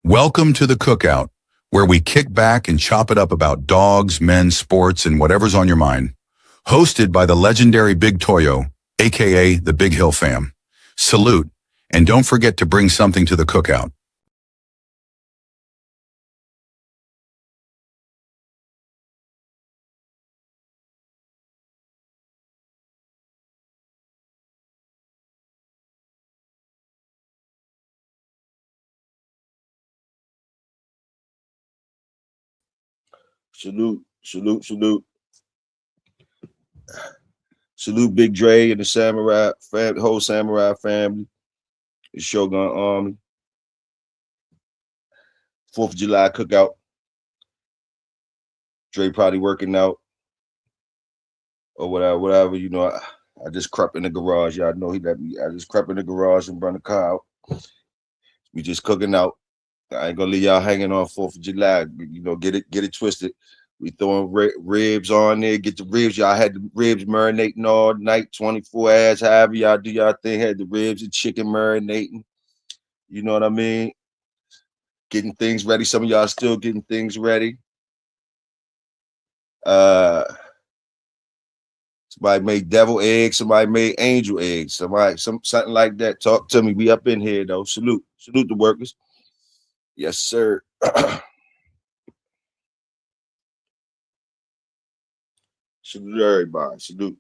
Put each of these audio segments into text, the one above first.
Welcome to the Cookout, where we kick back and chop it up about dogs, men, sports, and whatever's on your mind. Hosted by the legendary Big Toyo, aka the Big Hill Fam. Salute, and don't forget to bring something to the cookout. Salute, salute, salute. Salute Big Dre and the Samurai fam, whole Samurai family, the Shogun Army. 4th of July cookout. Dre probably working out or whatever. You know, I just crept in the garage. Y'all know he let me. I just crept in the garage and run the car out. We just cooking out. I ain't gonna leave y'all hanging on 4th of July. You know, get it twisted. We throwing ribs on there. Get the ribs. Y'all had the ribs marinating all night, 24 hours. However y'all do y'all thing. Had the ribs and chicken marinating. You know what I mean? Getting things ready. Some of y'all still getting things ready. Somebody made devil eggs. Somebody made angel eggs. Something like that. Talk to me. We up in here though. Salute the workers. Yes, sir. Salute everybody. Salute.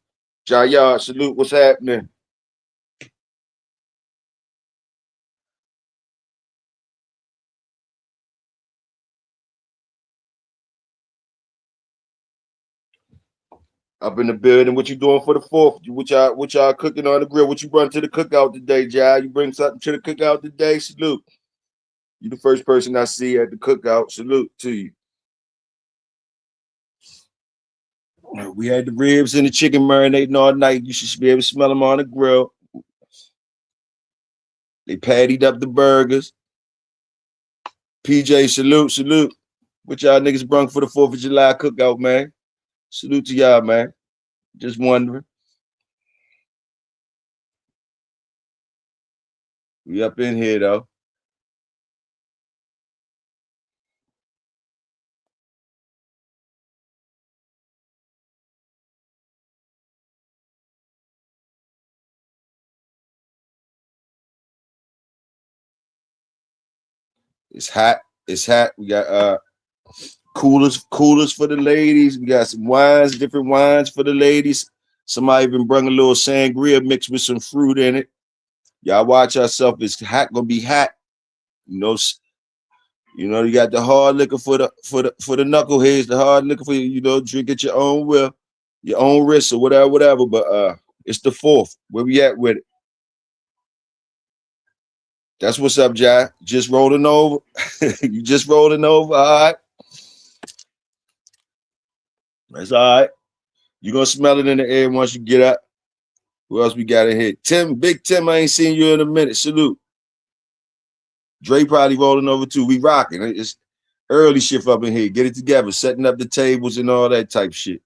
Jaya, salute. What's happening? Up in the building. What you doing for the 4th? What y'all cooking on the grill? What you bring to the cookout today, Jai? You bring something to the cookout today? Salute. You the first person I see at the cookout. Salute to you. We had the ribs and the chicken marinating all night. You should be able to smell them on the grill. They pattied up the burgers. PJ, salute. What y'all niggas brung for the 4th of July cookout, man? Salute to y'all, man. Just wondering. We up in here, though. It's hot. We got coolers for the ladies. We got some wines, different wines for the ladies. Somebody even brought a little sangria mixed with some fruit in it. Y'all watch yourself. It's hot, gonna be hot. You know, you got the hard liquor for the knuckleheads, the hard liquor for drink at your own will, your own risk or whatever. But it's the 4th. Where we at with it? That's what's up, Jai. Just rolling over. You just rolling over. All right. That's all right. You're gonna smell it in the air once you get up. Who else we got in here? Big Tim, I ain't seen you in a minute. Salute. Dre probably rolling over too. We rocking. It's early shift up in here. Get it together. Setting up the tables and all that type shit.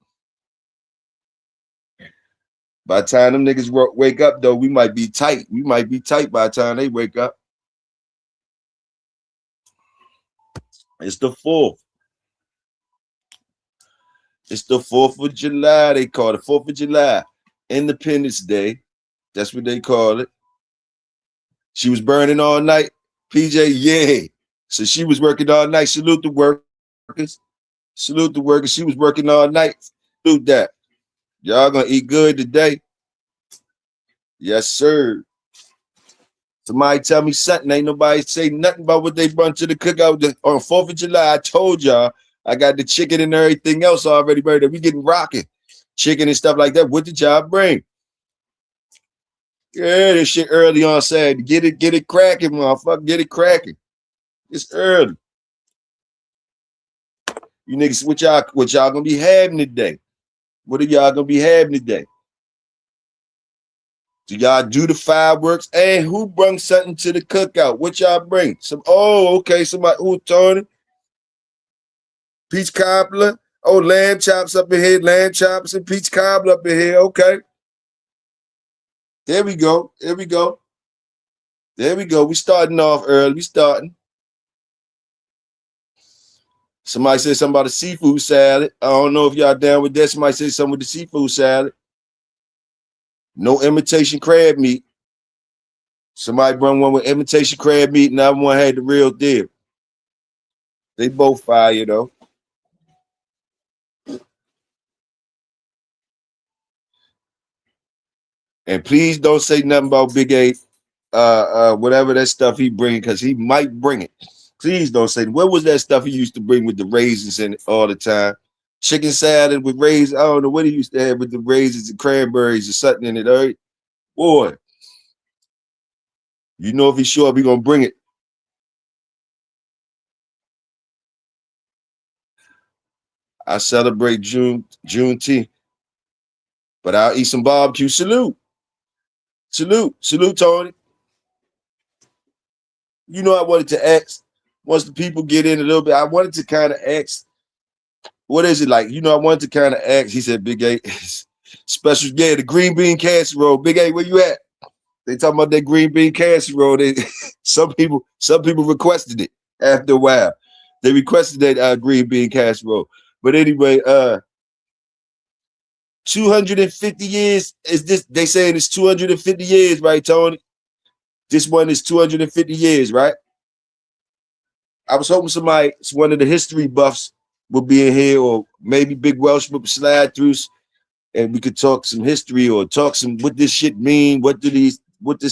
By the time them niggas wake up, though, we might be tight. We might be tight by the time they wake up. It's the 4th. It's the 4th of July. They call it 4th of July. Independence Day. That's what they call it. She was burning all night. PJ, yeah. So she was working all night. Salute the workers. Salute the workers. She was working all night. Salute that. Y'all gonna eat good today? Yes, sir. Somebody tell me something. Ain't nobody say nothing about what they brought to the cookout on 4th of July. I told y'all I got the chicken and everything else already ready. We getting rocking. Chicken and stuff like that. What did y'all bring? Yeah, this shit early on Saturday. Get it cracking, motherfucker. Get it cracking. It's early. You niggas, what y'all gonna be having today? What are y'all gonna be having today? Do y'all do the fireworks? Hey, who brung something to the cookout? What y'all bring? Okay, somebody who Tony? Peach cobbler. Oh, lamb chops up in here. Lamb chops and peach cobbler up in here. Okay. There we go. We starting off early. We starting. Somebody said something about a seafood salad. I don't know if y'all down with that. Somebody said something with the seafood salad. No imitation crab meat. Somebody brought one with imitation crab meat, and the other one had the real deal. They both fire though. And please don't say nothing about Big A, whatever that stuff he bring, because he might bring it. Please don't say. What was that stuff he used to bring with the raisins in it all the time? Chicken salad with raisins. I don't know what he used to have with the raisins and cranberries or something in it. All right, boy. You know if he show up, he gonna bring it. I celebrate Juneteenth, but I'll eat some barbecue. Salute, Tony. You know I wanted to ask. Once the people get in a little bit, I wanted to kind of ask, what is it like? You know, I wanted to kind of ask. He said, Big A, special, yeah, the green bean casserole. Big A, where you at? They talking about that green bean casserole. They, some people requested it after a while. They requested that green bean casserole. But anyway, 250 years is this? They saying it's 250 years, right, Tony? This one is 250 years, right? I was hoping somebody, one of the history buffs, would be in here, or maybe Big Welsh would slide through, and we could talk some history or talk some what this shit mean, what this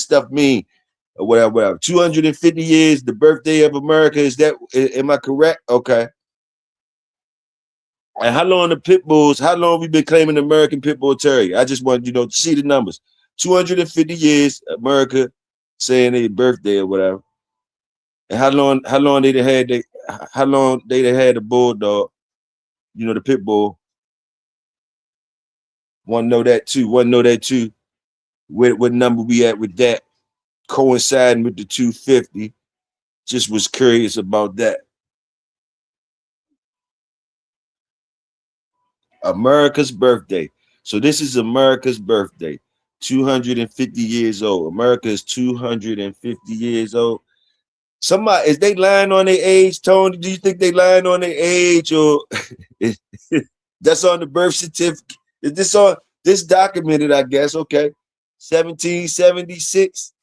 stuff mean, or whatever. 250 years, the birthday of America. Is that? Am I correct? Okay. And how long the pit bulls? How long we been claiming American pit bull terrier? I just want to see the numbers. 250 years, America saying their birthday or whatever. And how long they had the bulldog, the pit bull. Want to know that too. What number we at with that? Coinciding with the 250. Just was curious about that. America's birthday. So this is America's birthday. 250 years old. America is 250 years old. Somebody, is they lying on their age, Tony? Do you think they lying on their age, or that's on the birth certificate? Is this on this documented, I guess? Okay. 1776.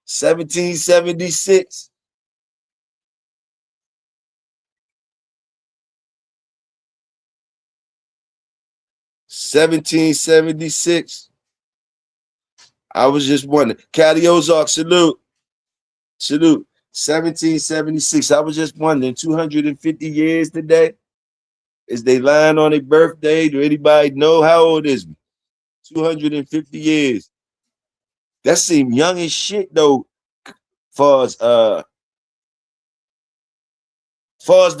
1776. I was just wondering. Cali Ozark, salute. 1776. I was just wondering, 250 years today? Is they lying on their birthday? Do anybody know how old is me? 250 years. That seemed young as shit though, far as the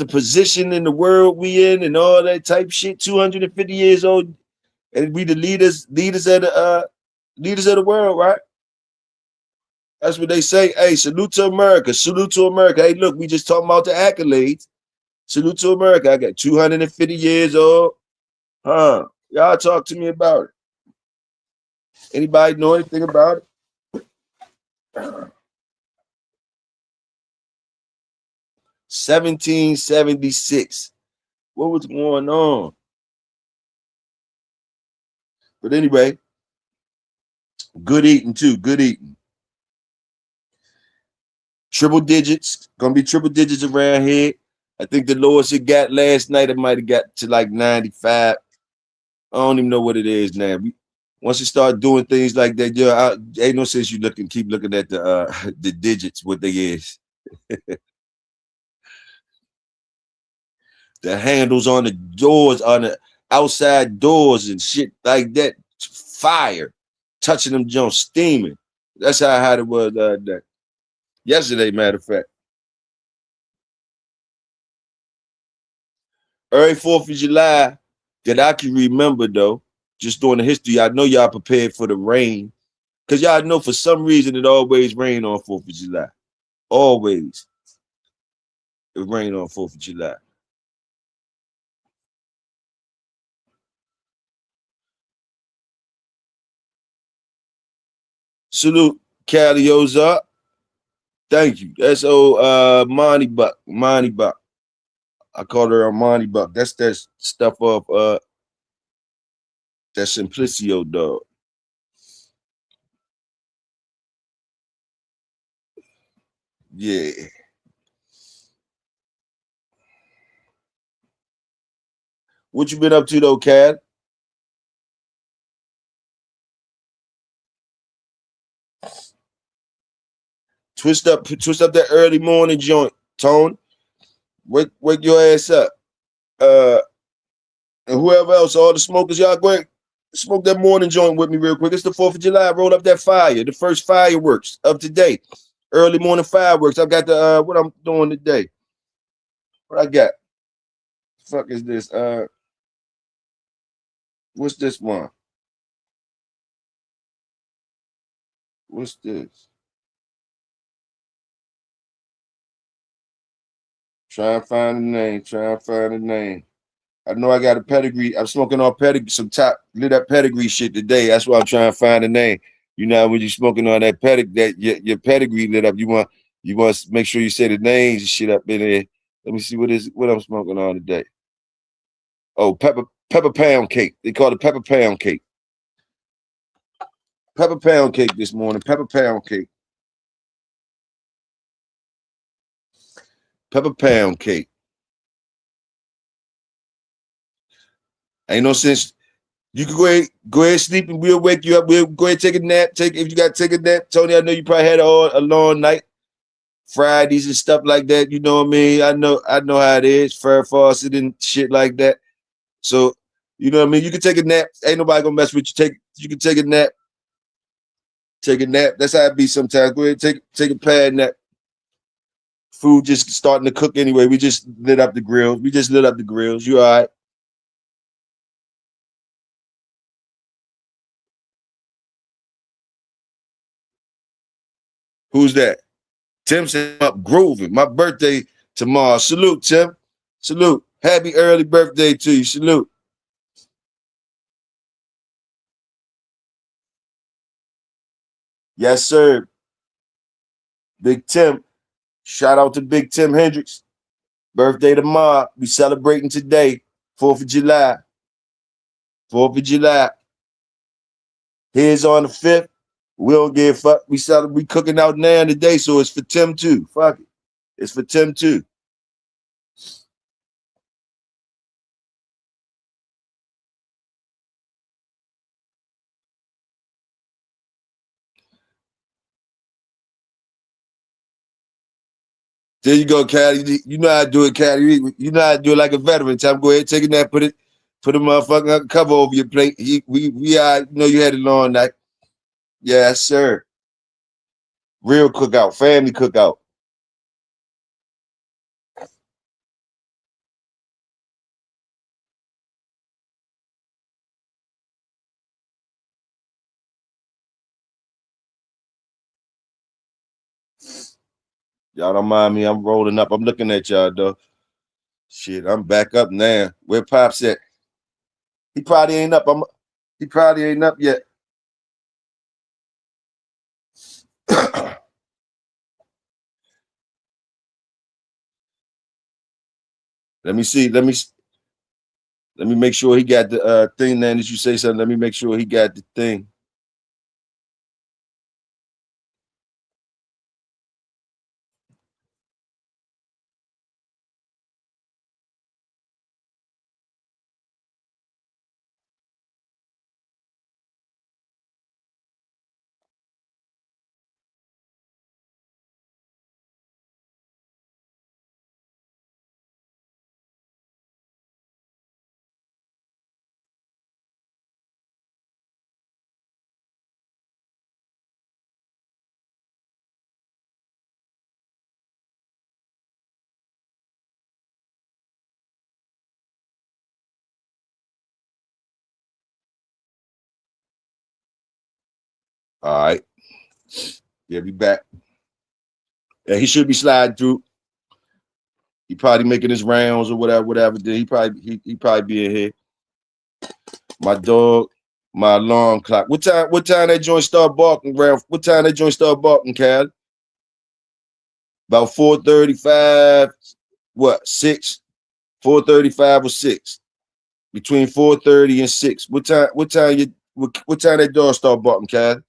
position in the world we in and all that type shit. 250 years old, and we the leaders of the world, right? That's what they say. Hey, salute to America. Salute to America. Hey, look, we just talking about the accolades. Salute to America. I got 250 years old. Huh? Y'all talk to me about it. Anybody know anything about it? 1776. What was going on? But anyway, good eating too. Good eating. Triple digits. Gonna be triple digits around here. I think the lowest it got last night, it might have got to like 95. I don't even know what it is now. Once you start doing things like that, ain't no sense you keep looking at the the digits, what they is. The handles on the doors, on the outside doors and shit like that, fire, touching them joints, steaming. That's how hot it was yesterday, matter of fact. Early 4th of July that I can remember though, just doing the history, I know y'all prepared for the rain. Because y'all know for some reason it always rain on 4th of July. Always. It rain on 4th of July. Salute, Cali Ozark. Thank you. That's old Monty Buck. I call her Armani Buck. That's that stuff off that Simplicio dog. Yeah. What you been up to though, Cad? Twist up that early morning joint, Tone. Wake your ass up. And whoever else, all the smokers, y'all go ahead, smoke that morning joint with me real quick. It's the 4th of July. Roll up that fire. The first fireworks of today. Early morning fireworks. I got the what I'm doing today. What I got? The fuck is this? What's this one? What's this? Try and find the name. Try and find the name. I know I got a pedigree. I'm smoking on pedigree, some top lit up pedigree shit today. That's why I'm trying to find the name. You know, when you're smoking on that pedigree, that your pedigree lit up, you want to make sure you say the names and shit up in there. Let me see what I'm smoking on today. Oh, pepper pound cake. They call it pepper pound cake. Pepper pound cake this morning. Pepper pound cake. Pepper pound cake. Ain't no sense. You can go ahead sleep and we'll wake you up. We'll go ahead take a nap. If you got to take a nap, Tony, I know you probably had a long night, Fridays and stuff like that. You know what I mean? I know how it is. Fair Fawcett and shit like that. So you know what I mean? You can take a nap. Ain't nobody gonna mess with you. You can take a nap. Take a nap. That's how it be sometimes. Go ahead, take a pad nap. Food just starting to cook anyway. We just lit up the grills. You all right? Who's that? Tim said up grooving. My birthday tomorrow. Salute, Tim. Salute. Happy early birthday to you. Salute. Yes, sir. Big Tim. Shout out to Big Tim Hendricks. Birthday tomorrow. We celebrating today. 4th of July. 4th of July. Here's on the 5th. We don't give a fuck. We cooking out now today, so it's for Tim too. Fuck it. It's for Tim too. There you go, Caddy. You know how to do it, Caddy. You know how to do it like a veteran. Time, go ahead, take a nap, put a motherfucking cover over your plate. We know you had a long night. Yes, sir. Real cookout, family cookout. Y'all don't mind me. I'm rolling up. I'm looking at y'all, though. Shit, I'm back up now. Where Pops at? He probably ain't up. He probably ain't up yet. Let me see. Let me make sure he got the thing. Then, as you say something, let me make sure he got the thing. All right. Yeah, be back. Yeah, he should be sliding through. He probably making his rounds or whatever. Then he probably be in here. My dog, my alarm clock. What time that joint start barking, Ralph? What time that joint start barking, Cal? About 4:35. What, 6? 4:35 or 6. Between 4:30 and 6. What time that dog start barking, Cal?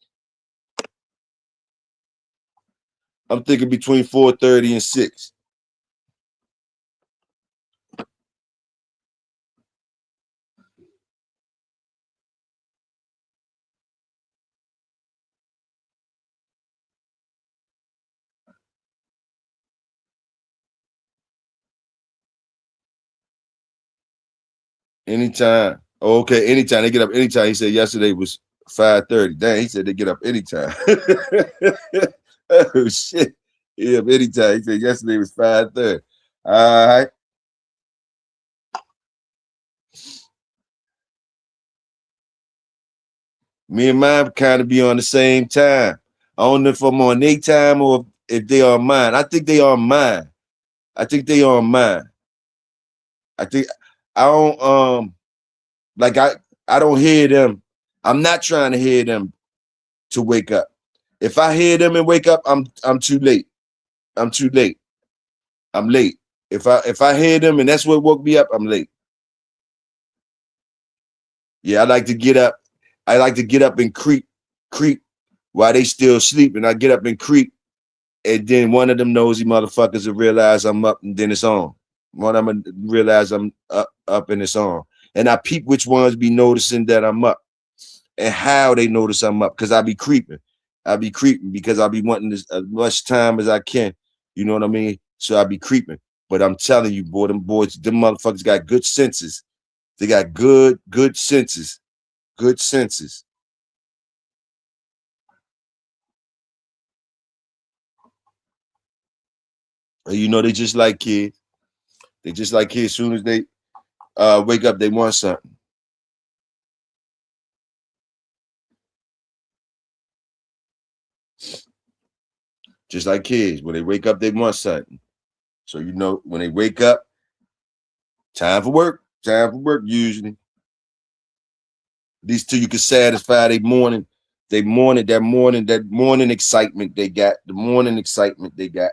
I'm thinking between 4:30 and 6. Anytime. Oh, okay, anytime. They get up anytime. He said yesterday was 5:30. Dang, he said they get up anytime. Oh shit. Yeah, anytime. He said yesterday was 5:30. All right. Me and mine kind of be on the same time. I don't know if I'm on their time or if they are mine. I think they are mine. I think they are mine. I think I don't like I don't hear them. I'm not trying to hear them to wake up. If I hear them and wake up, I'm too late. I'm too late. I'm late. If I hear them and that's what woke me up, I'm late. Yeah, I like to get up. I like to get up and creep while they still sleeping. I get up and creep, and then one of them nosy motherfuckers will realize I'm up, and then it's on. One of them realize I'm up and it's on. And I peep which ones be noticing that I'm up and how they notice I'm up, because I be creeping. I be creeping because I be wanting as much time as I can. You know what I mean? So I be creeping. But I'm telling you, boy, them motherfuckers got good senses. They got good senses. Good senses. And you know, they just like kids. They just like kids. As soon as they wake up, they want something. Just like kids. When they wake up, they want something. So you know, when they wake up, time for work. Time for work usually. These two you can satisfy that morning excitement they got. The morning excitement they got.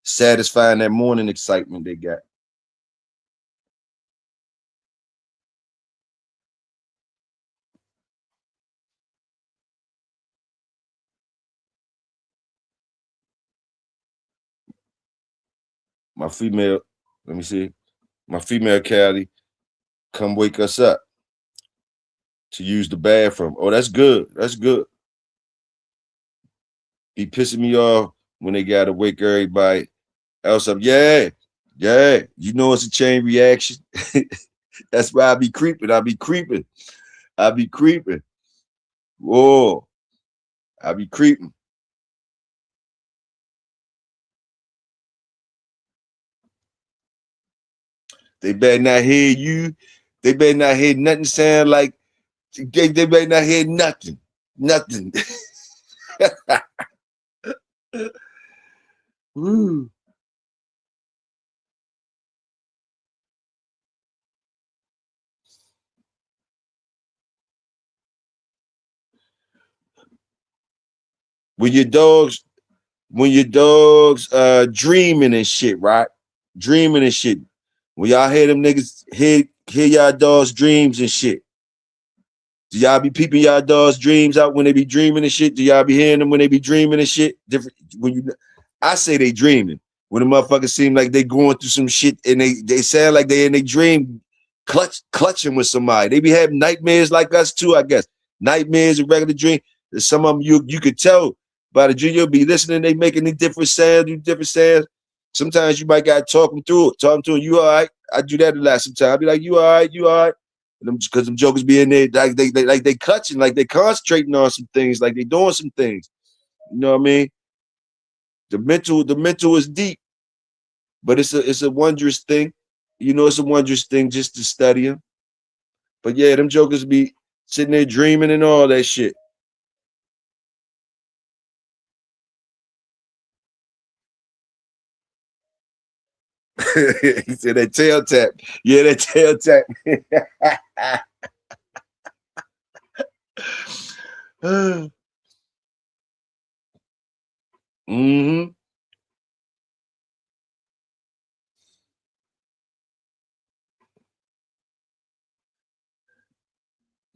Satisfying that morning excitement they got. My female, let me see. My female Callie come wake us up to use the bathroom. Oh, that's good. That's good. Be pissing me off when they gotta wake everybody else up. Yeah, yeah. You know it's a chain reaction. That's why I be creeping. I be creeping. I be creeping. Whoa. I be creeping. They better not hear you. They better not hear nothing sound like they better not hear nothing. Nothing. Woo. When your dogs, dreaming and shit, right? Dreaming and shit. When y'all hear them niggas hear y'all dogs dreams and shit. Do y'all be peeping y'all dogs dreams out when they be dreaming and shit? Do y'all be hearing them when they be dreaming and shit? Different when you I say they dreaming. When the motherfuckers seem like they going through some shit and they sound like they in their dream clutching with somebody. They be having nightmares like us too, I guess. Nightmares, a regular dream. Some of them you could tell by the dream, you'll be listening, they making these different sounds, Sometimes you might gotta talk them through it. Talk them to them, you all right? I do that a lot sometimes. I be like, you all right, you all right? Because them jokers be in there like they clutching, like they concentrating on some things, like they doing some things. You know what I mean? The mental is deep, but it's a wondrous thing. You know, it's a wondrous thing just to study them. But yeah, them jokers be sitting there dreaming and all that shit. He said that tail tap. Yeah, that tail tap. hmm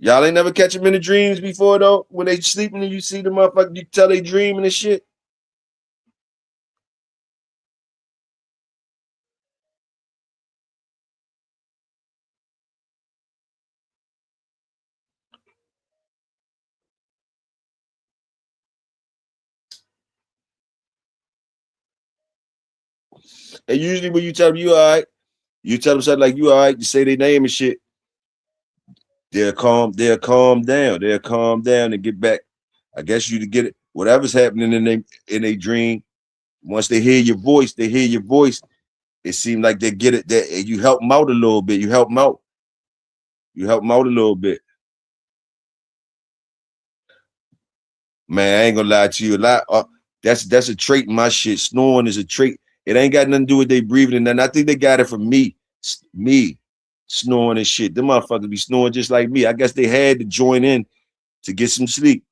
Y'all ain't never catch them in the dreams before though? When they sleeping and you see the motherfucker, you tell they dreaming and shit. And usually when you tell them you all right, you tell them something like you all right, you say their name and shit. They'll calm down. They'll calm down and get back. I guess you to get it. Whatever's happening in a dream, once they hear your voice, it seems like they get it that you help them out a little bit. You help them out. You help them out a little bit. Man, I ain't gonna lie to you. That's a trait in my shit. Snoring is a trait. It ain't got nothing to do with they breathing and nothing. I think they got it from me. Me snoring and shit. Them motherfuckers be snoring just like me. I guess they had to join in to get some sleep.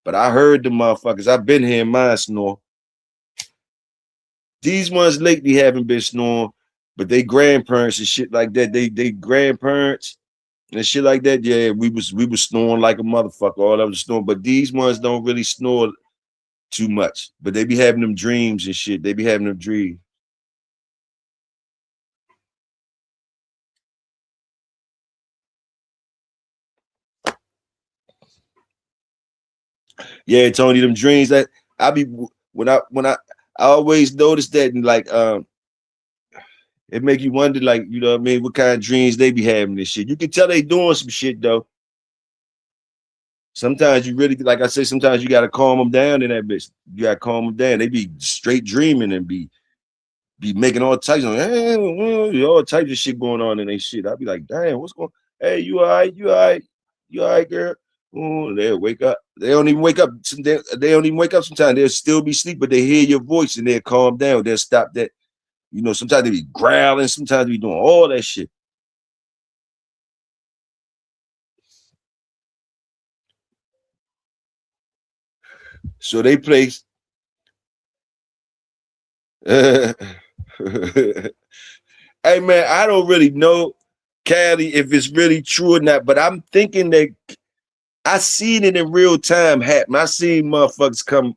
But I heard the motherfuckers. I've been hearing mine snore. These ones lately haven't been snoring, but they grandparents and shit like that. They grandparents and shit like that. Yeah, we was snoring like a motherfucker. All of them snoring, but these ones don't really snore too much. But they be having them dreams and shit. They be having them dreams. Yeah, Tony, them dreams that I be when I always notice that and like it make you wonder, like, you know what I mean, what kind of dreams they be having and shit. You can tell they doing some shit though. Sometimes you really, like I said, sometimes you gotta calm them down in that bitch. You gotta calm them down. They be straight dreaming and be making all types of all types of shit going on in they shit. I'd be like, damn, what's going on? Hey, you all right? You all right? You all right, girl? Oh, they'll wake up. They don't even wake up. They don't even wake up sometimes. They'll still be asleep, but they hear your voice and they'll calm down. They'll stop that. You know, sometimes they be growling, sometimes they be doing all that shit. So they place. Hey man, I don't really know, Callie, if it's really true or not, but I'm thinking that I seen it in real time happen. I seen motherfuckers come.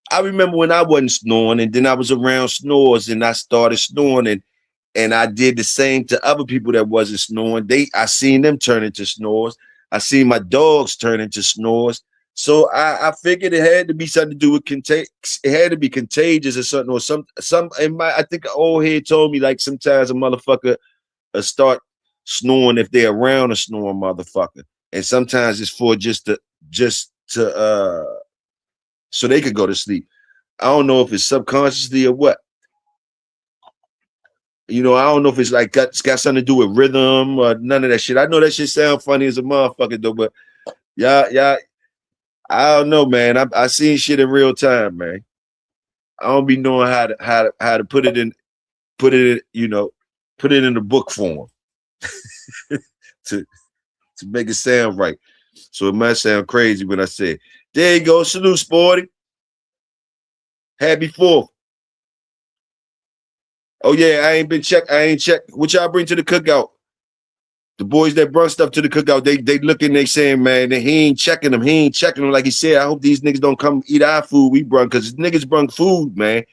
I remember when I wasn't snoring, and then I was around snores, and I started snoring, and I did the same to other people that wasn't snoring. I seen them turn into snores. I seen my dogs turn into snores. So I figured it had to be something to do with it had to be contagious or something, or some. I think an old head told me like sometimes a motherfucker start snoring if they're around a snoring motherfucker, and sometimes it's for just to so they could go to sleep. I don't know if it's subconsciously or what. You know, I don't know if it's like got something to do with rhythm or none of that shit. I know that shit sound funny as a motherfucker though, but yeah, I don't know, man. I seen shit in real time, man. I don't be knowing how to put it in, you know, put it in the book form to make it sound right. So it might sound crazy when I say, there you go, salute, Sporty. Happy 4th. Oh yeah, I ain't checked. What y'all bring to the cookout? The boys that brought stuff to the cookout, they looking, they saying, man, that he ain't checking them. He ain't checking them. Like he said, I hope these niggas don't come eat our food we brung, because niggas brung food, man.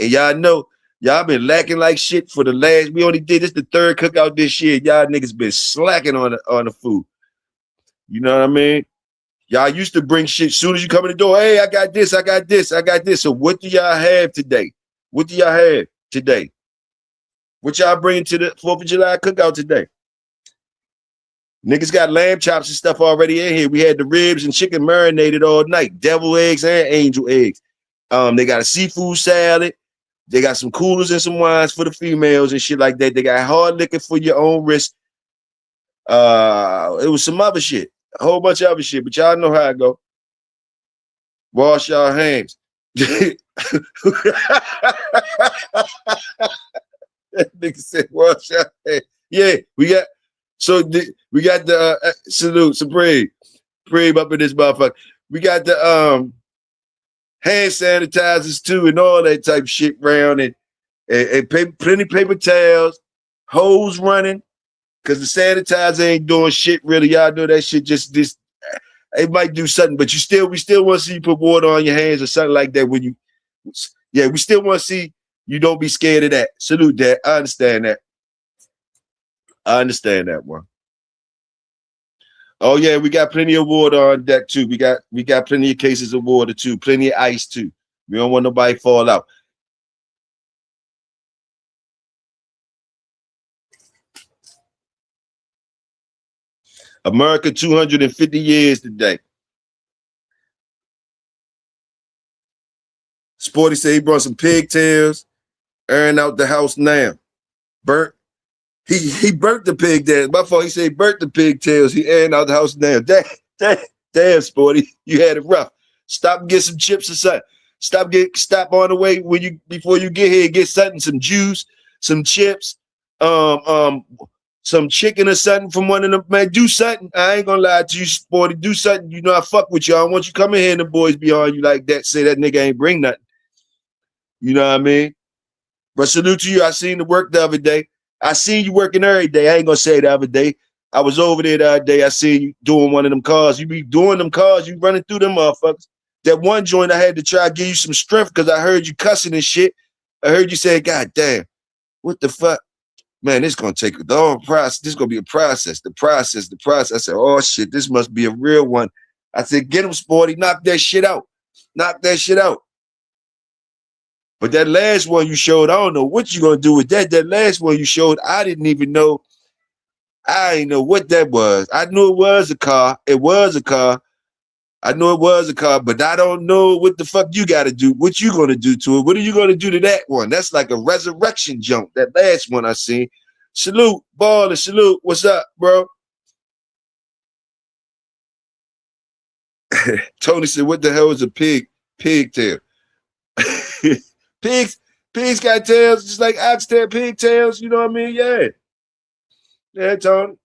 And y'all know, y'all been lacking like shit for the last, we only did this the 3rd cookout this year. Y'all niggas been slacking on the food. You know what I mean? Y'all used to bring shit soon as you come in the door. Hey, I got this, I got this, I got this. So what do y'all have today? What do y'all have today? What y'all bringing to the 4th of July cookout today? Niggas got lamb chops and stuff already in here. We had the ribs and chicken marinated all night. Devil eggs and angel eggs. They got a seafood salad. They got some coolers and some wines for the females and shit like that. They got hard liquor for your own risk. It was some other shit. A whole bunch of other shit, but y'all know how it go. Wash y'all hands. That nigga said, wash your hands. Yeah, we got the salute, Supreme up in this motherfucker. We got the hand sanitizers too, and all that type of shit around, and plenty paper towels. hose running, because the sanitizer ain't doing shit really. Y'all know that shit just it might do something, but we still want to see you put water on your hands or something like that when you, yeah, we still want to see you don't be scared of that. Salute that. I understand that. I understand that one. Oh yeah, we got plenty of water on deck too. We got plenty of cases of water too, plenty of ice too. We don't want nobody to fall out. America 250 years today. Sporty said he brought some pigtails, airing out the house now. Burnt. He burnt the pigtails. My fault. He said he burnt the pigtails. He airing out the house now. Damn, Sporty, you had it rough. Stop and get some chips or something. Stop on the way before you get here. Get something, some juice, some chips, some chicken or something from one of them. Man, do something. I ain't gonna lie to you, Sporty. Do something. You know I fuck with you. I don't want you coming here and the boys be on you like that. Say that nigga ain't bring nothing. You know what I mean? But salute to you. I seen the work the other day. I seen you working every day. I ain't gonna say the other day. I was over there the other day. I seen you doing one of them cars. You be doing them cars. You running through them motherfuckers. That one joint I had to try to give you some strength because I heard you cussing and shit. I heard you say, God damn, what the fuck? Man, this gonna take the whole process. This gonna be a process. The process. I said, oh shit, this must be a real one. I said, get him, Sporty. Knock that shit out. Knock that shit out. But that last one you showed, I don't know what you gonna do with that. That last one you showed, I didn't even know. I didn't know what that was. I knew it was a car. It was a car. I know it was a car, but I don't know what the fuck you got to do. What you gonna do to it? What are you gonna do to that one? That's like a resurrection jump. That last one I seen. Salute, baller, salute. What's up, bro? Tony said, "What the hell is a pigtail?" Pigs got tails, just like oxtail pigtails. You know what I mean? Yeah, Tony.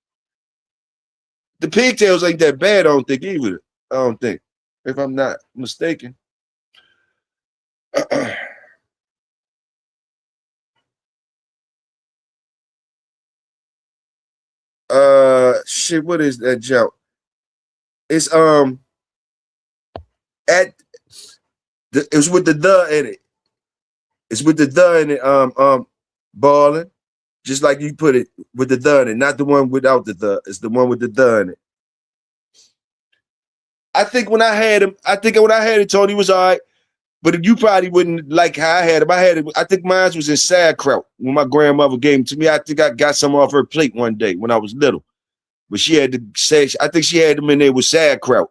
The pigtails ain't that bad. I don't think either. I don't think, if I'm not mistaken. Shit. What is that jump? It's it's with the in it. It's with the in it. Balling, just like you put it with the in it, not the one without the. It's the one with the in it. I think when I had him, Tony was all right. But you probably wouldn't like how I had him. I think mine was in sauerkraut when my grandmother gave him to me. I think I got some off her plate one day when I was little. But she had to say, I think she had them in there with sauerkraut.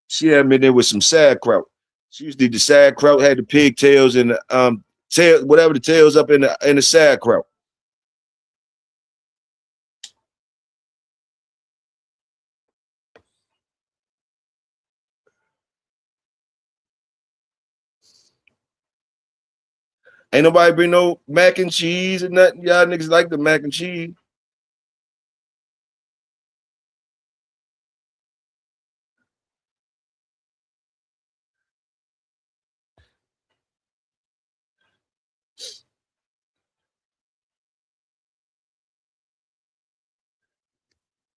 She had them in there with some sauerkraut. She used to eat the sauerkraut, had the pigtails and the tail, whatever the tails up in the sauerkraut. Ain't nobody bring no mac and cheese or nothing. Y'all niggas like the mac and cheese.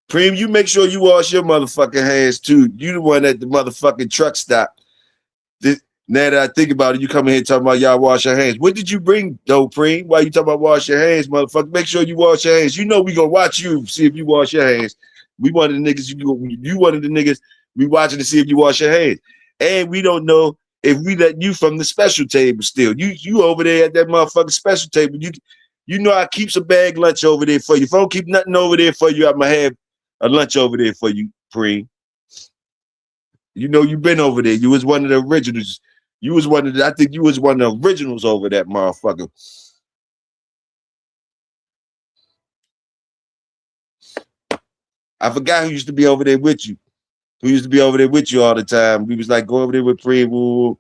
Preem, you make sure you wash your motherfucking hands too. You the one at the motherfucking truck stop. Now that I think about it, you come in here talking about y'all wash your hands. What did you bring, though, Preem? Why you talking about wash your hands, motherfucker? Make sure you wash your hands. You know we gonna watch you, see if you wash your hands. We one of the niggas, you one of the niggas, we watching to see if you wash your hands. And we don't know if we let you from the special table still. You over there at that motherfucking special table. You know I keep some bag lunch over there for you. If I don't keep nothing over there for you, I'm gonna have a lunch over there for you, Preem. You know you've been over there. You was one of the originals. I think you was one of the originals over that motherfucker. I forgot who used to be over there with you. Who used to be over there with you all the time. We was like, go over there with Preem.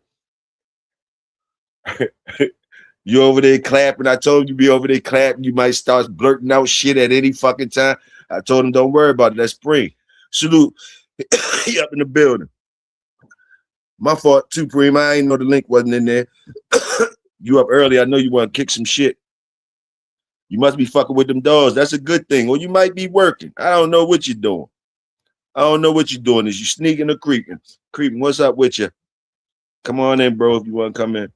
You over there clapping. I told you be over there clapping. You might start blurting out shit at any fucking time. I told him, don't worry about it. That's Preem. Salute. He up in the building. My fault too, Preem. I ain't know the link wasn't in there. You up early. I know you want to kick some shit. You must be fucking with them dogs. That's a good thing. Or you might be working. I don't know what you're doing. I don't know what you're doing. Is you sneaking or creeping? Creeping, what's up with you? Come on in, bro, if you want to come in.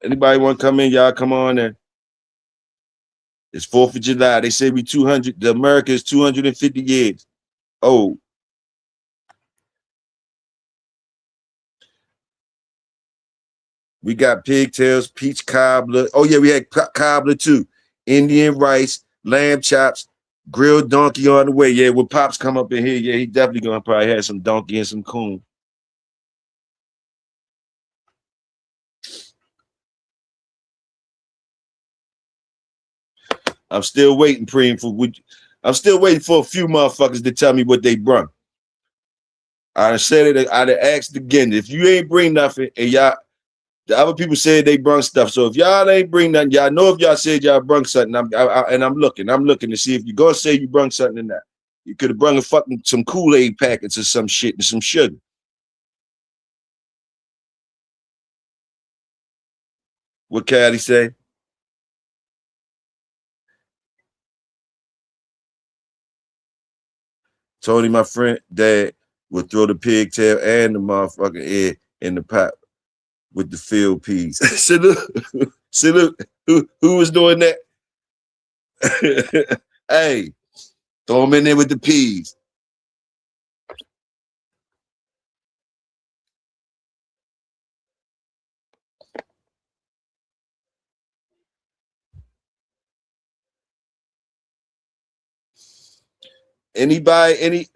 Anybody want to come in, y'all come on in. It's 4th of July. They say we 200, the America is 250 years old. We got pigtails, peach cobbler. Oh, yeah, we had cobbler too. Indian rice, lamb chops, grilled donkey on the way. Yeah, when Pops come up in here, yeah, he definitely gonna probably have some donkey and some coon. I'm still waiting, I'm still waiting for a few motherfuckers to tell me what they brung. I said it, I'd asked again. If you ain't bring nothing, and y'all, the other people said they brung stuff. So if y'all ain't bring nothing, y'all know if y'all said y'all brung something. I'm looking to see if you're gonna say you brung something or not. You could have brung a fucking some Kool-Aid packets or some shit and some sugar. What Callie say? Tony, my friend, dad, would throw the pigtail and the motherfucking egg in the pot with the field peas. Salute. Salute. Who was doing that? Hey, throw them in there with the peas. Anybody,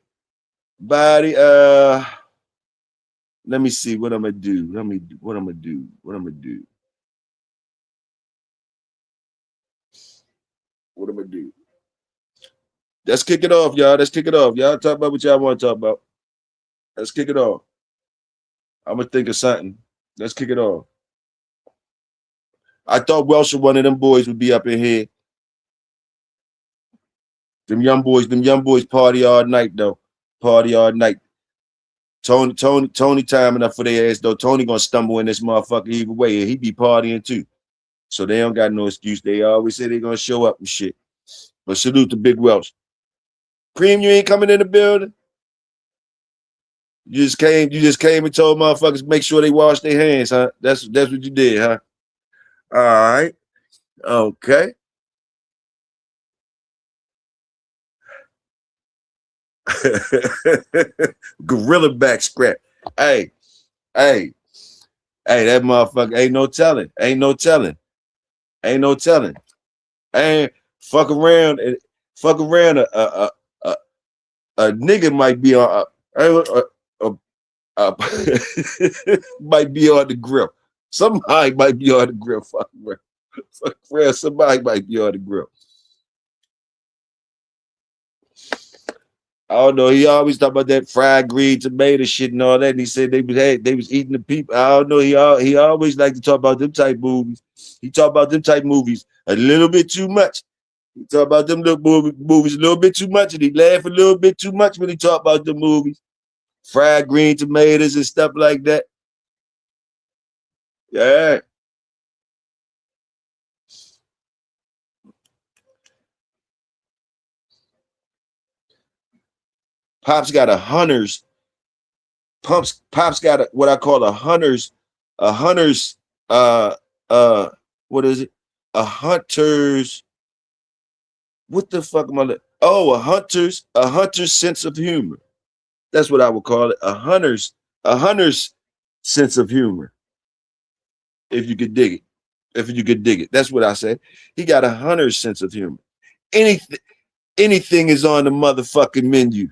let me see what I'm gonna do. What I'm gonna do. Let's kick it off, y'all. Let's kick it off. Y'all talk about what y'all want to talk about. Let's kick it off. I'm gonna think of something. Let's kick it off. I thought Welsh or one of them boys would be up in here. Them young boys party all night though. Party all night. Tony timing up for their ass though. Tony gonna stumble in this motherfucker either way, and he be partying too. So they don't got no excuse. They always say they gonna show up and shit. But salute to Big Welsh. Cream, you ain't coming in the building. You just came and told motherfuckers make sure they wash their hands, huh? That's what you did, huh? All right. Okay. Gorilla back scrap. Hey, hey, that motherfucker ain't no telling. Ain't no telling. Ain't fuck around and fuck around. A nigga might be on might be on the grill. Somebody might be on the grill. Fuck around. Fuck around. Somebody might be on the grill. I don't know. He always talk about that fried green tomato shit and all that. And he said they was eating the people. I don't know. He always like to talk about them type movies. He talk about them type movies a little bit too much. He talk about them little movies a little bit too much, and he laugh a little bit too much when he talk about the movies. Fried green tomatoes and stuff like that. Yeah. Pops got Pops got what I call a hunter's, uh, what is it? A hunter's, what the fuck am I? Oh, a hunter's sense of humor. That's what I would call it. A hunter's sense of humor. If you could dig it. If you could dig it. That's what I say. He got a hunter's sense of humor. Anything is on the motherfucking menu.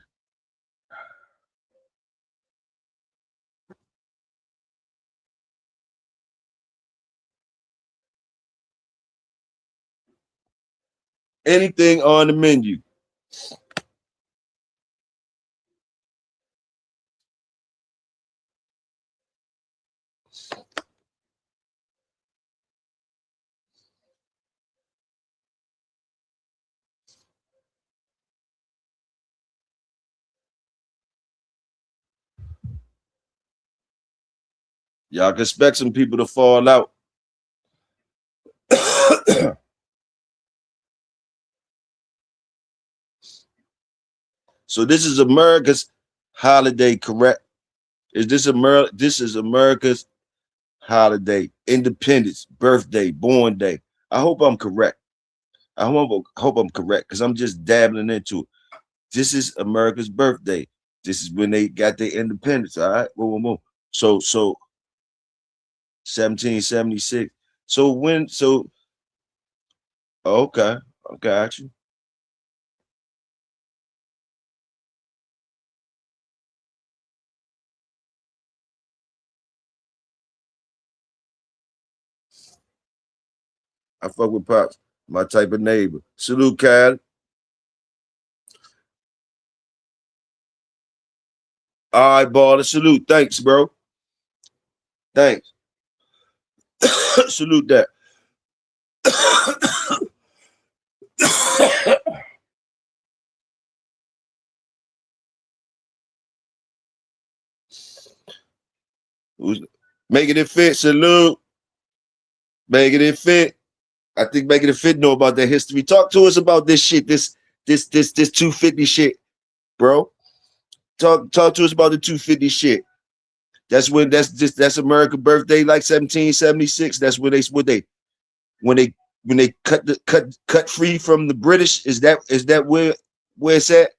Anything on the menu. Y'all can expect some people to fall out. So this is America's holiday, correct? This is America's holiday, independence, birthday, born day. I hope I'm correct. I hope I'm correct because I'm just dabbling into it. This is America's birthday. This is when they got their independence. All right, boom, boom, boom. So 1776. So when okay, I got you. I fuck with Pops, my type of neighbor. Salute, Cal. All right, baller. Salute. Thanks, bro. Thanks. Salute that. Making it fit. Salute. Making it fit. I think making it fit know about that history. Talk to us about this shit. This 250 shit, bro. Talk to us about the 250 shit. That's that's America's birthday, like 1776. That's when when they cut free from the British. Is that where it's at?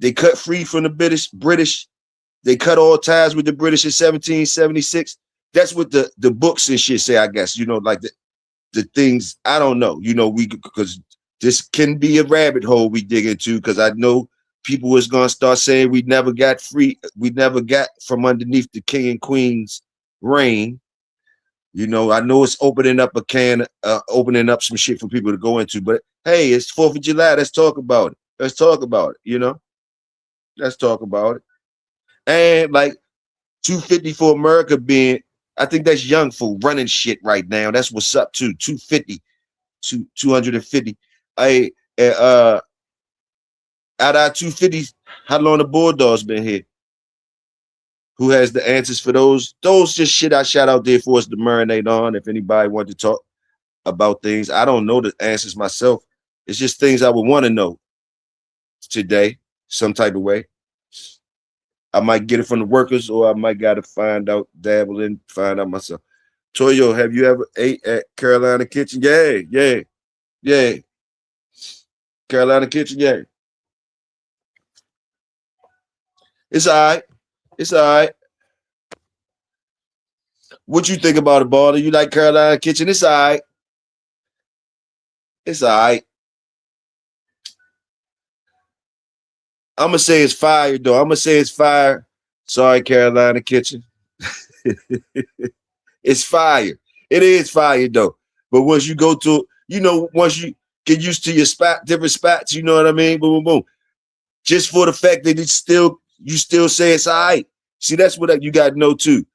They cut free from the British. They cut all ties with the British in 1776. That's what the books and shit say, I guess. You know, like the things, I don't know. You know, because this can be a rabbit hole we dig into, because I know people is gonna start saying we never got free, we never got from underneath the king and queen's reign. You know, I know it's opening up opening up some shit for people to go into, but hey, it's 4th of July. Let's talk about it. Let's talk about it, you know? Let's talk about it. And like 250 for America being, I think that's young for running shit right now. That's what's up too. 250, 250. Out of 250s, how long the Bulldogs been here? Who has the answers for those? Those just shit I shout out there for us to marinate on. If anybody want to talk about things, I don't know the answers myself. It's just things I would want to know today, some type of way. I might get it from the workers, or I might got to find out, dabble in, find out myself. Toyo, have you ever ate at Carolina Kitchen? Yeah. Carolina Kitchen, yeah. It's all right. It's all right. What you think about it, Baller? You like Carolina Kitchen? It's all right. It's all right. I'm going to say it's fire, though. I'm going to say it's fire. Sorry, Carolina Kitchen. It's fire. It is fire, though. But once you go to, you know, once you get used to your spot, different spots, you know what I mean? Boom, boom, boom. Just for the fact that you still say it's all right. See, that's what you got to know, too.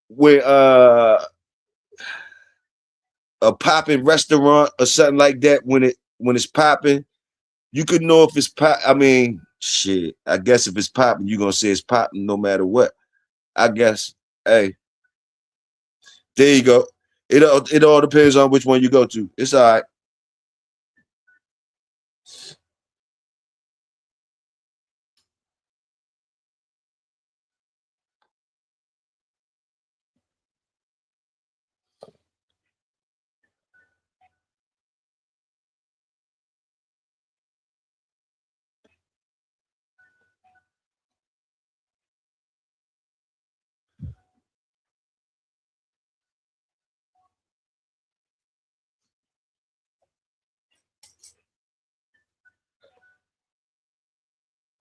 Where a popping restaurant or something like that, when it's popping, you could know if it's pop. I mean, shit. I guess if it's popping, you're gonna say it's popping no matter what. I guess. Hey, there you go. It all depends on which one you go to. It's all right.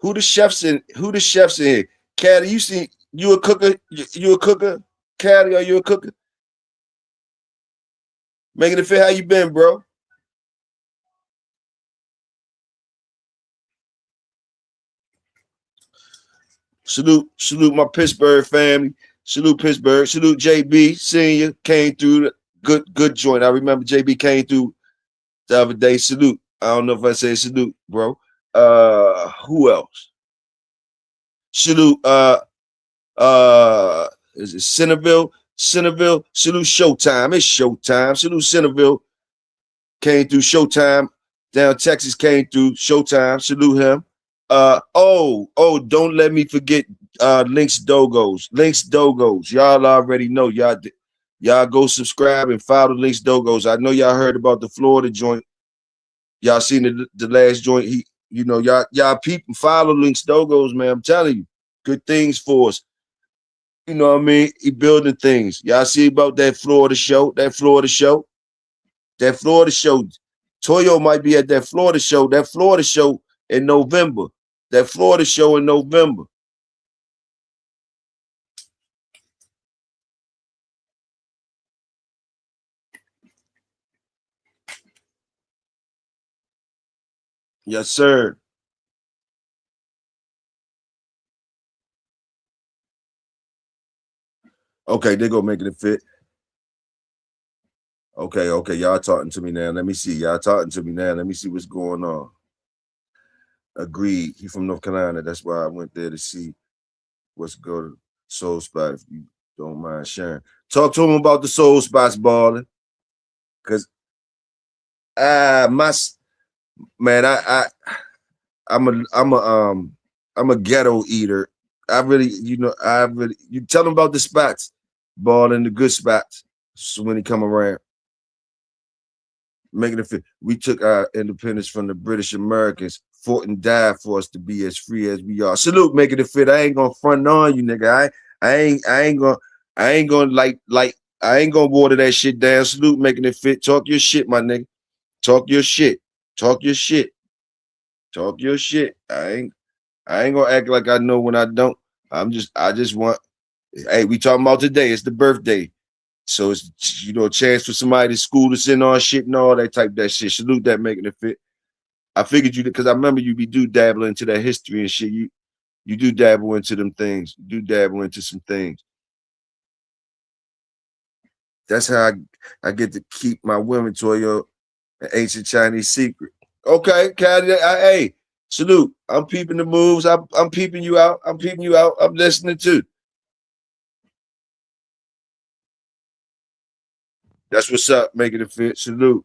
Who the chefs in? Who the chefs in here? Caddy, you a cooker? You a cooker? Caddy, are you a cooker? Making it fit. How you been, bro? Salute my Pittsburgh family. Salute Pittsburgh. Salute JB Senior, came through. Good joint. I remember JB came through the other day. Salute. I don't know if I say salute, bro. Who else? Salute. Is it Centerville? Salute Showtime. It's Showtime. Salute Centerville. Came through Showtime. Down Texas came through Showtime. Salute him. Don't let me forget Links Dogos. Links Dogos. Y'all already know. Y'all go subscribe and follow Links Dogos. I know y'all heard about the Florida joint. Y'all seen the last joint. Y'all people follow Links Dogos, man. I'm telling you, good things for us. You know what I mean? He building things. Y'all see about that Florida show? That Florida show? Toyo might be at that Florida show. That Florida show in November. That Florida show in November. Yes, sir. Okay, they go making it fit. Okay, y'all talking to me now. Let me see. Y'all talking to me now. Let me see what's going on. Agreed. He from North Carolina. That's why I went there to see what's good. Soul Spot, if you don't mind sharing. Talk to him about the Soul Spots, balling. Cause my man, I'm a ghetto eater. You tell him about the spots, balling the good spots. So when he come around. Making it fit. We took our independence from the British Americans, fought and died for us to be as free as we are. Salute, making it fit. I ain't gonna front on you, nigga. I ain't gonna I ain't gonna water that shit down. Salute, making it fit. Talk your shit, my nigga. Talk your shit. Talk your shit. Talk your shit. I ain't gonna act like I know when I don't. I just want. Hey, we talking about today. It's the birthday. So it's a chance for somebody to school us in on shit and all that type of that shit. Salute that, making it fit. I figured you because I remember you be dabbling into that history and shit. You do dabble into them things. You do dabble into some things. That's how I get to keep my women to an ancient Chinese secret. Okay, hey, salute. I'm peeping the moves. I'm peeping you out. I'm peeping you out. I'm listening too. That's what's up, making it fit. Salute.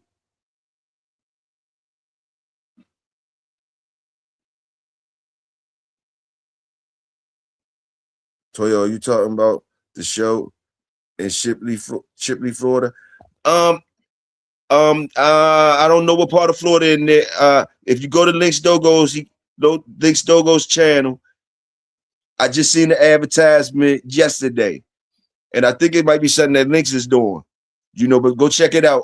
Toyo, you talking about the show in Shipley, Florida? I don't know what part of Florida in there. If you go to Links Dogo's channel, I just seen the advertisement yesterday, and I think it might be something that Links is doing. But go check it out.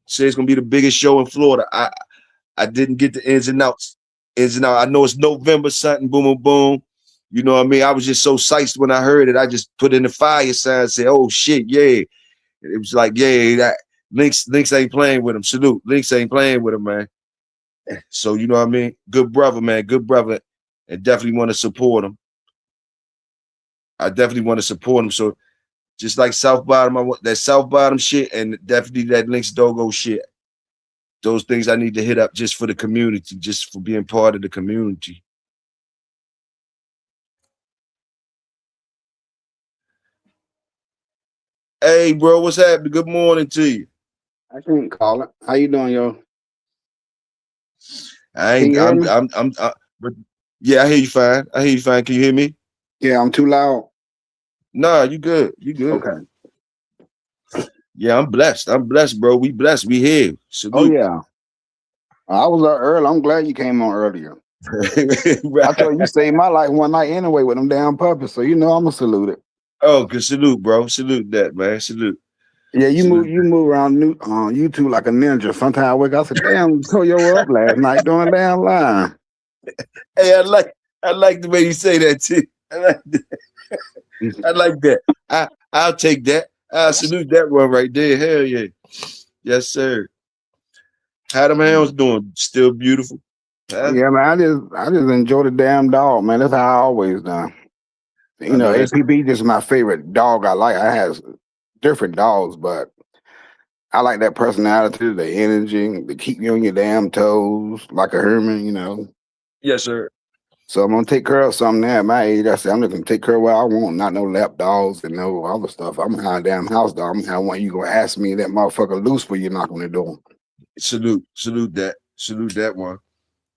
Say it's gonna be the biggest show in Florida. I didn't get the ins and outs. I know it's November something. Boom, boom, boom. You know what I mean? I was just so psyched when I heard it. I just put in the fire sign and said, "Oh shit, yeah!" It was like, "Yeah, that Links ain't playing with him." Salute, Links ain't playing with him, man. So you know what I mean? Good brother, man. Good brother, and definitely want to support him. I definitely want to support him. So just like South Bottom, I want that South Bottom shit, and definitely that Links Dogo shit. Those things I need to hit up just for the community, just for being part of the community. Hey, bro, what's happening? Good morning to you. I can't call it. How you doing, yo? I ain't. But yeah, I hear you fine. Can you hear me? Yeah, I'm too loud. Nah, you good. You good. Okay. Yeah, I'm blessed. Bro. We blessed. We here. Salute. Oh yeah. I was up early. I'm glad you came on earlier. Right. I told you saved my life one night anyway with them damn puppies. So I'm gonna salute it. Oh, good salute, bro. Salute that, man. Salute. Yeah, you move around YouTube like a ninja. Sometimes I wake up, I said, damn, told you up last night doing damn line. Hey, I like the way you say that too. I like that. I'll take that. I'll salute that one right there. Hell yeah. Yes, sir. How them hounds doing? Still beautiful. Huh? Yeah, man. I just enjoy the damn dog, man. That's how I always done. APB just my favorite dog I like. I have different dogs, but I like that personality, the energy, to keep you on your damn toes, like a Herman. Yes, sir. So I'm gonna take care of something now at my age. I said I'm just gonna take care of what I want, not no lap dogs and no other stuff. I'm gonna have a damn house dog. I'm gonna have one you gonna ask me that motherfucker loose for you knock on the door. Salute that one.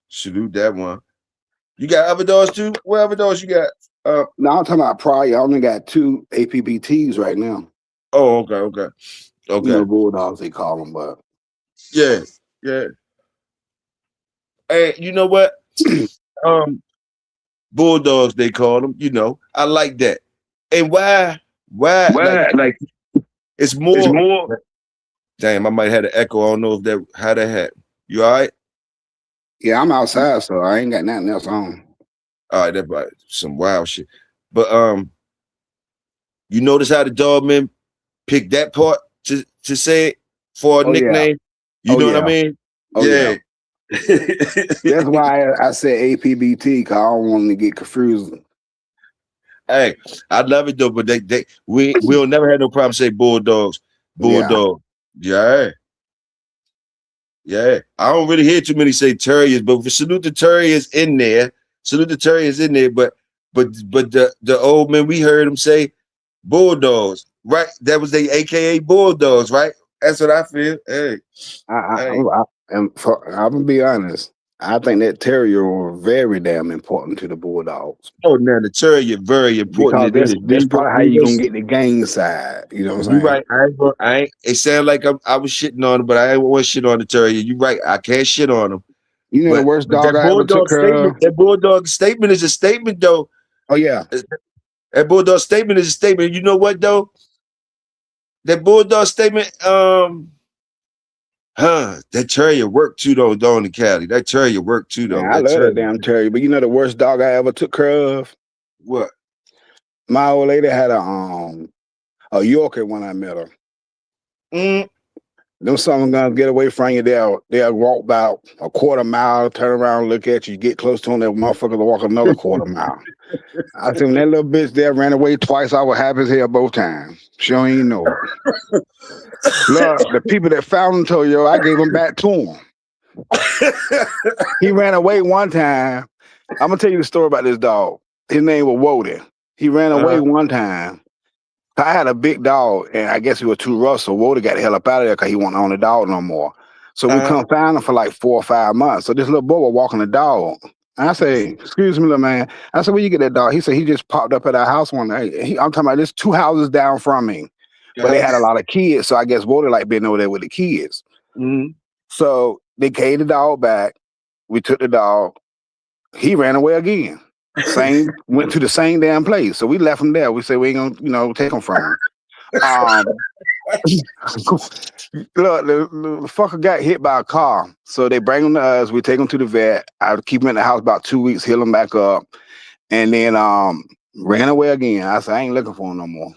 Salute that one. You got other dogs too? What other dogs you got? No, I'm talking about probably I only got 2 APBTs right now. Oh, okay. Bulldogs they call them, but Yeah. And you know what? Bulldogs they call them. I like that. And why? Like it's more. Damn, I might have an echo. I don't know how that happened. You all right? yeah, I'm outside, so I ain't got nothing else on. All right, that's some wild shit. But you notice how the dog man picked that part to say it for a nickname? Yeah. You know what I mean? Oh, yeah. That's why I said APBT, because I don't want to get confused. Hey, I love it though, but we'll never have no problem saying bulldogs. Bulldog. Yeah. I don't really hear too many say terriers, but salute the terriers in there. But the old man, we heard him say bulldogs, right? That was they AKA bulldogs, right? That's what I feel. Hey, I'm gonna be honest. I think that terrier was very damn important to the Bulldogs. Oh, now the terrier very important. Because that's probably how you gonna get the gang side. You know what I'm saying? You're right. I ain't. It sounded like I was shitting on him, but I ain't want to shit on the terrier. You're right. I can't shit on him. You know the worst dog I ever took care of? That bulldog statement is a statement, though. Oh yeah. That bulldog statement is a statement. You know what though? That bulldog statement, that terrier worked too though, in the Cali. That terrier worked too though. Man, I love that damn terrier. But you know the worst dog I ever took care of? What? My old lady had a Yorker when I met her. Them something gonna get away from you. They'll walk about a quarter mile, turn around, look at you, get close to them, that motherfucker will walk another quarter mile. I said, that little bitch there ran away twice. I was happy as hell both times. She don't even know it. Look, the people that found him told you, I gave him back to him. He ran away one time. I'm gonna tell you the story about this dog. His name was Wody. He ran away one time. I had a big dog, and I guess he was too rough, so Wody got the hell up out of there because he wasn't on the dog no more. So we couldn't find him for like 4 or 5 months. So this little boy was walking the dog. And I say, excuse me, little man. I said, where you get that dog? He said, he just popped up at our house one day. I'm talking about this 2 houses down from me. But they had a lot of kids, so I guess Wody like being over there with the kids. So they gave the dog back. We took the dog. He ran away again. Went to the same damn place. So we left him there. We said we ain't gonna, take him from him. Look, the fucker got hit by a car. So they bring him to us. We take him to the vet. I keep him in the house about 2 weeks, heal him back up, and then ran away again. I said I ain't looking for him no more.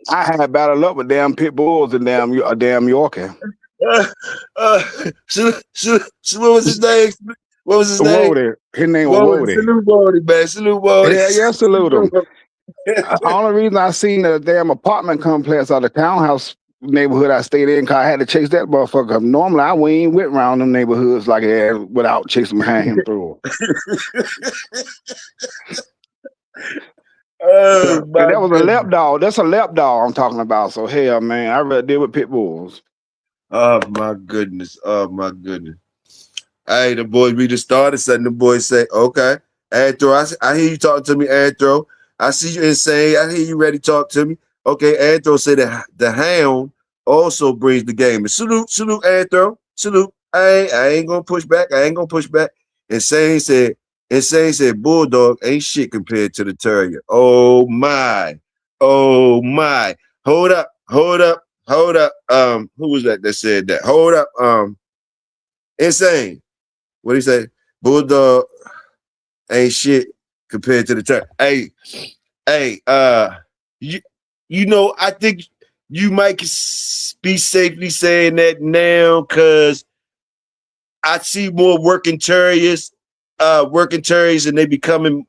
I had battled up with damn pit bulls and a damn Yorkie. So what was his name? What was his name? Wody. His name was Wody. Salute Wody, man. Salute Wody. Yeah, salute him. The only reason I seen the damn apartment complex or the townhouse neighborhood I stayed in, because I had to chase that motherfucker. Normally, we ain't went around them neighborhoods like that without chasing behind him through. That was a lap dog. That's a lap dog I'm talking about. So hell, man, I rather deal with pit bulls. Oh my goodness. Hey, the boys, we just started something. The boys say, okay, Anthro, I hear you talking to me, Anthro. I see you insane. I hear you ready to talk to me. Okay, Anthro said that the hound also brings the game. And salute, Anthro. Salute. I ain't gonna push back. Insane said, Bulldog ain't shit compared to the terrier. Oh my. Hold up. Who was that said that? Hold up. Insane. What'd he say? Bulldog ain't shit compared to the terrier. Hey, I think you might be safely saying that now, because I see more working terriers, and they becoming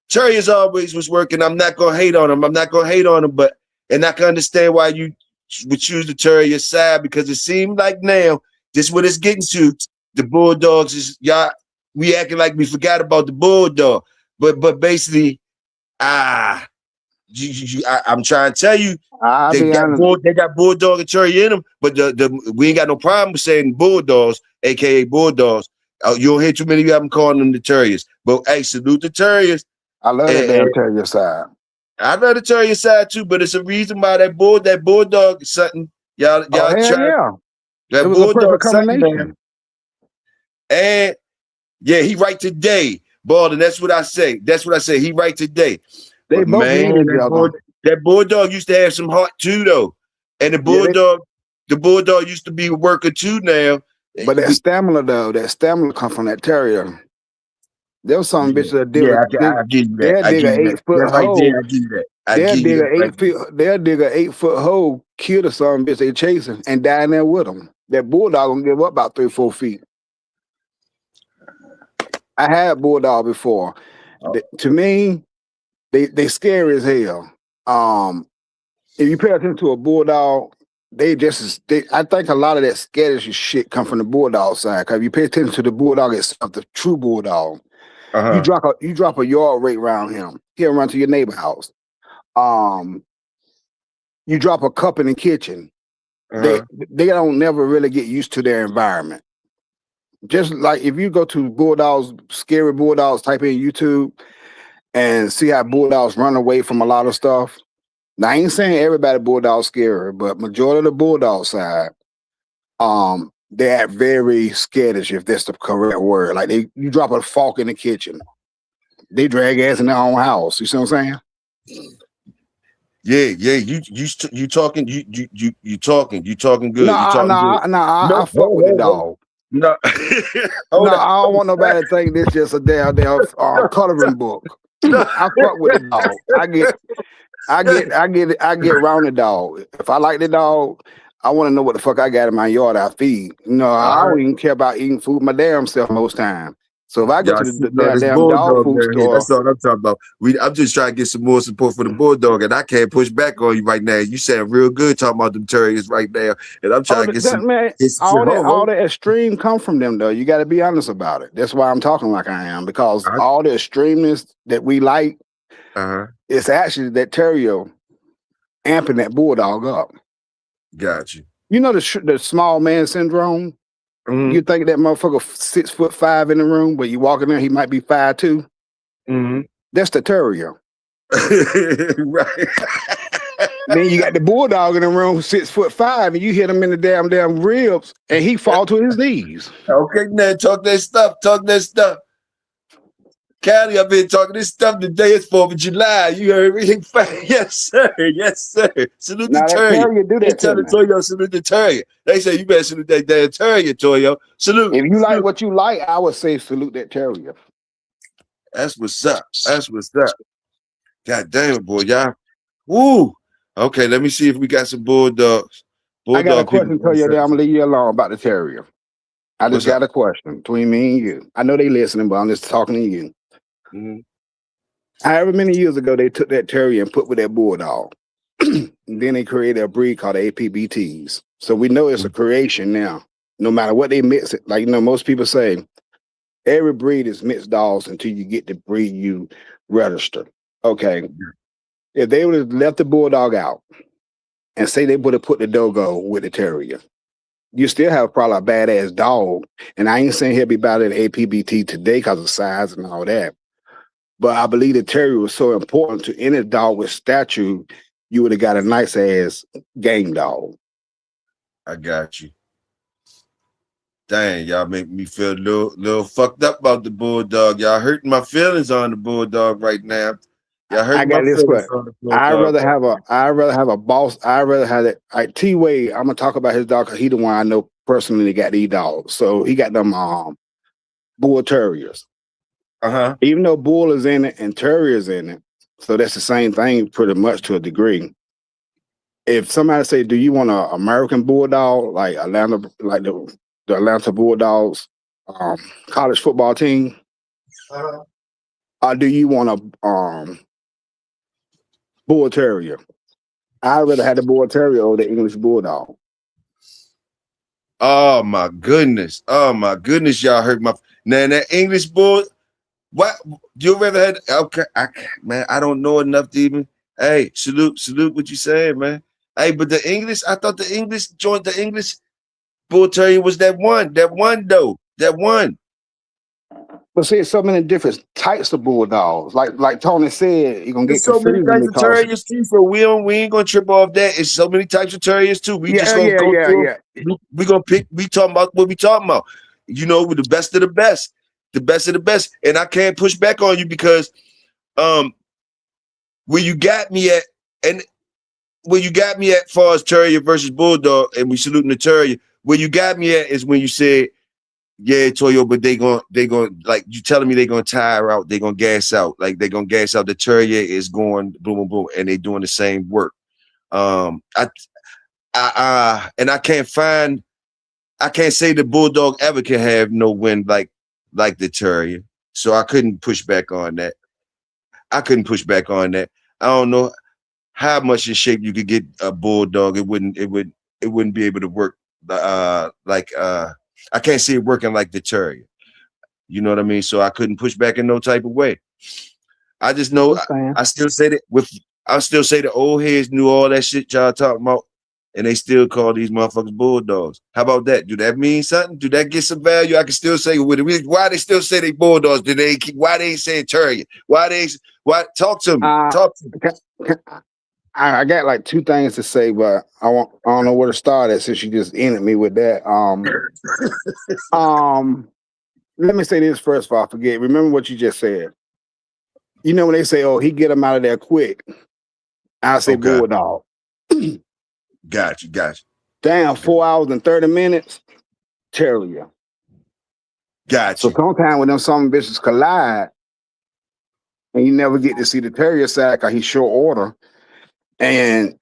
terriers. Always was working. I'm not gonna hate on them. But I can understand why you would choose the terrier side, because it seemed like now this what it's getting to. The Bulldogs is we acting like we forgot about the Bulldog, but basically, I'm trying to tell you, they got Bulldog and terrier in them, but we ain't got no problem with saying Bulldogs, aka Bulldogs. Oh, you don't hear too many of them calling them the terriers. But hey, salute the terriers. I love that And, damn terrier side. I love the terrier side too, but it's a reason why that bulldog is something. Y'all Oh hell try yeah! It that was a bulldog perfect something, man. combination. And yeah, he right today, Baldwin. That's what I say. That's what I say. He right today. They But both need man, each other. that bulldog used to have some heart too, though. And the bulldog used to be a worker too. Now, But that stamina though, that stamina come from that terrier. There was some bitches that I give you that. they'll I dig give an you that. 8-foot That right there, hole. I give you that. I They'll give you dig that. Right they'll dig an 8-foot hole, kill the some bitch they chasing, and die in there with them. That bulldog gonna give up about 3-4 feet. I had bulldog before. Oh. To me, they scary as hell. If you pay attention to a bulldog, I think a lot of that skittish shit come from the bulldog side. Cause if you pay attention to the bulldog itself, the true bulldog, you drop a yard rate around him. He'll run to your neighbor house. You drop a cup in the kitchen. They don't never really get used to their environment. Just like if you go to bulldogs, scary bulldogs, type in YouTube and see how bulldogs run away from a lot of stuff. Now I ain't saying everybody bulldog scary, but majority of the bulldog side, they act very skittish, if that's the correct word. Like you drop a fork in the kitchen, they drag ass in their own house. You see what I'm saying? Yeah. You talking good. I fuck with the dog. No, I don't want nobody to think this just a damn coloring book. I fuck with the dog. I get around the dog. If I like the dog, I want to know what the fuck I got in my yard I feed. I don't even care about eating food my damn self most time. So if I go to the damn dog food store, that's all I'm talking about. I'm just trying to get some more support for the bulldog, and I can't push back on you right now. You sound real good talking about them terriers right now, and I'm trying to get some. All the extreme come from them though. You got to be honest about it. That's why I'm talking like I am, because all the extremists that we like, it's actually that terrier amping that bulldog up. Got you. You know the small man syndrome. You think that motherfucker 6'5" in the room, but you walk in there, he might be 5'2". That's the terrier. Right. Then you got the bulldog in the room, 6'5", and you hit him in the damn ribs, and he fall to his knees. Okay, now talk that stuff. Cali, I've been talking this stuff today. It's 4th of July. You heard me? Yes, sir. Salute the terrier. Do that tell the Toyo, salute the terrier. They say you better salute that damn terrier, Toyo. Salute. If you like what you like, I would say salute that terrier. That's what's up. God damn it, boy, y'all. Woo. Okay, let me see if we got some bulldogs. I got a question for you. I'm gonna leave you alone about the terrier. I just got a question between me and you. I know they listening, but I'm just talking to you. However many years ago they took that terrier and put with that bulldog. Then they created a breed called APBTs. So we know it's a creation now. No matter what they mix it, like most people say, every breed is mixed dogs until you get the breed you register. Okay. If they would have left the bulldog out and say they would have put the dogo with the terrier, you still have probably a badass dog. And I ain't saying he'll be better than APBT today because of size and all that. But I believe the terrier was so important to any dog with stature, you would have got a nice ass game dog. I got you. Dang, y'all make me feel a little fucked up about the bulldog. Y'all hurting my feelings on the bulldog right now. Y'all hurting my feelings on the bulldog. I'd rather have a boss. I'd rather have it. Like T-Way, I'm gonna talk about his dog because he the one I know personally that got these dogs. So he got them bull terriers. Even though bull is in it and terrier is in it, so that's the same thing pretty much to a degree. If somebody say, "Do you want an American bulldog like Atlanta, like the Atlanta Bulldogs college football team, or do you want a bull terrier?" I'd rather have the bull terrier over the English bulldog. Oh my goodness! Y'all hurt my now that English bull. What you ever had? Okay, I don't know enough to even. Hey, salute what you saying, man. Hey, but the English, I thought the English bull terrier was that one though. That one. But see, so many different types of bulldogs. Like Tony said, you're gonna There's get so many confusing types of because terriers too, so we ain't gonna trip off that. It's so many types of terriers too. We just yeah, gonna yeah, go yeah, through. yeah. We gonna pick. We talking about what we talking about. You know, with the best of the best, the best of the best. And I can't push back on you because where you got me at, and where you got me at, far as terrier versus bulldog, and we saluting the terrier. Where you got me at is when you said, "Yeah, Toyo," but they going like you telling me they gonna tire out, they gonna gas out, like they gonna gas out. The terrier is going boom, boom, boom, and they doing the same work. And I can't say the bulldog ever can have no win like the terrier. So I couldn't push back on that. I don't know how much in shape you could get a bulldog. It wouldn't be able to work I can't see it working like the terrier. You know what I mean? So I couldn't push back in no type of way. I just know I still say the old heads knew all that shit y'all talking about, and they still call these motherfuckers bulldogs. How about that? Do that mean something? Do that get some value? I can still say with it. Why they still say they bulldogs? Why they ain't saying terrier? Why talk to me? Talk to me. I got like two things to say, but I don't know where to start at since you just ended me with that. Let me say this first before I forget. Remember what you just said. You know when they say, "Oh, he get them out of there quick," I say bulldog. Got you. Damn, 4 hours and 30 minutes. Terrier. Got you. So sometimes when them some bitches collide, and you never get to see the terrier side because he's short order, and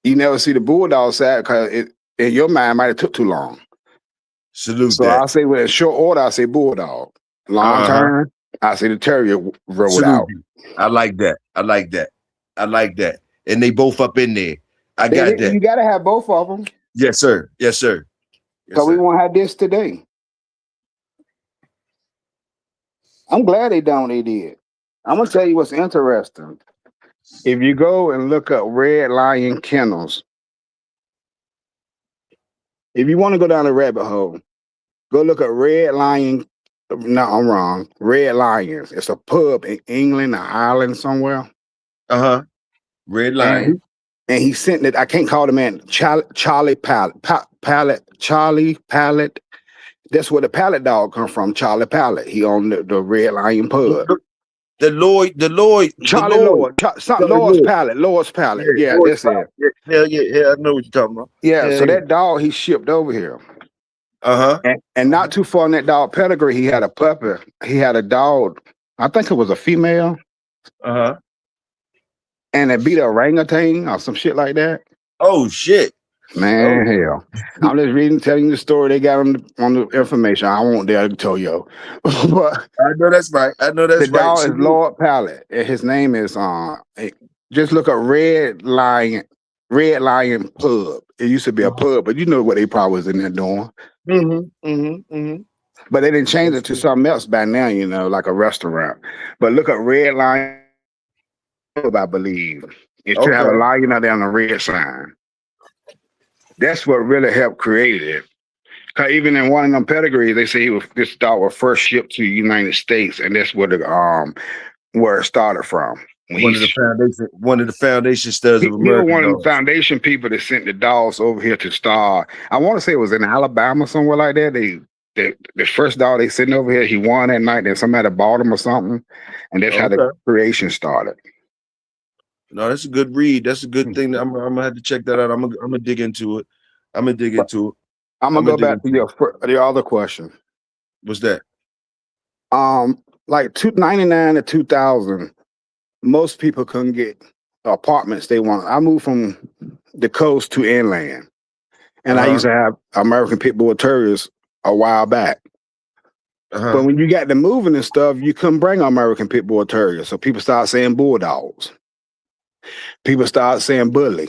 you never see the bulldog side because it in your mind might have took too long. Salute so that. I say with a short order, I say bulldog. Long term, I say the terrier rolled out. I like that. And they both up in there. I got that. You gotta have both of them. Yes, sir. So we won't have this today. I'm glad they done what they did. I'm gonna tell you what's interesting. If you go and look up Red Lion Kennels, if you want to go down the rabbit hole, go look at Red Lion. No, I'm wrong. Red Lions. It's a pub in England or Ireland somewhere. Red Lion. And he sent it. I can't call the man Charlie Pallet. Charlie Pallet. That's where the Pallet dog come from. Charlie Pallet. He owned the Red Lion pub. The Lloyd. Charlie Lloyd. Lord's Pallet. Lord's Pallet. Yeah, that's it. Yeah. I know what you're talking about. Yeah. So that dog he shipped over here. And not too far in that dog pedigree, he had a puppy. He had a dog. I think it was a female. And it beat a orangutan or some shit like that. Oh shit. Man, hell. I'm just telling you the story they got on the information. I won't dare to tell you. But I know that's right. The dog is Lord Pallet. And his name is just look up Red Lion Pub. It used to be a pub, but you know what they probably was in there doing. But they didn't change it to something else by now, you know, like a restaurant. But look at Red Lion Pub, I believe. It should have a lion out there on the red sign. That's what really helped create it. Because even in one of them pedigrees, they say this dog was first shipped to the United States, and that's where it started from. One of the foundation studs of America. He was one of the foundation people that sent the dogs over here to start. I want to say it was in Alabama, somewhere like that. The first dog they sent over here, he won that night, then somebody bought him or something, and that's how the creation started. No, that's a good read. That's a good thing. I'm gonna have to check that out. I'm gonna dig into it. I'm gonna go back to your other question. What's that? Like 1999 to 2000, most people couldn't get apartments they want. I moved from the coast to inland, and I used to have American Pit Bull Terriers a while back. But when you got to moving and stuff, you couldn't bring American Pit Bull Terriers, so people started saying bulldogs. People start saying bully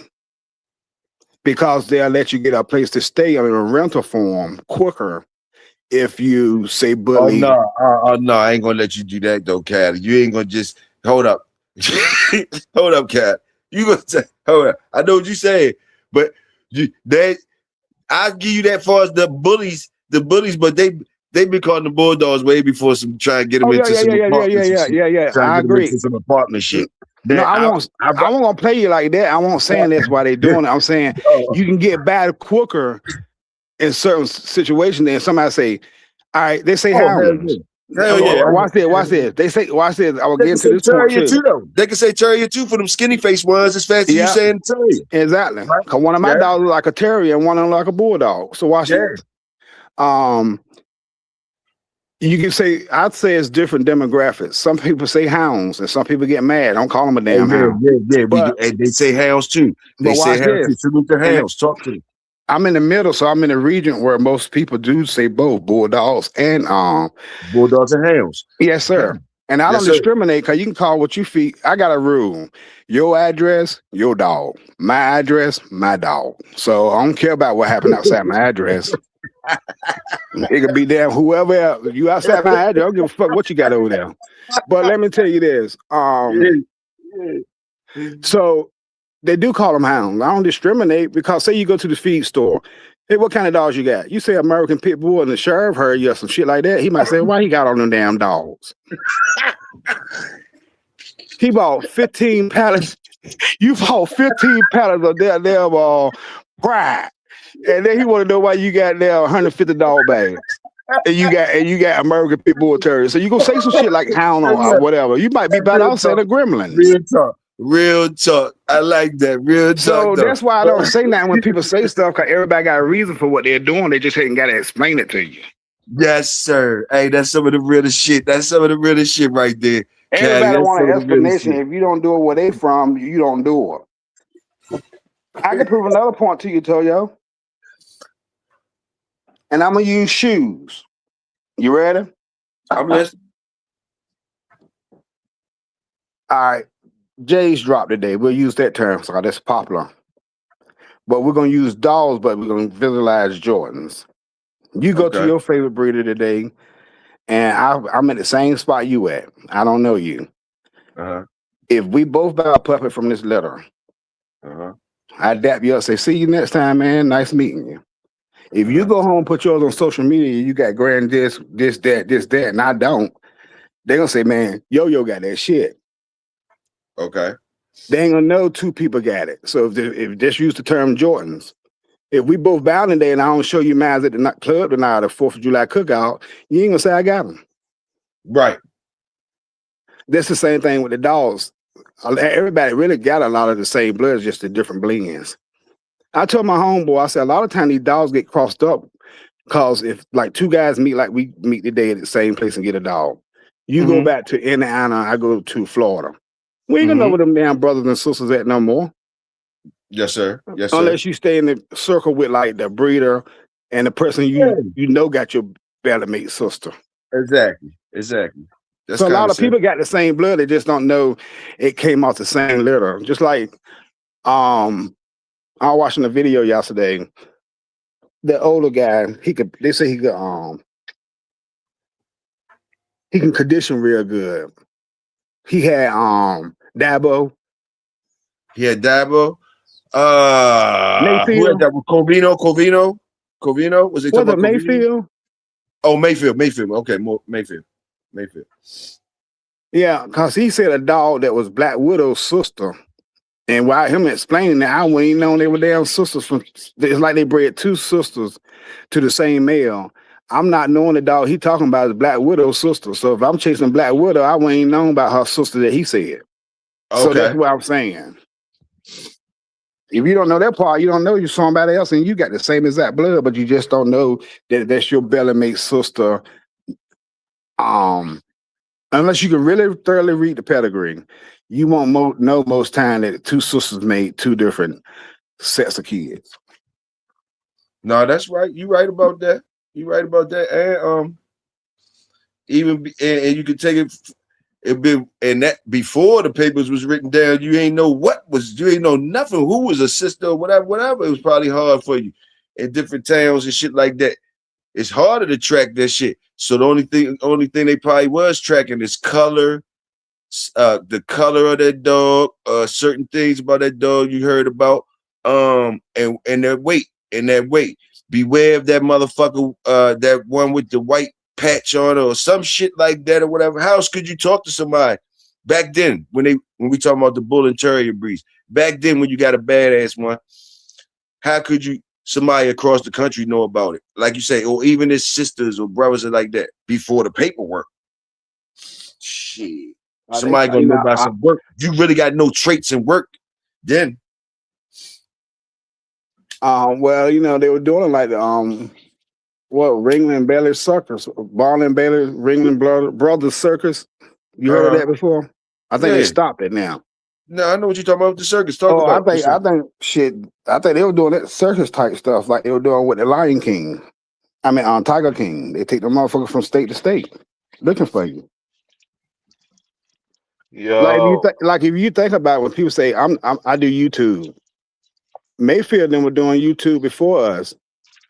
because they'll let you get a place to stay in a rental form quicker if you say bully. Oh no, I ain't gonna let you do that though, Cat. You ain't gonna just hold up. Hold up, Cat. You gonna say, hold up. I know what you say, but I'll give you that far as the bullies, but They been calling the Bulldogs way before some trying to get them Oh into some apartments. yeah. Trying I to get them agree. into some apartment shit. No, I won't gonna play you like that. I won't saying that's why they doing it. I'm saying you can get bad quicker in certain situations than somebody say, all right, they say hounds. Hell yeah. Watch this. They say, watch this. I will get into this point too. They can say terrier too for them skinny face ones as fast as you saying terrier. Exactly. Because one of my dogs look like a terrier and one of them like a bulldog. So watch this. You can say, I'd say it's different demographics. Some people say hounds and some people get mad. Don't call them a damn hound. Yeah. But they say hounds too. They say hounds too. Salute the hounds. Talk to them. I'm in the middle, so I'm in a region where most people do say both bulldogs and bulldogs and hounds. Yes, sir. And I don't discriminate because you can call what you feel. I got a rule. Your address, your dog. My address, my dog. So I don't care about what happened outside my address. It could be damn whoever else. You outside my address, I don't give a fuck what you got over there. But let me tell you this. So they do call them hounds. I don't discriminate because say you go to the feed store. Hey, what kind of dogs you got? You say American Pit Bull and the sheriff heard you or some shit like that. He might say, why he got on them damn dogs? He bought 15 pallets. You bought 15 pallets of that damn pride. And then he want to know why you got there 150 dog bags. And you got American Pit Bull Terriers. So you gonna say some shit like hound or whatever. You might be better off saying a gremlin. Real talk. I like that. Real talk. So that's why I don't say nothing when people say stuff, because everybody got a reason for what they're doing. They just ain't got to explain it to you. Yes, sir. Hey, that's some of the realest shit. That's some of the realest shit right there. Everybody want an explanation. If you don't do it where they from, you don't do it. I can prove another point to you, Toyo. And I'm going to use shoes. You ready? I'm listening. All right. J's dropped today. We'll use that term, so that's popular. But we're going to use dolls, but we're going to visualize Jordans. You go to your favorite breeder today, and I'm at the same spot you at. I don't know you. If we both buy a puppy from this litter, I dap you up, say, see you next time, man. Nice meeting you. If you go home, put yours on social media, you got grand this, that, and I don't, they're going to say, man, Yo-Yo got that shit. Okay. They ain't gonna know two people got it. So if just use the term Jordans, if we both bound today and I don't show you mine at the club tonight, the 4th of July cookout, you ain't gonna say I got them. Right. That's the same thing with the dogs. Everybody really got a lot of the same bloods, just the different blends. I told my homeboy, I said a lot of times these dogs get crossed up because if like two guys meet like we meet today at the same place and get a dog, you go back to Indiana, I go to Florida. We ain't gonna know where them damn brothers and sisters at no more. Yes, sir. Yes, sir. Unless you stay in the circle with like the breeder and the person you know got your belly mate sister. Exactly. That's so a lot of people got the same blood. They just don't know it came off the same litter. Just like I was watching a video yesterday. The older guy, they say he can condition real good. He had Dabo. He had Dabo. Who had that? Covino? Was it talking about Mayfield? Oh, Mayfield. Okay, Mayfield. Yeah, because he said a dog that was Black Widow's sister. And while him explaining that, I wouldn't even know they were damn sisters. It's like they bred two sisters to the same male. I'm not knowing the dog he talking about is Black Widow's sister. So if I'm chasing Black Widow, I wouldn't even know about her sister that he said. Okay. So that's what I'm saying. If you don't know that part, you don't know you're somebody else and you got the same exact blood, but you just don't know that that's your belly mate sister. Unless you can really thoroughly read the pedigree, you won't know most time that two sisters made two different sets of kids. No, that's right. You right about that. And and you can take it. And that before the papers was written down, you ain't know nothing. Who was a sister or whatever. It was probably hard for you in different towns and shit like that. It's harder to track that shit. So the only thing they probably was tracking is color, the color of that dog, certain things about that dog you heard about, and their weight. Beware of that motherfucker, that one with the white patch on it or some shit like that or whatever. How else could you talk to somebody back then when we talking about the bull and terrier breeds? Back then when you got a badass one, how could somebody across the country know about it? Like you say, or even his sisters or brothers or like that before the paperwork. Shit. Somebody gonna know about some work. You really got no traits in work then. Well, they were doing it like the Ringling Bailey Circus, Ball and Bailey, Ringling Brothers Circus. You heard of that before? I think they stopped it now. No, I know what you're talking about with the circus. Talk about. I think they were doing that circus type stuff like they were doing with the Lion King. I mean, on Tiger King. They take the motherfuckers from state to state looking for you. Yo. Like if you think about it, when people say I do YouTube, Mayfield them were doing YouTube before us.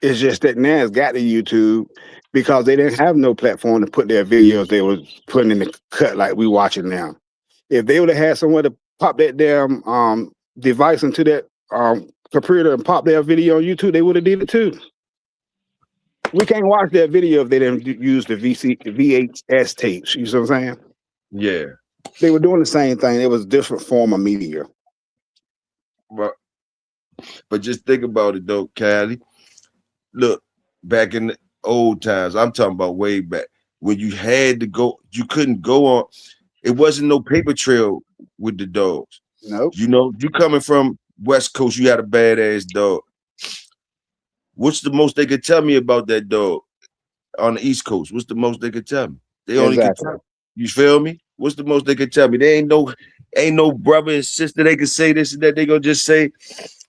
It's just that now it's got to YouTube because they didn't have no platform to put their videos they were putting in the cut like we watching now. If they would have had somewhere to pop that damn device into that computer and pop their video on YouTube, they would have did it too. We can't watch that video if they didn't use the VHS tapes. You see what I'm saying? Yeah. They were doing the same thing. It was a different form of media. But just think about it though, Cali. Look, back in the old times, I'm talking about way back, when you had to go, you couldn't go on. It wasn't no paper trail with the dogs. Nope. You coming from West Coast, you had a badass dog. What's the most they could tell me about that dog on the East Coast? What's the most they could tell me? They only could tell me. You feel me? What's the most they could tell me? There ain't no brother and sister they could say this and that. They gonna just say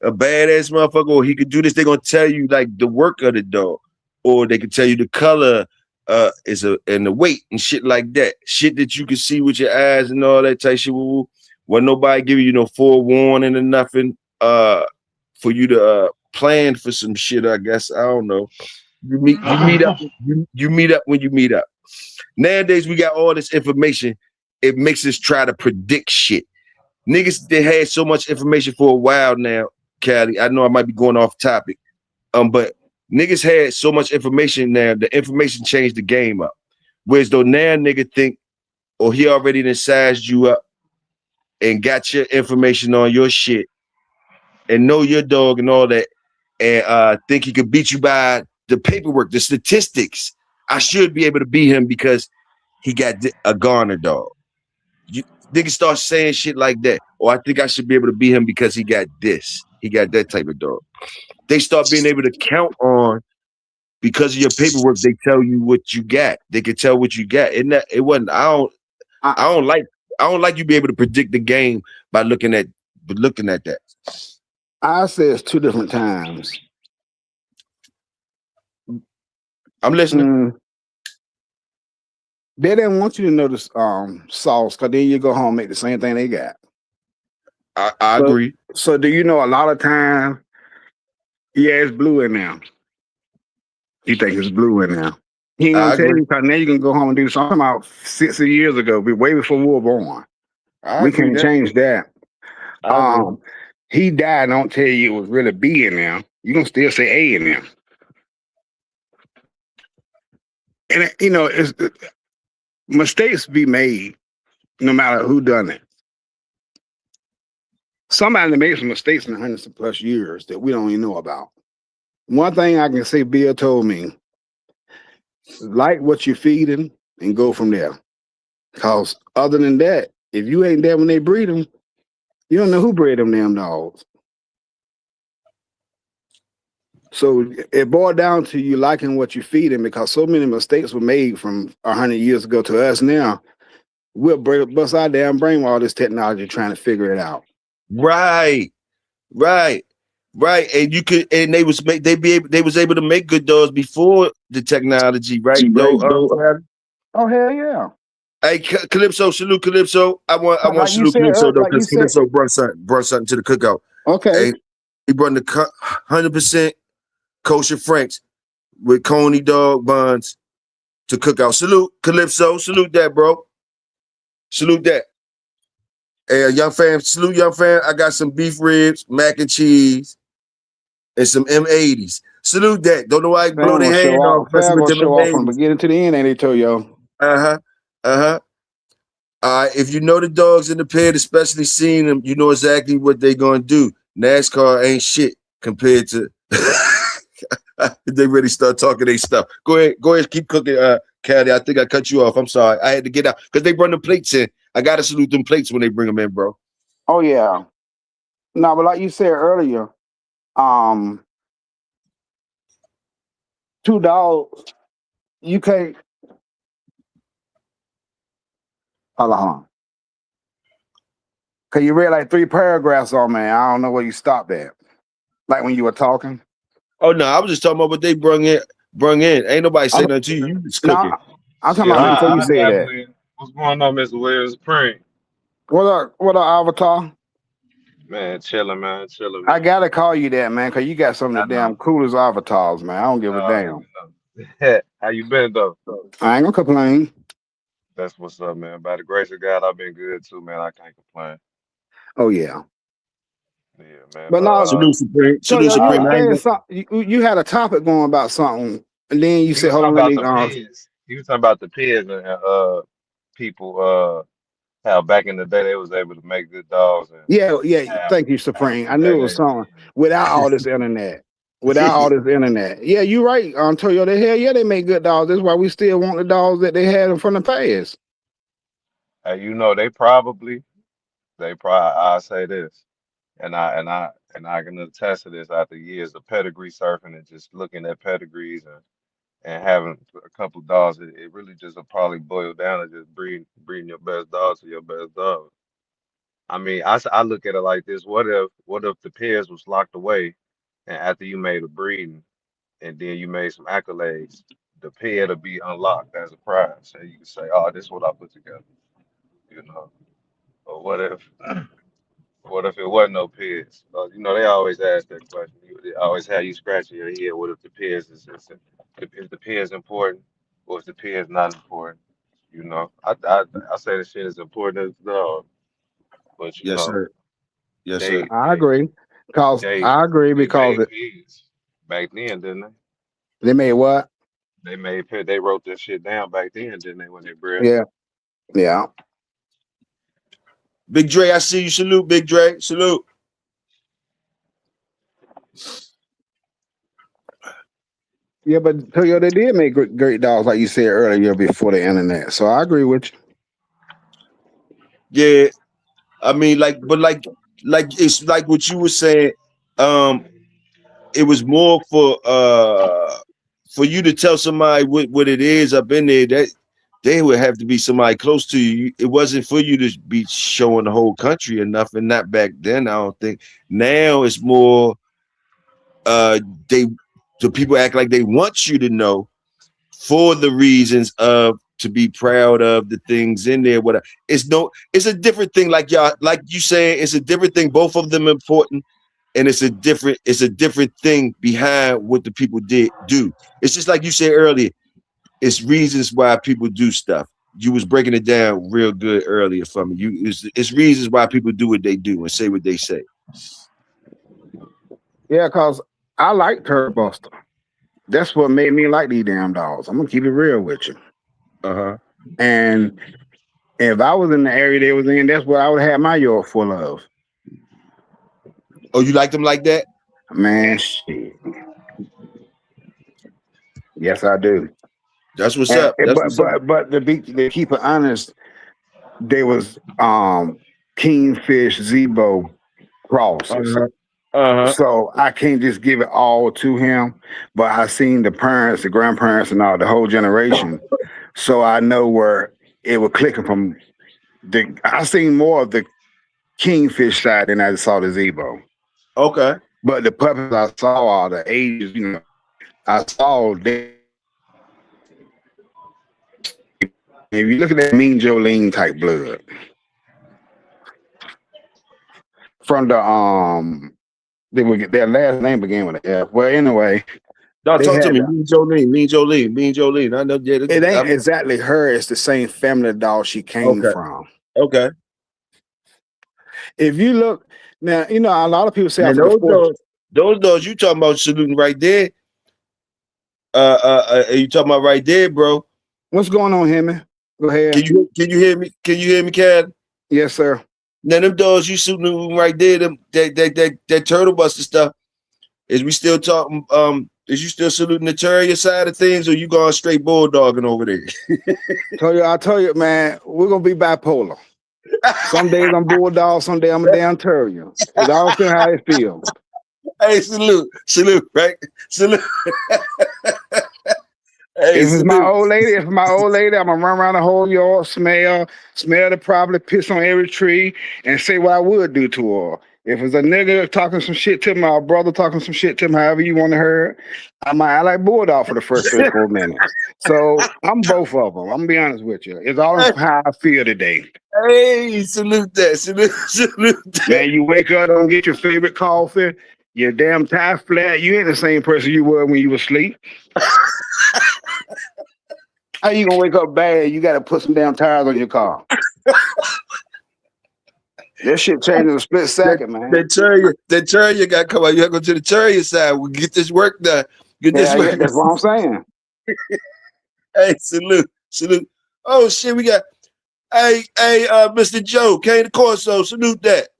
a badass motherfucker, or he could do this. They gonna tell you like the work of the dog, or they could tell you the color and the weight and shit like that. Shit that you can see with your eyes and all that type shit. When nobody giving you no forewarning or nothing for you to plan for some shit. I guess I don't know. You meet up. You meet up when you meet up. Nowadays we got all this information. It makes us try to predict shit. Niggas, they had so much information for a while now, Cali. I know I might be going off topic. But niggas had so much information now, the information changed the game up. Whereas though now nigga think, or he already done sized you up and got your information on your shit and know your dog and all that, and think he could beat you by the paperwork, the statistics. I should be able to beat him because he got a Garner dog. Niggas start saying shit like that. Or I think I should be able to beat him because he got this. He got that type of dog. They start being able to count on, because of your paperwork, they tell you what you got. They can tell what you got. And that it wasn't, I don't like you be able to predict the game by looking at that. I said 2 different times. I'm listening. They didn't want you to know the sauce, because then you go home and make the same thing they got. I agree. So do you know a lot of times, it's blue in there. You think it's blue in there. He ain't gonna tell you, because now you can go home and do something about 60 years ago, way before we were born. We can't change that. He died, don't tell you it was really B in there. You gonna still say A in there. And mistakes be made no matter who done it. Somebody made some mistakes in hundreds of plus years that we don't even know about. One thing I can say, Bill told me, like what you're feeding and go from there. Because other than that, if you ain't there when they breed them, you don't know who bred them damn dogs. So it boiled down to you liking what you feeding, because so many mistakes were made from 100 years ago to us now. We'll bust our damn brain with all this technology trying to figure it out. Right. And you could, and they was able to make good dogs before the technology, right? Oh hell yeah. Hey, Calypso, salute Calypso. I want to salute Calypso though, because Calypso brought something to the cookout. Okay. Hey, he brought the 100% kosher Franks with Coney dog buns to cookout. Salute Calypso, salute that, bro. Salute that. Hey, young fam, salute young fam. I got some beef ribs, mac and cheese, and some M80s. Salute that. Don't know why I blow Fam their gonna show hand off off. messing Fam with gonna them show off from babies. beginning to the end, ain't they, Toyo? Uh-huh. Uh-huh. If you know the dogs in the pit, especially seeing them, you know exactly what they're gonna do. NASCAR ain't shit compared to they really start talking their stuff. Go ahead, keep cooking, Caddy. I think I cut you off. I'm sorry. I had to get out because they bring the plates in. I gotta salute them plates when they bring them in, bro. Oh yeah. No, but like you said earlier, um, 2 dogs, you can't hold on. Cause you read like 3 paragraphs on man. I don't know where you stopped at. Like when you were talking. Oh no, I was just talking about what they brung in. Ain't nobody say I'm, nothing to you. You just no, cooking. I'm talking Yeah, about before you I say that. definitely. What's going on, Mr. Williams? Spring, What up, Avatar? man, chilling, I man. gotta call you that, man, cause you got some of I the know. damn coolest avatars, man. I don't give a damn. You know. How you been though? I ain't gonna complain. That's what's up, man. By the grace of God, I've been good too, man. I can't complain. Oh yeah. Yeah, man. But But now, Salute Supreme. so Salute yo, you Supreme. were I ain't saying gonna, something. You had a topic going about something, and then you he said, was "Hold talking on, let about me." the pins. He was talking about the pins and people how back in the day they was able to make good dogs and Yeah. how Thank you, how Supreme. I knew today it was they. something without all this internet. Without all this internet, yeah, you're right. Toyo, the hell yeah, they make good dogs. That's why we still want the dogs that they had from the past. You know, they probably I'll say this. And I can attest to this after years of pedigree surfing and just looking at pedigrees and having a couple dogs. It really just will probably boil down to just breeding your best dog to your best dog. I mean, I look at it like this: what if the pairs was locked away, and after you made a breeding and then you made some accolades, the pair to be unlocked as a prize, and you can say, "Oh, this is what I put together," you know. Or what if it wasn't no pairs? They always ask that question. They always have you scratching your head. What if the pairs is the pairs important, or is the pairs not important? I say the shit is important as the dog, but yes, sir. Yes, sir. they I they agree. Cause they I agree they because made pairs back then, didn't they? they made what? They wrote this shit down back then, didn't they? When they bred them. Yeah, yeah, Big Dre, I see you. Salute, Big Dre. Salute. yeah. But Toyo, they did make great dogs, like you said earlier, before the internet. So I agree with you. Yeah. I mean, like it's like what you were saying. Um, it was more for you to tell somebody what it is up in there that they would have to be somebody close to you. It wasn't for you to be showing the whole country or nothing. Not back then, I don't think. Now it's more uh they the people act like they want you to know for the reasons of to be proud of the things in there. What it's a different thing. Like y'all, like you saying, it's a different thing. Both of them important, and it's a different thing behind what the people did do. It's just like you said earlier. It's reasons why people do stuff. You was breaking it down real good earlier for me. It's reasons why people do what they do and say what they say. Yeah, cause I like Turd Buster. That's what made me like these damn dogs. I'm gonna keep it real with you. Uh-huh. And if I was in the area they was in, that's what I would have my yard full of. Oh, you like them like that? Man, shit. Yes, I do. That's what's And up. That's but what's up. but to keep it honest, they was Kingfish Zebo crosses. Uh-huh. Uh-huh. So I can't just give it all to him, but I seen the parents, the grandparents, and all the whole generation. So I know where it was clicking from. I seen more of the Kingfish side than I saw the Zebo. Okay. But the puppies I saw all the ages, I saw they. If you look at that Mean Jolene type blood from the they would get their last name began with an F. Well, anyway, No, they talk to had me. Mean Jolene. I know. Yeah, it ain't exactly her. It's the same family dog she came okay. from. Okay. If you look now, a lot of people say Man, after the fourth. those dogs you talking about saluting right there. You talking about right there, bro? What's going on, Hemi? Go ahead. Can you hear me? Can you hear me, Cat? Yes, sir. Now them dogs you shooting them right there, that turtle buster stuff. Is we still talking? Is you still saluting the terrier side of things, or you going straight bulldogging over there? I tell you, man, we're gonna be bipolar. Some days I'm bulldog, some days I'm a damn terrier. It all depends how it feels. Hey, salute, right? Salute. Hey, if it's my old lady, I'm gonna run around the whole yard, smell the probably piss on every tree, and say what I would do to her. If it's a nigga talking some shit to me, or a brother talking some shit to me, however you want to hear it, I like bulldog for the first 3-4 minutes. So I'm both of them. I'm gonna be honest with you. It's all how I feel today. Hey, salute that. Salute that. Man, you wake up, don't get your favorite coffee, your damn tie flat. You ain't the same person you were when you were asleep. How you gonna wake up bad? You gotta put some damn tires on your car. That shit changed in a split second, man. That terrier got to come out. You have to go to the terrier side. We get this work done. That's what I'm saying. Hey, salute. Oh shit, we got. Hey, Mr. Joe, came to Corso. Salute that.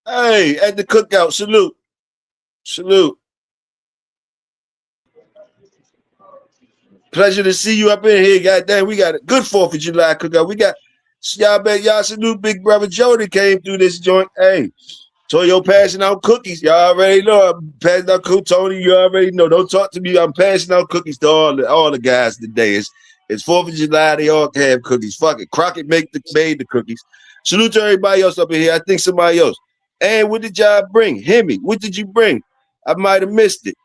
Hey, at the cookout. Salute. Pleasure to see you up in here. Goddamn, we got a good 4th of July cookout. We got y'all salute Big Brother Joe that came through this joint. Hey, Toyo passing out cookies. Y'all already know I'm passing out cookies. Tony, you already know. Don't talk to me. I'm passing out cookies to all the guys today. It's 4th of July. They all can have cookies. Fuck it. Crockett made the cookies. Salute to everybody else up in here. I think somebody else. And what did y'all bring? Hemi, what did you bring? I might have missed it.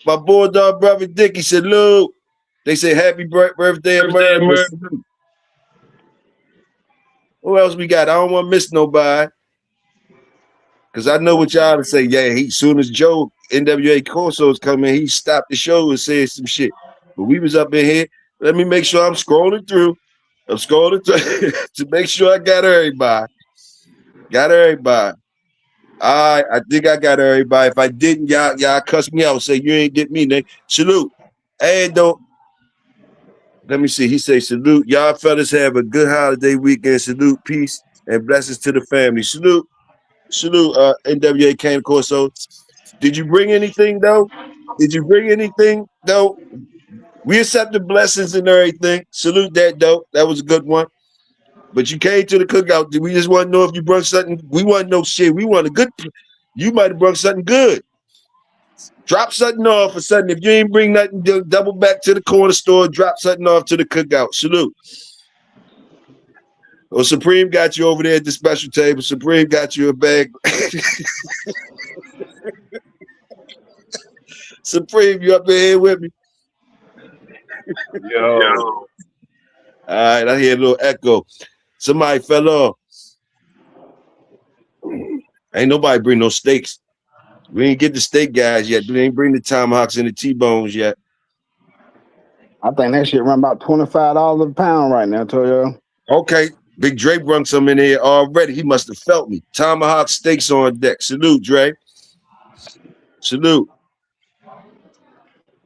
My bulldog brother Dickie, salute. They say happy birthday, America. Who else we got? I don't want to miss nobody. Because I know what y'all to say. Yeah, soon as Joe, NWA Corso's coming, he stopped the show and said some shit. But we was up in here. Let me make sure I'm scrolling through. To make sure I got everybody. I think I got everybody. If I didn't, y'all cuss me out. Say you ain't get me, nigga. Salute. And don't. Let me see. He say salute. Y'all fellas have a good holiday weekend. Salute, peace, and blessings to the family. Salute, NWA Kane Corso. Did you bring anything though? We accept the blessings and everything. Salute that though. That was a good one. But you came to the cookout. We just want to know if you brought something. We want to know shit. We want a good. You might have brought something good. Drop something off or something. If you ain't bring nothing, double back to the corner store. Drop something off to the cookout. Salute. Well, Supreme got you over there at the special table. Supreme got you a bag. Supreme, you up in here with me? Yo. All right, I hear a little echo. Somebody fell off. Ain't nobody bring no steaks. We ain't get the steak guys yet. We ain't bring the tomahawks and the T-bones yet. I think that shit run about $25 a pound right now, Toyo. Okay. Big Dre brung some in here already. He must have felt me. Tomahawk steaks on deck. Salute, Dre. Salute.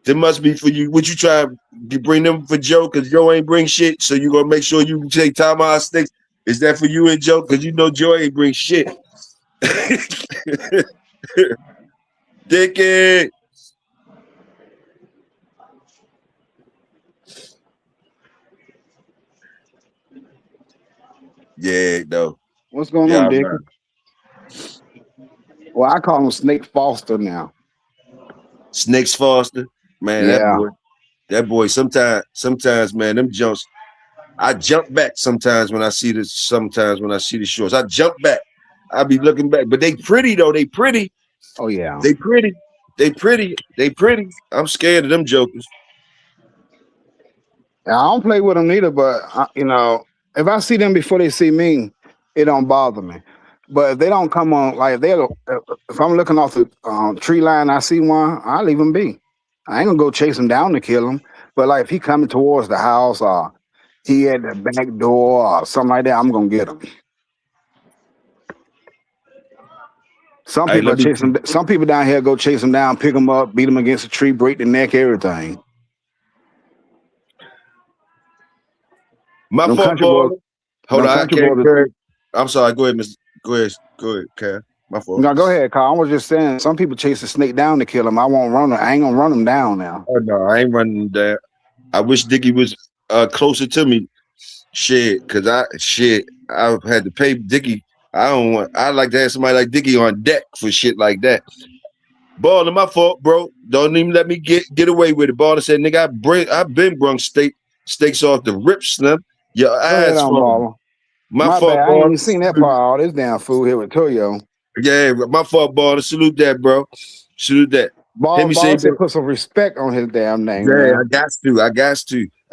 That must be for you. What you try to bring them for Joe? Because Joe ain't bring shit. So you gonna make sure you take tomahawk steaks. Is that for you and Joe? Because you know Joe ain't bring shit. Dickhead. Yeah, no. What's going on, Dick? Well, I call him Snake Foster now. Snakes Foster, man. Yeah. That boy. Sometimes, man, them jumps. I jump back sometimes when I see this. Sometimes when I see the shorts, I jump back. I be looking back, but they pretty though. They pretty. Oh yeah. They pretty. I'm scared of them jokers. I don't play with them neither, but if I see them before they see me, it don't bother me. But if they don't come on, like if I'm looking off the tree line, I see one, I leave him be. I ain't gonna go chase him down to kill him. But like if he coming towards the house or he at the back door or something like that, I'm gonna get him. Some Hey, people let are me. chasing. Some people down here go chase them down, pick them up, beat them against a tree, break the neck, everything. My Them fault, country boys. ball. Hold Them on, I country can't boys. carry. I'm sorry. Go ahead, Mister. Go ahead, Cal. My fault. No, go ahead, Carl. I was just saying. Some people chase a snake down to kill him. I won't run. I ain't gonna run him down now. Oh no, I ain't running that. I wish Dickie was closer to me. Shit, cause I had to pay Dickie. I don't want. I like to have somebody like Dickie on deck for shit like that. Baller, my fault, bro. Don't even let me get away with it. Baller said, nigga, I've been brung steaks off the rip, Slim. Your Go ahead ass on, falling. baller. My My bad. fault, I ain't baller. even seen that part. All this damn food here with Toyo. Yeah, my fault, baller. Salute that, bro. Salute that. Hear me say, Baller said put some respect on his damn name, yeah, man. I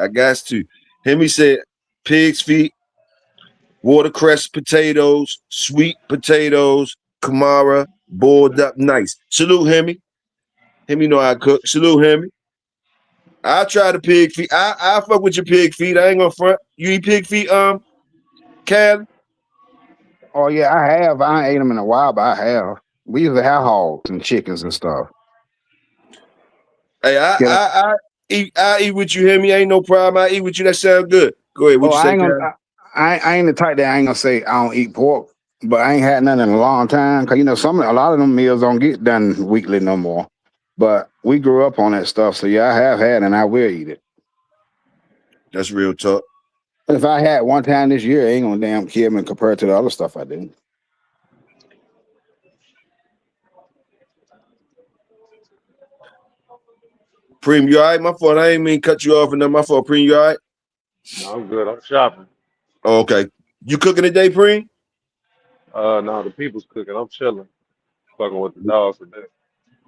got to. Hear me say, pig's feet, watercress potatoes, sweet potatoes, Kamara, boiled up nice. Salute Hemi. Hemi know how I cook. Salute Hemi. I try the pig feet. I fuck with your pig feet. I ain't gonna front. You eat pig feet, Cal? Oh yeah, I have. I ain't ate them in a while, but I have. We used to have hogs and chickens and stuff. Hey, Get 'em. I eat with you, Hemi. Ain't no problem. I eat with you. That sound good. Go ahead. What Oh, you I say, ain't gonna. Cal? I ain't the type that I ain't gonna say I don't eat pork, but I ain't had none in a long time. Cause a lot of them meals don't get done weekly no more. But we grew up on that stuff, so yeah, I have had and I will eat it. That's real talk. If I had one time this year, it ain't gonna damn kill me compared to the other stuff I do. Preem, you all right? My fault. I ain't mean cut you off and then my fault. Preem, you all right? No, I'm good. I'm shopping. Oh, okay. You cooking today, Preem? No, the people's cooking. I'm chilling, fucking with the dogs today.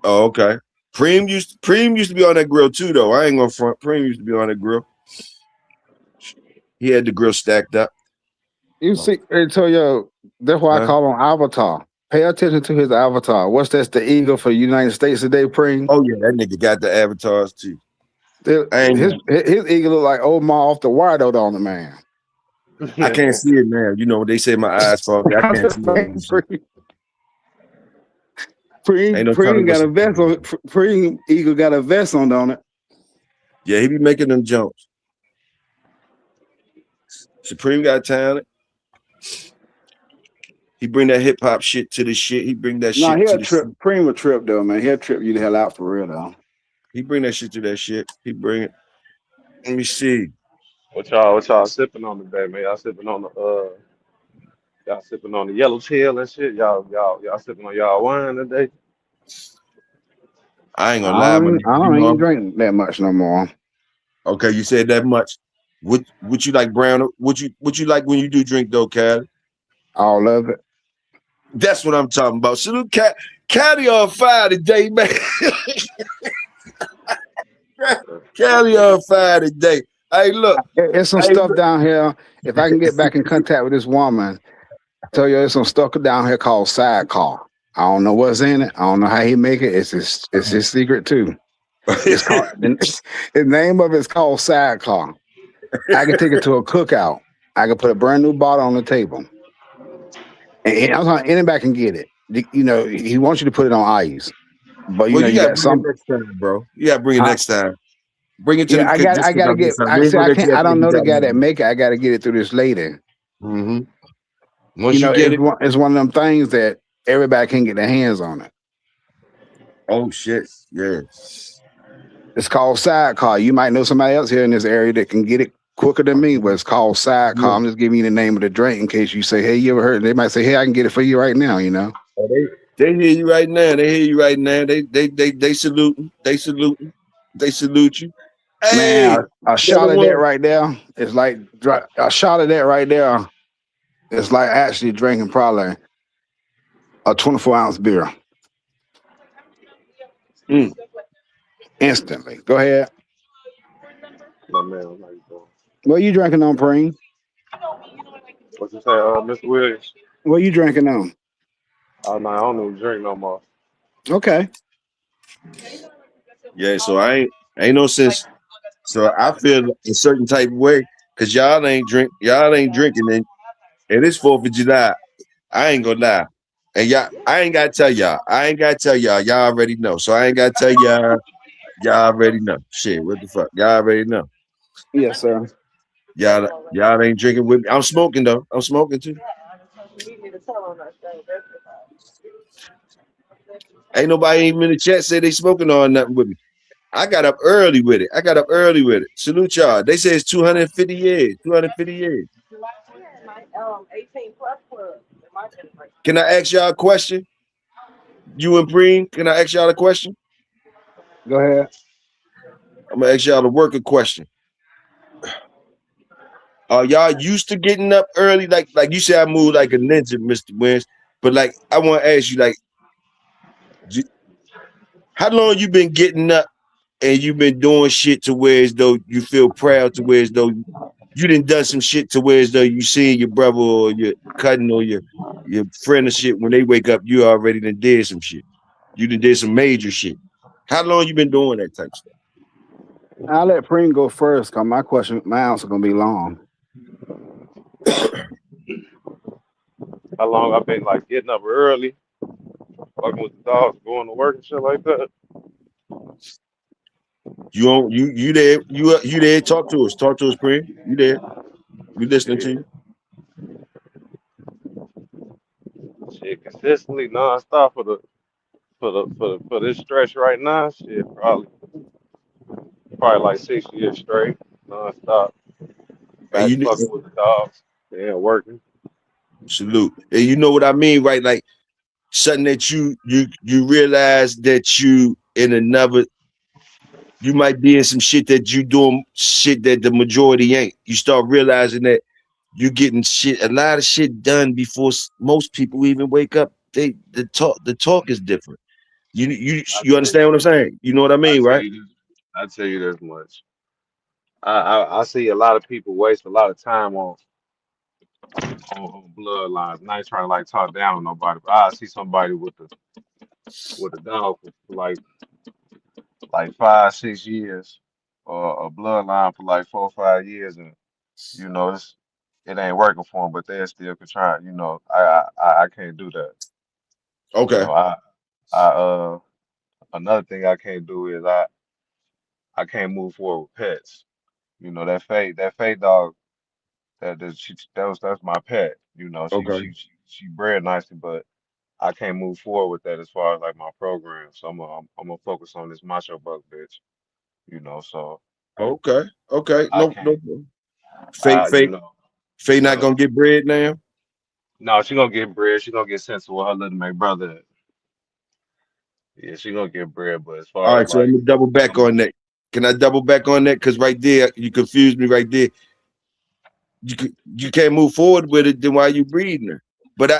Oh, okay. Preem used to be on that grill too, though. I ain't gonna front. Preem used to be on that grill. He had the grill stacked up. You see, hey, Toyo, that's why I Huh? call him Avatar. Pay attention to his avatar. What's that's the eagle for the United States today, Preem? Oh yeah, that nigga got the avatars too. I ain't. His eagle look like Omar off the wire though on the man. I can't see it now. You know they say my eyes foggy. I can't see it. Ain't no telling Preem got what's. a vest on. Preem eagle got a vest on it. Yeah, he be making them jumps. Supreme got talent. He bring that hip hop shit to the shit. He bring that No, shit to he'll the trip. shit. Preem will trip though, man. He'll trip you the hell out for real though. He bring that shit to that shit. He bring it. Let me see. What y'all sipping on today, man? Y'all sipping on the yellow tail and shit. Y'all sipping on y'all wine today. I ain't gonna lie, my nigga. I You don't know even I'm drink that much no more. okay. You said that much. What you like, brown? What you like when you do drink though, Cal? All of it. That's what I'm talking about. Salute Caddy on fire today, man. Caddy on fire today. Hey, look. It's some Hey, stuff look. down here. If I can get back in contact with this woman, tell you there's some stuff down here called sidecar. I don't know what's in it. I don't know how he make it. It's his secret too. It's called the name of it's called sidecar. I can take it to a cookout. I can put a brand new bottle on the table, and I'm talking anybody can get it. He wants you to put it on ice, but Well, you you gotta got bring it some. next time, bro. You gotta bring it Huh? next time. Bring it to Yeah, the cook just I because gotta I miss get. something. I We ain't say gonna I let can't. you I after don't you know the got guy that one. make it. I gotta get it through this lady. Mm-hmm. Once you get it, It's one of them things that everybody can get their hands on it. oh shit, yeah. It's called sidecar. You might know somebody else here in this area that can get it quicker than me, but it's called sidecar. Yeah. I'm just giving you the name of the drink in case you say, "Hey, you ever heard?" They might say, "Hey, I can get it for you right now." Oh, they hear you right now. They hear you right now. They saluting. They saluting. They salute you. Man, Hey, a brother shot of that one. right there is like a shot of that right there. It's like actually drinking probably a 24-ounce beer Mm. instantly. Go ahead. My man, how you doing? What you drinking on, Preem? What you say, Mr. Williams? What you drinking on? Oh no, I don't even drink no more. Okay. Yeah, so I ain't no sense. So I feel a certain type of way because y'all ain't drinking and it's 4th of July. I ain't gonna lie. And y'all, I ain't gotta tell y'all. I ain't gotta tell y'all. Y'all already know. So I ain't gotta tell y'all. Y'all already know. Shit, what the fuck? Y'all already know. Yes, sir. Y'all ain't drinking with me. I'm smoking though. I'm smoking too. Ain't nobody even in the chat say they smoking on nothing with me. I got up early with it. I got up early with it. Salute y'all. They say it's 250 years. 250 years. Can I ask y'all a question? You and Preem, can I ask y'all a question? Go ahead. I'm gonna ask y'all a working question. Are y'all used to getting up early? Like you said, I move like a ninja, Mr. Wins. But like, I want to ask you, like, how long you been getting up and you've been doing shit to where as though you feel proud, to where as though you done some shit to where as though you see your brother or your cousin or your friend or shit, when they wake up, you already done did some shit. You done did some major shit. How long you been doing that type of stuff? I'll let Preem go first, cause my answer gonna be long. How long I've been like getting up early, fucking with the dogs, going to work and shit like that. You on you there, you there, talk to us, Preem. You there. We listening to Shit, you. shit, consistently nonstop for this stretch right now. Shit, probably like 6 years straight, nonstop. And Back you fucking with the dogs, yeah, working. salute. And you know what I mean, right? Like something that you realize that you might be in some shit that you doing shit that the majority ain't. You start realizing that you getting a lot of shit done before most people even wake up. The talk is different. I You tell understand what I'm saying? You know what I I mean, tell right? you this, I tell you this much. I see a lot of people waste a lot of time on bloodlines. And I ain't trying to like talk down on nobody, but I see somebody with a dog for like 5, 6 years, or a bloodline for like 4 or 5 years, and you know it ain't working for them, but they still could try. You know, I can't do that. You Okay. know, I another thing I can't do is I can't move forward with pets. You know, that fake dog that's my pet. You know, Okay. she bred nicely, but I can't move forward with that as far as like my program. So I'm gonna focus on this macho buck bitch. You know, so Okay. Okay. I No. can't. Fate, You fate, know, fate not uh, gonna get bread now. no, she gonna get bread. She gonna get sent to her little my brother. Yeah, she gonna get bread. But as All far as right, so I'm like gonna double back I'm on that. Can I double back on that? Because right there, you confused me right there. You can't move forward with it, then why you breeding her? But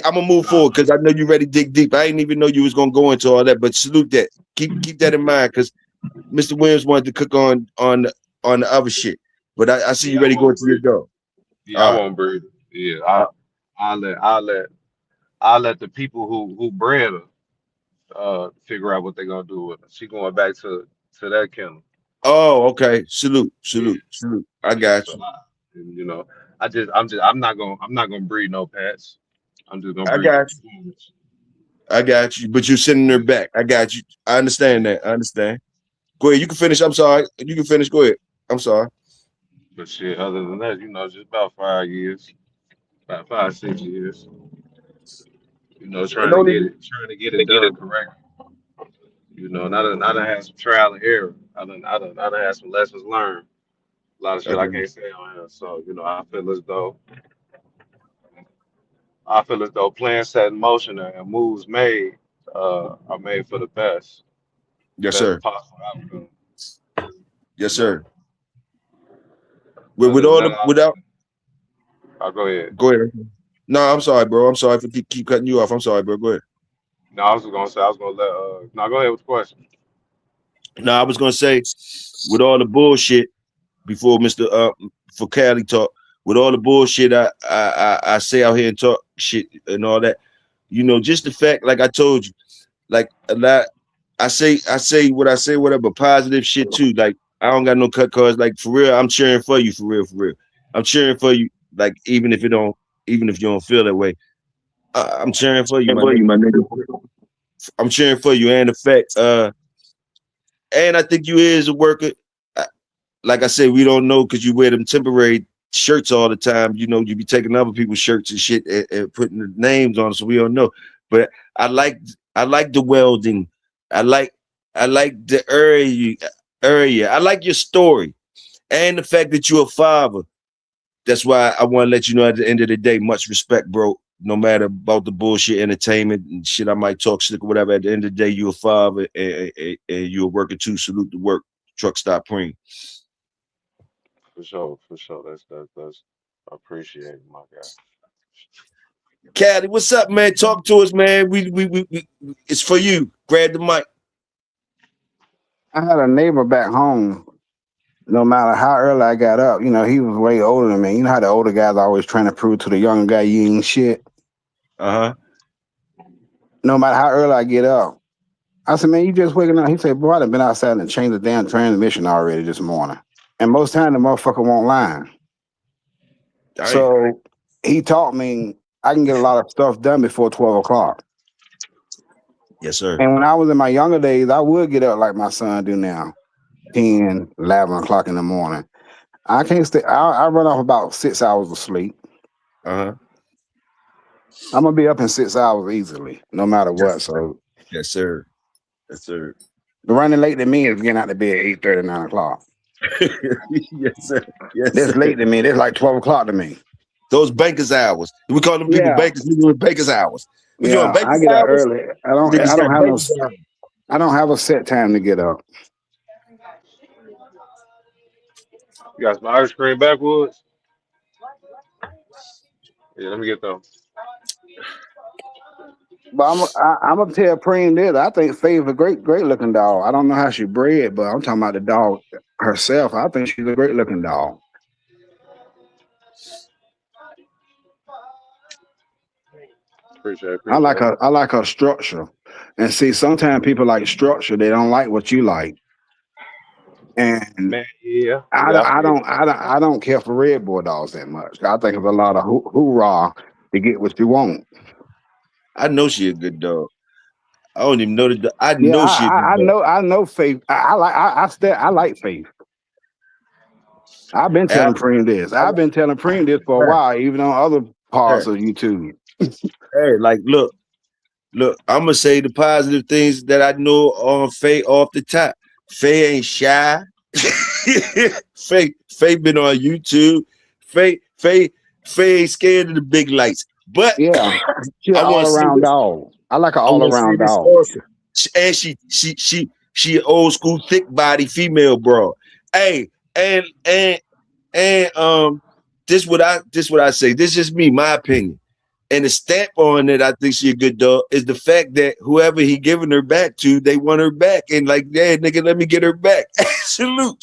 I'm gonna move nah, forward because I know you ready to dig deep. I didn't even know you was gonna go into all that, but salute that. Keep that in mind because Mr. Williams wanted to cook on the other shit. But I see you yeah, I ready to go won't into your breed. dog. Yeah, I All right. won't breed. Yeah, Uh, I let the people who bred her figure out what they're gonna do with her. She going back to that kennel. oh, okay. Salute, Yeah, salute, salute. I yeah. got So you. you know, I'm not gonna breed no pets. I'm just gonna I breed for got you. performance. I got you. But you're sending her Yeah, back. I got you. I understand yeah. that. I understand. Go ahead. You can finish. I'm sorry. You can finish. Go ahead. I'm sorry. But shit, other than that, just about 5 years, about 5, 6 years. You know, And only trying to get it done correct. You know, and I done had some trial and error. I done had some lessons learned. A lot of shit I okay. can't say on here. So, you know, I feel as though plans set in motion and moves made are made for the Yes, best sir. possible outcome. Yes, You know. sir. With Other than all that, the without I'll go ahead. go ahead. No, I'm sorry, bro. I'm sorry for keep cutting you off. I'm sorry, bro. Go ahead. No, I was gonna say I was gonna let no, go ahead with the question. No, I was gonna say with all the bullshit before Mr. For Cali talk, with all the bullshit I say out here and talk shit and all that, just the fact, like I told you, like a lot I say what I say, whatever positive shit too. Like I don't got no cut cards. Like for real, I'm cheering for you, for real, for real. I'm cheering for you, like even if you don't feel that way. I'm cheering for you, And my for you, nigga. my nigga. I'm cheering for you. And the fact, and I think you is a worker. Like I said, we don't know because you wear them temporary shirts all the time. You know, you be taking other people's shirts and shit and putting the names on, so we don't know. But I like the welding. I like the area. I like your story and the fact that you're a father. That's why I want to let you know at the end of the day, much respect, bro. No matter about the bullshit entertainment and shit, I might talk slick or whatever. At the end of the day, you're a father and you're a worker too. Salute the work. Truck stop preen. For sure, for sure. That's I appreciate it, my guy. Caddy, what's up, man? Talk to us, man. We it's for you. Grab the mic. I had a neighbor back home. No matter how early I got up, you know, he was way older than me. You know how the older guys are always trying to prove to the younger guy you ain't shit. Uh-huh. No matter how early I get up. I said, man, you just waking up. He said, boy, I done been outside and changed the damn transmission already this morning. And most time the motherfucker won't line. Dang. So he taught me I can get a lot of stuff done before 12 o'clock. Yes, sir. And when I was in my younger days, I would get up like my son do now, 10, 11 o'clock in the morning. I can't stay. I run off about 6 hours of sleep. Uh-huh. I'm going to be up in 6 hours easily, no matter what. So Yes, sir. Yes, sir. the running late to me is getting out to bed at 8:30, 9 o'clock. Yes, sir. Yes, That's sir. late to me. That's like 12 o'clock to me. Those bankers hours. We call them people bankers. We doing bankers hours. We doing bankers I get up hours. early. I don't have a set time to get up. You got some ice cream backwoods? Yeah, let me get them. But I'm gonna tell Preem this. I think Faye's a great looking dog. I don't know how she bred, but I'm talking about the dog herself. I think she's a great looking dog. Appreciate I like it. I like her structure. And see, sometimes people like structure. They don't like what you like. And Man, yeah. I don't care for red bulldogs that much. I think it's a lot of hoorah to get what you want. I know she a good dog. I don't even know that. I Yeah, know she a good dog. I know Faith. I like Faith. I've been telling Preem this. I've been telling Preem this for a while, even on other parts of YouTube. Hey, like, look, I'm gonna say the positive things that I know on Faye off the top. Faye ain't shy. Faye been on YouTube. Faye ain't scared of the big lights. But yeah, she's an all around dog. I like an all around dog. Also. And she an old school thick body female broad. Hey, and this what I say. This is just me, my opinion. And the stamp on it, I think she a good dog, is the fact that whoever he giving her back to, they want her back. And like, yeah, nigga, let me get her back. Salute.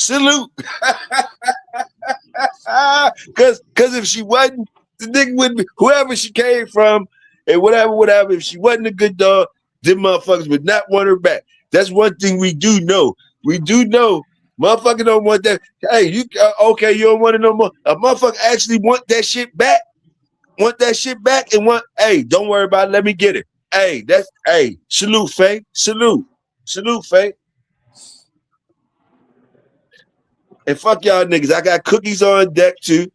Cause if she wasn't, the nigga would be, whoever she came from, and whatever, if she wasn't a good dog, them motherfuckers would not want her back. That's one thing we do know. We do know motherfucker don't want that. Hey, you okay, you don't want it no more. A motherfucker actually want that shit back. And hey, don't worry about it. Let me get it. Hey, salute, Faye. Salute, Faye. And fuck y'all niggas. I got cookies on deck too.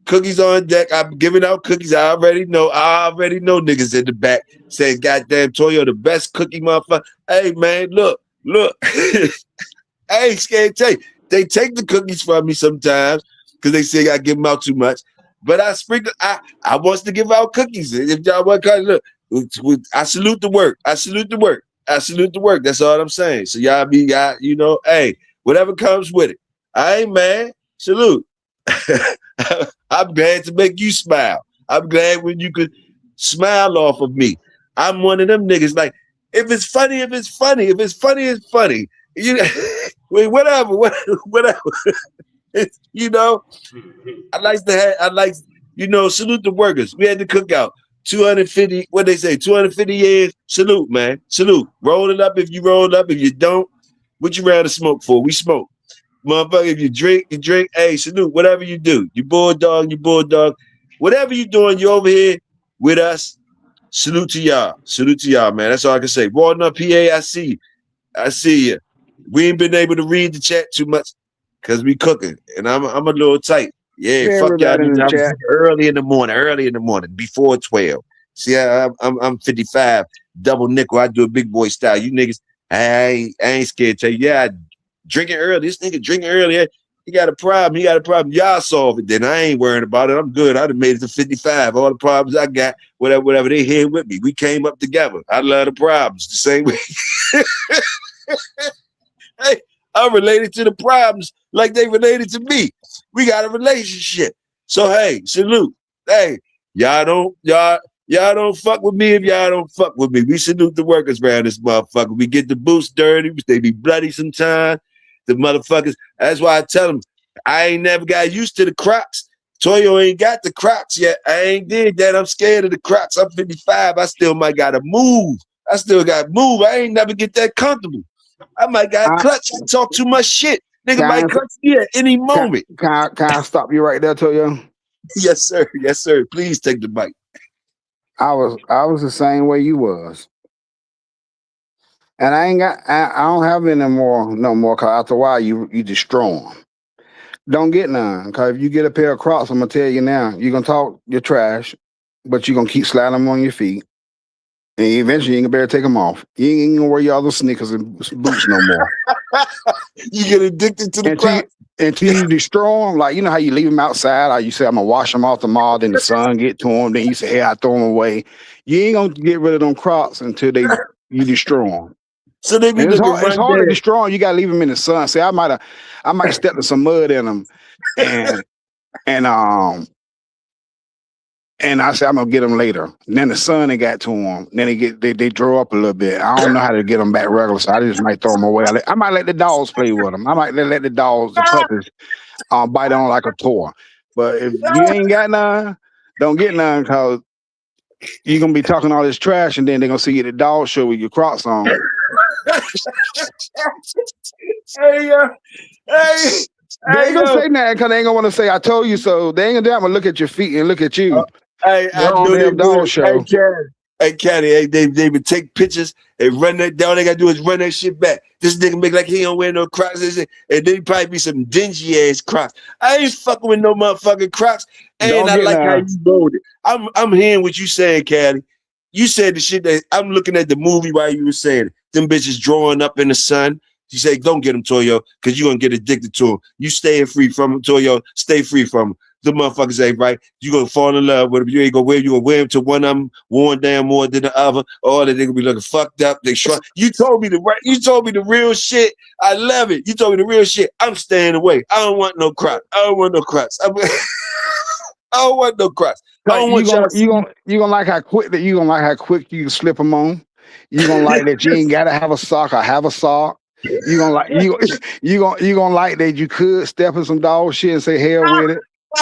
Cookies on deck. I'm giving out cookies. I already know niggas in the back saying, goddamn Toyo, the best cookie motherfucker. Hey, man, look. I ain't scared to tell you. They take the cookies from me sometimes because they say I give them out too much. But I sprinkle. I wants to give out cookies. If y'all want to look, I salute the work. That's all I'm saying. So y'all be, hey, whatever comes with it. I ain't mad. Salute. I'm glad to make you smile. I'm glad when you could smile off of me. I'm one of them niggas. Like, if it's funny, it's funny. You know, whatever. I like, salute the workers. We had the cookout. 250, what they say, 250 years. Salute, man. Salute. Roll it up if you roll up. If you don't, what you rather smoke for? We smoke. Motherfucker, if you drink, you drink. Hey, salute. Whatever you do. You bulldog. Whatever you doing, you over here with us. Salute to y'all. Salute to y'all, man. That's all I can say. Walnut, PA, I see you. I see you. We ain't been able to read the chat too much because we cooking, and I'm a little tight. Yeah, fuck y'all Everybody in niggas. the I was chat. drinking early in the morning, before 12. See, I'm 55, double nickel. I do a big boy style. You niggas, I ain't scared to tell you. Yeah, drinking early. This nigga drinking early. He got a problem. He got a problem. Y'all solve it. Then I ain't worrying about it. I'm good. I'd have made it to 55. All the problems I got, whatever they here with me. We came up together. I love the problems the same way. Hey, I'm related to the problems like they related to me. We got a relationship. So hey, salute. Hey, y'all don't fuck with me if y'all don't fuck with me. We salute the workers around this motherfucker. We get the boots dirty. They be bloody sometimes. The motherfuckers. That's why I tell them I ain't never got used to the Crocs. Toyo ain't got the Crocs yet. I ain't did that. I'm scared of the Crocs. I'm 55. I still might gotta move. I still got to move. I ain't never get that comfortable. I might got clutch. I talk too much shit. Nigga might clutch me at any moment. Can I stop you right there, Toyo? Yes, sir. Yes, sir. Please take the mic. I was the same way you was. And I don't have any more, no more, cause after a while you destroy them. Don't get none, cause if you get a pair of Crocs, I'm gonna tell you now, you're gonna talk your trash, but you're gonna keep sliding them on your feet. And eventually you ain't gonna be able to take them off. You ain't gonna wear your other sneakers and boots no more. You get addicted to the Crocs. Until you destroy them, like you know how you leave them outside, or you say I'm gonna wash them off tomorrow, then the sun get to them, then you say, hey, I throw them away. You ain't gonna get rid of them Crocs until you destroy them. So they be it's hard to destroy them. You gotta leave them in the sun. See, I might step in some mud in them, and I said I'm gonna get them later. And then the sun they got to them. Then they draw up a little bit. I don't know how to get them back regular, so I just might throw them away. I might let the dogs play with them. I might let the dogs, the puppies, bite on like a toy. But if you ain't got none, don't get none, because you're gonna be talking all this trash, and then they're gonna see you at the dog show with your Crocs on. Hey, they ain't gonna say that because they ain't gonna want to say I told you so. They ain't gonna look at your feet and look at you. I know they dog show. Hey, Caddy, they would take pictures and run that down. All they gotta do is run that shit back. This nigga make like he don't wear no Crocs, and then probably be some dingy ass Crocs. I ain't fucking with no motherfucking Crocs, and I like how you wrote it. I'm hearing what you saying, Caddy. You said the shit that I'm looking at the movie while you were saying it. Them bitches drawing up in the sun. You say, don't get them, Toyo, because you're going to get addicted to them. You staying free from them, Toyo. Stay free from them. The motherfuckers ain't right. You're going to fall in love with them. You ain't going to wear them. You're going to wear them to one of them worn down more than the other. Or they going to be looking fucked up. They shrunk. You told me the real shit. I love it. You told me the real shit. I'm staying away. I don't want no Crocs. I don't want no Crocs. I don't want no Crocs. You gonna like how quick you can slip them on. You gonna like that you ain't gotta have a sock or have a sock. You gonna like that you could step in some dog shit and say hell with it.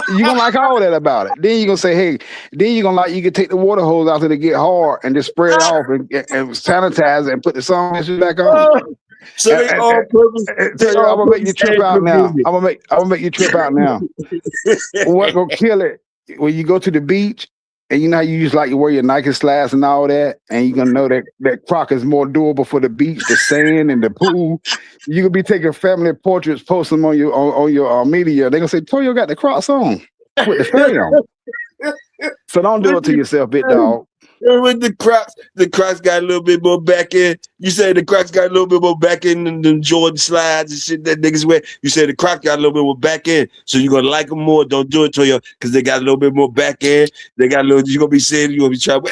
You gonna like all that about it. Then you gonna say hey. Then you gonna like you can take the water hose out till they get hard and just spray it off and sanitize it and put the sun back on. So they all purpose. I'm gonna make you trip out now. I'm gonna make you trip out now. What gonna kill it? When you go to the beach and you know how you use like you wear your Nike slides and all that, and you're gonna know that Croc is more durable for the beach, the sand, and the pool. You could be taking family portraits, post them on your media. They're gonna say, Toyo got the Crocs on with the fam. So don't do it to yourself, big dog. With the Crocs got a little bit more back end. You say the Crocs got a little bit more back end than the Jordan slides and shit that niggas wear. You say the Crocs got a little bit more back end, so you're gonna like them more. Don't do it to you because they got a little bit more back end. They got a little. You're gonna be saying you're gonna be trying.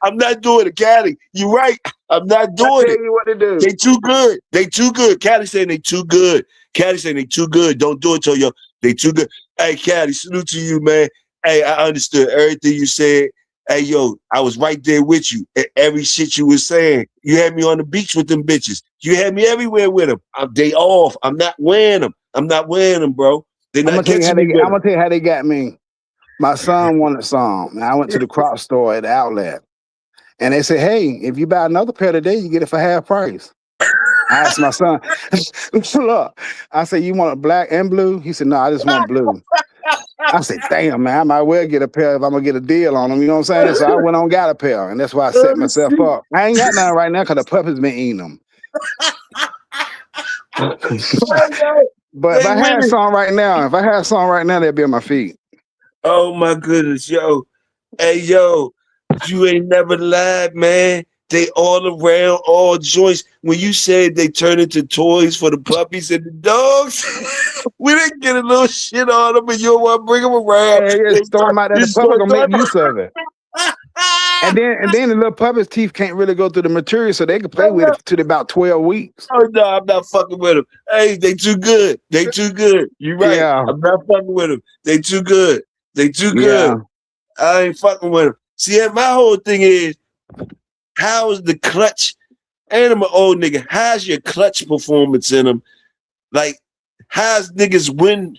I'm not doing it, Caddy. You right. I'm not doing it. You what to do. They too good. They too good. Caddy saying they too good. Caddy saying they too good. Don't do it to you. They too good. Hey, Caddy, salute to you, man. Hey, I understood everything you said. Hey, yo, I was right there with you at every shit you was saying. You had me on the beach with them bitches. You had me everywhere with them. They off. I'm not wearing them. Bro. They're not catching me. I'm going to tell you how they got me. My son wanted some. And I went to the Crop store at the outlet. And they said, hey, if you buy another pair today, you get it for half price. I asked my son, look, I said, you want a black and blue? He said, no, I just want blue. I said, damn, man, I might well get a pair if I'm gonna get a deal on them. You know what I'm saying? So I went on got a pair, and that's why I set myself up. I ain't got none right now because the puppy's been eating them. But if I had some right now, they'd be on my feet. Oh my goodness, yo. Hey, yo, you ain't never lied, man. They all around, all joints. When you said they turn into toys for the puppies and the dogs, we didn't get a little shit on them, and you don't want to bring them around. Yeah, throw them out there. The puppy gonna make use of it. And then the little puppy's teeth can't really go through the material, so they can play with it till about 12 weeks. Oh no, I'm not fucking with them. Hey, they too good. They too good. You right. Yeah. I'm not fucking with them. They too good. They too good. Yeah. I ain't fucking with them. See, my whole thing is, how is the clutch? And I'm an old nigga. How's your clutch performance in them? Like, how's niggas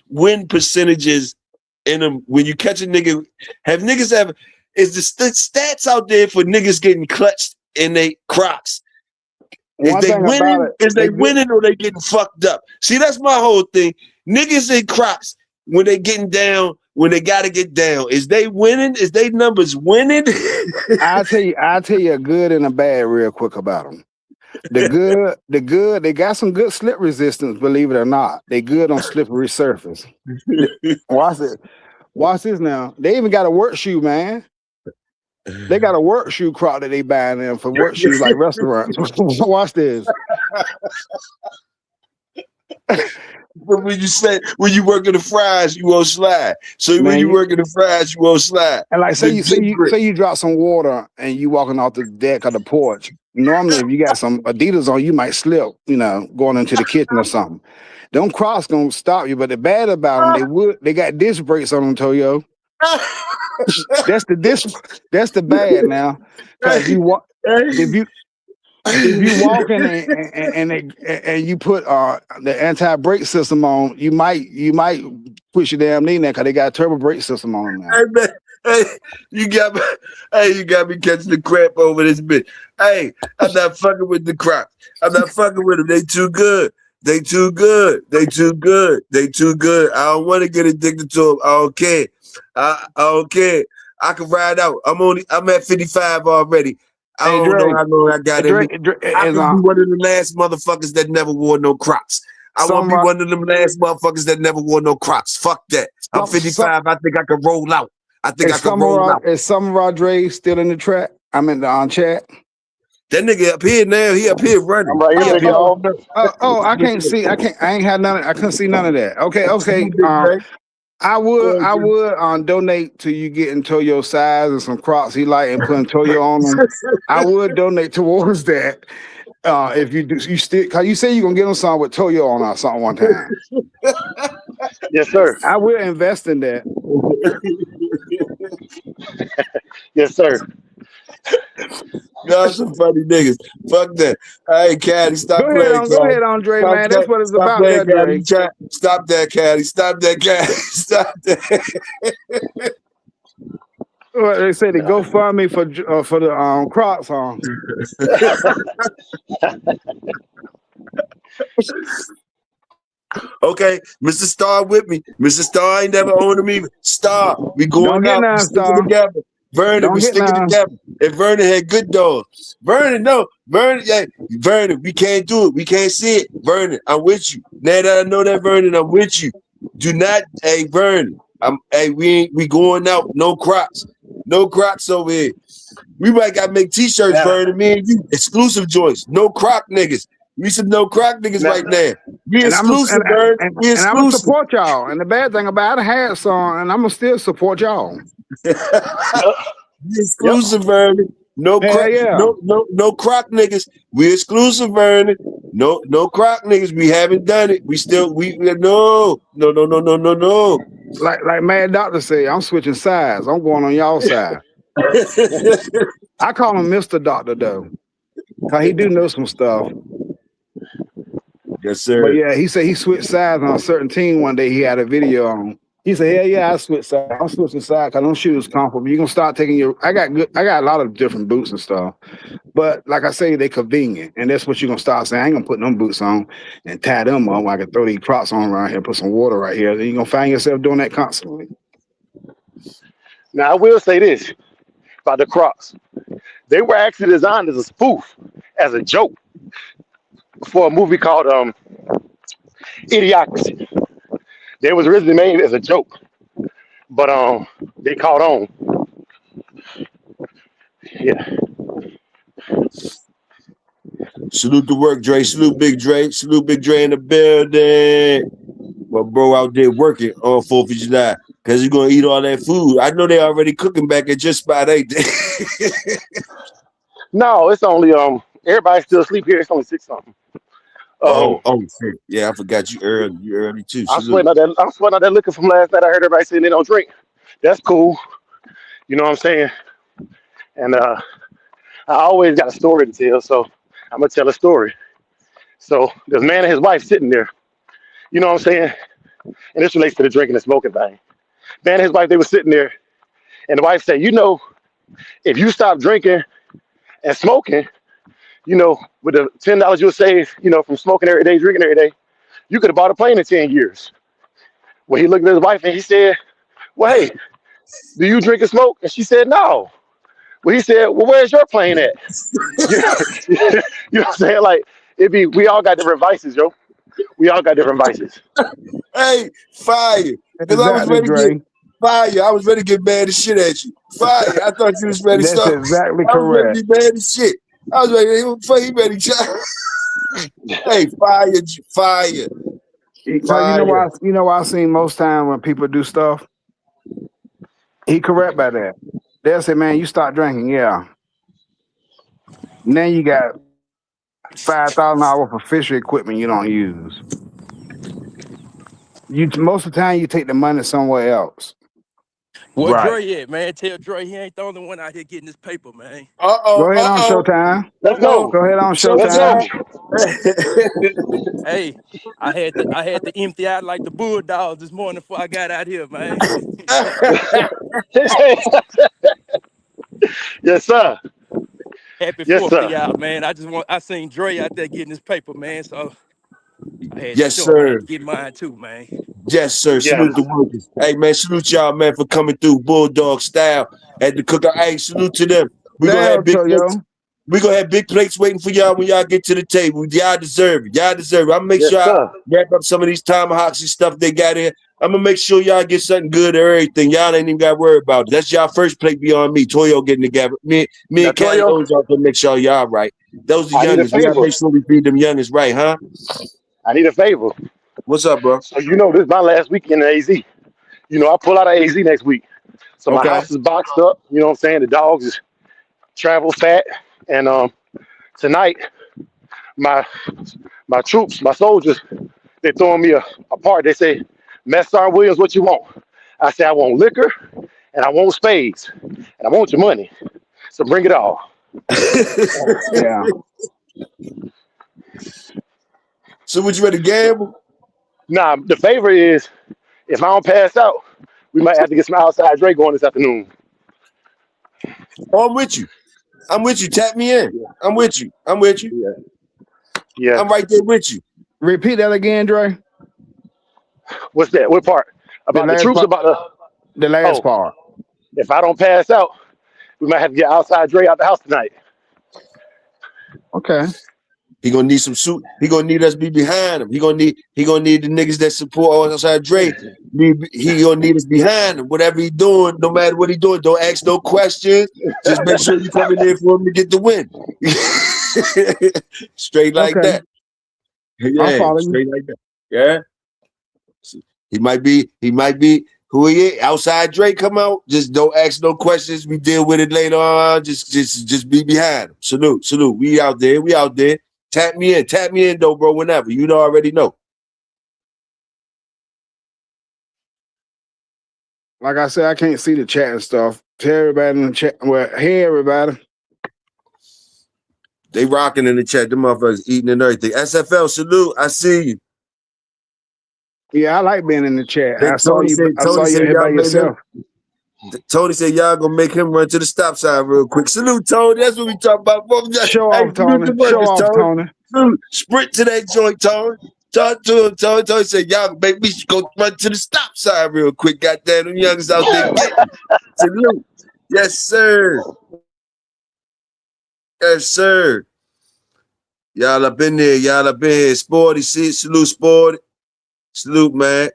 win percentages in them when you catch a nigga? Have niggas ever? Is the stats out there for niggas getting clutched in they Crocs? Is they winning? Is they winning or they getting fucked up? See, that's my whole thing. Niggas in Crocs when they getting down. When they gotta get down, is they winning? Is they numbers winning? I'll tell you a good and a bad real quick about them. The good, they got some good slip resistance, believe it or not. They good on slippery surface. Watch this now. They even got a work shoe, man. They got a work shoe Croc that they buying them for work shoes like restaurants. Watch this. But when you work in the fries, you won't slide. So man, when you work in the fries, you won't slide. And like say you drop some water and you walking off the deck of the porch. Normally, if you got some Adidas on, you might slip, going into the kitchen or something. Them Crocs gonna stop you. But the bad about them, they got disc brakes on them, Toyo. That's the bad now. Because if you walk in and you put the anti-brake system on, you might push your damn knee now because they got a turbo brake system on them now. Hey, you got me catching the crap over this bitch. Hey, I'm not fucking with the Crocs. I'm not fucking with them. They too good. They too good. They too good. They too good. I don't want to get addicted to them. I don't care. I don't care. I can ride out. I'm at 55 already. I don't know how long I got in me. I could be one of the last motherfuckers that never wore no Crocs. I want to be one of them last motherfuckers that never wore no Crocs. Fuck that. I'm 55. I think I can roll out. Is Summer Rodriguez still in the track? I'm in the chat. That nigga up here now. He up here running. Right here, I can't see. I ain't had none. I couldn't see none of that. Okay. I would donate to you getting Toyo size and some Crocs he like and putting Toyo on them. I would donate towards that. If you do, you still, cause you say you're gonna get them some with Toyo on or something one time. Yes, sir. I will invest in that. Yes, sir. Y'all some funny niggas. Fuck that. Hey, Caddy, stop playing. Go ahead, Andre, man. That's what it's about, Caddy. Stop that, Caddy. Stop that, Caddy. Stop that. Well, they say the GoFundMe for the Crocs on. Okay, Mr. Star with me. Mr. Star ain't never owned me. Star, we going out. We sticking together. Vernon, we sticking together. And Vernon had good dogs. Vernon, we can't do it. We can't see it. Vernon, I'm with you. Now that I know that, Vernon, I'm with you. Do not, hey, Vernon. We going out. No Crocs. No Crocs over here. We might gotta make t-shirts, Vernon. Me and you. Exclusive joints. No Croc niggas. We some no Croc niggas right now. We exclusive, Vernon. And I'm gonna support y'all. And the bad thing about it, I had some, and I'm gonna still support y'all. Exclusive, Vernon. No Croc, no Croc niggas. We exclusive, Vernon. No Croc niggas. We haven't done it. No. Like Mad Doctor say, I'm switching sides. I'm going on y'all side. I call him Mr. Doctor though, cause he do know some stuff. Yes, sir. But yeah, he said he switched sides on a certain team one day. He had a video on. He said, "Hell yeah, I switch side. I'm switching side because them shoes comfortable. You gonna start taking your. I got a lot of different boots and stuff, but like I say, they convenient, and that's what you're gonna start saying. I ain't gonna put them boots on and tie them on. I can throw these Crocs on around here, put some water right here. Then you are gonna find yourself doing that constantly. Now I will say this about the Crocs. They were actually designed as a spoof, as a joke, for a movie called Idiocracy. They was originally made as a joke, but they caught on. Yeah. Salute the work, Dre. Salute Big Dre. Salute Big Dre in the building. My bro out there working on 4th of July because he's going to eat all that food. I know they already cooking back at just about 8. No, it's only everybody's still asleep here. It's only 6 something. Shit. Yeah, I forgot you early. You early too. I'm Salute. sweating out that liquor from last night. I heard everybody saying they don't drink. That's cool. You know what I'm saying? And I always got a story to tell, so I'm gonna tell a story. So this man and his wife sitting there. You know what I'm saying? And this relates to the drinking and smoking thing. Man and his wife, they were sitting there, and the wife said, "You know, if you stop drinking and smoking, you know, with the $10 you'll save, you know, from smoking every day, drinking every day, you could have bought a plane in 10 years." Well, he looked at his wife and he said, "Well, hey, do you drink and smoke?" And she said, "No." Well, he said, "Well, where's your plane at?" You know, you know what I'm saying? Like, we all got different vices, yo. We all got different vices. Hey, fire. Because I was Exactly, ready to get Dre. fire. I was ready to get mad as shit at you. Fire. I thought you was ready to That's start. exactly I was ready correct. to be mad as shit. I was ready. He ready to Hey, fire. So you know Fire. why? You know why I seen most time when people do stuff. He correct by that. They'll say, "Man, you start drinking, yeah." Now you got $5,000 worth of fishery equipment you don't use. You most of the time you take the money somewhere else. What Right. Dre at, man? Tell Dre he ain't the only one out here getting this paper, man. Go ahead on Showtime. Let's go. Go ahead on Let's go. Showtime. Hey, I had to empty out like the Bulldogs this morning before I got out here, man. Yes, sir. Happy Yes, 4th to sir. y'all, man. I seen Dre out there getting his paper, man. So I had to Yes, show him I had sir. to get mine too, man. Yes, sir. Yes. Salute the workers. Hey, man, salute y'all, man, for coming through Bulldog style at the cookout. Hey, salute to them. We gonna Damn, have big plates. Toyo. We gonna have big plates waiting for y'all when y'all get to the table. Y'all deserve it. Y'all deserve it. I'm gonna make Yes, sure I sir. wrap up some of these tomahawks and stuff they got here. I'm gonna make sure y'all get something good or everything. Y'all ain't even got to worry about it. That's y'all first plate beyond me. Toyo getting together. Me Now, and Callie Toyo, always out to make sure y'all right. Those are I need a youngest. We gotta favor. make sure we feed them youngest right, huh? I need a favor. What's up, bro? So you know this is my last weekend in AZ. You know, I pull out of AZ next week. So my Okay. house is boxed up. You know what I'm saying? The dogs is travel fat. And tonight, my troops, my soldiers, they throwing me a part. They say, Master Williams, what you want? I say, I want liquor and I want spades. And I want your money. So bring it all. Yeah. So would you ready to gamble? Now, the favor is if I don't pass out, we might have to get some outside Dre going this afternoon. Oh, I'm with you. I'm with you. Tap me in. Yeah. I'm with you. I'm with you. Yeah. Yeah. I'm right there with you. Repeat that again, Dre. What's that? What part? The About the last troops? part. About The last oh, part. if I don't pass out, we might have to get outside Dre out the house tonight. Okay. He gonna need some suit. He gonna need us be behind him. He gonna need the niggas that support outside Dre. He gonna need us behind him. Whatever he doing, no matter what he doing, don't ask no questions. Just make sure you come in there for him to get the win. Straight like Okay. that. I'll Yeah, follow you. straight like that. Yeah. He might be who he is. Outside Drake come out. Just don't ask no questions. We deal with it later on. Just be behind him. Salute. We out there. Tap me in though, bro. Whenever you already know. Like I said, I can't see the chat and stuff. Tell everybody in the chat. Well, hey everybody. They rocking in the chat. Them motherfuckers eating and everything. SFL salute. I see you. Yeah, I like being in the chat. I saw Tony you. said, I Tony saw you said here y'all by made him. yourself. Tony said y'all gonna make him run to the stop sign real quick. Salute, Tony. That's what we talk about. Show Hey, off, salute Tony. the Show workers, off, Tony. Tony. Salute. Sprint to that joint, Tony. Talk to him, Tony. Tony said y'all make me go run to the stop sign real quick. Goddamn, them youngers out there getting. Salute. Yes, sir. Yes, sir. Y'all up in there. Y'all up in here. Sporty, see, salute, Sporty. Salute, man.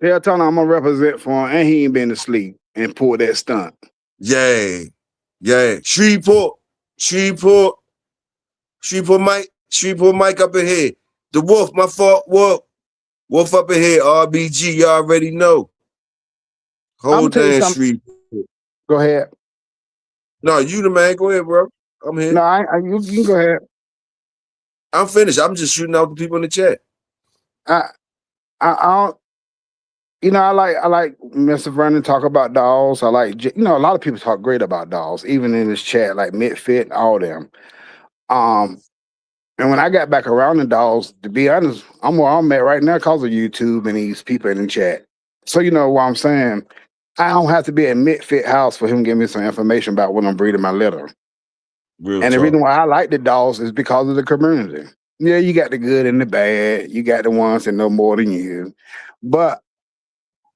Tell Tony I'm gonna represent for him, and he ain't been to sleep and pulled that stunt. Yay. Yay. Shreveport Mike up in here. The Wolf, my fault, Wolf up in here. RBG, you already know. I'm Hold tell you down, something. Shreveport. Go ahead. No, you the man. Go ahead, bro. I'm here. No, you can go ahead. I'm finished. I'm just shooting out the people in the chat. I don't. You know, I like Mr. Vernon talk about dolls. I like, a lot of people talk great about dolls, even in this chat, like Midfit, all them. And when I got back around the dolls, to be honest, I'm where I'm at right now because of YouTube and these people in the chat. So you know what I'm saying? I don't have to be at Midfit house for him to give me some information about when I'm breeding my litter. Real And the talk. reason why I like the dolls is because of the community. Yeah, you got the good and the bad. You got the ones that know more than you. But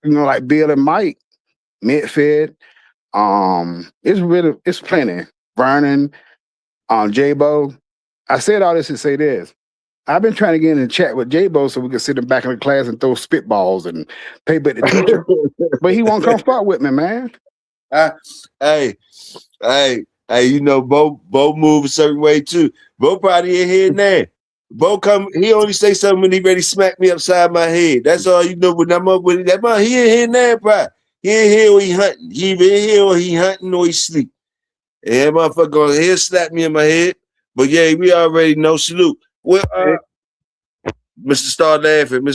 like Bill and Mike, Midfit, it's plenty. Vernon, J-Bo. I said all this to say this. I've been trying to get in a chat with J-Bo so we can sit him back in the class and throw spitballs and paper at the teacher. But he won't come fuck with me, man. Hey, Bo move a certain way too. Bo probably in here now. Bo come, he only say something when he ready to smack me upside my head. That's all you know. When I'm up with that man, he in here now, bro. He in here or he hunting. He in here or he hunting or he sleep. And that motherfucker gonna he'll slap me in my head. But yeah, we already know. Salute. Well, Mr. Star laughing.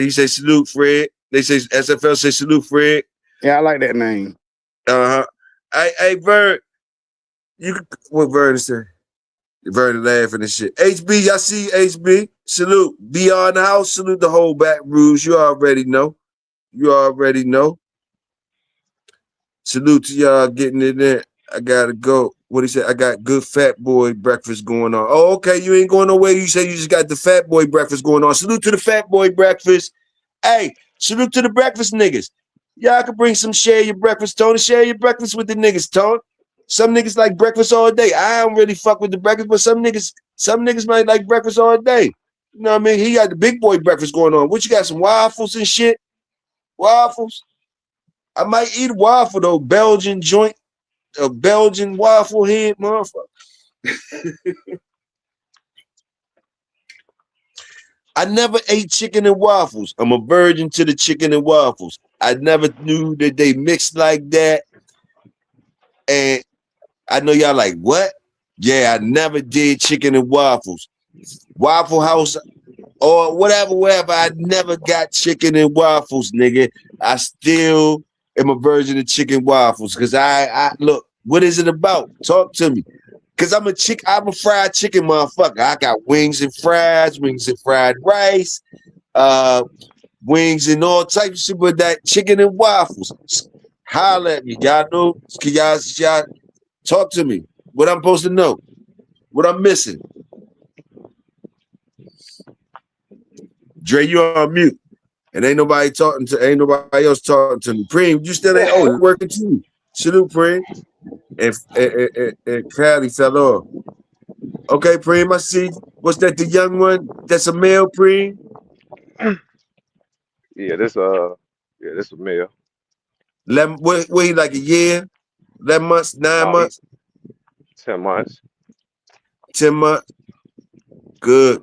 He say salute, Fred. They say SFL say salute, Fred. Yeah, I like that name. Hey, Vern. What Vern say? Vern laughing and shit. HB, y'all see HB? Salute. Beyond the house. Salute the whole Baton Rouge. You already know. Salute to y'all getting in there. I gotta go. What he said? I got good fat boy breakfast going on. Oh, okay. You ain't going nowhere. You say you just got the fat boy breakfast going on. Salute to the fat boy breakfast. Hey, salute to the breakfast niggas. Y'all can bring some share your breakfast, Tony. Share your breakfast with the niggas, Tony. Some niggas like breakfast all day. I don't really fuck with the breakfast, but some niggas might like breakfast all day. You know what I mean? He got the big boy breakfast going on. What you got? Some waffles and shit? Waffles? I might eat a waffle though. Belgian joint, a Belgian waffle head, motherfucker. I never ate chicken and waffles. I'm a virgin to the chicken and waffles. I never knew that they mixed like that. And I know y'all like, what? Yeah, I never did chicken and waffles. Waffle House or whatever. I never got chicken and waffles, nigga. I still am a virgin of chicken waffles. Cause I look, what is it about? Talk to me. Cause I'm a fried chicken motherfucker. I got wings and fried rice, wings and all types of shit, but that chicken and waffles. Holla at me. Y'all know? Can y'all talk to me? What I'm supposed to know? What I'm missing? Dre, you on mute. And ain't nobody else talking to me. Preem, you still ain't you working too. Salute, Preem. And Crowley fell off. Okay, Preem, I see. What's that, the young one? That's a male, Preem? Yeah, this a male. What he like a year? 11 months, 9 No, he months, 10 months. 10 months. Good.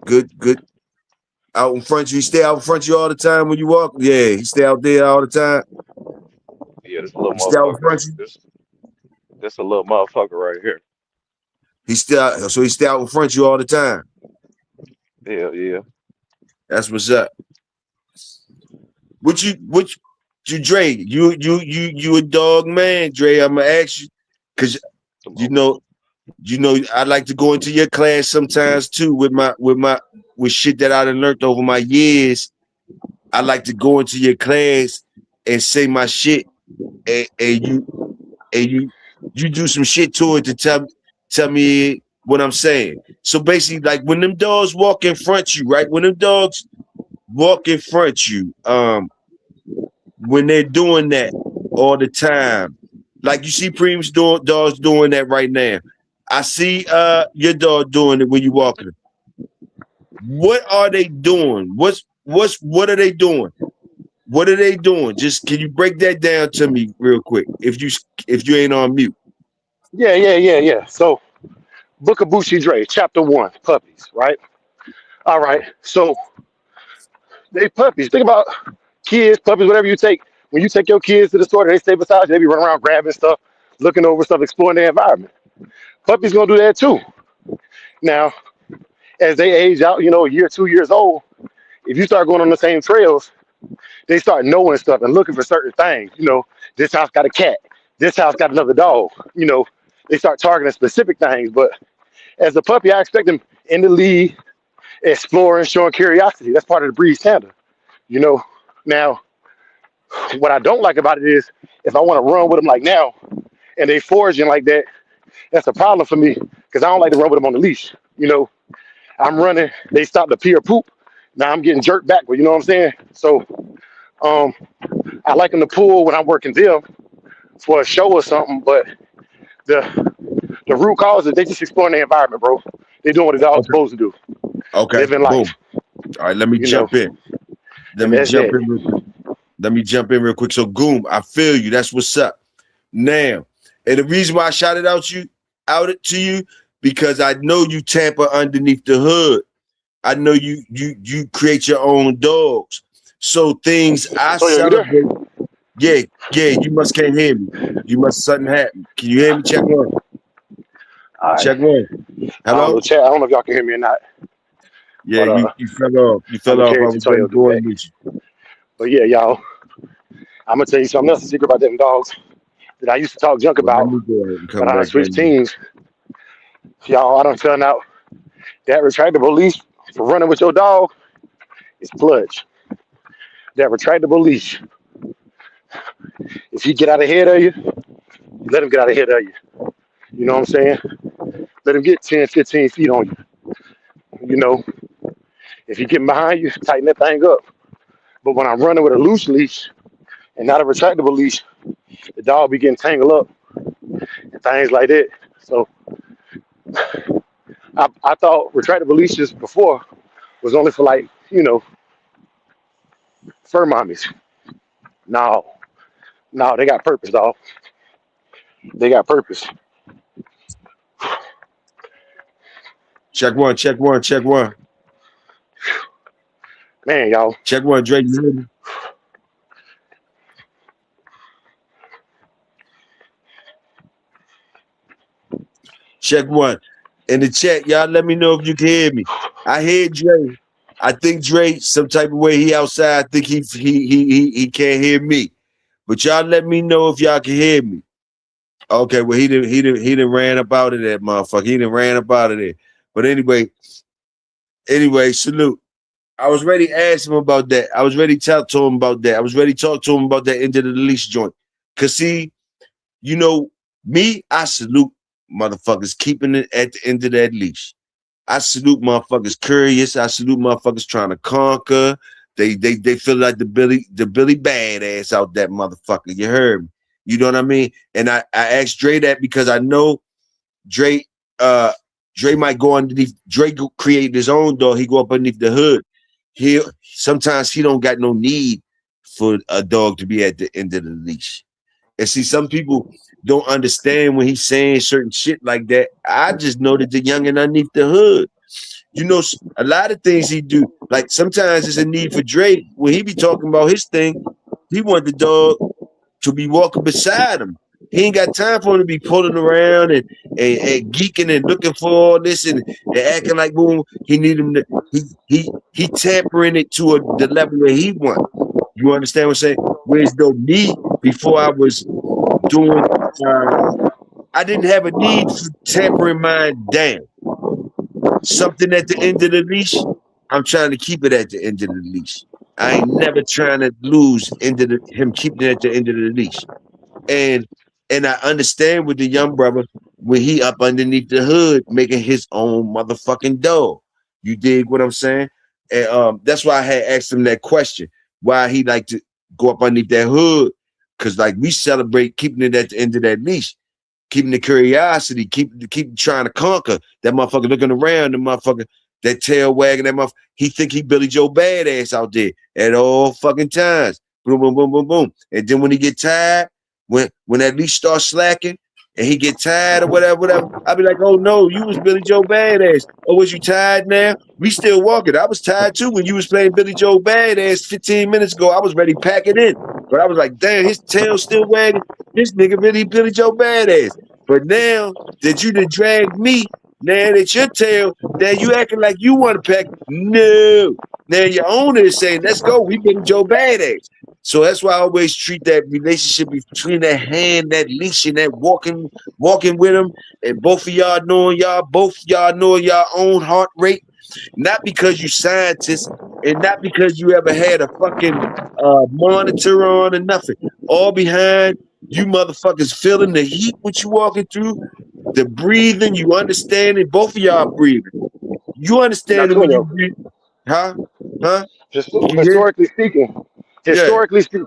Out in front of you. He stay out in front of you all the time when you walk? Yeah, he stay out there all the time. Yeah, this little He stay out in front motherfucker. of you? This a little motherfucker right here. He stay out in front of you all the time. Yeah. That's what's up. What you Dre? You a dog man, Dre. I'ma ask you, cause you know I like to go into your class sometimes too with shit that I done learned over my years. I like to go into your class and say my shit, and you do some shit to it to tell me what I'm saying. So basically, like when them dogs walk in front you, right? When them dogs walk in front you, when they're doing that all the time, like you see Preem's dogs doing that right now. I see your dog doing it when you walking. What are they doing? What are they doing? What are they doing? Just can you break that down to me real quick if you ain't on mute? Yeah. So Book of Bushi Dre, chapter 1, puppies, right? All right. So they puppies. Think about kids, puppies, whatever you take. When you take your kids to the store, they stay beside you, they be running around grabbing stuff, looking over stuff, exploring their environment. Puppies gonna do that too. Now, as they age out, a year, 2 years old, if you start going on the same trails, they start knowing stuff and looking for certain things. This house got a cat. This house got another dog. They start targeting specific things. But as a puppy, I expect them in the lead, exploring, showing curiosity. That's part of the breed standard. Now, what I don't like about it is if I want to run with them like now and they foraging like that, that's a problem for me because I don't like to run with them on the leash. I'm running, they stop to pee or poop. Now I'm getting jerked backward, you know what I'm saying? So I like them to pull when I'm working them for a show or something, but the root cause is they just exploring the environment, bro. They doing what the dog's supposed to do. Okay. Living Boom. life. All right, let me jump in. Let me jump in real quick. So Goom, I feel you. That's what's up. Now, and the reason why I shouted out to you, because I know you tamper underneath the hood. I know you create your own dogs. So things I celebrate. Yeah, you must can't hear me. You must something happen. Can you hear me? Check one. All right. Check one. Hello? I don't know if y'all can hear me or not. Yeah, but, you fell off. You fell off. I was going with you. But yeah, y'all, I'm gonna tell you something else, a secret about them dogs that I used to talk junk about. But I switched teams. Y'all, I done found out that retractable leash for running with your dog is clutch. That retractable leash. If he get out ahead of you, let him get out ahead of you. You know what I'm saying? Let him get 10, 15 feet on you. If he getting behind you, tighten that thing up. But when I'm running with a loose leash and not a retractable leash, the dog be getting tangled up and things like that. So I thought retractable leashes before was only for fur mommies. No, they got purpose, dog. They got purpose. Check one. Man, y'all. Check one, Drake. Check one. In the chat, y'all let me know if you can hear me. I hear Dre. I think Dre, some type of way he outside. I think he can't hear me. But y'all let me know if y'all can hear me. Okay, well he didn't ran up out of that motherfucker. He didn't ran up out of there. But anyway, salute. I was ready to ask him about that. I was ready to talk to him about that. I was ready to talk to him about that end of the leash joint. Cause see, me, I salute motherfuckers keeping it at the end of that leash. I salute motherfuckers curious. I salute motherfuckers trying to conquer. They feel like the Billy badass out that motherfucker. You heard me. You know what I mean? And I asked Dre that because I know Dre might go underneath. Dre create his own dog. He go up underneath the hood. Sometimes he don't got no need for a dog to be at the end of the leash. And see, some people don't understand when he's saying certain shit like that. I just know that the youngin' underneath the hood. A lot of things he do. Like sometimes it's a need for Dre. When he be talking about his thing, he want the dog to be walking beside him. He ain't got time for him to be pulling around and geeking and looking for all this and acting like boom. He need him to he tampering it to the level where he want. You understand what I'm saying? Whereas though me before I was doing, I didn't have a need for tampering mine down. Something at the end of the leash, I'm trying to keep it at the end of the leash. I ain't never trying to lose into him keeping it at the end of the leash. And I understand with the young brother when he up underneath the hood making his own motherfucking dough. You dig what I'm saying? And that's why I had asked him that question. Why he like to go up underneath that hood. Cause like we celebrate keeping it at the end of that leash. Keeping the curiosity, keep trying to conquer. That motherfucker looking around, the motherfucker, that tail wagging, that motherfucker. He think he Billy Joe Badass out there at all fucking times. Boom, boom, boom, boom, boom. And then when he get tired, when that leash starts slacking and he get tired or whatever, I'll be like, oh no, you was Billy Joe Badass. Oh, was you tired now? We still walking. I was tired too when you was playing Billy Joe Badass 15 minutes ago. I was ready to pack it in. But I was like, damn, his tail still wagging. This nigga really Billy Joe Badass. But now that you done dragged me, now that your tail, now you acting like you want to pack. No. Now your owner is saying, let's go. We Billy Joe Badass. So that's why I always treat that relationship between that hand, that leash, and that walking with him, and both of y'all knowing your own heart rate. Not because you scientists, and not because you ever had a fucking monitor on or nothing. All behind you motherfuckers feeling the heat what you walking through, the breathing, you understanding, both of y'all breathing. You understand when you breathe, huh? Historically speaking, Yeah.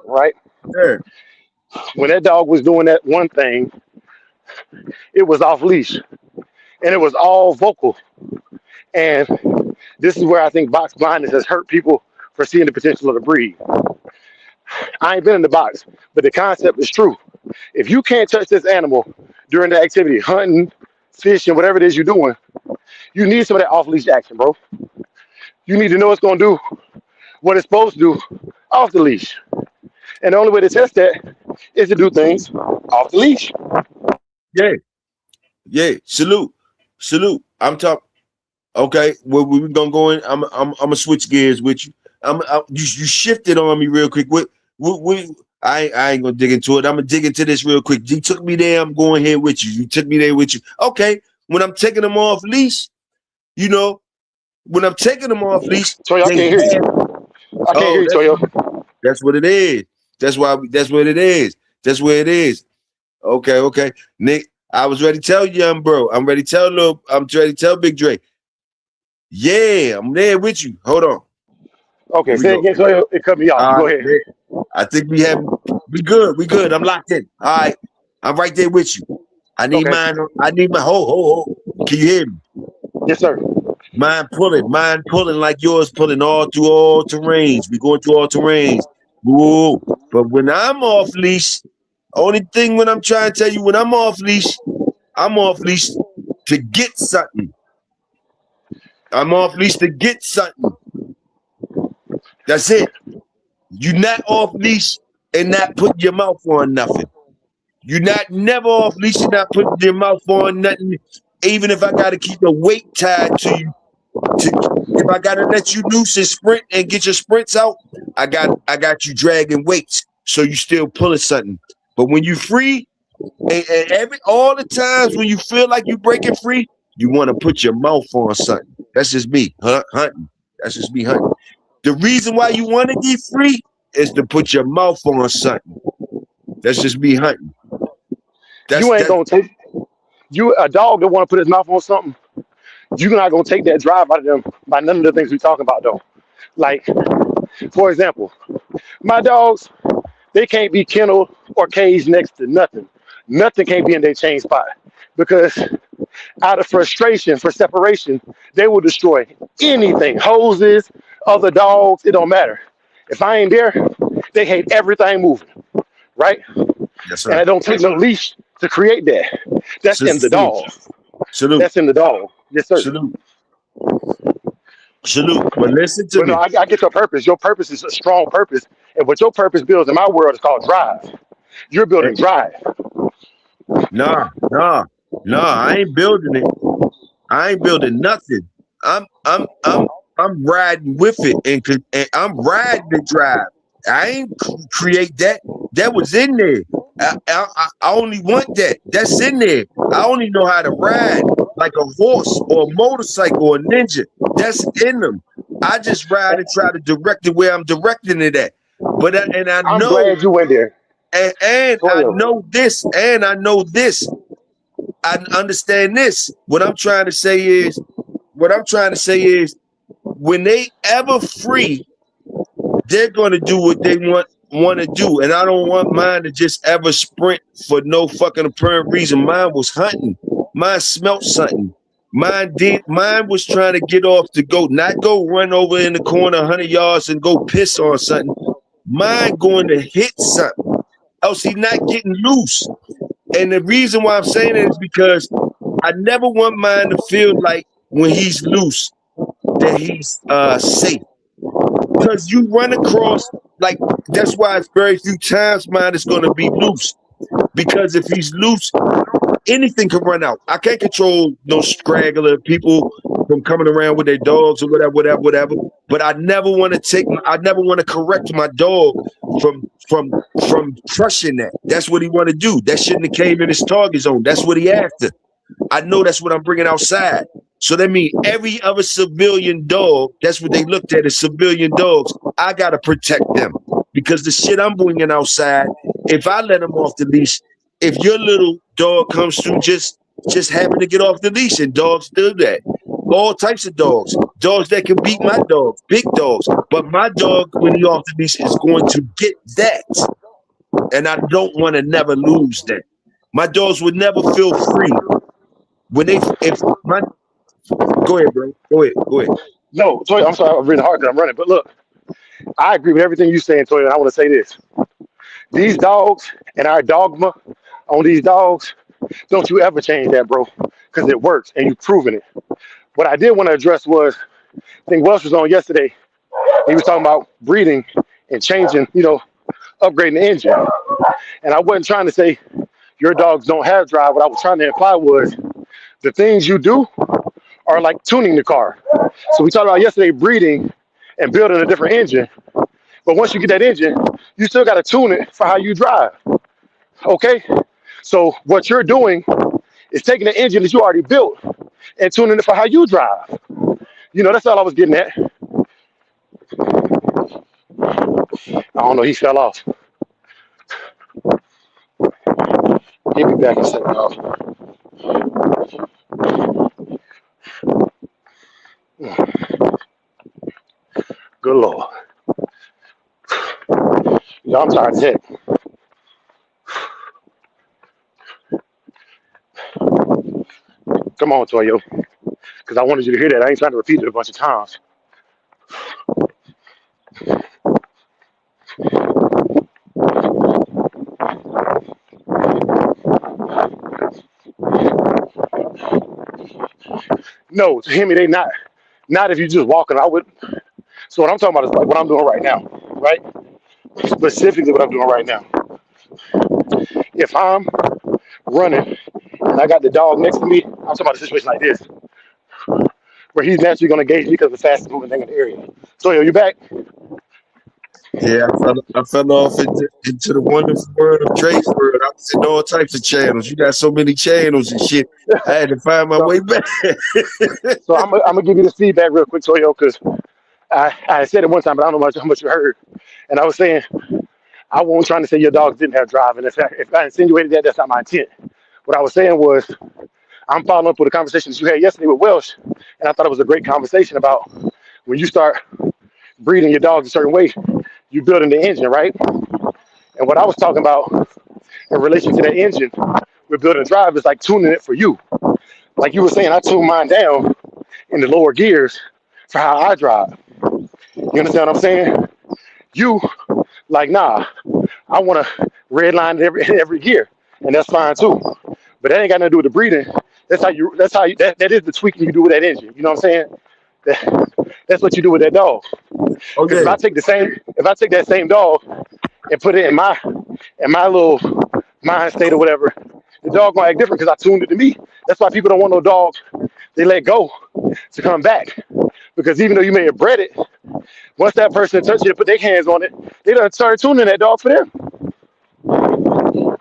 right? Yeah. When that dog was doing that one thing, it was off leash and it was all vocal. And this is where I think box blindness has hurt people for seeing the potential of the breed. I ain't been in the box, but the concept is true. If you can't touch this animal during the activity, hunting, fishing, whatever it is you're doing, you need some of that off leash action, bro. You need to know it's going to do what it's supposed to do off the leash. And the only way to test that is to do things off the leash. Yeah. Salute. I'm talking. Okay, well, we're gonna go in. I'm gonna switch gears with you. You shifted on me real quick. I ain't gonna dig into it. I'm gonna dig into this real quick. You took me there. I'm going here with you. You took me there with you. Okay, when I'm taking them off leash, when I'm taking them off leash, Toyo, I can't hear you. I can't hear you, Toyo. That's what it is. That's what it is. That's where it is. Okay. Nick, I was ready to tell young bro. I'm ready to tell Big Dre. Yeah, I'm there with you. Hold on. Okay, say again, Toyo. It cut me off. Go ahead. I think we good. I'm locked in. All right. I'm right there with you. I need mine. Ho. Can you hear me? Yes, sir. Mine pulling like yours pulling all through all terrains. We going through all terrains. Whoa. But when I'm off leash, only thing when I'm trying to tell you, when I'm off leash to get something. I'm off leash to get something. That's it. You're not off leash and not putting your mouth on nothing. You're not never off leash and not putting your mouth on nothing. Even if I gotta keep the weight tied to you, if I gotta let you loose and sprint and get your sprints out, I got you dragging weights, so you still pulling something. But when you free, and all the times when you feel like you breaking free, you want to put your mouth on something. That's just me hunting. That's just me hunting. The reason why you want to get free is to put your mouth on something. That's just me hunting. Gonna take a dog that want to put his mouth on something. You're not gonna take that drive out of them by none of the things we talking about though. Like, for example, my dogs, they can't be kenneled or caged next to nothing. Nothing can't be in their chain spot because out of frustration for separation, they will destroy anything. Hoses, other dogs, it don't matter. If I ain't there, they hate everything moving, right? Yes, sir. And I don't take no leash to create that. That's in the dog. Salute. That's in the dog. Yes, sir. Salute. But listen to me. No, I get your purpose. Your purpose is a strong purpose. And what your purpose builds in my world is called drive. You're building drive. Nah, I ain't building it. I ain't building nothing. I'm riding with it and I'm riding the drive. I ain't create that. That was in there. I only want that. That's in there. I only know how to ride like a horse or a motorcycle or a ninja. That's in them. I just ride and try to direct it where I'm directing it at. But I I'm know, glad you went there. and I Toyo. know this, and I know this. I understand this. What I'm trying to say is, when they ever free, they're going to do what they want to do, and I don't want mine to just ever sprint for no fucking apparent reason. Mine was hunting. Mine smelt something. Mine was trying to get off to go, not go run over in the corner 100 yards and go piss on something. Mine going to hit something. Else he's not getting loose. And the reason why I'm saying it is because I never want mine to feel like when he's loose that he's safe. Because you run across, like, that's why it's very few times mine is going to be loose. Because if he's loose, anything can run out. I can't control no straggler people from coming around with their dogs or whatever. But I never want to correct my dog from crushing that. That's what he want to do. That shouldn't have came in his target zone. That's what he after. I know that's what I'm bringing outside. So that means every other civilian dog, that's what they looked at as civilian dogs. I got to protect them because the shit I'm bringing outside, if I let them off the leash, if your little dog comes through, just happen to get off the leash, and dogs do that. All types of dogs that can beat my dogs, big dogs. But my dog, when he off the leash, is going to get that. And I don't want to never lose that. My dogs would never feel free. Go ahead, bro. Go ahead. No, Toyo, I'm sorry, I'm really hard because I'm running. But look, I agree with everything you're saying, Toyo, and I want to say this. These dogs and our dogma on these dogs, don't you ever change that, bro, because it works and you've proven it. What I did want to address was, I think Welsh was on yesterday. He was talking about breeding and changing, upgrading the engine. And I wasn't trying to say your dogs don't have drive. What I was trying to imply was the things you do are like tuning the car. So we talked about yesterday breeding and building a different engine. But once you get that engine, you still got to tune it for how you drive. Okay? So what you're doing is taking the engine that you already built and tuning it for how you drive. That's all I was getting at. I don't know, he fell off. He'll be back in a second, y'all. Good Lord. Y'all, I'm tired as heck. Come on, Toyo. Because I wanted you to hear that. I ain't trying to repeat it a bunch of times. No, to him, they not. Not if you just walking. I would. So what I'm talking about is like what I'm doing right now, right? Specifically what I'm doing right now. If I'm running and I got the dog next to me, I'm talking about a situation like this, where he's naturally going to gauge me because of the fastest moving thing in the area. So, you back? Yeah, I fell off into the wonderful world of Dre's world. I was in all types of channels. You got so many channels and shit. I had to find my way back. So I'm gonna give you this feedback real quick, Toyo, because I said it one time, but I don't know how much you heard. And I was saying, I wasn't trying to say your dogs didn't have drive. And if I insinuated that, that's not my intent. What I was saying was, I'm following up with a conversation that you had yesterday with Welsh. And I thought it was a great conversation about when you start breeding your dogs a certain way, you building the engine, right? And what I was talking about in relation to that engine with building a drive is like tuning it for you. Like you were saying, I tune mine down in the lower gears for how I drive. You understand what I'm saying? You, like, nah, I want to redline every gear, and that's fine too. But that ain't got nothing to do with the breeding. That is the tweaking you do with that engine. You know what I'm saying? That's what you do with that dog. Oh, Because yeah. if I take that same dog and put it in my little mind state or whatever, the dog gonna act different because I tuned it to me. That's why people don't want no dog they let go to come back. Because even though you may have bred it, once that person touches it, put their hands on it, they done started tuning that dog for them.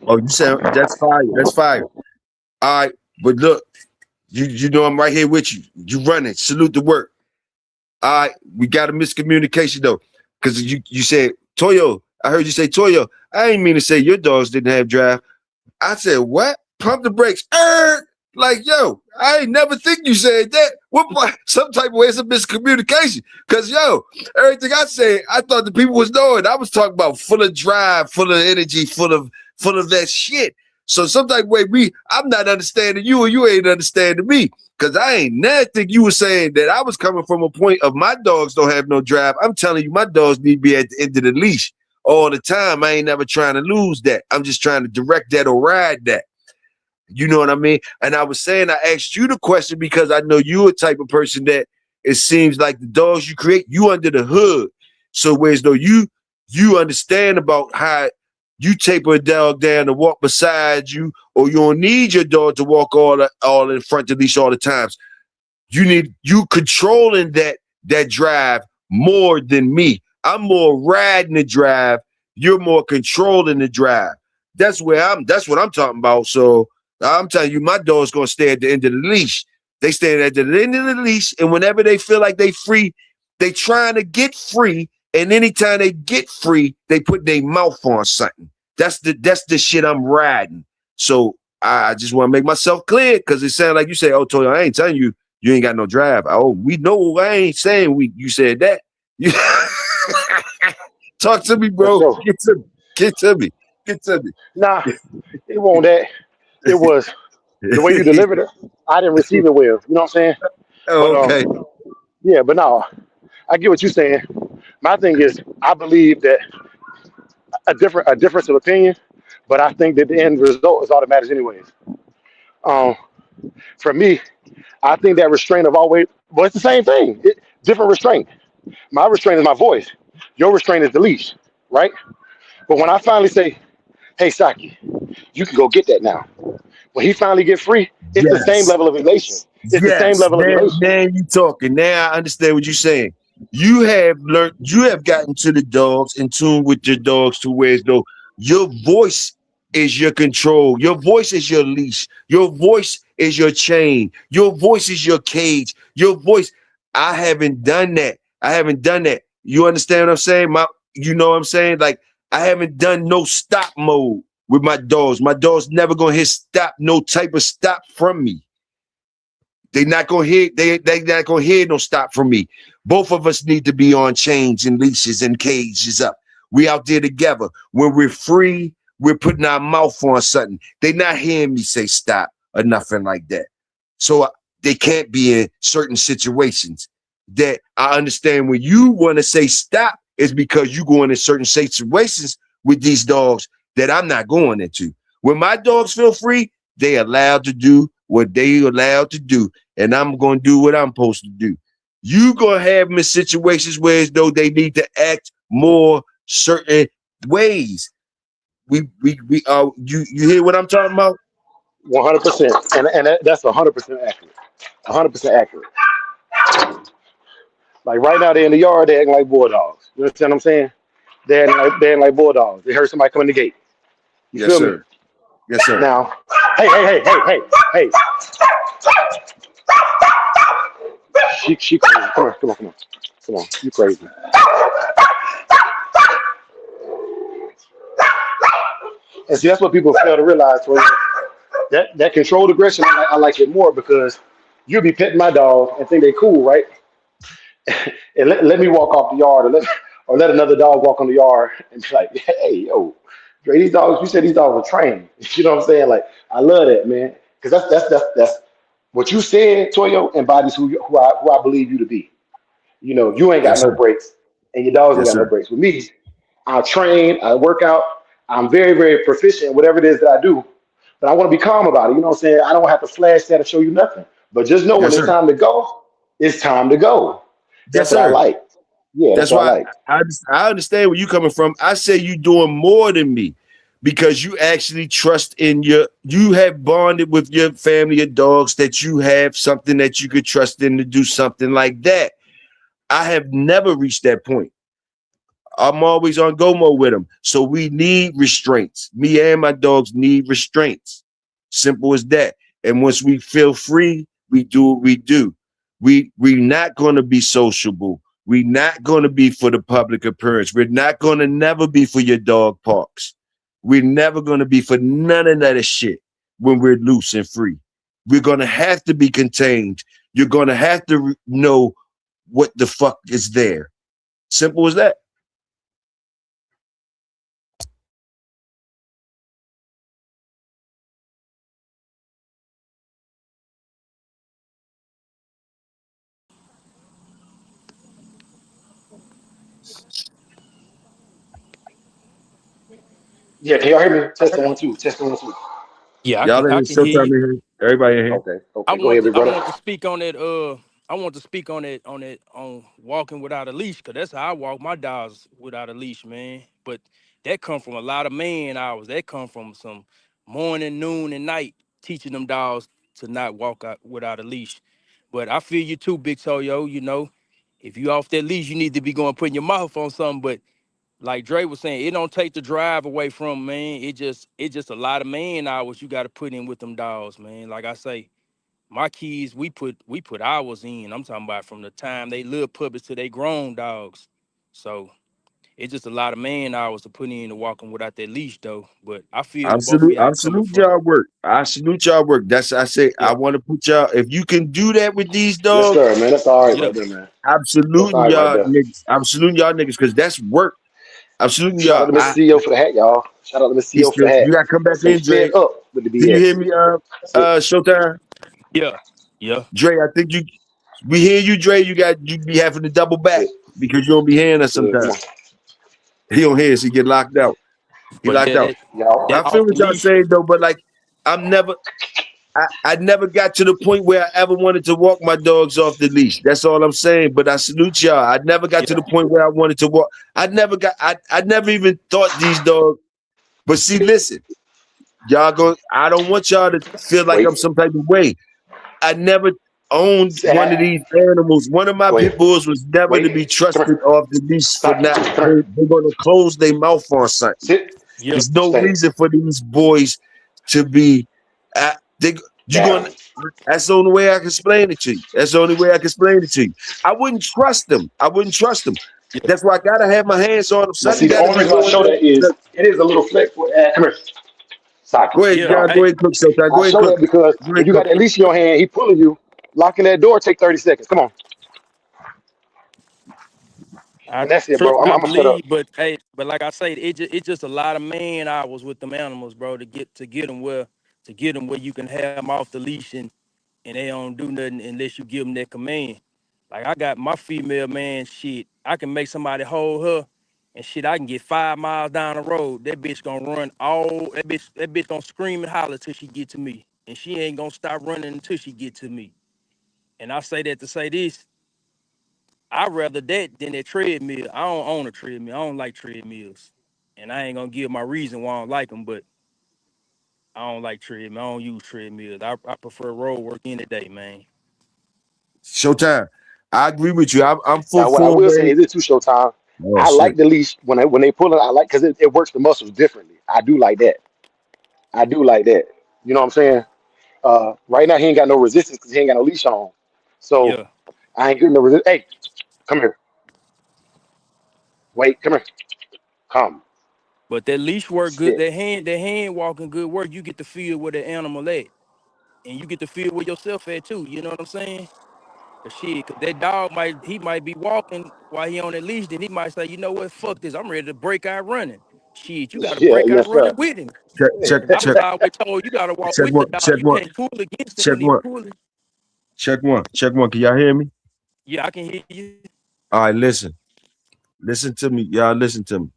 Oh, you said that's fire. That's fire. All right, but look, you know I'm right here with you. You running. Salute the work. All right, we got a miscommunication though, because you said Toyo. I heard you say Toyo. I ain't mean to say your dogs didn't have drive. I said what? Pump the brakes. Like yo, I ain't never think you said that. What? Some type of way it's a miscommunication. Cause yo, everything I said, I thought the people was knowing. I was talking about full of drive, full of energy, full of that shit. So some type of way I'm not understanding you, or you ain't understanding me. Cause I ain't never think you were saying that I was coming from a point of my dogs don't have no drive. I'm telling you, my dogs need to be at the end of the leash all the time. I ain't never trying to lose that. I'm just trying to direct that or ride that. You know what I mean? And I was saying, I asked you the question because I know you're a type of person that it seems like the dogs you create, you under the hood. So whereas though you understand about how you taper a dog down to walk beside you, or you don't need your dog to walk all in front of the leash all the times. You controlling that drive more than me. I'm more riding the drive. You're more controlling the drive. That's what I'm talking about. So I'm telling you, my dog's gonna stay at the end of the leash. They stand at the end of the leash, and whenever they feel like they free, they trying to get free. And anytime they get free, they put their mouth on something. That's the shit I'm riding. So I just want to make myself clear, because it sounds like you say, "Oh, Toyo, I ain't telling you ain't got no drive." Oh, we know I ain't saying you said that. Talk to me, bro. Sure. Get to me. Nah, it wasn't that. It was the way you delivered it. I didn't receive it well. You know what I'm saying? Oh, But okay. yeah, but no, I get what you're saying. My thing is, I believe that a difference of opinion, but I think that the end result is all that matters anyways. Um, for me, I think that restraint of always, well, it's the same thing. Different restraint. My restraint is my voice. Your restraint is the leash, right? But when I finally say, "Hey, Saki, you can go get that now," when he finally get free, it's the same Yes. level of elation. It's the same Yes. level of elation. Now you talking. Now I understand what you're saying. You have gotten to the dogs, in tune with your dogs, to where as though your voice is your control. Your voice is your leash. Your voice is your chain. Your voice is your cage. Your voice. I haven't done that. You understand what I'm saying? You know what I'm saying? Like, I haven't done no stop mode with my dogs. My dogs never gonna hit stop, no type of stop from me. They not gonna hear. They not gonna hear no stop from me. Both of us need to be on chains and leashes and cages up. We out there together. When we're free, we're putting our mouth on something. They not hearing me say stop or nothing like that. So they can't be in certain situations. That I understand when you want to say stop is because you going in certain situations with these dogs that I'm not going into. When my dogs feel free, they allowed to do what they allowed to do, and I'm going to do what I'm supposed to do. You going to have them in situations where as though they need to act more certain ways. You hear what I'm talking about? 100%, and that's 100% accurate. 100% accurate. Like right now, they're in the yard, they're acting like bulldogs. You understand what I'm saying? They're acting like bulldogs. They heard somebody come in the gate. You Yes, feel me? sir. Yes, sir. Now, hey. She crazy. Come on. You crazy. And see, that's what people fail to realize. That controlled aggression, I like it more because you'll be petting my dog and think they cool, right? And let me walk off the yard, or let another dog walk on the yard and be like, "Hey, yo, Dre, these dogs. You said these dogs were trained." You know what I'm saying? Like, I love that, man, because that's what you said. Toyo embodies who I believe you to be. You know, you ain't got Yes, no sir. breaks, and your dogs ain't Yes, got no sir. breaks. With me, I train, I work out, I'm very, very proficient in whatever it is that I do. But I want to be calm about it. You know what I'm saying? I don't have to flash that or show you nothing. But just know when Yes, it's sir. time to go, it's time to go. Yes, That's what I sir. like. Yeah, that's That's what I why like. I understand where you coming from. I say you doing more than me because you actually trust in you have bonded with your family of dogs, that you have something that you could trust in to do something like that. I have never reached that point. I'm always on go mode with them. So we need restraints. Me and my dogs need restraints. Simple as that. And once we feel free, we do what we do. We're not going to be sociable. We're not going to be for the public appearance. We're not going to never be for your dog parks. We're never going to be for none of that shit when we're loose and free. We're going to have to be contained. You're going to have to know what the fuck is there. Simple as that. Yeah, can y'all hear me? Testing 1 2. Testing 1 2. Yeah, Y'all in I here, can hear Showtime you. in here. Everybody in here. Okay, okay. Go ahead, big I brother. want to speak on that. I want to speak on on walking without a leash, cause that's how I walk my dogs without a leash, man. But that come from a lot of man hours. That come from some morning, noon, and night teaching them dogs to not walk out without a leash. But I feel you too, Big Toyo. You know, if you off that leash, you need to be going putting your mouth on something. But like Dre was saying, it don't take the drive away from 'em, man. It just a lot of man hours you got to put in with them dogs, man. Like I say, my kids, we put hours in. I'm talking about from the time they little puppies to they grown dogs. So it's just a lot of man hours to put in to walking without that leash though. But I feel I where both of salute, y'all I coming salute from. y'all work. I salute y'all work. That's I say I Yeah, want to put y'all. If you can do that with these Yes, dogs, sir, man. That's all right yeah, right there, man. I'm That's saluting all right right y'all there. niggas. I'm saluting y'all niggas because that's work. I'm saluting Shout out y'all. to Mr. CEO for the hat, y'all. Shout out to Mr. He CEO for the said, hat. you gotta come back Say in, fed Dre. up with the Do you hear BS. me? That's it. Showtime, yeah, yeah, Dre. I think we hear you, Dre. You be having to double That's back it. because you don't be hearing us That's good. Come sometimes. on. He don't hear us. He get locked out. He but locked yeah, out. Y'all. that I feel off what the y'all leash. saying though, but like I'm never. I never got to the point where I ever wanted to walk my dogs off the leash. That's all I'm saying. But I salute y'all. I never got to Yeah, the point where I wanted to walk. I never even thought these dogs. But see, listen, y'all go. I don't want y'all to feel like I'm Wait. some type of way. I never owned Say one of hat. these animals. One of my Go pit ahead. bulls was never to be Wait. Come trusted here. off the leash for Stop. not. Come here. They're going to close their mouth on something. Sit. yeah, There's no Stay. reason for these boys to be. They, you going. Down. That's the only way I can explain it to you. That's the only way I can explain it to you. I wouldn't trust them. I wouldn't trust them. yeah, That's why I gotta have my hands on them. Now, see, Something the got to only be reason I going show that there. is it is a little flexible. Come here. Stop Go it. ahead, yeah. John. Stop Go it. Hey, ahead, and cook sometimes. I Go ahead, and show cook. that because Go ahead, if you got cook. that leash in your hand, he pulling you, locking that door, take 30 seconds. Come on. I And that's it, trust bro. and I I'm gonna shut up. believe, but hey, but like I say, it's just a lot of man hours with them animals, bro, to get them where you can have them off the leash and they don't do nothing unless you give them that command. Like I got my female man, shit, I can make somebody hold her, and shit, I can get 5 miles down the road. That bitch gonna run all that bitch gonna scream and holler till she get to me, and she ain't gonna stop running until she get to me. And I say that to say this. I rather that than that treadmill. I don't own a treadmill. I don't like treadmills, and I ain't gonna give my reason why I don't like them. But I don't like treadmill. I don't use treadmills. I prefer road work any day, man. Showtime. I agree with you. I'm full Now, what I form, will say man. is this too, Showtime. Oh I shit. like the leash when they pull it. I like because it works the muscles differently. I do like that. I do like that. You know what I'm saying? Right now he ain't got no resistance because he ain't got no leash on. So Yeah, I ain't getting no resistance. Hey, come here. Wait, come here. Come. but that leash work good. Sit. That hand walking good work. You get to feel where the animal at, and you get to feel where yourself at too. You know what I'm saying? Cause shit, 'cause that dog might be walking while he on that leash. Then he might say, you know what? Fuck this. I'm ready to break out running. Shit, you got to Yeah, break out yes, sir. running with him. Check, Yeah. check, And I check, was always told you gotta walk check with the one, dog. check You one, can't pull against him check when he one, pulling. check one, check one. Can y'all hear me? Yeah, I can hear you. All right, listen. Listen to me. Y'all listen to me.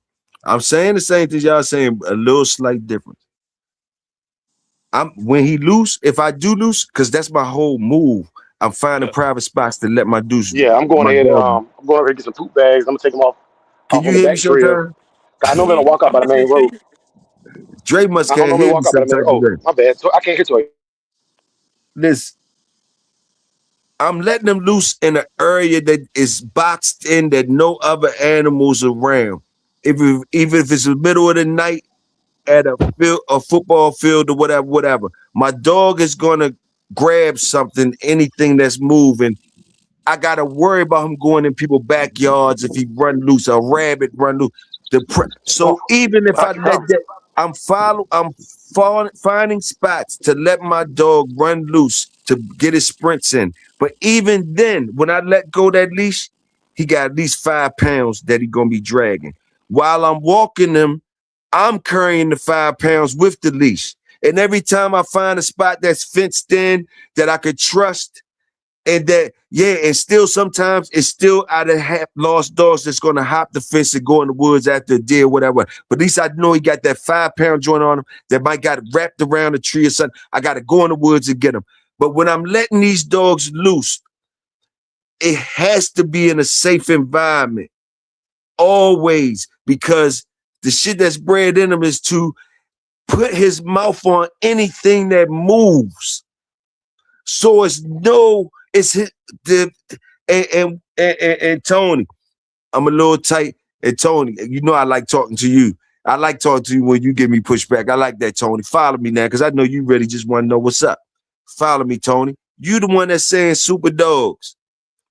I'm saying the same thing y'all saying, a little slight difference. I'm when he loose, if I do loose, because that's my whole move. I'm finding Yeah. private spots to let Yeah, I'm going my ahead. dog. I'm going ahead and get some poop bags. I'm gonna take them Can off you on the hear me, back trail. Showtime? I I can normally hear don't you. walk out I'm by the main listening to road. you. Dre must I don't can't normally hear me walk out by some the main. type of Oh, way. my bad. So I can't hit you. Listen, I'm letting them loose in an area that is boxed in that no other animals around. Even if it's the middle of the night at a football field or whatever. My dog is gonna grab something, anything that's moving, I gotta worry about him going in people's backyards if he run loose, a rabbit run loose. So even if I let that, I'm finding spots to let my dog run loose to get his sprints in. But even then, when I let go that leash, he got at least 5 pounds that he gonna be dragging. While I'm walking him, I'm carrying the 5 pounds with the leash. And every time I find a spot that's fenced in that I could trust, and that, and still sometimes it's still out of lost dogs that's gonna hop the fence and go in the woods after a deer, whatever. But at least I know he got that 5 pound joint on him that might got wrapped around a tree or something. I gotta go in the woods and get him. But when I'm letting these dogs loose, it has to be in a safe environment, always, because the shit that's bred in him is to put his mouth on anything that moves. So it's and Tony, I'm a little tight. And Tony, you know I like talking to you. I like talking to you when you give me pushback. I like that, Tony. Follow me now, because I know you really just want to know what's up. Follow me, Tony. You the one that's saying super dogs.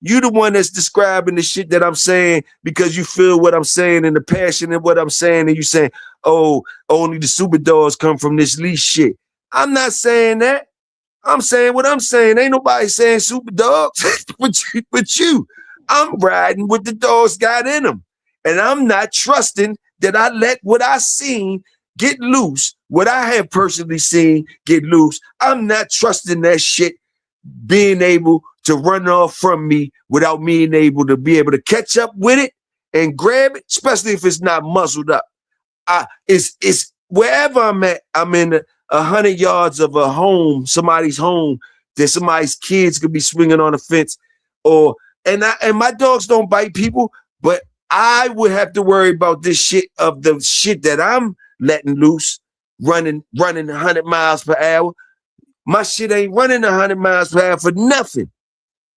You the one that's describing the shit that I'm saying because you feel what I'm saying and the passion in what I'm saying, and you saying, oh, only the super dogs come from this leash shit. I'm not saying that. I'm saying what I'm saying. Ain't nobody saying super dogs but you. I'm riding what the dogs got in them. And I'm not trusting that I let what I seen get loose, what I have personally seen get loose. I'm not trusting that shit being able to run off from me without being able to catch up with it and grab it, especially if it's not muzzled up. It's wherever I'm at, I'm in 100 yards of a home, somebody's home, that somebody's kids could be swinging on a fence, and my dogs don't bite people, but I would have to worry about this shit of the shit that I'm letting loose, running 100 miles per hour. My shit ain't running 100 miles per hour for nothing,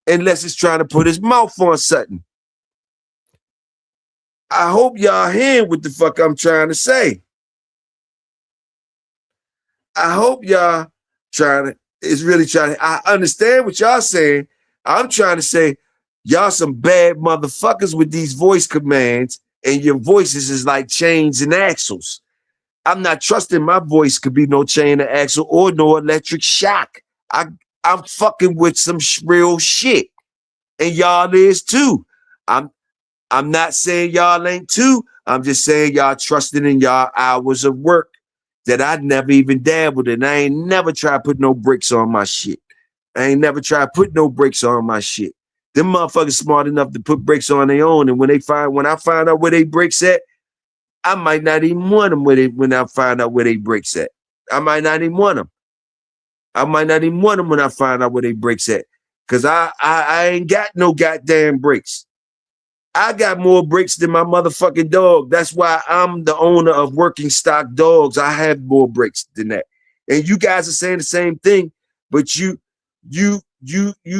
unless it's trying to put his mouth on something. I hope y'all hearing what the fuck I'm trying to say. I hope y'all is really trying to, I understand what y'all saying. I'm trying to say, y'all some bad motherfuckers with these voice commands, and your voices is like chains and axles. I'm not trusting my voice could be no chain or axle or no electric shock. I'm fucking with some real shit. And y'all is too. I'm not saying y'all ain't too. I'm just saying y'all trusting in y'all hours of work that I never even dabbled in. I ain't never tried to put no brakes on my shit. I ain't never tried to put no brakes on my shit. Them motherfuckers smart enough to put brakes on their own. And when I find out where they brakes at, I might not even want them when I find out where they brakes at. I might not even want them. I might not even want them when I find out where they brakes at. Cause I ain't got no goddamn brakes. I got more brakes than my motherfucking dog. That's why I'm the owner of working stock dogs. I have more brakes than that. And you guys are saying the same thing, but you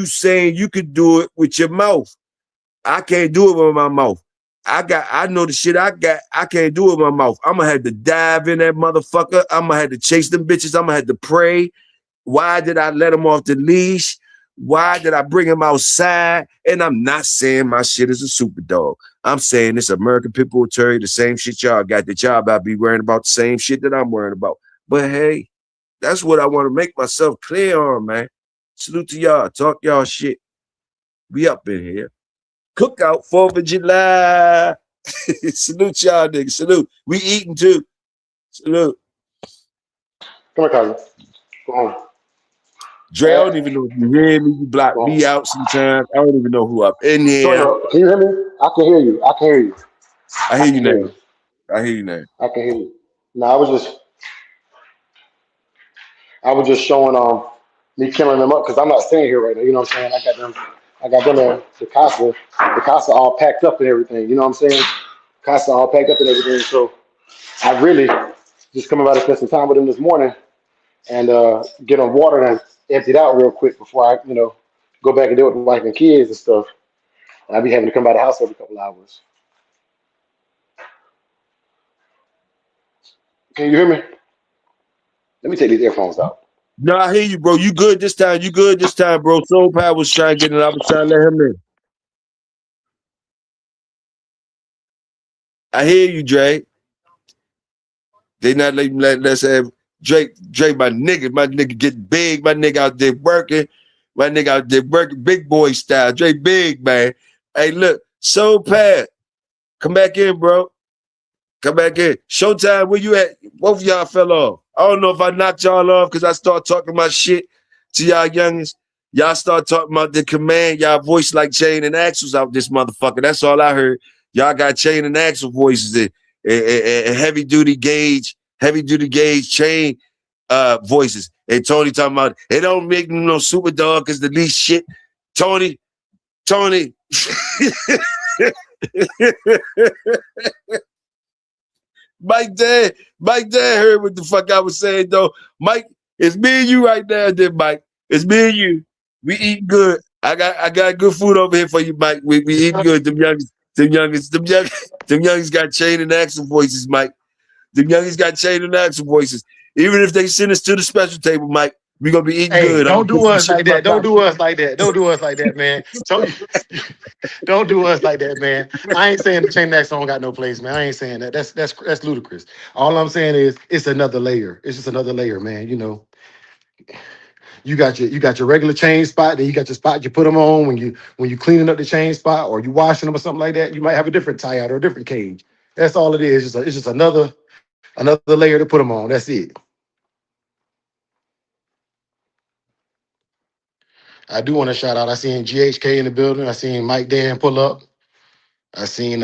saying you could do it with your mouth. I can't do it with my mouth. I know the shit I got. I can't do it with my mouth. I'm gonna have to dive in that motherfucker. I'm gonna have to chase them bitches. I'm gonna have to pray. Why did I let him off the leash? Why did I bring him outside? And I'm not saying my shit is a super dog. I'm saying this American Pit Bull Terrier, the same shit y'all got, that y'all about to be worrying about, the same shit that I'm worrying about. But hey, that's what I want to make myself clear on, man. Salute to y'all. Talk y'all shit. We up in here. Cookout 4th of July. Salute y'all, niggas. Salute. We eating too. Salute. Come here, cousin. Go home. Dre, I don't even know if you hear me. You block me out sometimes. I don't even know who up in here. Can you hear me? I can hear you. I can hear you. I hear you now. I hear you now. I can hear you. No, I was just showing me killing them up because I'm not staying here right now. You know what I'm saying? I got them at the casa all packed up and everything. You know what I'm saying? Casa all packed up and everything. So I really just coming by to spend some time with them this morning and get them water and emptied out real quick before I, go back and deal with the wife and kids and stuff. And I'll be having to come by the house every couple hours. Can you hear me? Let me take these earphones out. No, I hear you, bro. You good this time. You good this time, bro. Soul Power was trying to get it. I was trying to let him in. I hear you, Dre. They not letting us have Drake, my nigga getting big, my nigga out there working, big boy style. Drake big, man. Hey, look, Soul Pad, come back in, bro. Come back in. Showtime, where you at? Both of y'all fell off. I don't know if I knocked y'all off because I start talking my shit to y'all youngins. Y'all start talking about the command. Y'all voice like Chain and Axel's out this motherfucker. That's all I heard. Y'all got Chain and Axel voices and heavy duty gauge Chain voices. And Tony talking about it don't make no super dog because the least shit. Tony. Mike Dad heard what the fuck I was saying though. Mike, it's me and you right now, then Mike. It's me and you. We eat good. I got good food over here for you, Mike. We eat good. Them youngins got Chain and Axel voices, Mike. Them youngins got Chain and Axel voices. Even if they send us to the special table, Mike, we gonna be eating good. Don't do us like that. Don't do us like that. Don't do us like that, man. Don't do us like that, man. I ain't saying the Chain X don't got no place, man. I ain't saying that. That's ludicrous. All I'm saying is it's another layer. It's just another layer, man. You know, you got your regular chain spot, then you got your spot you put them on when you cleaning up the chain spot or you washing them or something like that. You might have a different tie out or a different cage. That's all it is. It's just another layer to put them on. That's it. I do want to shout out. I seen GHK in the building. I seen Mike Dan pull up. I seen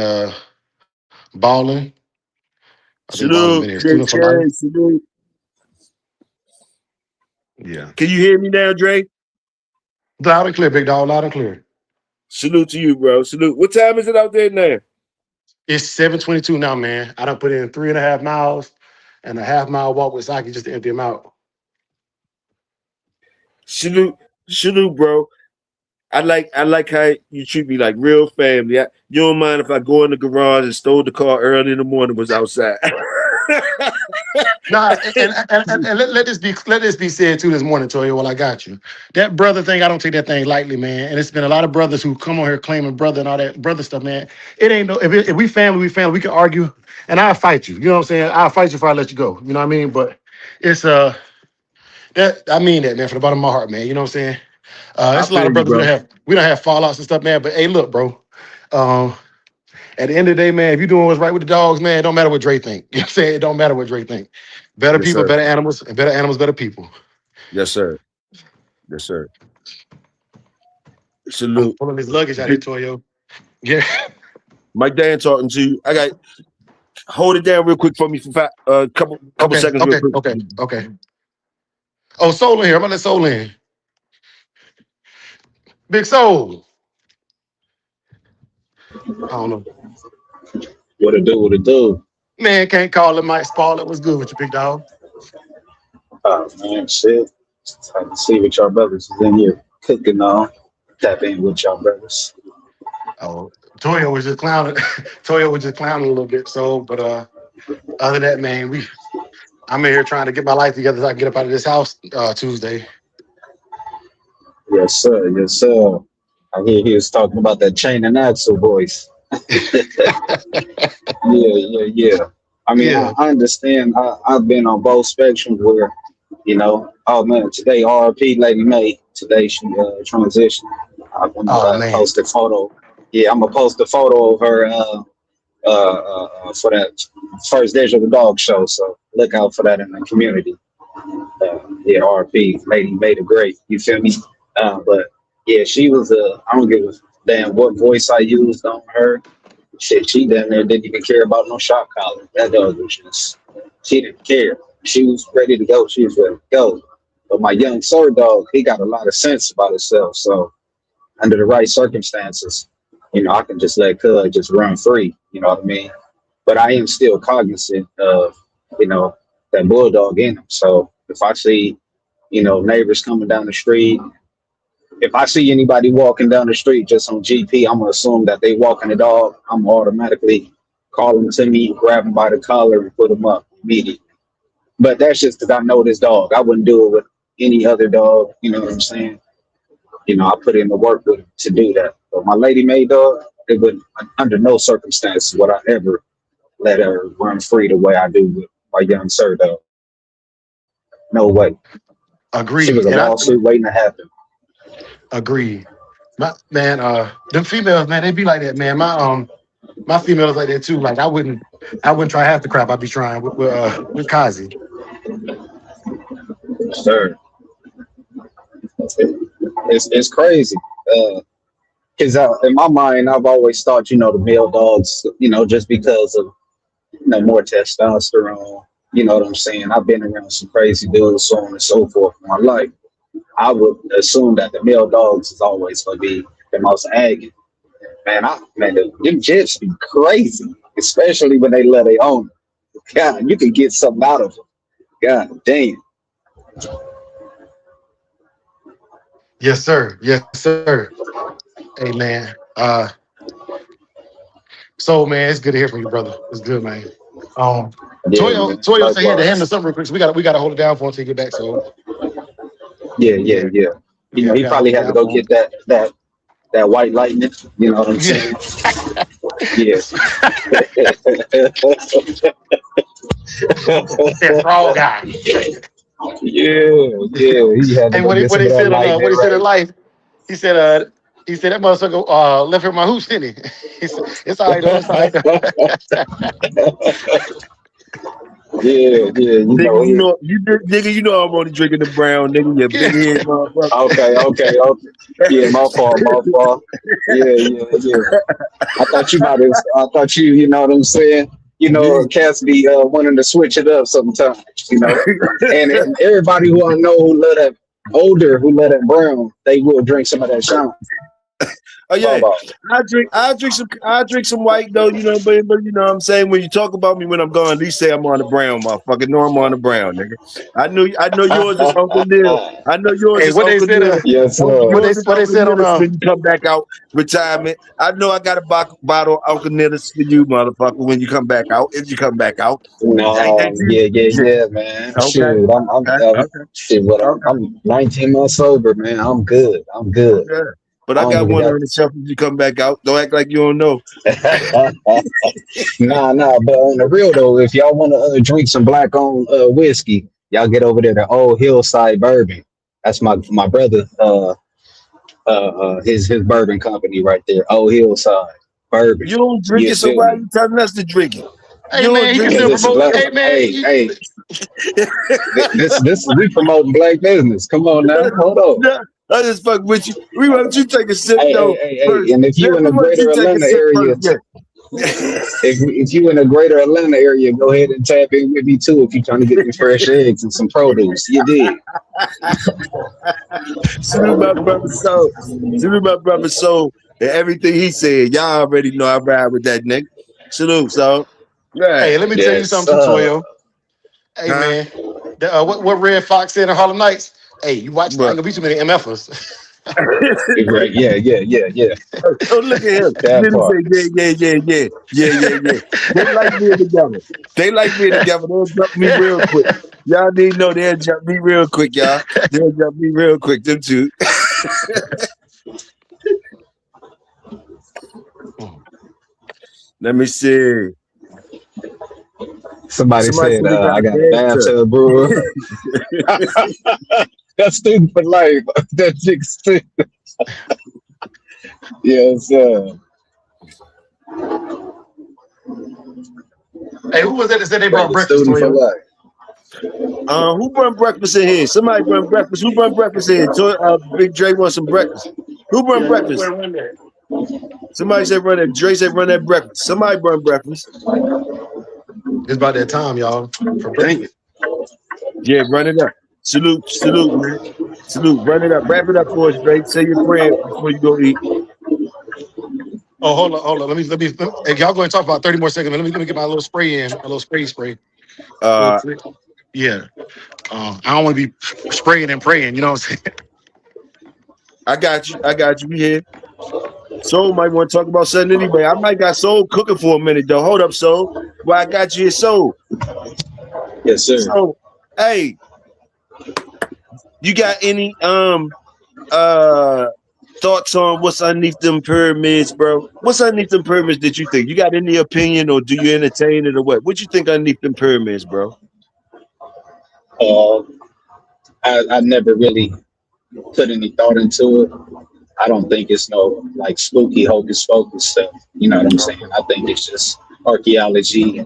Ballin. I think Ballin been Salute, here. Big Student for life. Chain, salute. Yeah. Can you hear me now, Dre? Loud and clear, big dog. Loud and clear. Salute to you, bro. Salute. What time is it out there now? It's 7:22 now, man. I done put in 3.5 miles and a half-mile walk with Saki just to empty them out. Salute, bro. I like how you treat me like real family. You don't mind if I go in the garage and stole the car early in the morning, was outside. Nah, and let this be said too this morning, Toya. While I got you, that brother thing, I don't take that thing lightly, man. And it's been a lot of brothers who come on here claiming brother and all that brother stuff, man. It ain't no. If we family, we family. We can argue, and I'll fight you. You know what I'm saying? I'll fight you before I let you go. You know what I mean? But it's that I mean that, man, from the bottom of my heart, man. You know what I'm saying? I It's a lot feel of you, brothers bro. we don't have fallouts and stuff, man. But hey, look, bro. At the end of the day, man, if you're doing what's right with the dogs, man, it don't matter what Dre think. You know what I'm saying? It don't matter what Dre think. Better Yes, people, sir. better animals, and better animals, better people. Yes, sir. Yes, sir. I'm Salute. pulling his luggage out here, Toyo. Yeah. Mike Dan talking to you. I got hold it down real quick for me for couple Okay. seconds real Okay. quick. Okay. Okay. Oh, Soul in here. I'm gonna let Soul in. Big Soul. I don't know. What it do? What it do? Man, can't call it Mike Spall. What's good with you, big dog? Oh man, shit. It's time to see what y'all brothers is in here cooking on. Tap in with y'all brothers. Oh, Toyo was just clowning. Toyo was just clowning a little bit. So, but other than that, man, I'm in here trying to get my life together so I can get up out of this house Tuesday. Yes, sir. Yes, sir. I hear he was talking about that chain and axle voice. Yeah. I mean, Yeah. I understand. I've been on both spectrums where, oh man, today RP Lady May, today she transitioned. I'm Oh gonna man. post a photo. Yeah, I'm gonna post a photo of her for that first Digital Dog show. So look out for that in the community. Yeah, RP Lady May the Great. You feel me? But yeah, she was I don't give a damn what voice I used on her. Shit, she down there didn't even care about no shot collar. That dog was just, she didn't care. She was ready to go. She was ready to go. But my young sir dog, he got a lot of sense about himself. So under the right circumstances, I can just let Cud just run free. You know what I mean? But I am still cognizant of, that bulldog in him. So if I see, neighbors coming down the street, if I see anybody walking down the street just on GP, I'm gonna assume that they walking the dog. I'm automatically call them to me, grab them by the collar, and put them up immediately. But that's just because I know this dog. I wouldn't do it with any other dog. You know what I'm saying? I put in the work to do that. But my Lady May dog, it would under no circumstances would I ever let her run free the way I do with my young sir, though. No way. She was Agreed. a And I lawsuit waiting to happen. agreed. Man, them females, man, they be like that, man. My females like that too. Like I wouldn't try half the crap I'd be trying with Kazi. Sure. It's crazy. Because in my mind, I've always thought, the male dogs, just because of, more testosterone, you know what I'm saying? I've been around some crazy dudes, so on and so forth in my life. I would assume that the male dogs is always going to be the most aggy. Man, them jets be crazy, especially when they let their own. God, you can get something out of them. God damn. Yes, sir. Yes, sir. Hey, man. So man, it's good to hear from you, brother. It's good, man. Yeah, man. Toyo said he had to handle Likewise. something real quick, so we got to hold it down for him until he get back. So Yeah. yeah, we He got to hold probably it had to down go for him. get that white lightning. You know what I'm Yeah. saying? Yeah. That frog guy. Yeah. He had to Hey, go get what some he of that said on lightning what he said in right. life, he said that motherfucker left him my hooch, didn't he? He said, it's all right though, it's all right though. Yeah. Nigga, you know I'm only drinking the brown, nigga. You Yeah. big head motherfucker. Okay. Yeah, my fault. Yeah. I thought you know what I'm saying? Yeah. Cats be wanting to switch it up sometimes, And everybody who I know who love that brown, they will drink some of that shine. Oh yeah, Baba. I drink some white though, but you know what I'm saying, when you talk about me when I'm gone, at least say I'm on the brown, motherfucker. No, I'm on the brown, nigga. I know yours is Uncle Neil. I know yours Hey, is what they Uncle said? Neil. Yes, sir. Yours is What they Uncle said on Neil's when you come back out retirement. I know I got a bottle of Uncle Neil's for you, motherfucker, when you come back out. If you come back out. Ain't that No, you? yeah, man. Okay. Shoot, I'm Okay. shit. Okay. I'm 19 months sober, man. I'm good. Okay. But I I don't got even one got. on the shelf if you come back out. Don't act like you don't know. Nah. But on the real though, if y'all want to drink some black-owned whiskey, y'all get over there to Old Hillside Bourbon. That's my brother. His bourbon company right there. Old Hillside Bourbon. You don't drink You it, so feel why are me? you telling us to drink it? Hey You don't man, he can drink Because still it. it's promote. black. Hey man, Hey. This we promoting black business. Come on now, hold on. No, I just fuck with you. We want you to take a sip though Hey. first. And if Yeah, you in we the want you greater to take a Atlanta sip area, first. Yeah. if you in the greater Atlanta area, go ahead and tap in with me too. If you're trying to get me fresh eggs and some produce, you did. Salute my brother Soul. Salute my brother Soul. And everything he said, y'all already know I ride with that nigga. Salute, so. Right. hey, let me tell you Yes, something too, sir. Toyo. Hey Huh? man, what Red Fox said in Harlem Nights? Hey, you watch? Ain't But gonna be too many MFers. Right. Yeah. oh, look at him. That Then he part. say, yeah. They like being together. They like being together. They'll jump me real quick. Y'all need to know they'll jump me real quick, y'all. They'll jump me real quick, them two. Let me see. Somebody Somebody said said they got I a got a bathtub. bathtub brewer. That's stupid for life. That chick's stupid. Yes, sir. Hey, who was that said they brought Brother breakfast, student for Toyo? life. Who brought breakfast in here? Somebody brought breakfast. Who brought breakfast in here? Big Dre wants some breakfast. Who brought breakfast? Somebody said run that. Dre said run that breakfast. Somebody brought breakfast. It's about that time, y'all, for Dang it. breakfast. Yeah, run it up. Salute, man. Salute. Run it up. Wrap it up for us, Dre. Say your prayer before you go eat. Oh, hold on. Hey, y'all go and talk about 30 more seconds. Let me get my little spray in, my little spray, real Uh, quick. Yeah. I don't want to be spraying and praying. You know what I'm saying? I got you. We here. Soul might want to talk about something anyway. I might got Soul cooking for a minute though. Hold up, Soul. Well, I got you here, Soul. Yes, sir. So, hey, you got any thoughts on what's underneath them pyramids, bro? What's underneath them pyramids that you think? You got any opinion, or do you entertain it, or what? What you think underneath them pyramids, bro? Uh, I never really put any thought into it. I don't think it's no like spooky hocus pocus stuff. You know what I'm saying? I think it's just archaeology.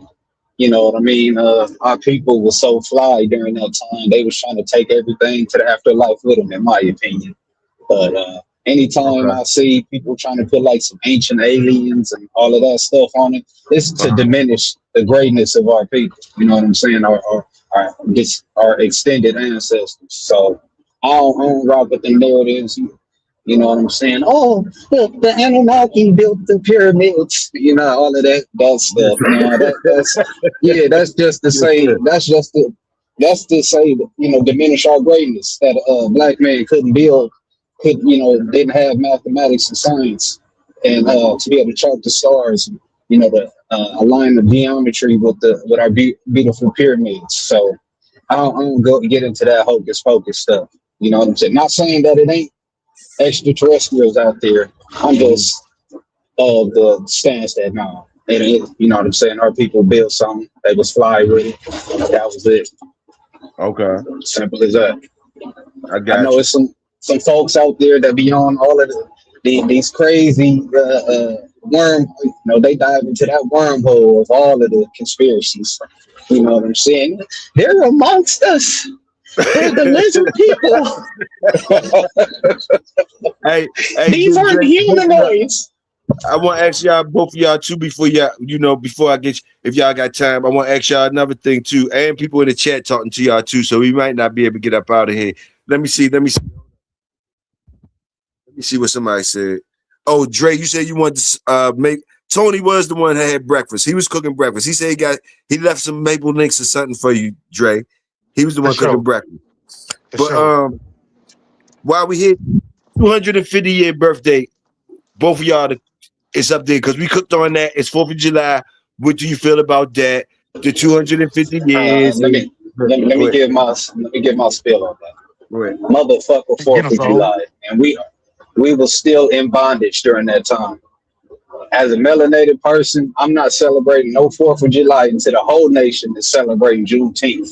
You know what I mean? Our people were so fly during that time. They was trying to take everything to the afterlife with them, in my opinion. But anytime Okay. I see people trying to put like some ancient aliens and all of that stuff on it, it's to diminish the greatness of our people. You know what I'm saying? Our extended ancestors. So I don't rock with the narratives. You know what I'm saying? Oh, the Anunnaki built the pyramids. You know all of that stuff. Now that's just to Yes, say sir. that's to say that, diminish our greatness that a black man didn't have mathematics and science and to be able to chart the stars, to align the geometry with our beautiful pyramids. So I don't go get into that hocus pocus stuff. You know what I'm saying? Not saying that it ain't extraterrestrials out there. I'm just of the stance that no, it is. You know what I'm saying? Our people built something. They was fly with it. That was it. Okay, Simple as that. I I got know you. it's some folks out there that be on all of these crazy worm. They dive into that wormhole of all of the conspiracies. You know what I'm saying? They're amongst us. They're the lizard people. Hey, These Big aren't Dre, both of y'all. humanoids. I want to ask y'all, both of y'all too, before I get, if y'all got time, I want to ask y'all another thing too, and people in the chat talking to y'all too, so we might not be able to get up out of here. Let me see what somebody said. Oh, Dre, you said you wanted to make. Tony was the one that had breakfast. He was cooking breakfast. He said he left some maple links or something for you, Dre. He was the For one cooking sure. breakfast. For But sure. while we hit 250-year birthday, both of y'all, it's up there because we cooked on that. It's 4th of July. What do you feel about that? The 250 years. Let me let Go me ahead. give my spiel on that. Go ahead. Motherfucker, Get Fourth them of sold. July, and we were still in bondage during that time. As a melanated person, I'm not celebrating no 4th of July until the whole nation is celebrating Juneteenth.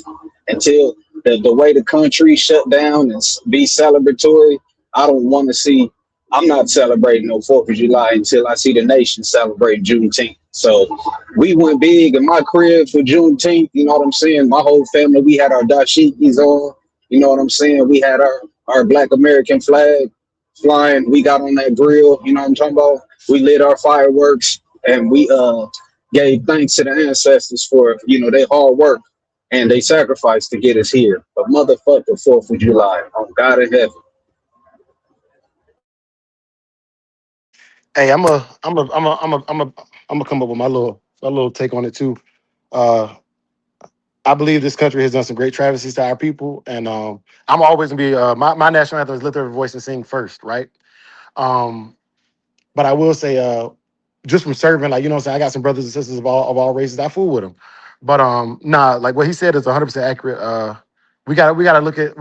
Until the way the country shut down and be celebratory, I don't want to see. I'm not celebrating no 4th of July until I see the nation celebrating Juneteenth. So we went big in my crib for Juneteenth. You know what I'm saying? My whole family, we had our dashikis on. You know what I'm saying? We had our Black American flag flying. We got on that grill. You know what I'm talking about? We lit our fireworks and we gave thanks to the ancestors for their hard work and they sacrificed to get us here. But motherfucker, 4th of July, on God in heaven. Hey, I'm a come up with my little take on it too. Uh, I believe this country has done some great travesties to our people, and I'm always gonna be my national anthem is "Lift Every Voice and Sing" first, right? Um, but I will say, just from serving, like what I'm saying, I got some brothers and sisters of all races. I fool with them, but nah, like what he said is 100% accurate. We gotta look at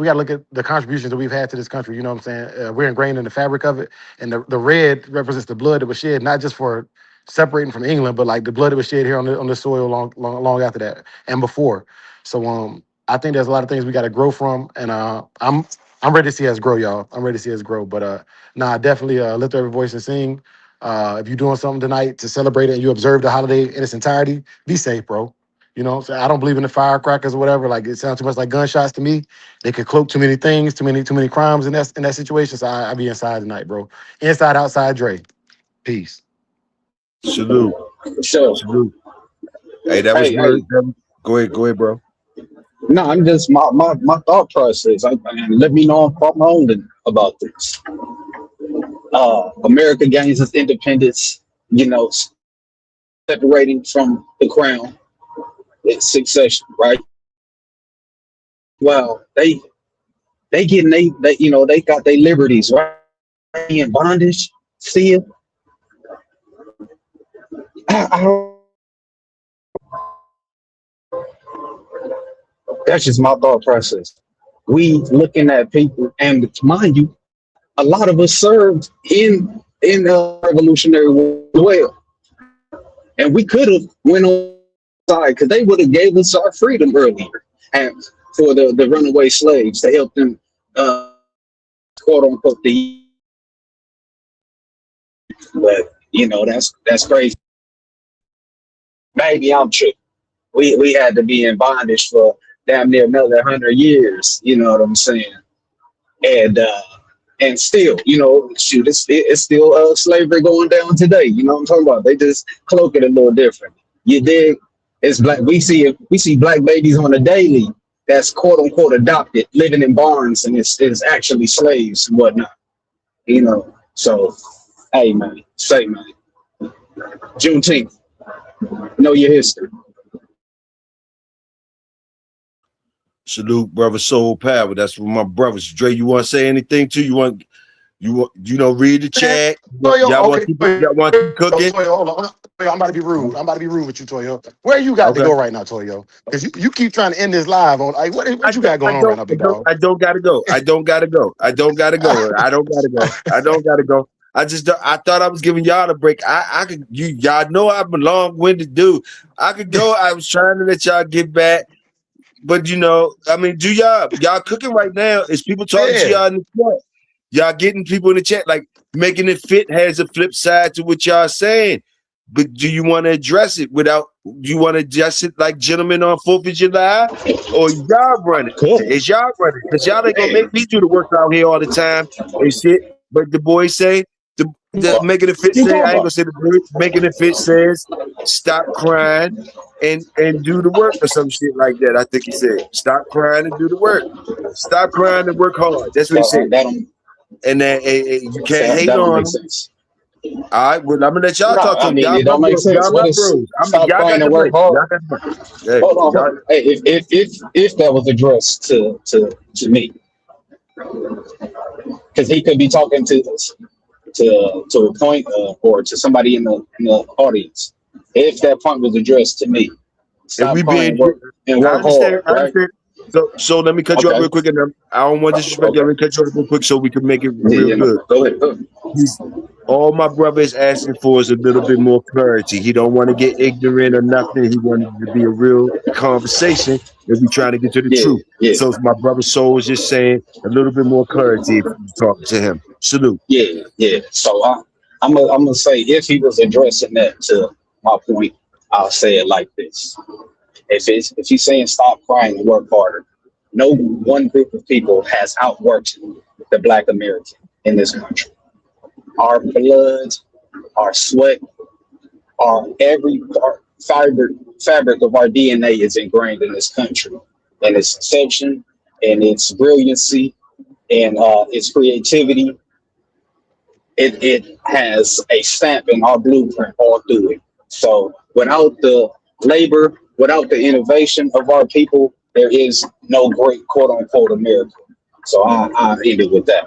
the contributions that we've had to this country. You know what I'm saying? We're ingrained in the fabric of it, and the red represents the blood that was shed, not just for separating from England, but like the blood that was shed here on the soil long after that and before. So I think there's a lot of things we got to grow from, and I'm ready to see us grow, y'all. I'm ready to see us grow, but nah, definitely lift every voice and sing. If you're doing something tonight to celebrate it and you observe the holiday in its entirety, be safe, bro. You know, so I don't believe in the firecrackers or whatever. Like it sounds too much like gunshots to me. They could cloak too many things, too many crimes in that situation. So I be inside tonight, bro. Inside, outside, Dre. Peace. Salute. So, Salute. Hey, that was hey, word. Go ahead, bro. no, I'm just my thought process. And let me know if I'm wrong about this. America gains its independence, separating from the crown. It's succession, right? Well, they getting they got their liberties, right? In bondage still. I don't, that's just my thought process. We looking at people, and mind you, a lot of us served in the Revolutionary War as well, and we could have went on side because they would have gave us our freedom earlier, and for the runaway slaves to help them, quote unquote, the. But that's crazy. Maybe I'm tripping. We had to be in bondage for damn near another 100 years. You know what I'm saying? And still, shoot, it's still slavery going down today. You know what I'm talking about? They just cloak it a little different. You dig? It's black. We see black babies on a daily that's quote unquote adopted, living in barns, and it's actually slaves and whatnot. So hey man, say man, Juneteenth, know your history. Salute, brother Soul Power. That's for my brothers. Dre, you want to say anything too? You want read the chat? Y'all want to keep cooking? Hold on. I'm about to be rude. With you, Toyo. Where you got to go right now, Toyo? Because you keep trying to end this live on. Like, what you got going on right now, big dog? I don't gotta go. I don't gotta go. I thought I was giving y'all a break. I could. Y'all know I'm a long-winded dude. I could go. I was trying to let y'all get back. But do y'all cooking right now? Is people talking to y'all in the chat? Y'all getting people in the chat, like making it fit has a flip side to what y'all saying. But do you want to address it you want to address it like gentlemen on 4th of July? Or y'all running? Is y'all running? Because y'all ain't gonna make me do the work out here all the time and shit. But the boys say, the making it fit say, I ain't gonna say the boys, making it fit says, stop crying and do the work or some shit like that. I think he said, stop crying and do the work. Stop crying and work hard. That's what he said. And then you can't hate on them. All right, well, I'm gonna let y'all talk to them. Y'all it don't make sense. Stop crying and work hard. Hold on. Hey, if that was addressed to me, because he could be talking to a point or to somebody in the audience. If that point was addressed to me, stop crying and work hard. Right? So let me cut you off real quick, and I don't want to disrespect you. I'm gonna cut you off real quick so we can make it real good. Go ahead. All my brother is asking for is a little bit more clarity. He don't want to get ignorant or nothing. He wanted it to be a real conversation if we trying to get to the truth. Yeah. So my brother Soul is just saying a little bit more clarity if you talking to him. Salute. Yeah. So I'm gonna say if he was addressing that to my point, I'll say it like this. If he's saying stop crying and work harder, no one group of people has outworked the Black American in this country. Our blood, our sweat, every fabric of our DNA is ingrained in this country, and its conception, and its brilliancy, and its creativity. It has a stamp in our blueprint all through it. So without the labor, without the innovation of our people, there is no great quote unquote America. So I end it with that.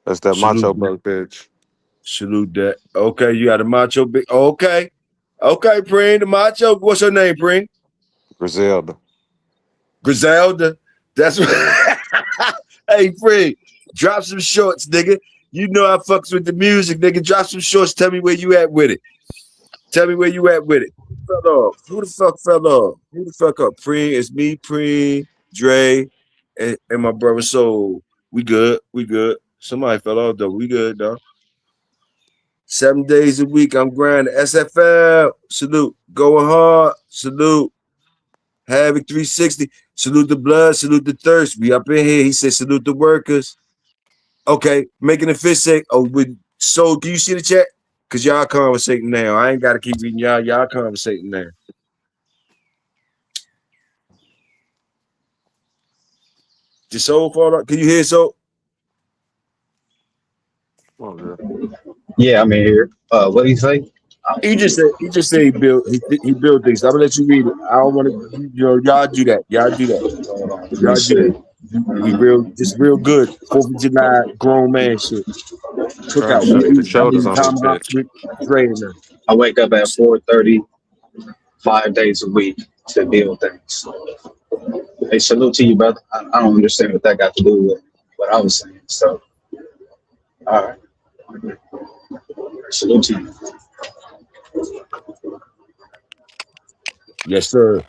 That's that macho buck bitch. Salute that. Okay, you got a macho big. Okay, Pring, the macho. What's her name, Pring? Griselda. That's what. Hey, Pring, drop some shorts, nigga. You know I fucks with the music, nigga. Drop some shorts. Tell me where you at with it. Who the fuck fell off? Who the fuck up? Pring, it's me, Pring, Dre, and my brother Soul. We good. Somebody fell off though. We good though. 7 days a week, I'm grinding. SFL, salute. Going hard, salute. Havoc 360, salute the blood, salute the thirst. We up in here. He said, salute the workers. Okay, making a fist say, so can you see the chat? Because y'all conversating now. I ain't got to keep reading y'all. Y'all conversating now. Did Soul fall out? Can you hear Soul? Yeah, I'm in here. What do you say? He just said he built things. I'm gonna let you read it. I don't want to, y'all do that. We real good. 4th of July, grown man shit. Cookout. The shoulders on his bitch. I wake up at 4:30, 5 days a week, to build things. Hey, salute to you, brother. I don't understand what that got to do with what I was saying. So, all right, salute to you. Yes, sir.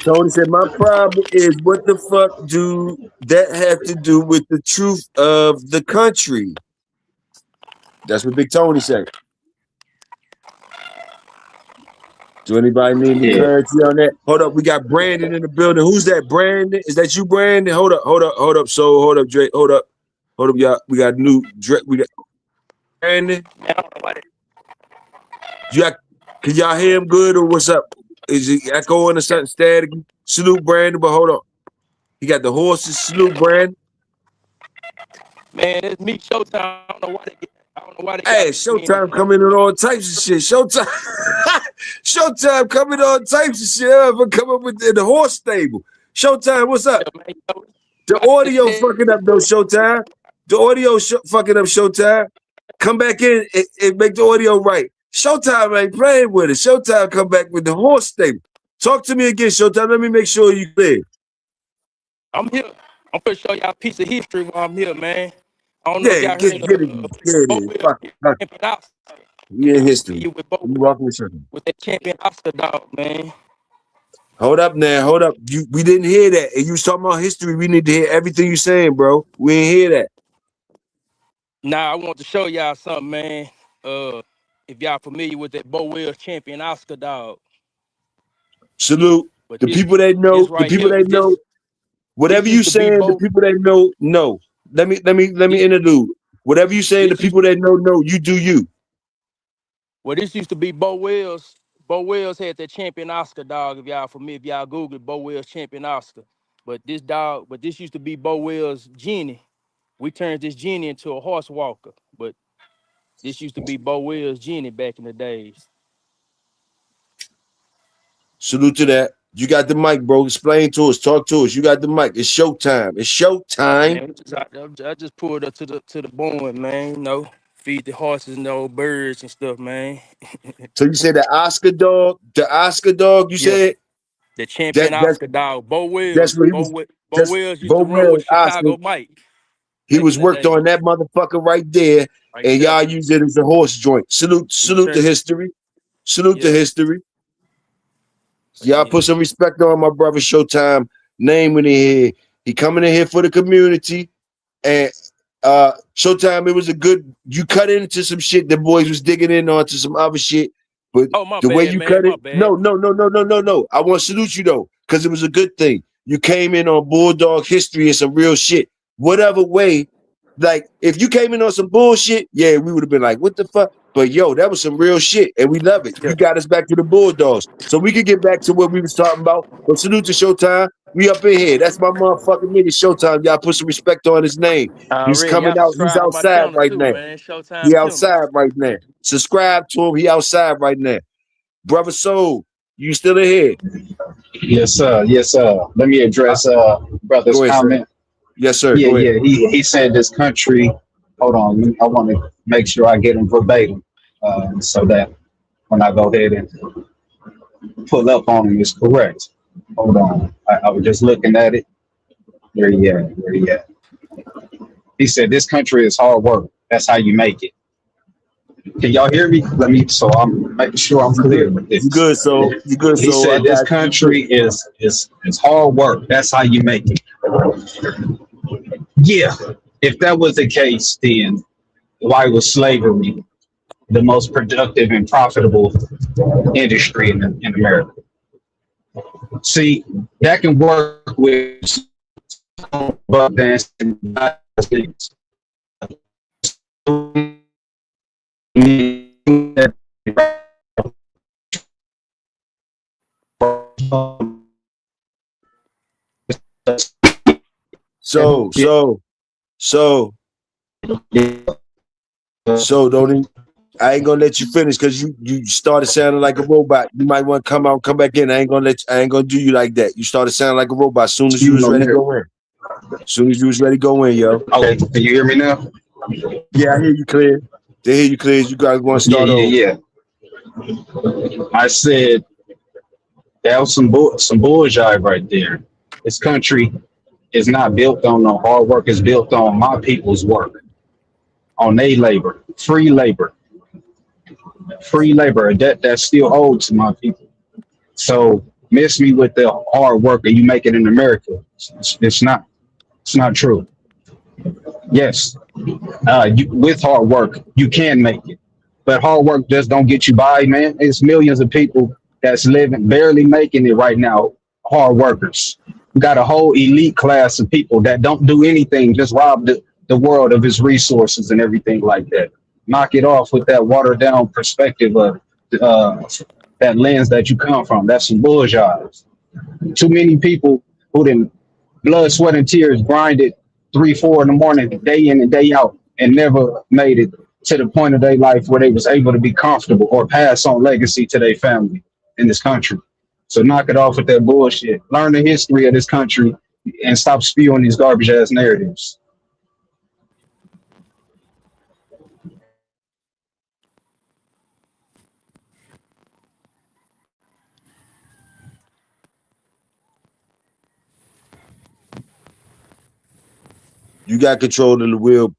Tony said, my problem is what the fuck do that have to do with the truth of the country? That's what Big Tony said. Do anybody need any Yeah, clarity on that? Hold up, we got Brandon in the building. Who's that, Brandon? Is that you, Brandon? Hold up. So hold up, Drake. Hold up, y'all. We got new Drake. We got Brandon. Can y'all hear him good or what's up? Is he echoing or something static? Salute Brandon, but hold on. He got the horses. Salute Brandon. Man, it's me Showtime. I don't know why they Hey, got me in this Showtime coming in all types of shit. Showtime, Showtime coming on types of shit. Ever come up with the horse stable. Showtime, what's up? man. The audio fucking up though, Showtime. The audio fucking up, Showtime. Come back in and make the audio right. Showtime ain't playing with it. Showtime come back with the horse stable. Talk to me again, Showtime. Let me make sure you clear. I'm here. I'm gonna show y'all a piece of history while I'm here, man. I don't know if Yeah, y'all get heard it. of Get Bo it. Will Fuck it. champion Oscar. We in history. You with Bo We Will, walking in circles. with that champion Oscar dog, man. Hold up now, hold up. We didn't hear that. And you was talking about history. We need to hear everything you saying, bro. We ain't hear that. Now I want to show y'all something, man. If y'all familiar with that Bo Will champion Oscar dog. Salute. But The people that know, this right here, whatever this you used to be saying, the Bo. people that know. Let me interlude. Whatever you saying, the This used, people that know, you do you. well, this used to be Bo Wills. Bo Wills had that champion Oscar dog. If y'all familiar, if y'all Google Bo Wills champion Oscar. But this used to be Bo Wills Genie. We turned this Genie into a horse walker. But this used to be Bo Wills Genie back in the days. Salute to that. You got the mic, bro. Explain to us. Talk to us. You got the mic. It's showtime. It's showtime. Man, I just pulled up to the barn, man. You know, feed the horses and the old birds and stuff, man. So you said the Oscar dog, you Yeah, said? the champion Oscar dog, Bo That's Wills. what he was. Bo That's Wills used Bo to run with Mills, Oscar. Chicago Mike He back in was the worked day. on that motherfucker right there, Right and there. y'all use it as a horse joint. Salute to history. Salute to Yeah. history. But Y'all yeah. put some respect on my brother Showtime name in here. He coming in here for the community. And Showtime, it was a good, you cut into some shit. The boys was digging in onto some other shit. But Oh, my the way bad, you man. cut My it, bad. no. I want to salute you though, because it was a good thing. You came in on Bulldog history and some real shit. Whatever way, like if you came in on some bullshit, yeah, we would have been like, what the fuck? But yo, that was some real shit, and we love it. Yeah. You got us back to the Bulldogs, so we could get back to what we was talking about. But salute to Showtime. We up in here. That's my motherfucking nigga Showtime. Y'all put some respect on his name. He's Already. coming Y'all out. He's subscribe to my outside channel right too, now. man. He Showtime channel. outside right now. Subscribe to him. He outside right now. Brother Soul, you still in here? Yes, sir. Yes, sir. Let me address brother's Go ahead, sir. comment. Yes, sir. Yeah, Go ahead. yeah. He said this country. Hold on. I want to make sure I get him verbatim, so that when I go ahead and pull up on him, it's correct. Hold on. I was just looking at it. Where he at? Where he at? He said this country is hard work. That's how you make it. Can y'all hear me? Let me. So I'm making sure I'm clear with this. You good, so you good, He so I said this got you. country is hard work. That's how you make it. Yeah. If that was the case, then why was slavery the most productive and profitable industry in America? See, that can work with buck dancing. So don't even, I ain't gonna let you finish because you started sounding like a robot. You might want to come out and come back in. I ain't gonna do you like that. You started sounding like a robot as soon as you was ready to go in. As soon as you was ready to go in, yo. Okay, can you hear me now? Yeah, I hear you clear. They hear you clear. You guys want to start over. Yeah. I said That was some bullshit right there. This country is not built on no hard work. It's built on my people's work, on their labor, free labor. A debt that's still owed to my people. So miss me with the hard work that you make it in America. It's not. It's not true. Yes, with hard work you can make it, but hard work just don't get you by, man. It's millions of people that's living barely making it right now. Hard workers. We got a whole elite class of people that don't do anything, just rob the world of its resources and everything like that. Knock it off with that watered down perspective of that lens that you come from. That's some bullshit. Too many people who didn't blood, sweat, and tears grinded 3, 4 in the morning, day in and day out, and never made it to the point of their life where they was able to be comfortable or pass on legacy to their family in this country. So knock it off with that bullshit. Learn the history of this country and stop spewing these garbage ass narratives. You got control of the wheel,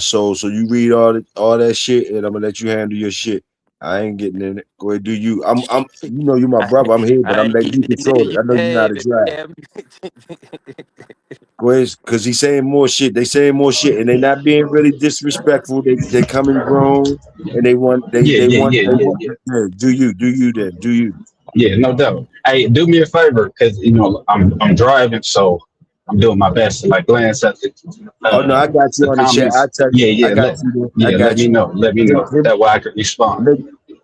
soul. So you read all that shit, and I'm gonna let you handle your shit. I ain't getting in it. Go ahead, do you? I'm. You know, you my brother. I'm here, but I I'm ain't letting you getting it, nigga. control it. You I know you know how have to it, drive. fam. Go ahead, because he's saying more shit. They saying more shit, and they not being really disrespectful. They coming grown, and they want Yeah, they yeah, want yeah, they yeah, want. yeah. Yeah, do you then? Do you? Yeah, no doubt. Hey, do me a favor, because I'm driving, so I'm doing my best to like glance at Oh no, I got you the on the chat. I comments. tell you, Yeah, I yeah, got you. I let got me you. know. Let me know. Him, That way I can respond.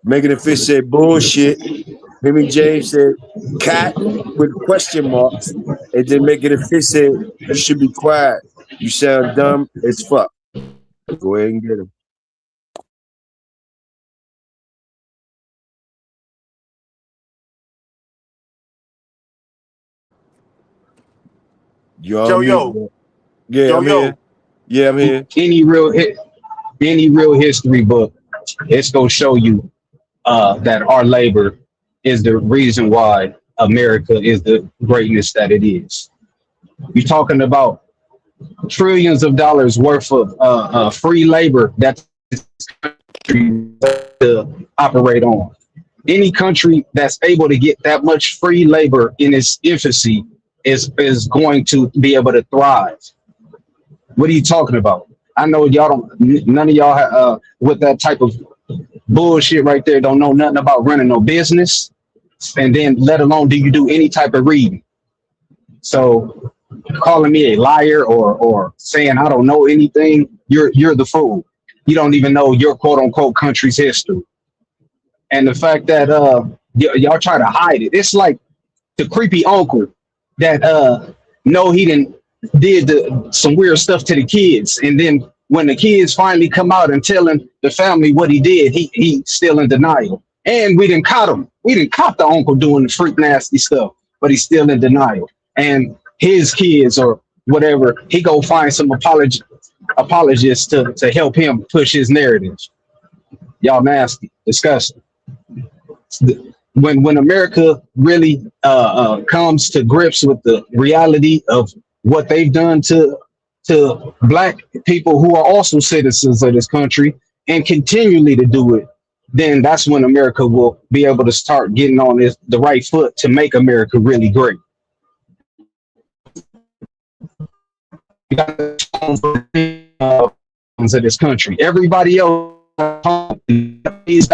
Making the fish said bullshit. Him and James said cat with question marks, and then making the fish said you should be quiet. You sound dumb as fuck. Go ahead and get him. You Yo, on mute, yo, bro. Yeah, yo, I'm here. yo. Yeah, I'm here. Any real history book, it's gonna show you that our labor is the reason why America is the greatness that it is. You're talking about trillions of dollars worth of free labor that this country to operate on. Any country that's able to get that much free labor in its infancy is going to be able to thrive. What are you talking about? I know y'all don't. None of y'all with that type of bullshit right there don't know nothing about running no business, and then let alone do you do any type of reading. So calling me a liar or saying I don't know anything, you're the fool. You don't even know your quote unquote country's history. And the fact that y'all try to hide it, it's like the creepy uncle that know he didn't did some weird stuff to the kids, and then when the kids finally come out and telling the family what he did, he still in denial. And we didn't caught him. We didn't caught the uncle doing the freak nasty stuff, but he's still in denial. And his kids or whatever, he go find some apologists to help him push his narrative. Y'all nasty, disgusting. When America really comes to grips with the reality of what they've done to black people who are also citizens of this country and continually to do it, then that's when America will be able to start getting on the right foot to make America really great. Of this country, everybody else is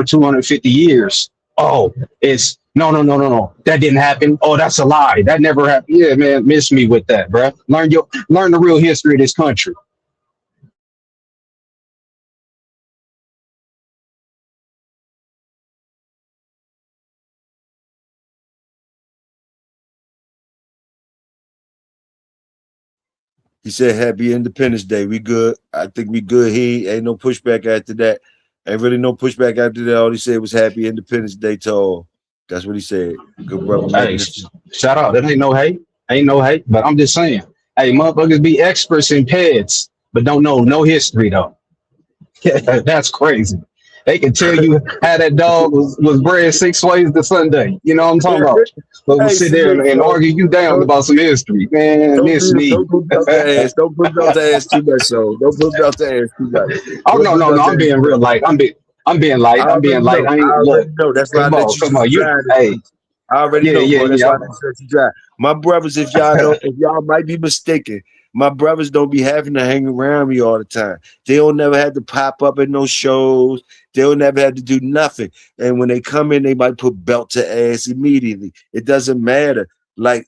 250 years. Oh, it's no. That didn't happen. Oh, that's a lie. That never happened. Yeah, man, miss me with that, bro. Learn the real history of this country. He said happy Independence Day. We good. I think we good. He ain't no pushback after that. Ain't really no pushback after that. All he said was happy Independence Day to all. That's what he said. Good brother Hey, making it. shout out. That ain't no hate. Ain't no hate. But I'm just saying, hey, motherfuckers be experts in peds, but don't know no history though. That's crazy. They can tell you how that dog was bred 6 ways to Sunday. You know what I'm talking about? But we'll Hey, sit there salute, and bro. argue you down Don't about some history. Man, don't this beat him. me. Don't put him out the ass. Don't put him out the ass too much, so don't put him out the ass too much. Oh Don't no, put him no, out no. the I'm ass being too real much. light. I'm being I light. I'm being already light. know. I I ain't look. already know. That's why I Come let on, you come on. You drive this hey, piece. I already yeah, know, yeah, bro. That's yeah. why I just let you drive. My brothers, if y'all know, if y'all might be mistaken, my brothers don't be having to hang around me all the time. They don't never have to pop up in no shows. They don't never have to do nothing. And when they come in, they might put belt to ass immediately. It doesn't matter. Like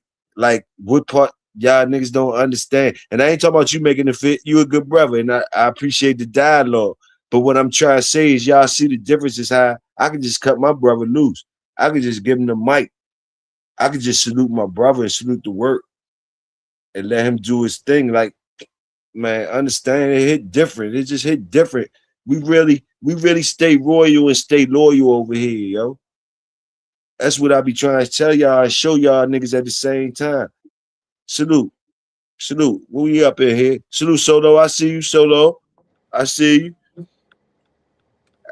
what part y'all niggas don't understand. And I ain't talking about you making it fit. You a good brother, and I appreciate the dialogue. But what I'm trying to say is y'all see the difference is how I can just cut my brother loose. I could just give him the mic. I could just salute my brother and salute the work and let him do his thing. Like, man, understand it hit different. It just hit different. We really stay royal and stay loyal over here, yo. That's what I be trying to tell y'all and show y'all niggas at the same time. Salute. Salute. We up in here. Salute, Solo. I see you, Solo. I see you.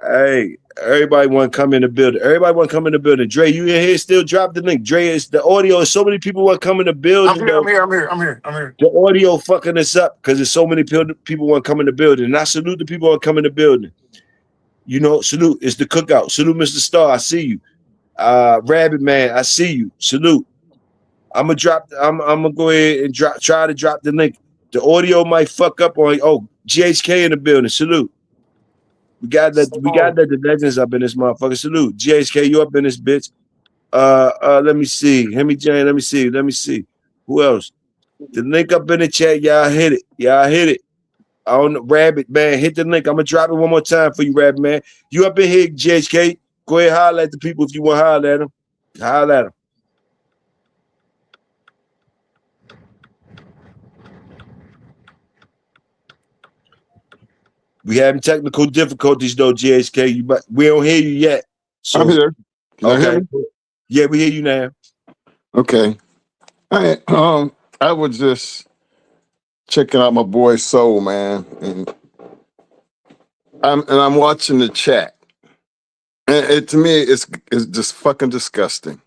Hey, everybody want to come in the building. Everybody want to come in the building. Dre, you in here? Still drop the link. Dre, is the audio. So many people want to come in the I'm building, here. I'm though. here. I'm here. I'm here. I'm here. The audio fucking us up because there's so many people want to come in the building. And I salute the people want to come in the building. You know, salute. It's the cookout. Salute, Mr. Star. I see you. Rabbit Man, I see you. Salute. I'm gonna go ahead and try to drop the link. The audio might fuck up on. Oh, GHK in the building. Salute. We got the legends up in this motherfucker. Salute. GHK, you up in this bitch. Let me see. Hemi Jane, let me see. Who else? The link up in the chat. Y'all hit it. On the Rabbit Man, hit the link. I'm gonna drop it one more time for you, Rabbit Man. You up in here, GHK. Go ahead, holler at the people if you want to holler at them. Holler at them. We having technical difficulties though, GHK. We don't hear you yet. I'm So here. Can you hear okay. me? Yeah, we hear you now. Okay. I was just checking out my boy Soul, man, and I'm watching the chat. And to me, it's just fucking disgusting.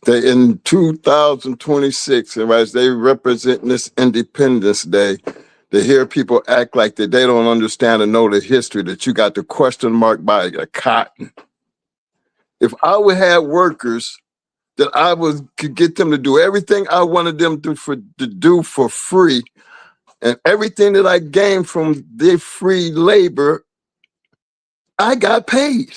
That in 2026, and as they represent this Independence Day, to hear people act like that they don't understand and know the history, that you got the question mark by a cotton. If I would have workers that could get them to do everything I wanted them to do for free, and everything that I gained from their free labor, I got paid.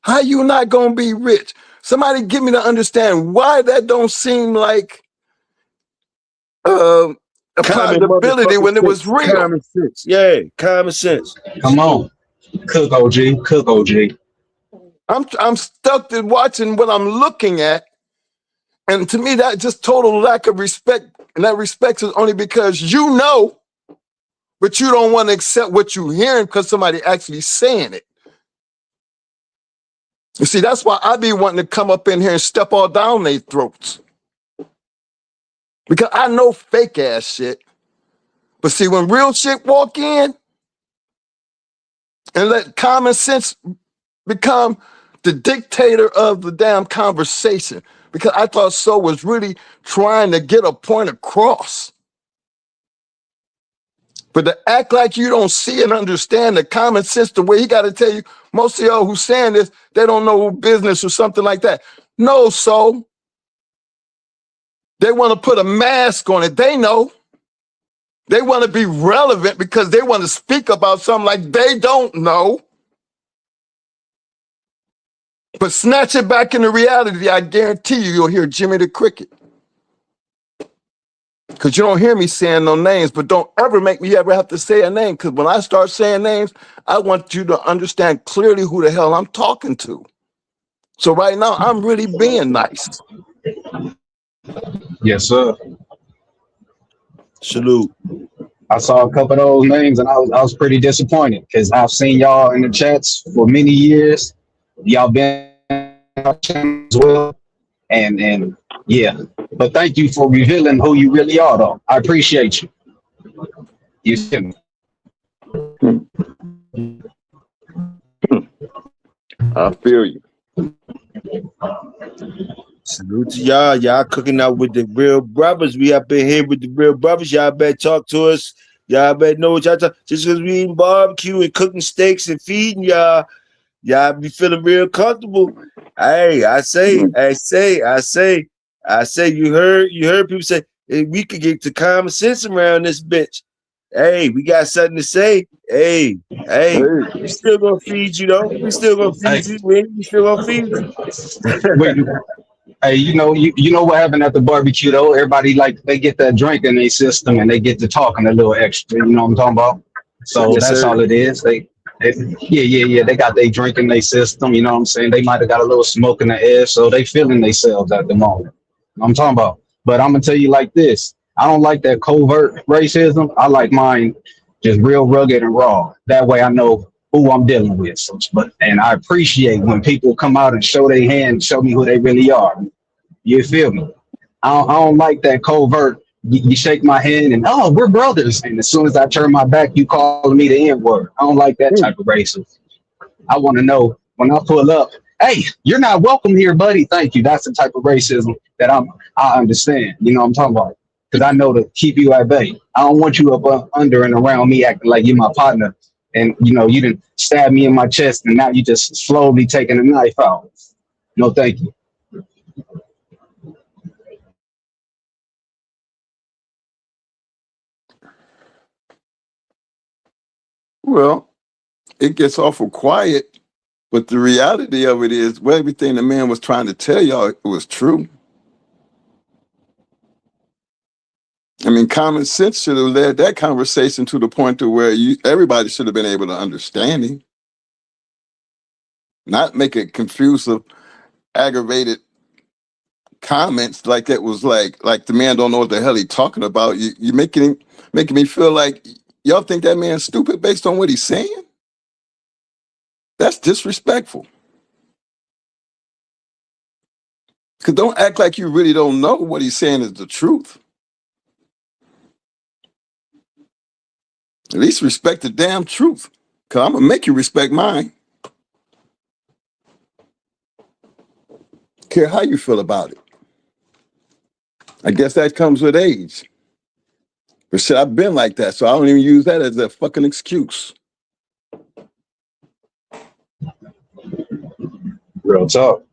How you not gonna be rich? Somebody get me to understand why that don't seem like a Common possibility motherfucking when it was sense. real. Common sense. Yeah, common sense. Come on. Cook OG. Cook OG. I'm stuck at watching what I'm looking at, and to me that just total lack of respect. And that respect is only because you know, but you don't want to accept what you're hearing because somebody actually saying it. You see, that's why I be wanting to come up in here and step all down their throats. Because I know fake ass shit. But see, when real shit walk in and let common sense become the dictator of the damn conversation, because I thought So was really trying to get a point across. But to act like you don't see and understand the common sense, the way he got to tell you, most of y'all who saying this, they don't know business or something like that. No, So. They want to put a mask on it. They know. They want to be relevant because they want to speak about something like they don't know. But snatch it back into reality, I guarantee you'll hear Jimmy the Cricket. Because you don't hear me saying no names, but don't ever make me ever have to say a name. Because when I start saying names, I want you to understand clearly who the hell I'm talking to. So right now, I'm really being nice. Yes, sir. Salute. I saw a couple of those names and I was pretty disappointed because I've seen y'all in the chats for many years. Y'all been on our channel as well. And yeah. But thank you for revealing who you really are though. I appreciate you. You see me. I feel you. Salute to y'all. Y'all cooking out with the real brothers. We up in here with the real brothers. Y'all better talk to us. Y'all better know what y'all talk. Just because we eating barbecue and cooking steaks and feeding y'all, y'all be feeling real comfortable. Hey, I say, you heard people say, hey, we could get to common sense around this bitch. Hey, we got something to say. Hey, Hey, we still gonna feed you though. We still gonna Hey, feed you. We still gonna feed you. wait, hey, you know what happened at the barbecue though? Everybody like they get that drink in their system and they get to talking a little extra. You know what I'm talking about? So Yes, that's sir. all it is. Yeah. They got their drink in their system. You know what I'm saying? They might have got a little smoke in the air, so they feeling themselves at the moment. You know what I'm talking about. But I'm gonna tell you like this: I don't like that covert racism. I like mine just real rugged and raw. That way I know who I'm dealing with. But and I appreciate when people come out and show their hand, and show me who they really are. You feel me? I don't like that covert. You shake my hand and oh, we're brothers. And as soon as I turn my back, you calling me the N word. I don't like that type of racism. I want to know when I pull up, hey, you're not welcome here, buddy. Thank you. That's the type of racism that I understand. You know what I'm talking about? Because I know to keep you at bay. I don't want you up under and around me acting like you're my partner. And you know, you didn't stab me in my chest and now you just slowly taking a knife out. No, thank you. well, it gets awful quiet, but the reality of it is, well, everything the man was trying to tell y'all it was true. I mean, common sense should have led that conversation to the point to where everybody should have been able to understand him, not make it confusive, aggravated comments like that was like the man don't know what the hell he talking about. You making me feel like y'all think that man's stupid based on what he's saying. That's disrespectful. Cause don't act like you really don't know what he's saying is the truth. At least respect the damn truth. Cause I'm gonna make you respect mine. Care how you feel about it. I guess that comes with age. But shit, I've been like that, so I don't even use that as a fucking excuse. Real talk.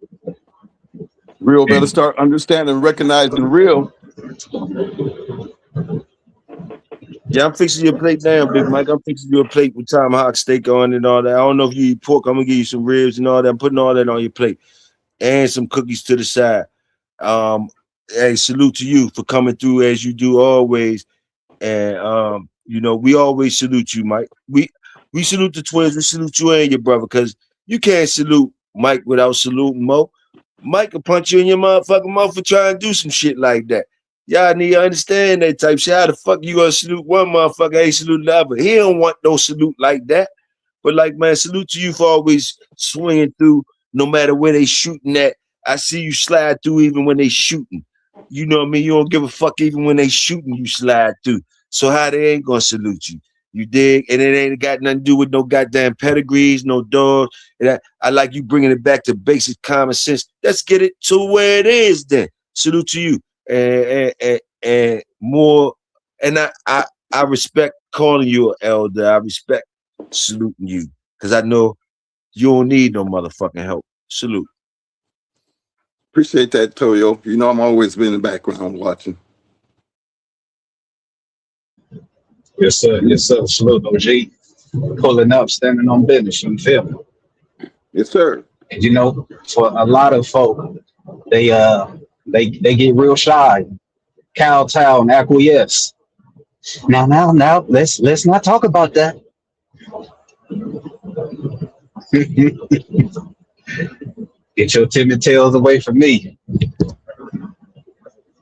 Real better start understanding and recognizing real. Yeah, I'm fixing your plate now, Big Mike. I'm fixing you a plate with tomahawk steak on and all that. I don't know if you eat pork. I'm gonna give you some ribs and all that. I'm putting all that on your plate and some cookies to the side. Hey, salute to you for coming through as you do always. And you know, we always salute you, Mike. We salute the twins. We salute you and your brother because you can't salute Mike without saluting Mo. Mike will punch you in your motherfucking mouth for trying to do some shit like that. Y'all need to understand that type shit. How the fuck you gonna salute one motherfucker, ain't salute the other? He don't want no salute like that. But like, man, salute to you for always swinging through, no matter where they shooting at. I see you slide through even when they shooting. You know what I mean? You don't give a fuck even when they shooting, you slide through. So how they ain't gonna salute you? You dig? And it ain't got nothing to do with no goddamn pedigrees, no dogs. And I like you bringing it back to basic common sense. Let's get it to where it is then. Salute to you. And more. And I respect calling you an elder. I respect saluting you because I know you don't need no motherfucking help. Salute. Appreciate that, Toyo. You know I'm always been in the background watching. Yes, sir. Yes, sir. Salute, OG. Pulling up, standing on business. You feel me? Yes, sir. And you know, for a lot of folk, they get real shy, kowtow and acquiesce. Now, let's not talk about that. Get your timid tails away from me.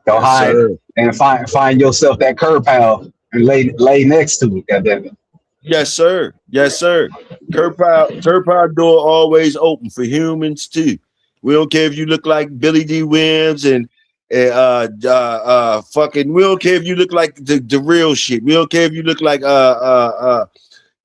Go Yes, hide sir. and find yourself that curb pal and lay next to it. Goddamn it. Yes, sir. Yes, sir. Curb door always open for humans too. We don't care if you look like Billy D. Williams and fucking. We don't care if you look like the real shit. We don't care if you look like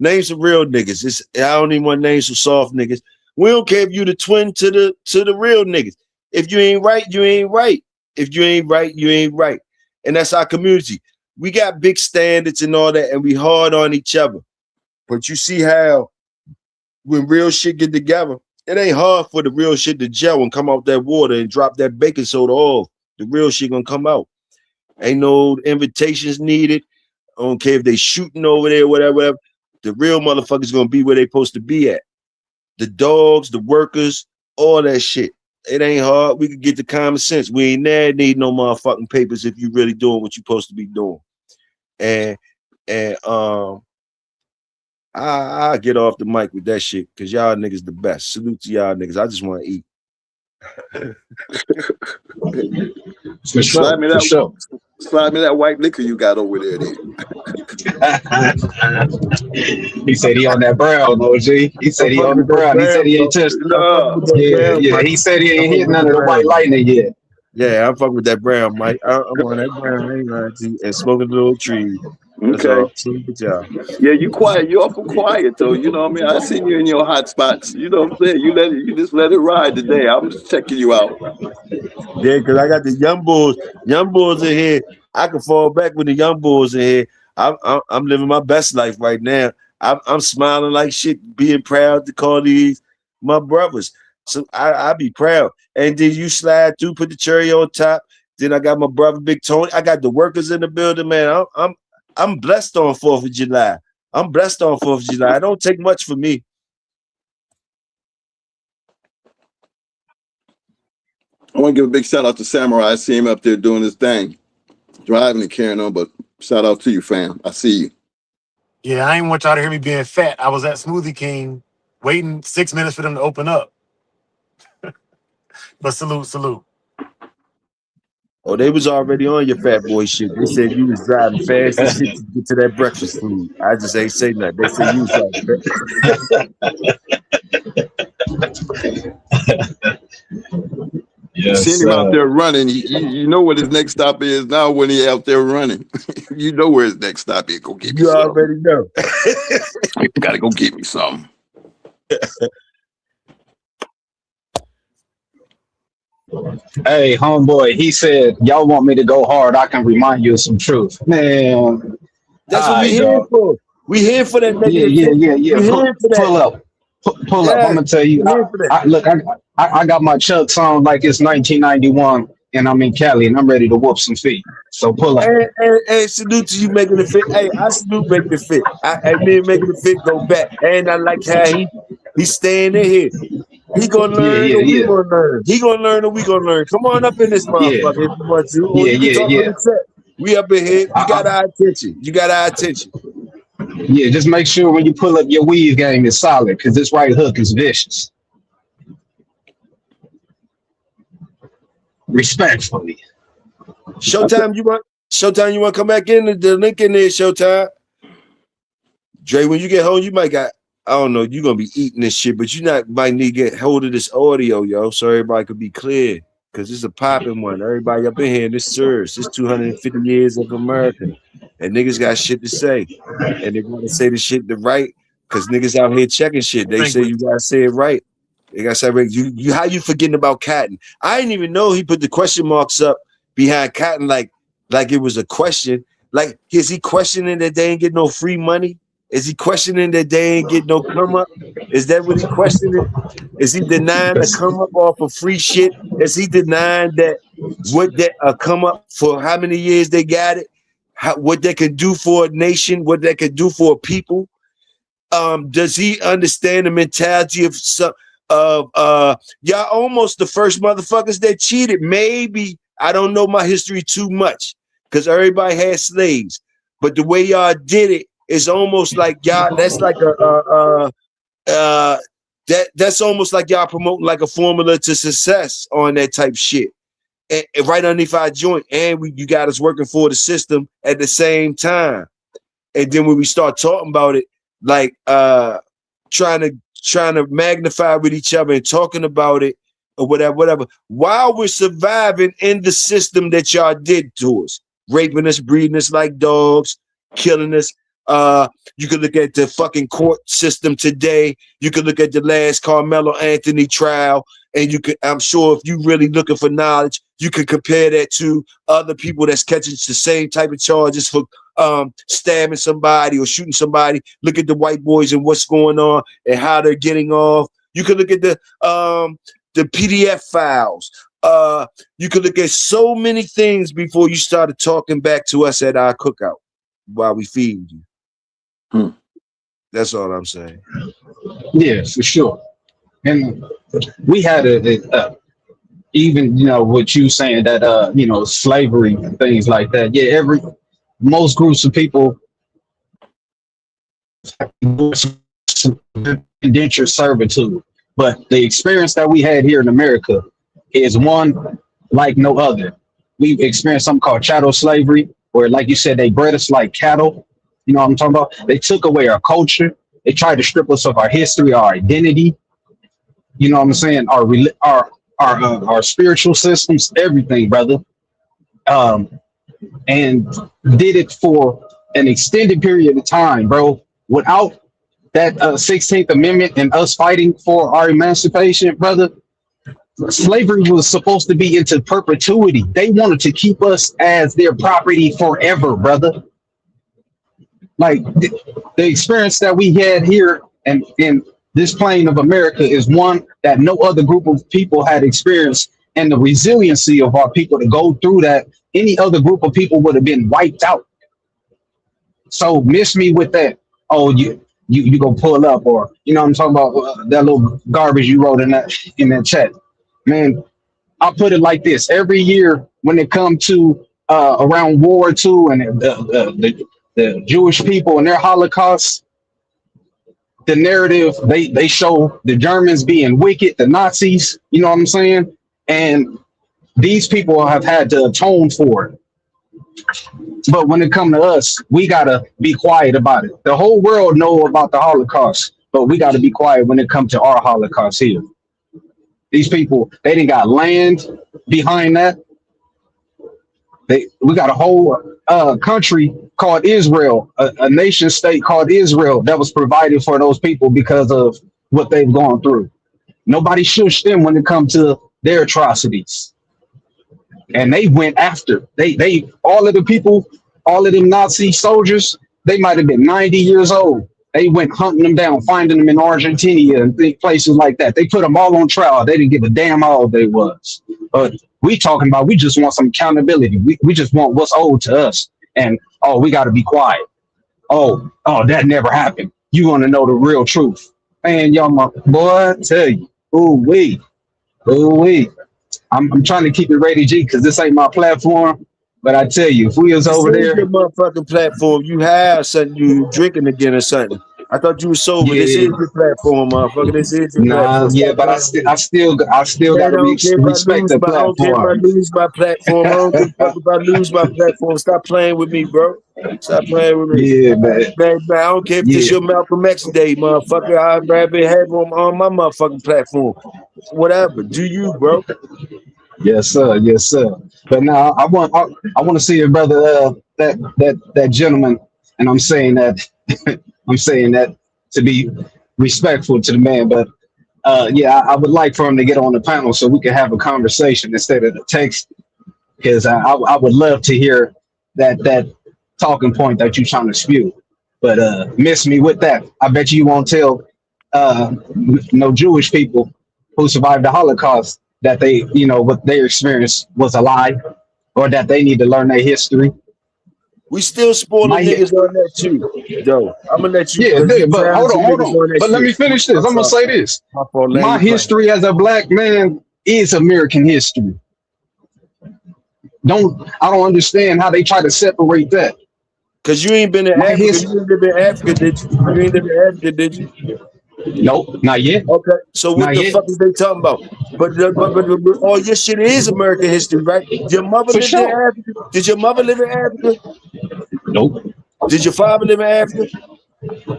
Name some real niggas. I don't even want to name some soft niggas. We don't care if you the twin to the real niggas. If you ain't right, you ain't right. If you ain't right, you ain't right. And that's our community. We got big standards and all that, and we hard on each other. But you see how when real shit get together, it ain't hard for the real shit to gel and come out that water and drop that baking soda off. The real shit gonna come out. Ain't no invitations needed. I don't care if they shooting over there, whatever. The real motherfuckers gonna be where they supposed to be at. The dogs, the workers, all that shit. It ain't hard. We could get the common sense. We ain't there need no motherfucking papers if you really doing what you supposed to be doing. And I get off the mic with that shit because y'all niggas the best. Salute to y'all niggas. I just want to eat. For slide me that white liquor you got over there. He said he on that brown, OG. He said he on the brown. He said he ain't touched. Yeah. He said he ain't hit none of the white lightning yet. Yeah, I'm fucking with that brown, Mike. I'm on that brown. I ain't lying to you. And smoking a little tree. That's Okay. all. Salute to y'all. Yeah, you quiet. You awful quiet though. You know what I mean? I seen you in your hot spots. You know what I'm saying? You just let it ride today. I'm just checking you out. Yeah, because I got the young bulls. Young bulls in here. I can fall back with the young bulls in here. I'm living my best life right now. I'm smiling like shit, being proud to call these my brothers. So I be proud. And then you slide through, put the cherry on top. Then I got my brother Big Tony. I got the workers in the building, man. I'm blessed on 4th of July. I'm blessed on 4th of July. It don't take much for me. I want to give a big shout out to Samurai. I see him up there doing his thing, driving and carrying on. But shout out to you, fam. I see you. Yeah, I ain't want y'all to hear me being fat. I was at Smoothie King waiting 6 minutes for them to open up. But salute. Oh, they was already on your fat boy shit. They said you was driving fast as shit to get to that breakfast food. I just ain't say nothing. They said you was driving fast. You seen him out there running. You know what his next stop is now when he out there running. You know where his next stop is. Go get me something. You already know. You gotta go get me something. Hey, homeboy, he said, y'all want me to go hard, I can remind you of some truth. Man. That's what we here for. We here for that negative. Yeah. Pull up. Pull up. I'm gonna tell you. I got my chucks on like it's 1991, and I'm in Cali, and I'm ready to whoop some feet. So pull up. Hey, salute to you making it fit. Hey, I salute making it fit. Me and making it fit go back, and I like how he's staying in here. He gonna learn, or we gonna learn. He gonna learn, or we gonna learn. Come on up in this motherfucker if you want to, or you can talk on the set. We up in here. You got our attention. Yeah, just make sure when you pull up your weave game is solid, because this right hook is vicious. Respectfully. Showtime, you want to come back in? The link in there, Showtime. Dre, when you get home, you might I don't know, you're gonna be eating this shit, but might need to get hold of this audio, yo, so everybody could be clear. Cause it's a popping one. Everybody up in here, this serves. This 250 years of America. And niggas got shit to say. And they want to say the shit the right, because niggas out here checking shit. They say you gotta say it right. They gotta say it right. You how you forgetting about Cotton? I didn't even know he put the question marks up behind Cotton like it was a question. Like, is he questioning that they ain't get no free money? Is he questioning that they ain't get no come up? Is that what he questioning? Is he denying the come up off of free shit? Is he denying that what that come up for how many years they got it? What they can do for a nation? What they can do for a people? Does he understand the mentality of y'all almost the first motherfuckers that cheated? Maybe I don't know my history too much because everybody had slaves, but the way y'all did it is almost like y'all. That's like that's almost like y'all promoting like a formula to success on that type shit. And right underneath our joint, and you got us working for the system at the same time. And then when we start talking about it, like trying to magnify with each other and talking about it or whatever, while we're surviving in the system that y'all did to us, raping us, breeding us like dogs, killing us. You could look at the fucking court system today. You could look at the last Carmelo Anthony trial, and you could, I'm sure if you really looking for knowledge, you could compare that to other people that's catching the same type of charges for stabbing somebody or shooting somebody. Look at the white boys and what's going on and how they're getting off. You could look at the PDF files. You could look at so many things before you started talking back to us at our cookout while we feed you. That's all I'm saying. Yeah, for sure. And we had even, you know, what you saying that, you know, slavery and things like that. Yeah, most groups of people indentured servitude. But the experience that we had here in America is one like no other. We've experienced something called chattel slavery, where, like you said, they bred us like cattle. You know what I'm talking about? They took away our culture. They tried to strip us of our history, our identity. You know what I'm saying? Our spiritual systems, everything, brother. And did it for an extended period of time, bro. Without that 16th Amendment and us fighting for our emancipation, brother, slavery was supposed to be into perpetuity. They wanted to keep us as their property forever, brother. Like the experience that we had here and in this plane of America is one that no other group of people had experienced, and the resiliency of our people to go through that, any other group of people would have been wiped out. So miss me with that. Oh, you go pull up, or you know what I'm talking about, that little garbage you wrote in that chat. Man, I'll put it like this: every year when it comes to around World War II and the Jewish people and their Holocaust, the narrative, they show the Germans being wicked, the Nazis, you know what I'm saying? And these people have had to atone for it. But when it comes to us, we gotta be quiet about it. The whole world know about the Holocaust, but we gotta be quiet when it comes to our Holocaust here. These people, they didn't got land behind that. We got a whole country called Israel, a nation state called Israel that was provided for those people because of what they've gone through. Nobody shushed them when it comes to their atrocities. And they went after, they all of the people, all of them Nazi soldiers, they might have been 90 years old. They went hunting them down, finding them in Argentina and places like that. They put them all on trial. They didn't give a damn how old they was. But we talking about, we just want some accountability. We just want what's owed to us. And, oh, we got to be quiet. Oh, that never happened. You want to know the real truth. Man, y'all, my boy, I tell you, ooh-wee. I'm trying to keep it rated G because this ain't my platform. But I tell you, if we was over there, your motherfucking platform, you have something, you drinking again or something. I thought you were sober. Yeah. This is your platform, motherfucker. This is your platform. Yeah, but I still got to respect the platform. I don't care if I lose my platform. I don't give a fuck if I lose my platform. Stop playing with me, bro. Stop playing with me. Yeah, man. I don't care if this your Malcolm X day, motherfucker. I'd rather have him on my motherfucking platform. Whatever. Do you, bro? Yes, sir. Yes, sir. But now I want to see your brother, that gentleman, and I'm saying that to be respectful to the man. But yeah, I would like for him to get on the panel so we can have a conversation instead of the text, because I would love to hear that talking point that you're trying to spew. But miss me with that. I bet you won't tell no Jewish people who survived the Holocaust that they, you know, what their experience was a lie, or that they need to learn their history. We still spoiling niggas on that too, Joe. I'm gonna let you. Yeah, but hold on. But let me finish this. I'm gonna say this. My history as a black man is American history. I don't understand how they try to separate that. Cause you ain't been in Africa. You ain't live in Africa, did you? You ain't live in Africa, did you? Nope, not yet. Okay, so what the fuck is they talking about? But all your shit is American history, right? Your mother lived in Africa. Did your mother live in Africa? Nope. Did your father live in Africa?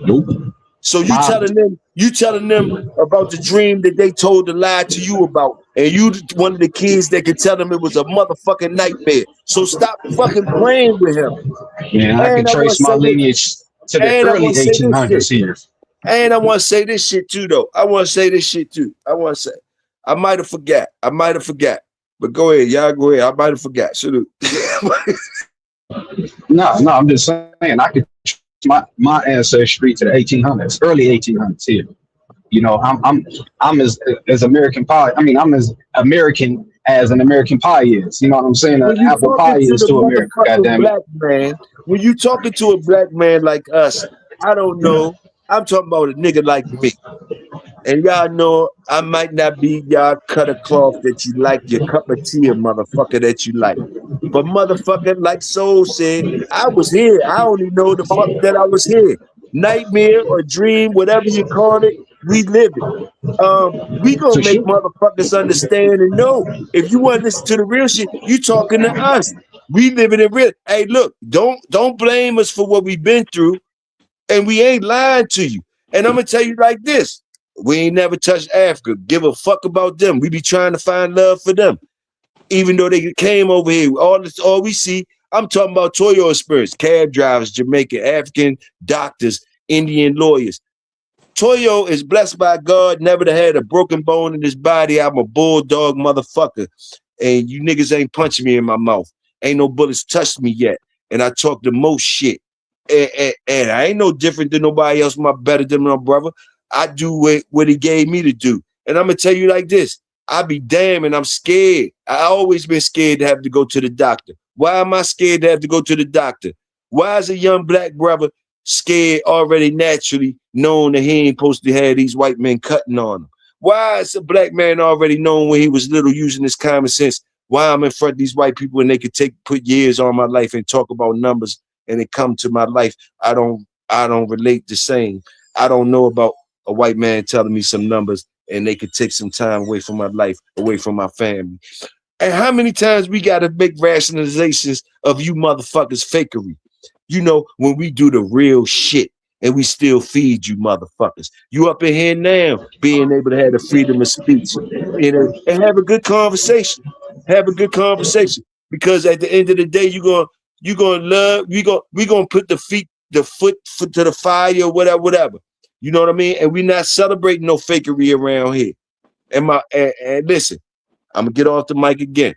Nope. So you telling them about the dream that they told to lie to you about, and you one of the kids that could tell them it was a motherfucking nightmare. So stop fucking playing with him. Yeah, I can trace my lineage. to the And I want early to say this shit. 1800s here. And I want to say this shit too, though. I want to say this shit too. I want to say, I might have forgot. But go ahead, y'all. Go ahead. I might have forgot. Salute. No, I'm just saying I could trace my ancestry to the 1800s, early 1800s here. You know, I'm as American pie. I mean, I'm as American as an American pie is. You know what I'm saying? When An you apple talking pie to is the to America. motherfucking Goddamn it! black man, when you talking to a black man like us, I don't know. I'm talking about a nigga like me. And y'all know I might not be y'all cut of cloth that you like, your cup of tea, a motherfucker that you like. But motherfucker, like Soul said, I was here. I only know the fuck that I was here. Nightmare or dream, whatever you call it, we live it. We gonna For make sure. motherfuckers understand and know. If you want to listen to the real shit, you talking to us. We living it real. Hey, look, don't blame us for what we've been through, and we ain't lying to you. And I'm gonna tell you like this: we ain't never touched Africa. Give a fuck about them. We be trying to find love for them, even though they came over here. All we see. I'm talking about Toyo experience, cab drivers, Jamaican, African doctors, Indian lawyers. Toyo is blessed by God, never to had a broken bone in his body. I'm a bulldog motherfucker. And you niggas ain't punching me in my mouth. Ain't no bullets touched me yet. And I talk the most shit. And I ain't no different than nobody else, better than my brother. I do what he gave me to do. And I'm going to tell you like this. I be damn and I'm scared. I always been scared to have to go to the doctor. Why am I scared to have to go to the doctor? Why is a young black brother scared already naturally, knowing that he ain't supposed to have these white men cutting on him? Why is a black man already known when he was little using his common sense? Why I'm in front of these white people and they could put years on my life and talk about numbers and it come to my life? I don't relate the same. I don't know about a white man telling me some numbers and they could take some time away from my life, away from my family. And how many times we got to make rationalizations of you motherfuckers fakery? You know, when we do the real shit and we still feed you motherfuckers. You up in here now, being able to have the freedom of speech, and have a good conversation. Have a good conversation. Because at the end of the day, you're gonna love, we gonna put the foot to the fire or whatever. You know what I mean? And we not celebrating no fakery around here. And listen, I'm gonna get off the mic again.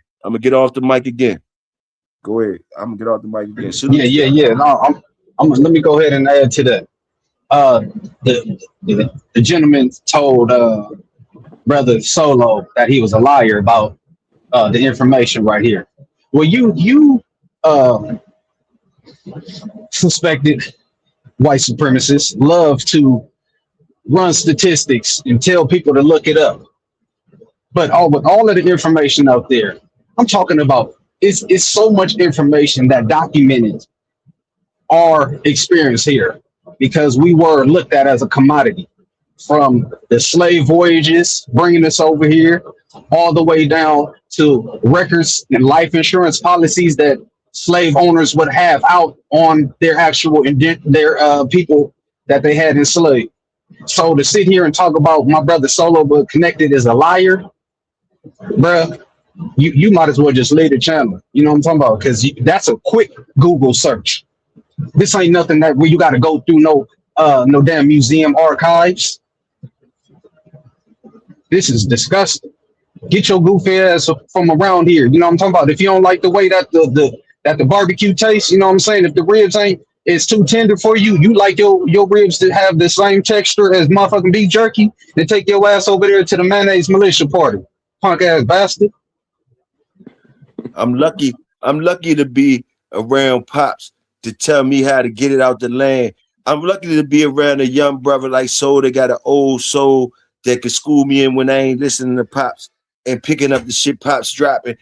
Go ahead. I'm gonna get off the mic again. Yeah. No, let me go ahead and add to that. The gentleman told brother Solo that he was a liar about the information right here. Well, you suspected white supremacists love to run statistics and tell people to look it up. But with all of the information out there, I'm talking about it's so much information that documented our experience here, because we were looked at as a commodity from the slave voyages bringing us over here all the way down to records and life insurance policies that slave owners would have out on their actual people that they had enslaved. So to sit here and talk about my brother Solo but connected as a liar, bruh, you might as well just leave the channel. You know what I'm talking about? Because that's a quick Google search. This ain't nothing that where you got to go through no damn museum archives. This is disgusting. Get your goofy ass from around here. You know what I'm talking about? If you don't like the way that the barbecue tastes, you know what I'm saying? If the ribs it's too tender for you, you like your ribs to have the same texture as motherfucking beef jerky, then take your ass over there to the mayonnaise militia party. Punk ass bastard. I'm lucky to be around Pops to tell me how to get it out the land. I'm lucky to be around a young brother like Soul that got an old soul that could school me in when I ain't listening to Pops and picking up the shit Pops dropping.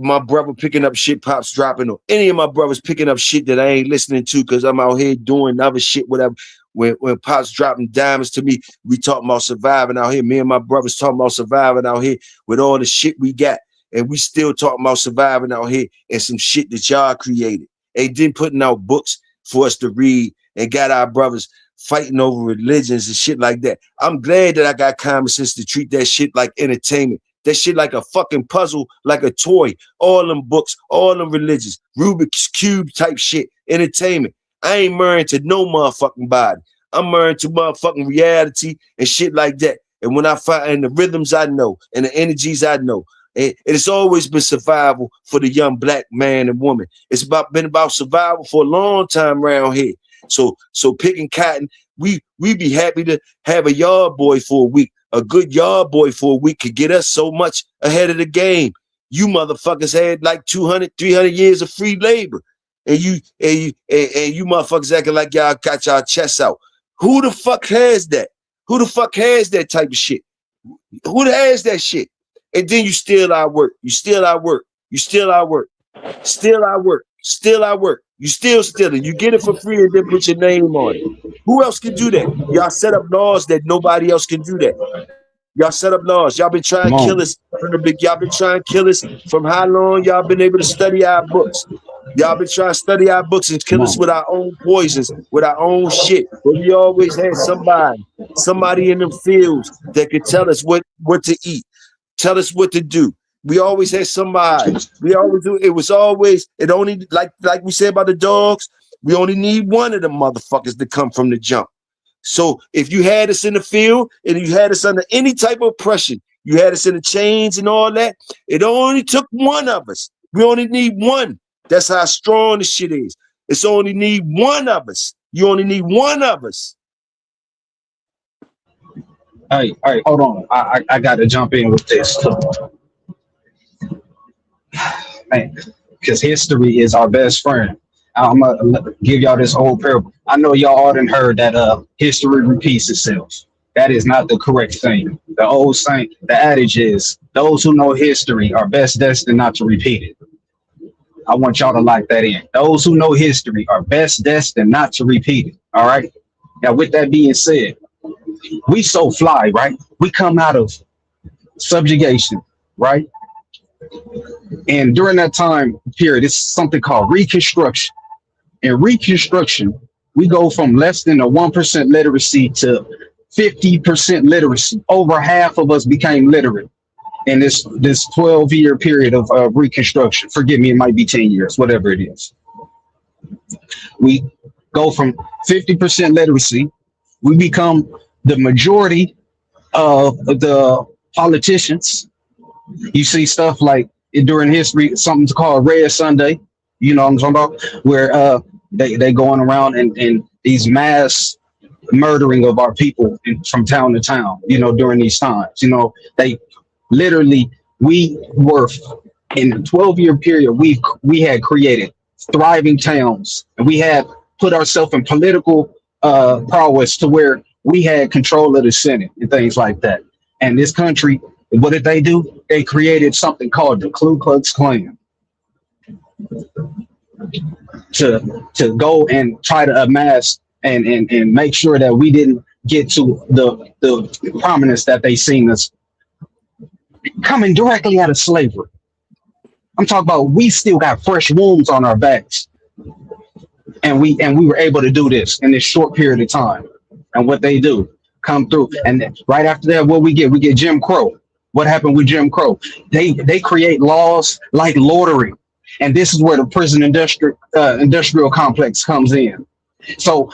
My brother picking up shit Pops dropping, or any of my brothers picking up shit that I ain't listening to because I'm out here doing other shit, whatever. When Pops dropping diamonds to me, we talking about surviving out here. Me and my brothers talking about surviving out here with all the shit we got. And we still talking about surviving out here and some shit that y'all created. And then putting out books for us to read and got our brothers fighting over religions and shit like that. I'm glad that I got common sense to treat that shit like entertainment. That shit like a fucking puzzle, like a toy. All them books, all them religions, Rubik's Cube type shit, entertainment. I ain't married to no motherfucking body. I'm married to motherfucking reality and shit like that. And when I find the rhythms I know and the energies I know, and it's always been survival for the young black man and woman. It's been about survival for a long time around here. So picking cotton, we be happy to have a yard boy for a week. A good yard boy for a week could get us so much ahead of the game. You motherfuckers had like 200, 300 years of free labor. And you motherfuckers acting like y'all got y'all chests out. Who the fuck has that? Who the fuck has that type of shit? Who has that shit? And then you steal our work. You steal our work. You steal our work. Steal our work. Steal our work. You still stealing. You get it for free and then put your name on it. Who else can do that? Y'all set up laws that nobody else can do that. Y'all set up laws. Y'all been trying to kill us from the big. Y'all been trying to kill us from how long y'all been able to study our books. Y'all been trying to study our books and kill us with our own poisons, with our own shit. But we always had somebody in them fields that could tell us what to eat, tell us what to do. We always had somebody. We always do. It was always, it only, like we said about the dogs, we only need one of them motherfuckers to come from the jump. So if you had us in the field and you had us under any type of oppression, you had us in the chains and all that, it only took one of us. We only need one. That's how strong the shit is. It's only need one of us. You only need one of us. Hey, hold on. I got to jump in with this too. Because history is our best friend. I'm gonna give y'all this old parable. I know y'all all done heard that history repeats itself. That is not the correct thing. The old saying, the adage is, those who know history are best destined not to repeat it. I want y'all to lock that in. Those who know history are best destined not to repeat it. All right. Now, with that being said, we so fly, right? We come out of subjugation, right? And during that time period, it's something called Reconstruction. In Reconstruction, we go from less than a 1% literacy to 50% literacy. Over half of us became literate in this 12-year period of Reconstruction. Forgive me, it might be 10 years, whatever it is. We go from 50% literacy. We become the majority of the politicians. You see stuff like during history, something's called Red Sunday. You know what I'm talking about? Where they going around and these mass murdering of our people from town to town, you know, during these times. You know, they literally, we were in a 12-year period, we had created thriving towns, and we had put ourselves in political prowess to where we had control of the Senate and things like that. And this country, what did they do? They created something called the Ku Klux Klan to go and try to amass and make sure that we didn't get to the prominence that they seen us coming directly out of slavery. I'm talking about we still got fresh wounds on our backs. And we were able to do this in this short period of time. And what they do, come through. And then right after that, what we get Jim Crow. What happened with Jim Crow? They create laws like loitering. And this is where the prison industrial complex comes in. So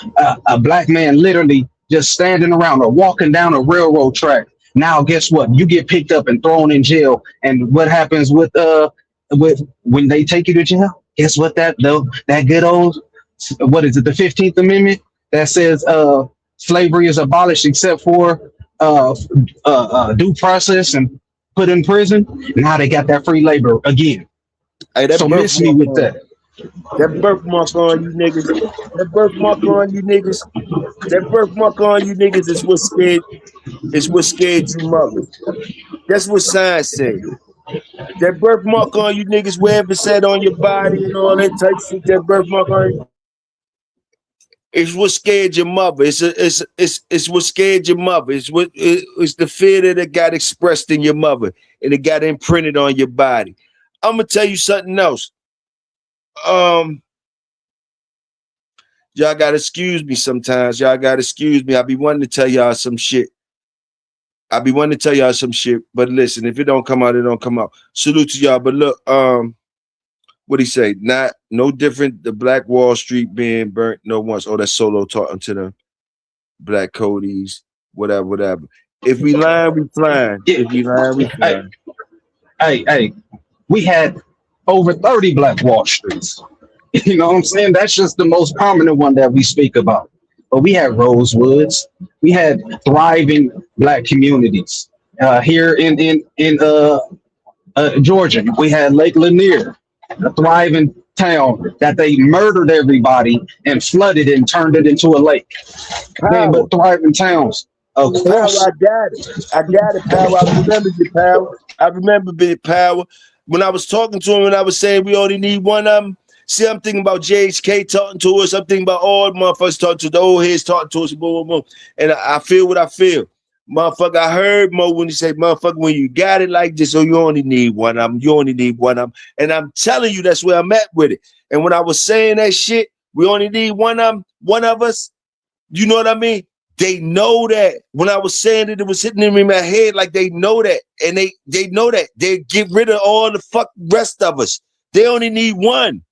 a black man literally just standing around or walking down a railroad track. Now, guess what? You get picked up and thrown in jail. And what happens with when they take you to jail? Guess what? That good old, what is it? The 15th Amendment that says slavery is abolished except for due process and put in prison. Now they got that free labor again. Hey, so miss me with that. That birthmark on you niggas. That birthmark on you niggas. That birthmark on you niggas is what scared. Is what scared you mothers. That's what science said. That birthmark on you niggas, wherever it's at on your body and all that type shit. That birthmark on you. It's what scared your mother. It's what scared your mother. It's the fear that got expressed in your mother and it got imprinted on your body. I'm gonna tell you something else. Y'all gotta excuse me sometimes. Y'all gotta excuse me. I be wanting to tell y'all some shit. But listen, if it don't come out, it don't come out. Salute to y'all. But look, what he say? Not no different. The Black Wall Street being burnt no once. Oh, that's Solo talking to the Black Codys, whatever. If we lying, we flying. Yeah. If we lying, we Hey, flying. hey, we had over 30 Black Wall Streets. You know what I'm saying? That's just the most prominent one that we speak about. But we had Rosewoods. We had thriving Black communities here in Georgia. We had Lake Lanier, a thriving town that they murdered everybody and flooded and turned it into a lake. Man, Power. but thriving towns. Of Power, course, I got it. I got it, Power. I remember the Power. I remember Big Power. When I was talking to him and I was saying we only need one of them. See, I'm thinking about JHK talking to us. I'm thinking about all the motherfuckers talking to the old heads talking to us. Boom, boom, boom. And I feel what I feel. Motherfucker, I heard Mo when he said, motherfucker, when you got it like this, oh, you only need one of them. You only need one of them. And I'm telling you, that's where I'm at with it. And when I was saying that shit, we only need one of them, one of us. You know what I mean? They know that. When I was saying it was hitting them in my head like they know that. And they know that. They get rid of all the fuck rest of us. They only need one.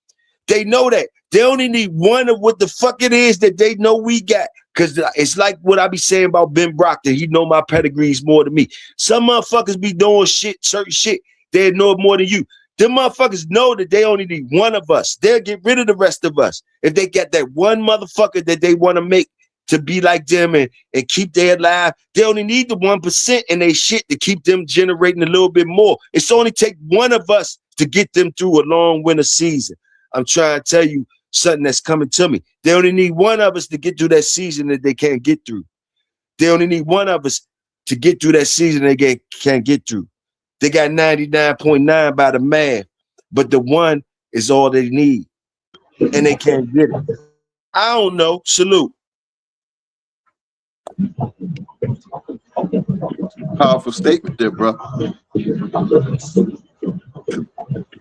They know that. They only need one of what the fuck it is that they know we got. Because it's like what I be saying about Ben Brockton. He know my pedigrees more than me. Some motherfuckers be doing shit, certain shit. They know it more than you. Them motherfuckers know that they only need one of us. They'll get rid of the rest of us. If they got that one motherfucker that they want to make to be like them and keep their alive, they only need the 1% in their shit to keep them generating a little bit more. It's only take one of us to get them through a long winter season. I'm trying to tell you something that's coming to me. They only need one of us to get through that season that they can't get through. They only need one of us to get through that season they can't get through. They got 99.9 by the math, but the one is all they need, and they can't get it. I don't know. Salute. Powerful statement there, bro.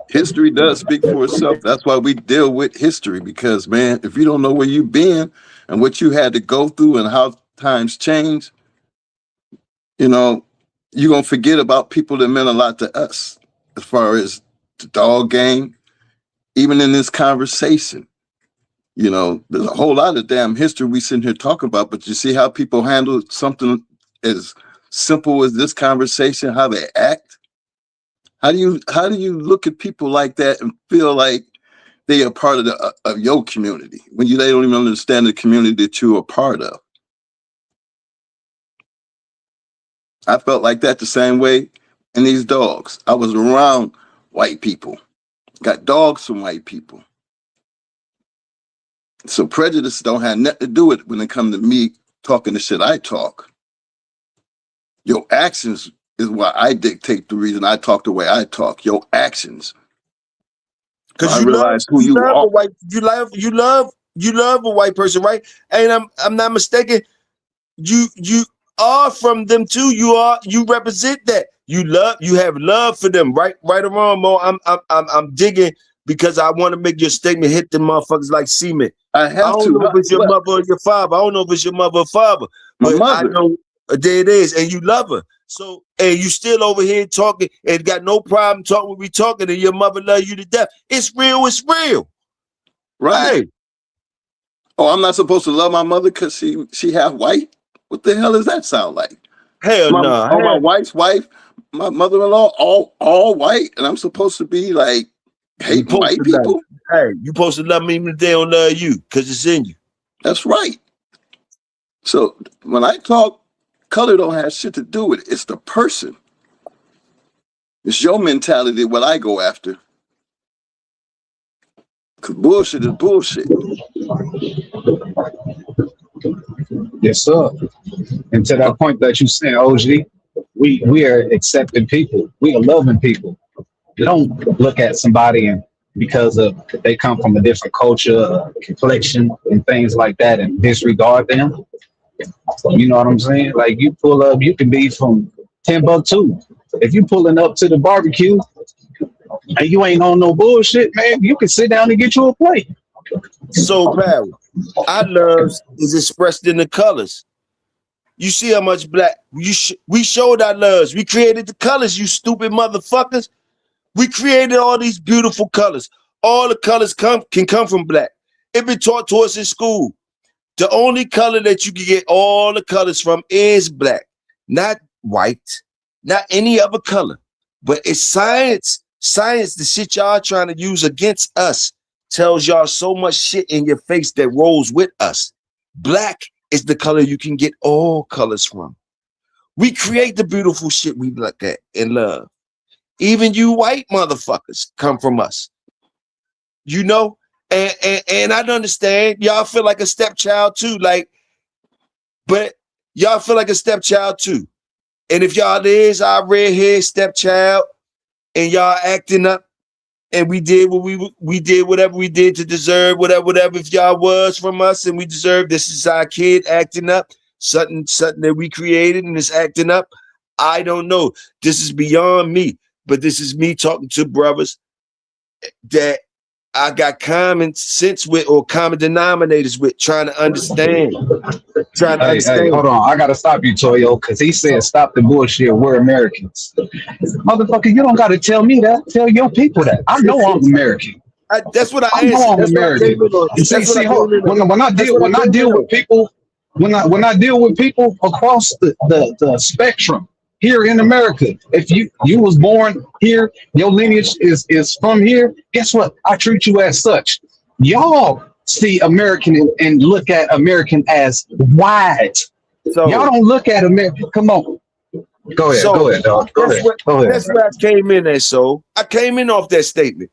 History does speak for itself. That's why we deal with history, because, man, if you don't know where you've been and what you had to go through and how times change, you know, you're going to forget about people that meant a lot to us as far as the dog game. Even in this conversation, you know, there's a whole lot of damn history we sitting here talking about, but you see how people handle something as simple as this conversation, how they act. How do you look at people like that and feel like they are part of your community when they don't even understand the community that you're a part of? I felt like that the same way in these dogs. I was around white people, got dogs from white people. So prejudice don't have nothing to do with it when it comes to me talking the shit I talk. Your actions is why I dictate the reason I talk the way I talk. Your actions. Because I realize who you love are. a white, you love a white person, right? And I'm not mistaken. You are from them too. You represent that. You have love for them, right? Right or wrong, Mo. I'm digging because I want to make your statement hit the motherfuckers like cement. I have don't to. know if it's your mother or your father. I don't know if it's your mother or father. My But mother. I know there it is, and you love her. So, and you still over here talking and got no problem talking when we talking, and your mother love you to death. It's real. It's real. Right. Hey. Oh, I'm not supposed to love my mother because she half white? What the hell does that sound like? Hell no. My wife's wife, my mother-in-law, all white, and I'm supposed to be like hating white people? Hey, you supposed to love me even if they don't love you, because it's in you. That's right. So when I talk, color don't have shit to do with it. It's the person. It's your mentality what I go after. Because bullshit is bullshit. yes, sir. And to that point that you said, OG, we are accepting people. We are loving people. You don't look at somebody and because of they come from a different culture, complexion, and things like that, and disregard them. You know what I'm saying? Like you pull up, you can be from Timbuktu. If you pulling up to the barbecue and you ain't on no bullshit, man, you can sit down and get you a plate. So power. Our love is expressed in the colors. You see how much black we showed our loves. We created the colors, you stupid motherfuckers. We created all these beautiful colors. all the colors can come from black. It been taught to us in school. The only color that you can get all the colors from is black, not white, not any other color. But it's science. Science, the shit y'all trying to use against us, tells y'all so much shit in your face that rolls with us. Black is the color you can get all colors from. We create the beautiful shit we look at and love. Even you white motherfuckers come from us. You know? And I understand y'all feel like a stepchild too, but y'all feel like a stepchild too. And if y'all is our redhead stepchild and y'all acting up and we did what we did whatever we did to deserve whatever if y'all was from us and we deserve, this is our kid acting up, something that we created and it's acting up. I don't know. This is beyond me, but this is me talking to brothers that I got common sense with or common denominators with, trying to understand. Hey, hold on. I gotta stop you, Toyo, because he said stop the bullshit. We're Americans. Motherfucker, you don't gotta tell me that. Tell your people that. I know I'm American. That's what I know I'm that's American. When I deal with people, when I deal with people across the spectrum here in America, if you was born here, your lineage is from here, guess what? I treat you as such. Y'all see American and look at American as white. So y'all don't look at American. Come on. Go ahead, dog. Go ahead. That's where I came in at, so I came in off that statement.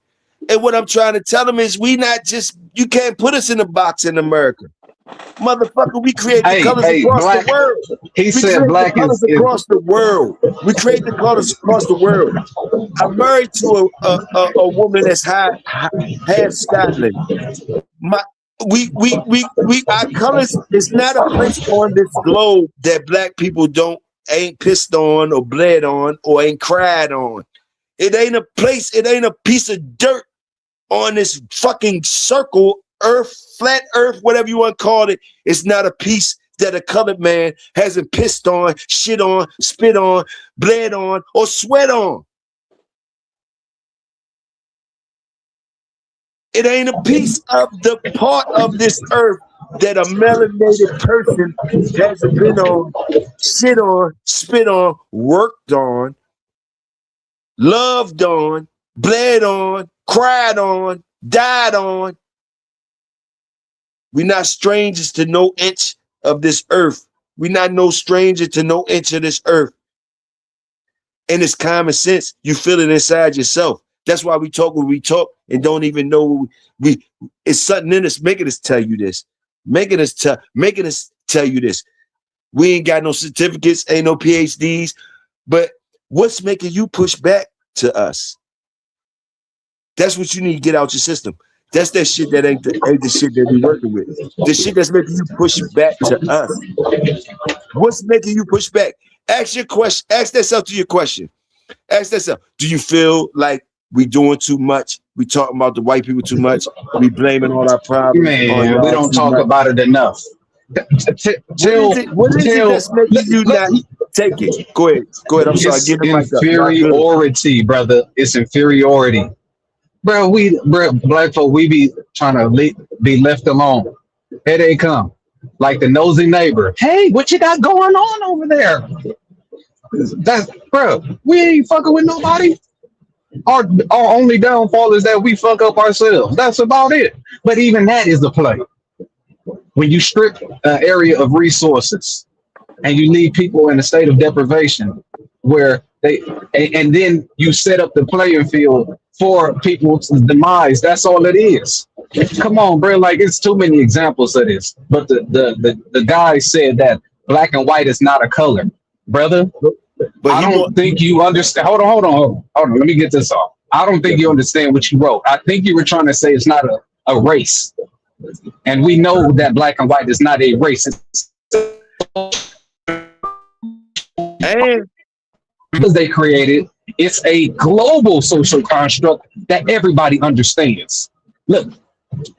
And what I'm trying to tell them is you can't put us in a box in America. Motherfucker, we create the colors across the world. He said black is across the world. We create the colors across the world. I'm married to a woman that's half Scotland. Our colors is not a place on this globe that black people ain't pissed on or bled on or ain't cried on. It ain't a place, it ain't a piece of dirt on this fucking circle, earth, flat earth, whatever you want to call it. It's not a piece that a colored man hasn't pissed on, shit on, spit on, bled on, or sweat on. It ain't a piece of the part of this earth that a melanated person hasn't been on, shit on, spit on, worked on, loved on, bled on, cried on, died on. We're not strangers to no inch of this earth. We're not no stranger to no inch of this earth. And it's common sense. You feel it inside yourself. That's why we talk when we talk and don't even know it's something in us making us tell you this. Making us tell you this. We ain't got no certificates, ain't no PhDs, but what's making you push back to us? That's what you need to get out your system. That's that shit that ain't the shit that we working with. The shit that's making you push back to us. What's making you push back? Ask your question. Ask yourself to your question. Ask yourself, do you feel like we doing too much? We talking about the white people too much? We blaming all our problems? Man, we don't talk about it enough. What is it that's making you not take it? Go ahead. I'm sorry. It's inferiority, brother. It's inferiority. Bro, black folk, we be trying to be left alone. Here they come. Like the nosy neighbor. Hey, what you got going on over there? Bro, we ain't fucking with nobody. Our only downfall is that we fuck up ourselves. That's about it. But even that is the play. When you strip an area of resources and you leave people in a state of deprivation where and then you set up the playing field for people's demise, that's all it is. Come on, bro. Like, it's too many examples of this. But the guy said that black and white is not a color, brother. But I don't think you understand. Hold on. Let me get this off. I don't think you understand what you wrote. I think you were trying to say it's not a race. And we know that black and white is not a race. And because they created, it's a global social construct that everybody understands. Look,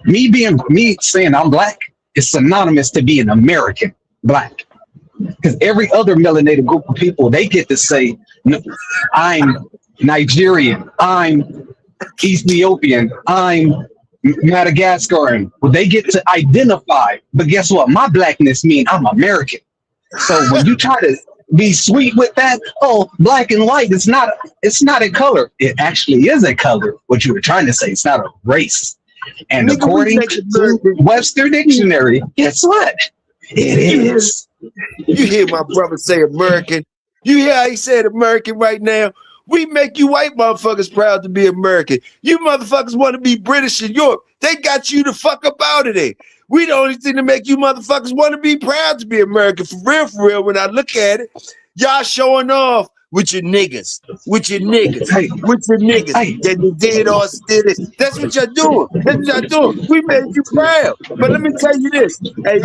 me saying I'm black is synonymous to being American black. Because every other melanated group of people, they get to say, no, I'm Nigerian, I'm Ethiopian. I'm Madagascaran. Well, they get to identify, but guess what? My blackness means I'm American. So when you try to be sweet with that, oh, black and white, it's not a color. It actually is a color. What you were trying to say, it's not a race. And Nigga, according to Webster Dictionary, guess what? It is. You hear my brother say American. You hear how he said American right now? We make you white motherfuckers proud to be American. You motherfuckers want to be British in Europe. They got you the fuck up out of there. We the only thing to make you motherfuckers want to be proud to be American. For real, when I look at it, y'all showing off with your niggas. With your niggas. Hey. With your niggas. Hey. That they did or did this. That's what y'all doing. That's what y'all doing. We made you proud. But let me tell you this. Hey,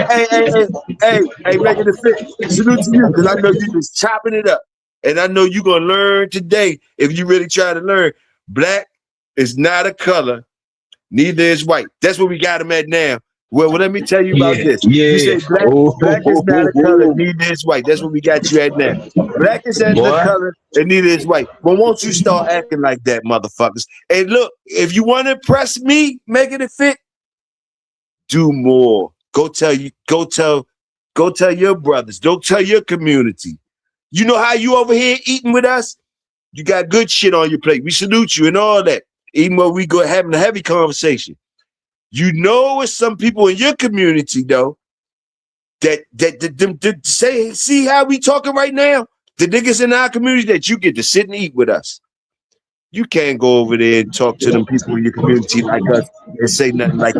making it fit. Salute to you, because I know you just chopping it up. And I know you're going to learn today, if you really try to learn, black is not a color, neither is white. That's what we got them at now. Well, let me tell you about this. You say black is not a color, neither is white. That's what we got you at now. Black is not a color, and neither is white. But won't you start acting like that, motherfuckers? And look, if you want to impress me, making it fit, do more. Go tell your brothers. Don't tell your community. You know how you over here eating with us? You got good shit on your plate. We salute you and all that. Even when we go having a heavy conversation. You know it's some people in your community, though, that see how we talking right now? The niggas in our community that you get to sit and eat with us. You can't go over there and talk to them people in your community like us and say nothing like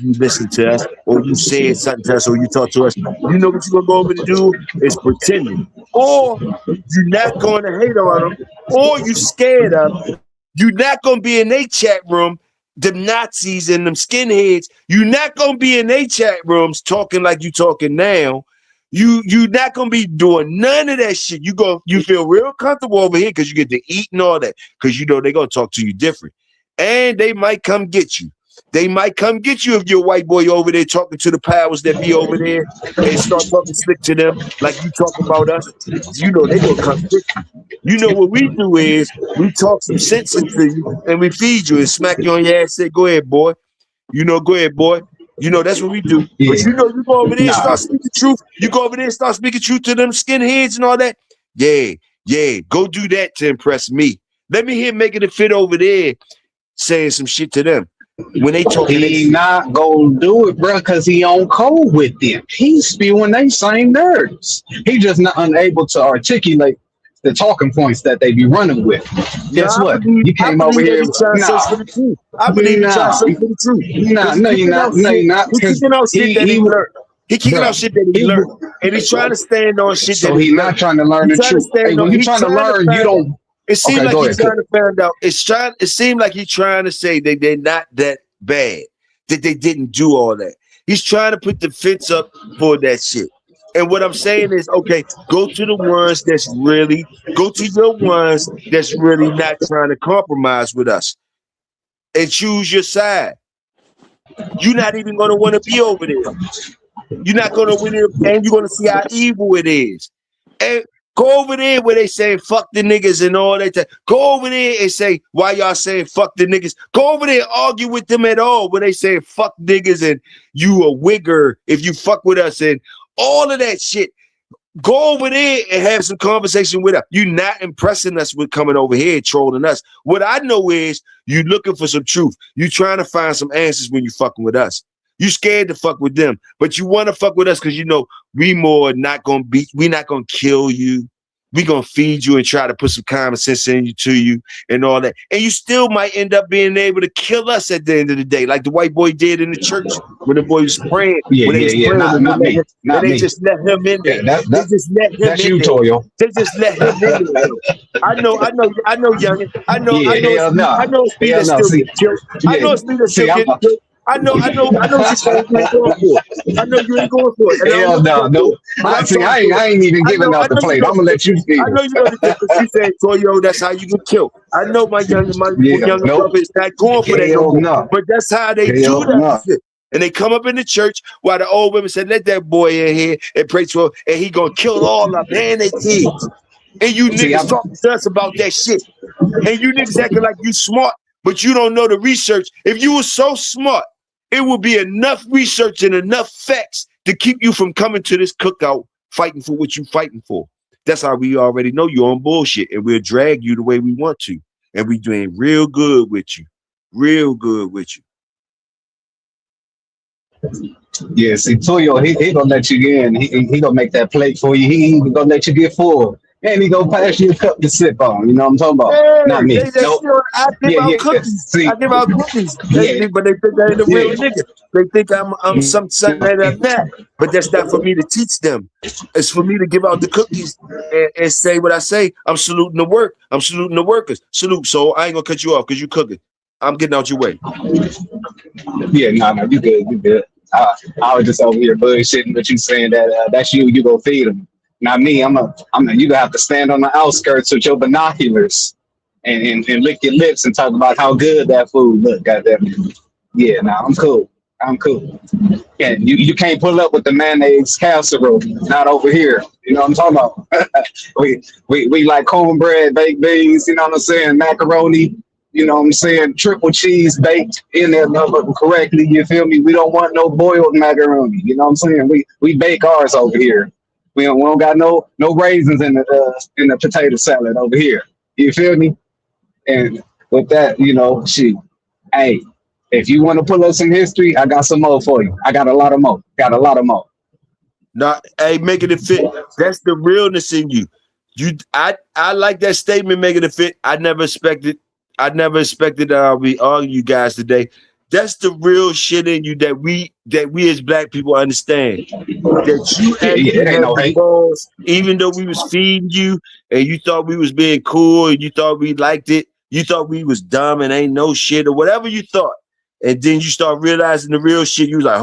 you listen to us or you said something to us or you talk to us. You know what you're gonna go over to do is pretending. Or you're not gonna hate on them, or you scared of them. You're not gonna be in their chat room, them Nazis and them skinheads. You're not gonna be in their chat rooms talking like you talking now. You're not gonna be doing none of that shit. You feel real comfortable over here because you get to eat and all that, because you know they're gonna talk to you different. And they might come get you. They might come get you if you're a white boy over there talking to the powers that be over there and start talking slick to them like you talk about us. You know they gonna come get you. You know what we do is we talk some sense into you and we feed you and smack you on your ass. Say, go ahead, boy. Go ahead, boy. You know, that's what we do. Yeah. But you know, you go over there and start speaking truth. You go over there and start speaking truth to them skinheads and all that. Yeah. Go do that to impress me. Let me hear making it fit over there saying some shit to them. When they talk, he not gonna do it, bro, because he on code with them. He's spewing they same nerves. He just not unable to articulate the talking points that they be running with. Guess what? You came over here. I believe you're trying to say for the truth. No, you're not. He's kicking out shit that he learned. He kicking out shit that he learned, and he's trying to stand on shit. So he's not trying to learn the truth. Hey, when you're trying to learn, you don't. It seems like he's trying to find out. It seemed like he's trying to say that they're not that bad, that they didn't do all that. He's trying to put the fence up for that shit. And what I'm saying is, okay, go to your ones that's really not trying to compromise with us and choose your side. You're not even going to want to be over there. You're not going to win it, and you're going to see how evil it is. And go over there where they say fuck the niggas and all that. Go over there and say, why y'all saying fuck the niggas? Go over there and argue with them at all when they say fuck niggas and you a wigger if you fuck with us and all of that shit. Go over there and have some conversation with us. You're not impressing us with coming over here and trolling us. What I know is you looking for some truth. You trying to find some answers when you fucking with us. You scared to fuck with them, but you want to fuck with us because you know we not gonna kill you. We gonna feed you and try to put some common sense in you to you and all that. And you still might end up being able to kill us at the end of the day, like the white boy did in the church when the boy was praying. They just let him in there. That's you, Toyo. They just let him in there. I know, youngin. I know Speed is still getting killed. I know Speed is still getting killed. I know you ain't going for it. I know you ain't going for it. Hell no. I ain't even giving out the plate. I'm gonna let you speak. I know you know the difference. You said, Toyo, that's how you get killed. I know my younger brother is not going for that no more. But that's how they do that shit. And they come up in the church while the old women said, let that boy in here and pray to him, and he gonna kill all of them and their kids. And you niggas talking to us about that shit. And you niggas acting like you smart. but you don't know the research. If you were so smart, it would be enough research and enough facts to keep you from coming to this cookout fighting for what you're fighting for. That's how we already know you're on bullshit, and we'll drag you the way we want to. And we doing real good with you. Real good with you. Yeah, see, Toyo, he gonna let you in. He gonna make that plate for you. He even gonna let you get full. And he gonna pass you a cup to sip on. You know what I'm talking about? Hey, Not me. Nope. I give Yeah, out yeah. cookies. See, I give out cookies. yeah, But they think I ain't a real yeah. nigga. They think I'm something that I'm not. But that's not for me to teach them. It's for me to give out the cookies and say what I say. I'm saluting the work. I'm saluting the workers. Salute. So I ain't gonna cut you off because you cooking. I'm getting out your way. Yeah, no, you good, you good. I was just over here bullshitting, but you saying that that's you go feed them. Not me. You gonna have to stand on the outskirts with your binoculars and lick your lips and talk about how good that food look. Goddamn it. Yeah, I'm cool. I'm cool. Yeah, you can't pull up with the mayonnaise casserole. Not over here. You know what I'm talking about? we like cornbread, baked beans. You know what I'm saying? Macaroni. You know what I'm saying? Triple cheese baked in there correctly. You feel me? We don't want no boiled macaroni. You know what I'm saying? We bake ours over here. We don't got no raisins in the potato salad over here. You feel me? And with that, shit. Hey, if you want to pull up some history, I got some more for you. I got a lot of more. Nah, hey, making it fit. That's the realness in you. I like that statement, making it fit. I never expected we argue you guys today. That's the real shit in you that we as black people understand. That you actually it ain't have no the hate. balls, even though we was feeding you and you thought we was being cool and you thought we liked it, you thought we was dumb and ain't no shit or whatever you thought. And then you start realizing the real shit, you was like,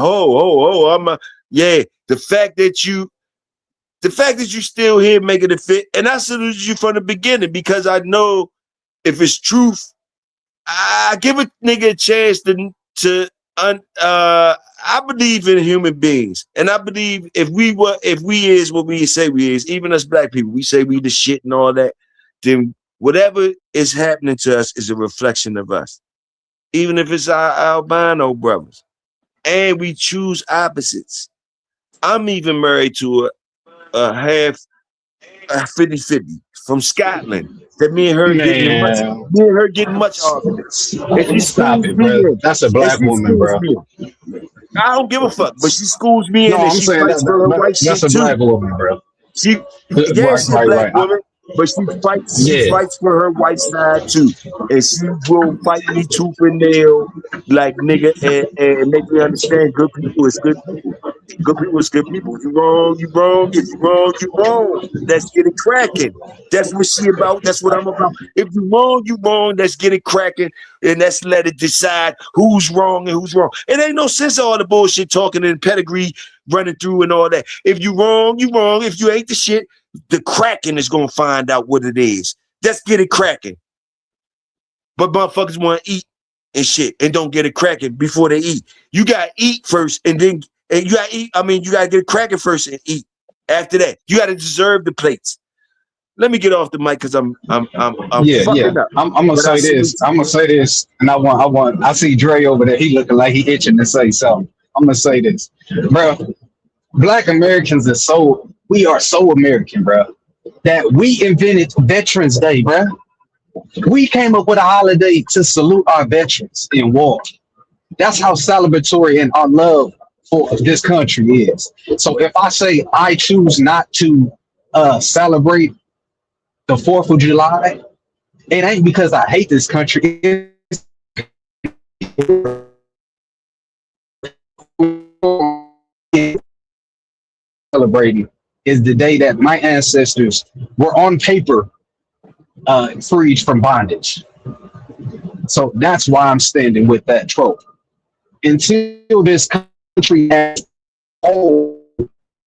yeah. The fact that you still here making it fit, and I saluted you from the beginning because I know if it's truth, I give a nigga a chance I believe in human beings, and I believe if we is what we say we is, even us black people, we say we the shit and all that, then whatever is happening to us is a reflection of us, even if it's our albino brothers, and we choose opposites. I'm even married to a half 50-50 from Scotland. That me and her Man, getting much arguments. And she stop schools it, me bro. in. That's a black woman, bro. I don't give a fuck, but she schools me in No, and I'm she saying fights for her white that's shit a black too. woman, bro. She Right, a black right. woman, but she Yeah. fights for her white side too. And she will fight me tooth and nail, like nigga, and make me understand good people is good people. Good people is good people. You wrong, you wrong. If you wrong, you wrong. Let's get it cracking. That's what she about. That's what I'm about. If you wrong, you wrong. Let's get it cracking. And let's let it decide who's wrong and who's wrong. It ain't no sense of all the bullshit talking and pedigree running through and all that. If you wrong, you wrong. If you ain't the shit, the cracking is gonna find out what it is. Let's get it cracking. But motherfuckers want to eat and shit and don't get it cracking before they eat. You gotta eat first and then you gotta eat. I mean, you gotta get it cracking first and eat. After that, you gotta deserve the plates. Let me get off the mic because I'm Yeah. fucking up. I'm gonna But I say see this. And I see Dre over there. He looking like he itching to say something. I'm gonna say this, bro. Black Americans we are so American, bro, that we invented Veterans Day, bro. We came up with a holiday to salute our veterans in war. That's how celebratory and our love for this country is. So if I say I choose not to celebrate the 4th of July, it ain't because I hate this country. It's celebrating is the day that my ancestors were on paper freed from bondage. So that's why I'm standing with that trope. Until this country has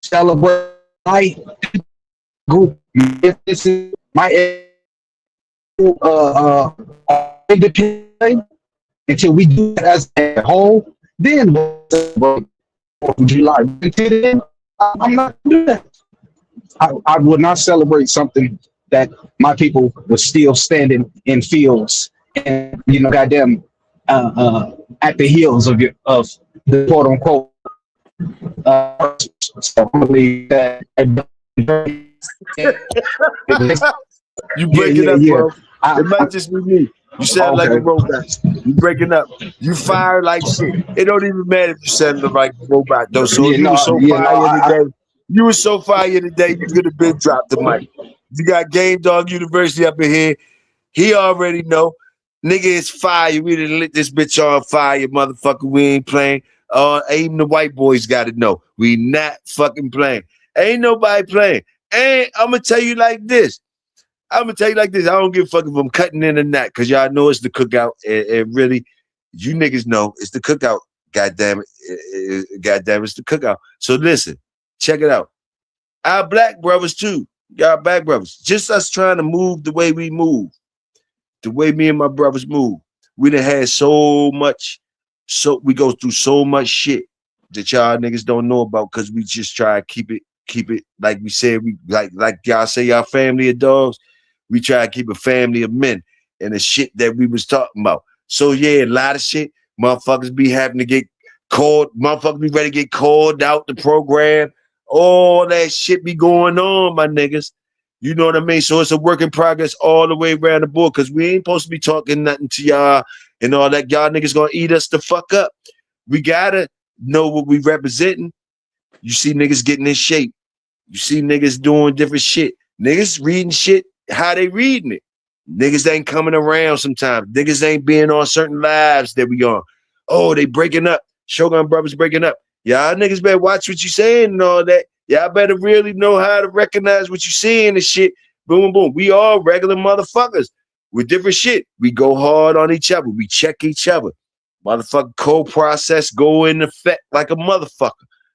celebrate my group, this is my independence, until we do it as a whole, then we'll celebrate 4th of July. Until then, I'm not doing that. I would not celebrate something that my people were still standing in fields and goddamn, at the heels of the quote unquote. So I believe that. You Yeah, breaking yeah, up, yeah. bro. It might just be me. You sound like a Okay. robot. You breaking up. You fire like shit. It don't even matter if you sound like a robot though. So Yeah, if you were no, so yeah, no. fire today, you could have been dropped the mic. You got Game Dog University up in here. He already know. Nigga is fire. We done lit this bitch on fire, motherfucker. We ain't playing. Even the white boys got to know. We not fucking playing. Ain't nobody playing. And I'm gonna tell you like this. I don't give a fuck if I'm cutting in or not, because y'all know it's the cookout. And really, you niggas know it's the cookout. God damn it. God damn it's the cookout. So listen, check it out. Our black brothers too. Y'all black brothers. Just us trying to move the way we move. The way me and my brothers move. We done had so much, so we go through so much shit that y'all niggas don't know about, because we just try to keep it like we said, we like y'all say y'all family of dogs. We try to keep a family of men and the shit that we was talking about. So yeah, a lot of shit. Motherfuckers be having to get called, motherfuckers be ready to get called out the program. All that shit be going on, my niggas. You know what I mean? So it's a work in progress all the way around the board, because we ain't supposed to be talking nothing to y'all and all that. Y'all niggas gonna eat us the fuck up. We gotta know what we representing. You see niggas getting in shape. You see niggas doing different shit. Niggas reading shit how they reading it. Niggas ain't coming around sometimes. Niggas ain't being on certain lives that we on. Oh, they breaking up. Shogun Brothers breaking up. Y'all niggas better watch what you saying and all that. Y'all better really know how to recognize what you seeing and shit. Boom, boom, boom. We all regular motherfuckers with different shit. We go hard on each other. We check each other. Motherfucker co-process go in effect like a motherfucker.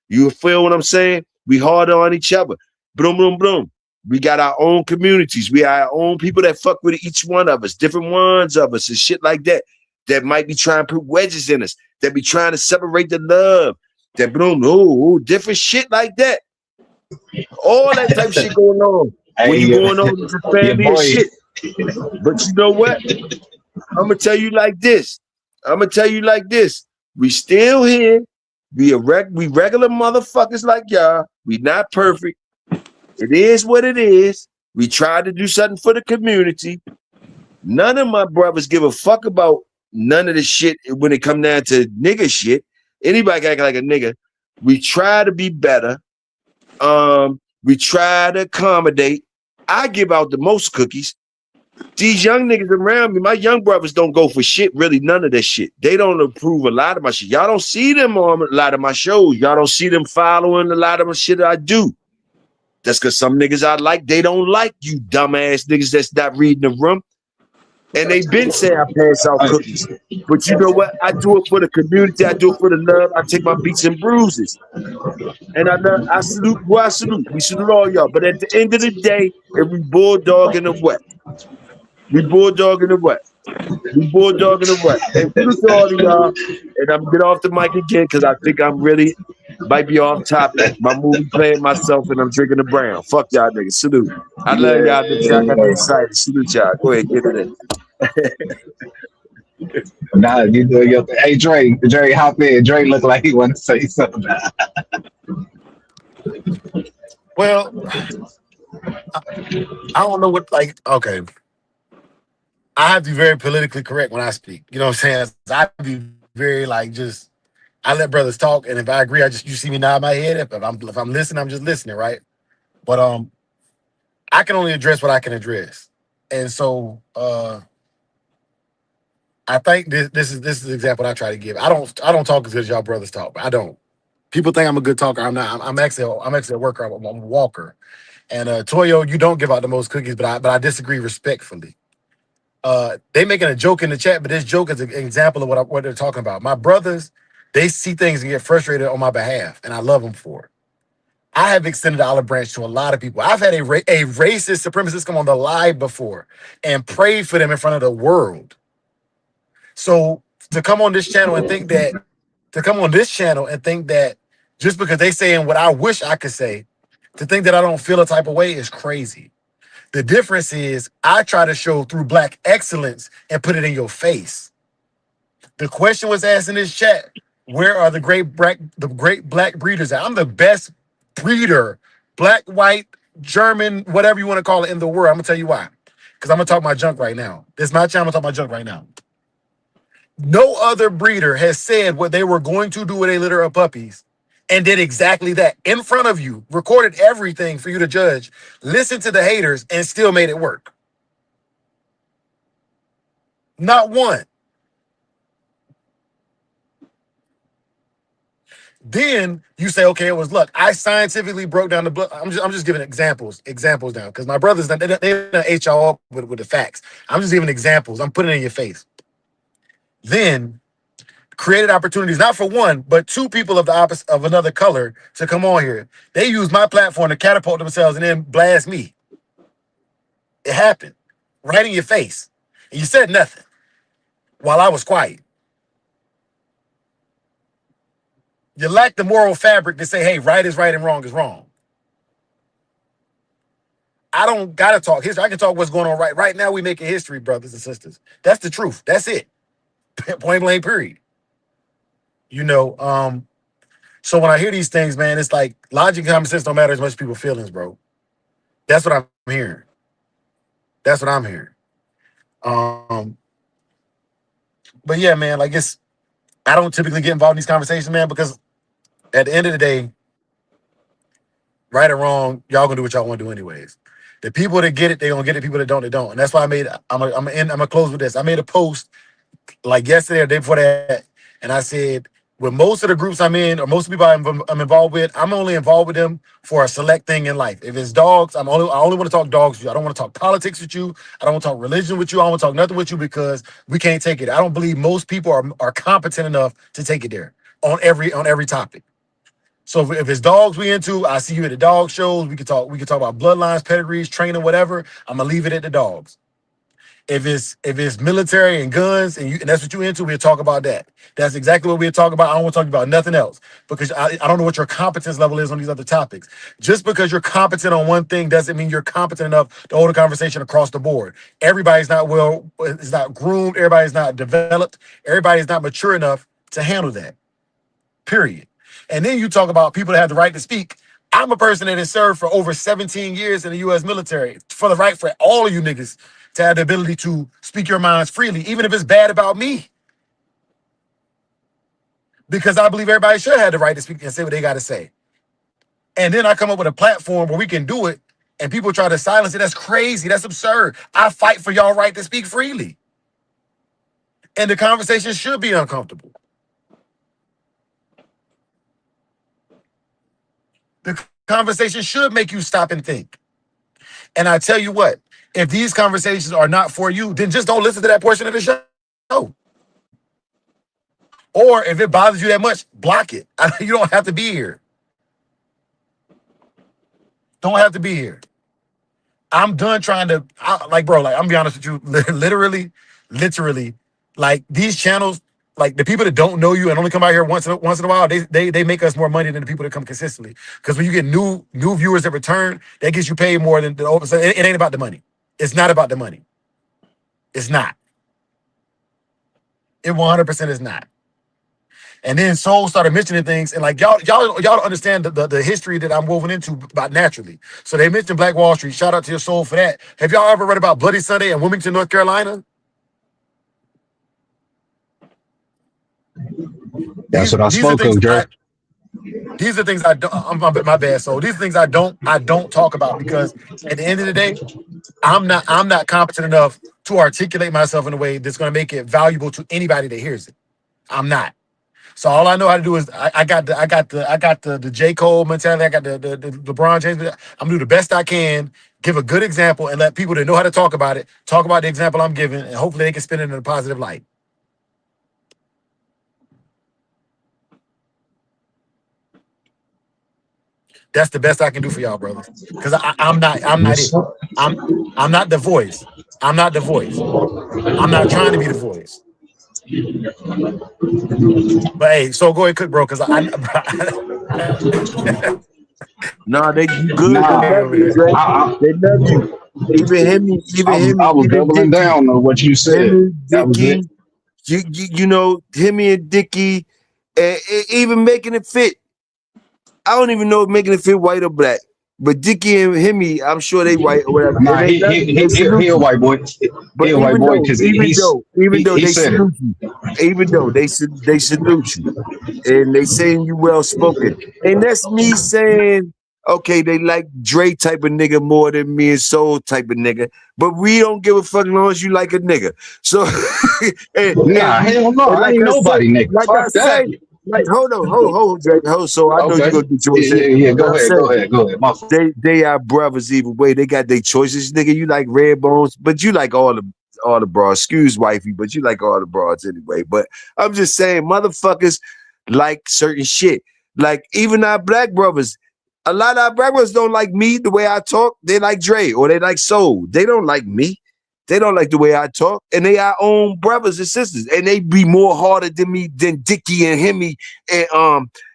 You feel what I'm saying? We hard on each other. Boom, boom, boom. We got our own communities. We are our own people that fuck with each one of us, different ones of us and shit like that, that might be trying to put wedges in us, that be trying to separate the love, that boom, different shit like that. All that type of shit going on when you Hey, going on with your your family and boy. shit. But you know what? I'm gonna tell you like this. We still here. We regular motherfuckers like y'all. We not perfect. It is what it is. We tried to do something for the community. None of my brothers give a fuck about none of the shit when it come down to nigga shit. Anybody act like a nigga. We try to be better. We try to accommodate. I give out the most cookies. These young niggas around me, my young brothers don't go for shit, really none of that shit. They don't approve a lot of my shit. Y'all don't see them on a lot of my shows. Y'all don't see them following a lot of my shit that I do. That's because some niggas I like, they don't like you dumbass niggas that's not reading the room. And they been saying I pass out cookies. But you know what? I do it for the community. I do it for the love. I take my beats and bruises. And I salute who I salute. We salute all y'all. But at the end of the day, if we bulldog in the what? We bulldog in the what? We bulldog in the what? And salute to all of y'all. And I'm gonna get off the mic again because I think I'm really might be off topic. My movie playing myself and I'm drinking the brown. Fuck y'all niggas. Salute. I love y'all niggas. Y'all got me Yeah. excited. Salute y'all. Go ahead, get it in. Nah, you do your thing. Hey, Dre, hop in. Dre look like he want to say something. Well, I don't know what like. Okay, I have to be very politically correct when I speak. You know what I'm saying? I have to be very like just. I let brothers talk, and if I agree, I just you see me nod my head. If I'm listening, I'm just listening, right? But I can only address what I can address, and so I think this is the example I try to give. I don't talk as good as y'all brothers talk. I don't. People think I'm a good talker. I'm not. I'm actually a worker. I'm a walker. And Toyo, you don't give out the most cookies, but I disagree respectfully. They making a joke in the chat, but this joke is an example of what they're talking about. My brothers, they see things and get frustrated on my behalf, and I love them for it. I have extended the olive branch to a lot of people. I've had a racist supremacist come on the live before and prayed for them in front of the world. So to come on this channel and think that just because they saying what I wish I could say, to think that I don't feel a type of way is crazy. The difference is I try to show through black excellence and put it in your face. The question was asked in this chat, where are the great black breeders at? I'm the best breeder, black, white, German, whatever you want to call it in the world. I'm gonna tell you why. Because I'm gonna talk my junk right now. This is my channel, I'm gonna talk my junk right now. No other breeder has said what they were going to do with a litter of puppies and did exactly that in front of you, recorded everything for you to judge, listened to the haters, and still made it work. Not one. Then you say, okay, it was luck. I scientifically broke down the blood. I'm just giving examples down because my brothers they don't ate y'all up with the facts. I'm just giving examples. I'm putting it in your face. Then created opportunities not for one, but two people of the opposite of another color to come on here. They used my platform to catapult themselves and then blast me. It happened right in your face, and you said nothing while I was quiet. You lack the moral fabric to say, hey, right is right and wrong is wrong. I don't gotta talk history. I can talk what's going on right now. We making history, brothers and sisters. That's the truth. That's it. Point blank. Period. You know. So when I hear these things, man, it's like logic and common sense don't matter as much as people's feelings, bro. That's what I'm hearing. That's what I'm hearing. But yeah, man, like I don't typically get involved in these conversations, man, because at the end of the day, right or wrong, y'all gonna do what y'all want to do anyways. The people that get it, they gonna get it. People that don't, they don't. And that's why I'm gonna close with this. I made a post like yesterday or the day before that, and I said, with most of the groups I'm in, or most people I'm involved with, I'm only involved with them for a select thing in life. If it's dogs, I only want to talk dogs with you. I don't want to talk politics with you. I don't want to talk religion with you. I don't want to talk nothing with you because we can't take it. I don't believe most people are competent enough to take it there on every topic. So if it's dogs we into, I see you at the dog shows. We can talk about bloodlines, pedigrees, training, whatever. I'm gonna leave it at the dogs. If it's military and guns and that's what you into, we'll talk about that. That's exactly what we'll talk about. I don't want to talk about nothing else because I don't know what your competence level is on these other topics. Just because you're competent on one thing doesn't mean you're competent enough to hold a conversation across the board. Everybody's not it's not groomed. Everybody's not developed. Everybody's not mature enough to handle that. Period. And then you talk about people that have the right to speak. I'm a person that has served for over 17 years in the U.S. military for the right for all of you niggas to have the ability to speak your minds freely, even if it's bad about me. Because I believe everybody should have the right to speak and say what they got to say. And then I come up with a platform where we can do it and people try to silence it. That's crazy. That's absurd. I fight for y'all right to speak freely. And the conversation should be uncomfortable. The conversation should make you stop and think. And I tell you what, if these conversations are not for you, then just don't listen to that portion of the show. Or if it bothers you that much, block it. You don't have to be here. Don't have to be here. I'm done trying to, I'm gonna be honest with you, literally, like these channels, like the people that don't know you and only come out here once in a while, they make us more money than the people that come consistently. Because when you get new viewers that return, that gets you paid more than the open. So it ain't about the money. It's not about the money. It's not. It 100% is not. And then Soul started mentioning things, and like y'all don't understand the history that I'm woven into about naturally. So they mentioned Black Wall Street. Shout out to your Soul for that. Have y'all ever read about Bloody Sunday in Wilmington, North Carolina? That's what I spoke of, Jerry. These are things I don't. My bad. So these are things I don't talk about because at the end of the day, I'm not competent enough to articulate myself in a way that's going to make it valuable to anybody that hears it. I'm not. So all I know how to do is I got the J. Cole mentality. I got the LeBron James. I'm gonna do the best I can, give a good example, and let people that know how to talk about it talk about the example I'm giving, and hopefully they can spin it in a positive light. That's the best I can do for y'all, brothers. Because I'm not it. I'm not the voice. I'm not the voice. I'm not trying to be the voice. But hey, so go ahead, cook, bro. Because Nah, they good. Nah, They love you, Dre. They love you. even I was even doubling Dickie, down on what you said. Hemi, That was it. Dickie, you know, Hemi and Dickie, and even making it fit. I don't even know if making it fit white or black, but Dickie and Hemi, I'm sure they white or whatever, and Nah, they love you. They salute he a you. white boy. He But a white boy because even though he they said it. salute you, even though they salute you, and they saying you well spoken, and that's me saying, okay, they like Dre type of nigga more than me and Soul type of nigga, but we don't give a fuck as long as you like a nigga. So, and Nah, we hell no. and I ain't nobody, nigga. like I Fuck that. say, like hold, Drake, hold. So I know you Okay. gonna get yours in, Yeah. but Go I'm ahead. saying. Go ahead. My fault. They are brothers either way. They got their choices, nigga. You like red bones, but you like all the broads. Excuse wifey, but you like all the broads anyway. But I'm just saying, motherfuckers like certain shit. Like even our black brothers, a lot of our black brothers don't like me the way I talk. They like Dre or they like Soul. They don't like me. They don't like the way I talk, and they our own brothers and sisters, and they be more harder than me than Dickie and Hemi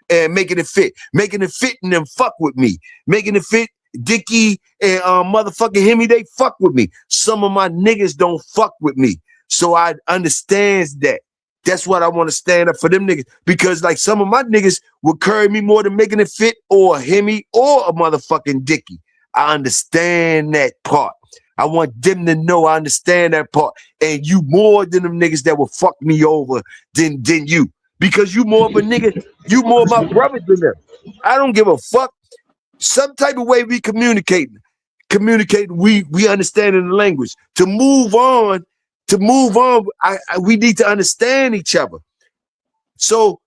and making it fit, and them fuck with me, making it fit. Dickie and motherfucking Hemi, they fuck with me. Some of my niggas don't fuck with me, so I understands that. That's what I want to stand up for them niggas because like some of my niggas would carry me more than making it fit or Hemi or a motherfucking Dickie. I understand that part. I want them to know I understand that part. And you more than them niggas that will fuck me over than you. Because you more of a nigga, you more my brother than them. I don't give a fuck. Some type of way we communicate, we understanding the language. To move on, we need to understand each other. So,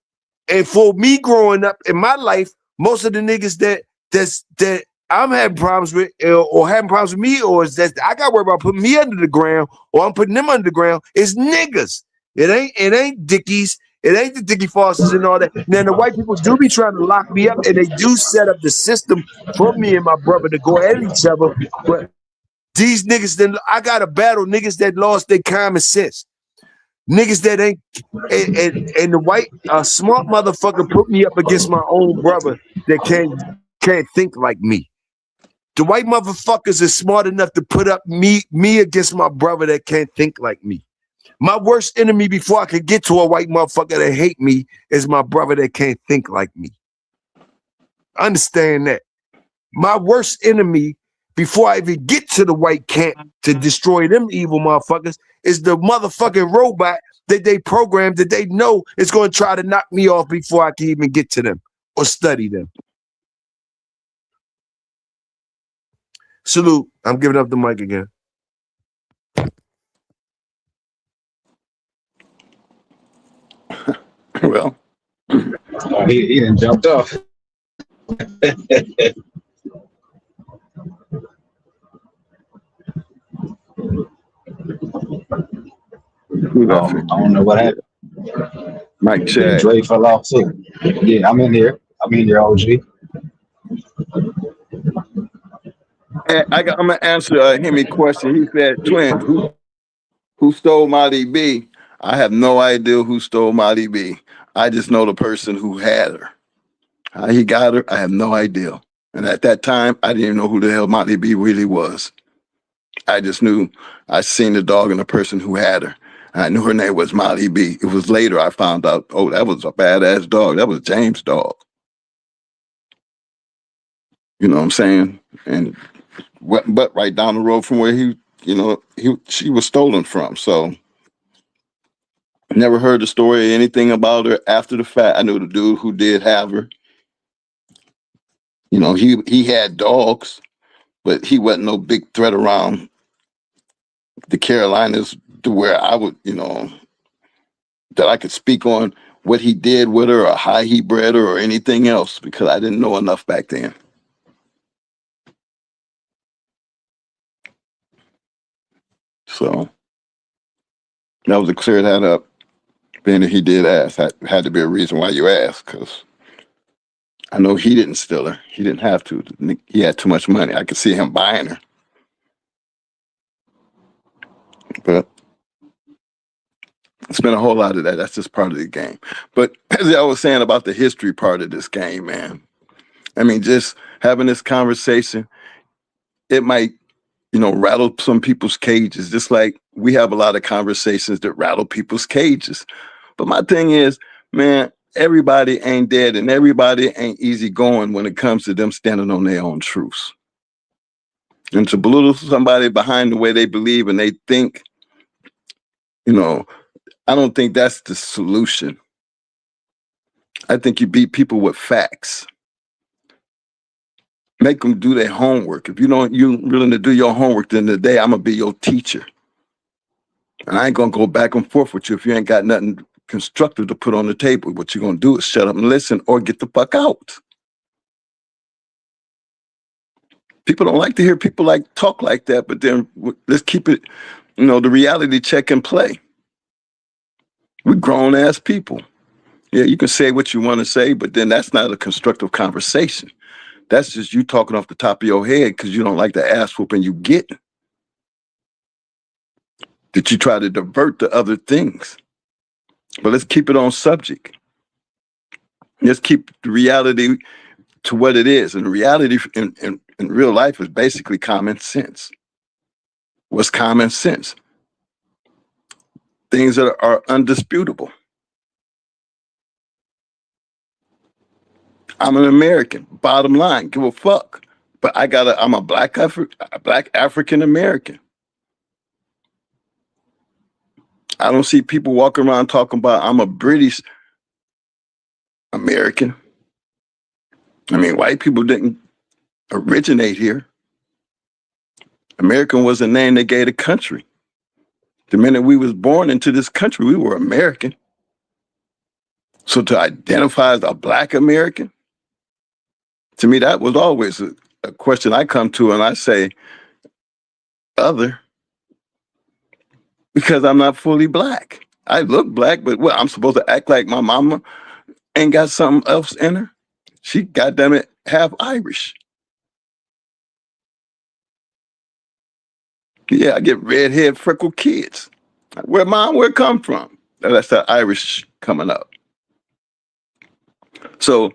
and for me growing up in my life, most of the niggas that I'm having problems with or having problems with me or is that I got worried about putting me under the ground or I'm putting them under the ground is niggas. It ain't Dickies. It ain't the Dickie Fosters and all that. Now the white people do be trying to lock me up and they do set up the system for me and my brother to go at each other. But these niggas, then I got to battle niggas that lost their common sense. Niggas that ain't and the white smart motherfucker put me up against my own brother that can't think like me. The white motherfuckers is smart enough to put up me against my brother that can't think like me. My worst enemy before I could get to a white motherfucker that hate me is my brother that can't think like me. Understand that. My worst enemy before I even get to the white camp to destroy them evil motherfuckers is the motherfucking robot that they programmed that they know is going to try to knock me off before I can even get to them or study them. Salute. I'm giving up the mic again. Well, He done jumped off. who that I don't know what happened. Mike Yeah, Shag. Dre fell off too. Yeah, I'm in here, OG. And I'm gonna answer him a question. He said, "Twin, who stole Molly B?" I have no idea who stole Molly B. I just know the person who had her. How he got her, I have no idea. And at that time, I didn't even know who the hell Molly B really was. I just knew I seen the dog and the person who had her. And I knew her name was Molly B. It was later I found out, oh, that was a badass dog. That was James' dog. You know what I'm saying? And but right down the road from where she was stolen from. So never heard the story or anything about her after the fact. I knew the dude who did have her. You know, he had dogs, but he wasn't no big threat around the Carolinas to where I would, that I could speak on what he did with her or how he bred her or anything else because I didn't know enough back then. So that was to clear that up. Being that he did ask, had to be a reason why you asked, because I know he didn't steal her. He didn't have to. He had too much money. I could see him buying her. But it's been a whole lot of that. That's just part of the game. But as I was saying about the history part of this game, man, I mean, just having this conversation, it might rattle some people's cages, just like we have a lot of conversations that rattle people's cages. But my thing is, man, everybody ain't dead and everybody ain't easy going when it comes to them standing on their own truths. And to belittle somebody behind the way they believe and they think, I don't think that's the solution. I think you beat people with facts. Make them do their homework. If you're willing to do your homework, then today I'm gonna be your teacher. And I ain't gonna go back and forth with you if you ain't got nothing constructive to put on the table. What you're gonna do is shut up and listen or get the fuck out. People don't like to hear people talk like that, but then let's keep it, the reality check and play. We're grown ass people. Yeah, you can say what you want to say, but then that's not a constructive conversation. That's just you talking off the top of your head because you don't like the ass whooping you get. That you try to divert to other things. But let's keep it on subject. Let's keep the reality to what it is. And the reality in real life is basically common sense. What's common sense? Things that are undisputable. I'm an American. Bottom line, give a fuck. But I'm a black African American. I don't see people walking around talking about I'm a British American. I mean, white people didn't originate here. American was a name they gave the country. The minute we was born into this country, we were American. So to identify as a black American, to me, that was always a question I come to and I say, other, because I'm not fully black. I look black, but what, I'm supposed to act like my mama ain't got something else in her? She, goddamn it, half Irish. Yeah, I get redhead freckled kids. Where it come from? That's that Irish coming up. So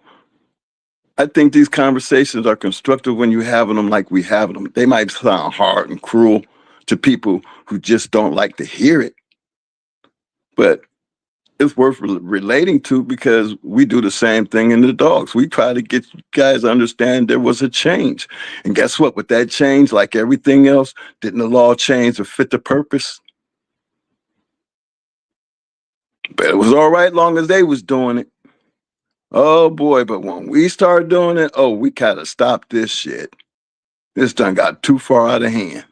I think these conversations are constructive when you having them like we having them. They might sound hard and cruel to people who just don't like to hear it, but it's worth relating to because we do the same thing in the dogs. We try to get you guys to understand there was a change. And guess what? With that change, like everything else, didn't the law change to fit the purpose? But it was all right long as they was doing it. Oh boy, but when we started doing it, we gotta stop this shit. This done got too far out of hand.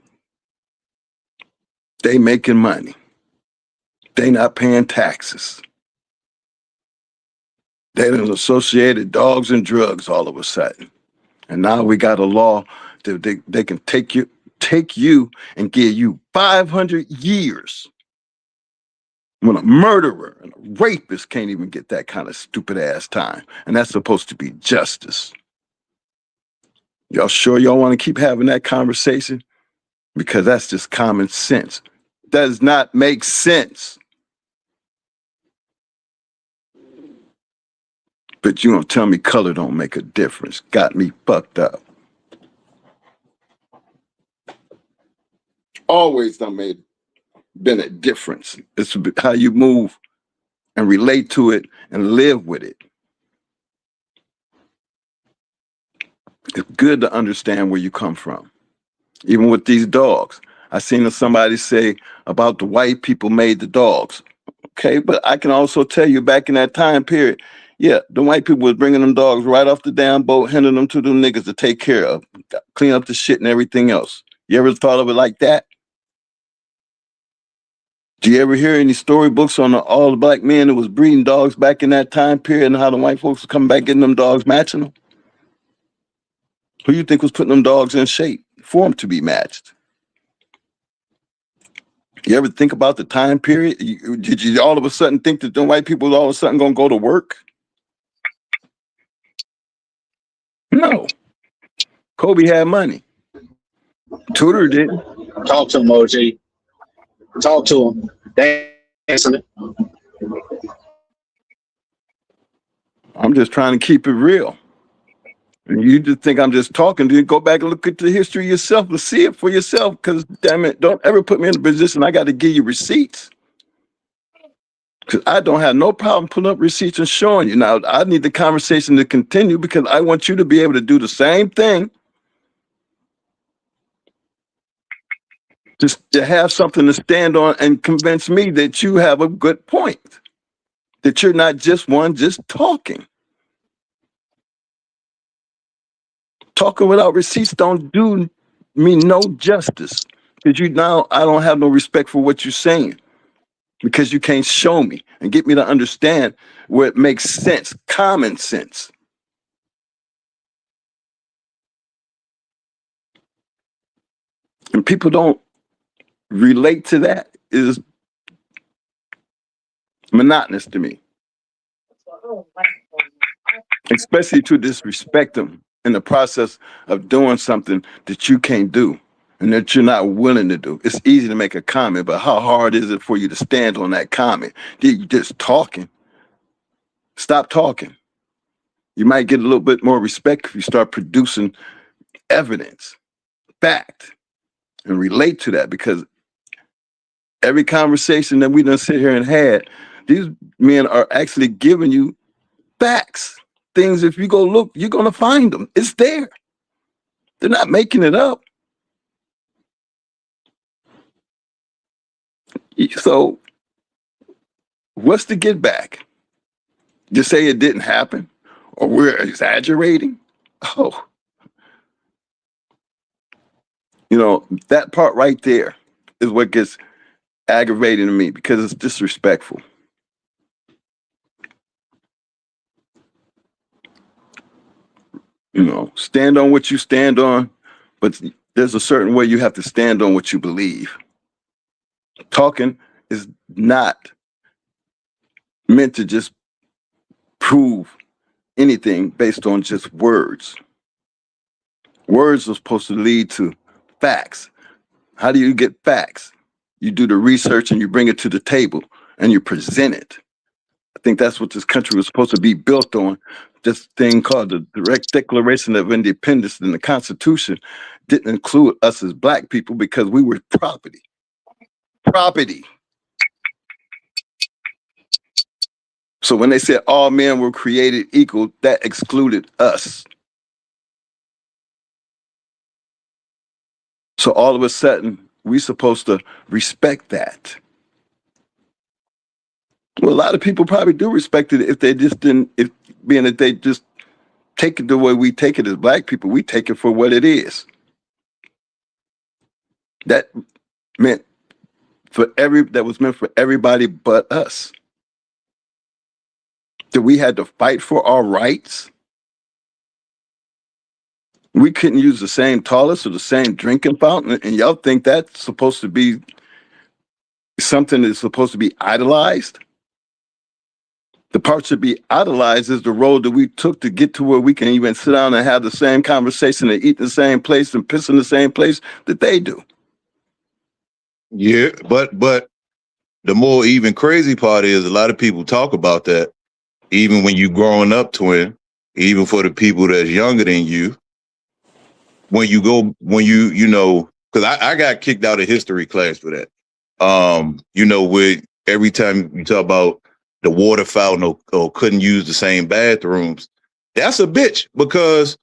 They making money. They not paying taxes. They done associated dogs and drugs all of a sudden. And now we got a law that they can take you and give you 500 years. When a murderer and a rapist can't even get that kind of stupid ass time. And that's supposed to be justice. Y'all sure y'all want to keep having that conversation? Because that's just common sense. Does not make sense. But you gonna tell me color don't make a difference. Got me fucked up. Always been a difference. It's how you move and relate to it and live with it. It's good to understand where you come from. Even with these dogs. I seen somebody say about the white people made the dogs. Okay, but I can also tell you back in that time period, yeah, the white people was bringing them dogs right off the damn boat, handing them to them niggas to take care of, clean up the shit and everything else. You ever thought of it like that? Do you ever hear any storybooks on all the black men that was breeding dogs back in that time period and how the white folks were coming back getting them dogs, matching them? Who you think was putting them dogs in shape for them to be matched? You ever think about the time period? Did you all of a sudden think that the white people was all of a sudden going to go to work? No. Kobe had money. Tudor did. Talk to him, OG. Talk to him. They answering it. I'm just trying to keep it real. And you just think I'm just talking. Then go back and look at the history yourself and see it for yourself. Because damn it, don't ever put me in a position I got to give you receipts. Because I don't have no problem putting up receipts and showing you. Now I need the conversation to continue because I want you to be able to do the same thing. Just to have something to stand on and convince me that you have a good point. That you're not just talking. Talking without receipts don't do me no justice. Because I don't have no respect for what you're saying. Because you can't show me and get me to understand where it makes sense, common sense. And people don't relate to that. Is monotonous to me. Especially to disrespect them in the process of doing something that you can't do and that you're not willing to do. It's easy to make a comment, but how hard is it for you to stand on that comment? You're just talking. Stop talking. You might get a little bit more respect if you start producing evidence, fact, and relate to that, because every conversation that we done sit here and had, these men are actually giving you facts. Things, if you go look, you're going to find them. It's there. They're not making it up. So what's the get back? Just say it didn't happen or we're exaggerating? Oh, that part right there is what gets aggravating to me because it's disrespectful. Stand on what you stand on, but there's a certain way you have to stand on what you believe. Talking is not meant to just prove anything based on just words. Words are supposed to lead to facts. How do you get facts? You do the research and you bring it to the table and you present it. I think that's what this country was supposed to be built on. This thing called the Direct Declaration of Independence in the Constitution didn't include us as Black people because we were property. Property. So when they said all men were created equal, that excluded us. So all of a sudden, we're supposed to respect that. Well, a lot of people probably do respect it if they just didn't, being that they just take it the way we take it as Black people, we take it for what it is. That was meant for everybody but us. That we had to fight for our rights. We couldn't use the same toilets or the same drinking fountain, and y'all think that's supposed to be something that's supposed to be idolized? The part should be idolized is the road that we took to get to where we can even sit down and have the same conversation and eat in the same place and piss in the same place that they do. Yeah, but the more even crazy part is a lot of people talk about that, even when you growing up, twin, even for the people that's younger than you, because I got kicked out of history class for that. With every time you talk about the water fountain or couldn't use the same bathrooms, that's a bitch, because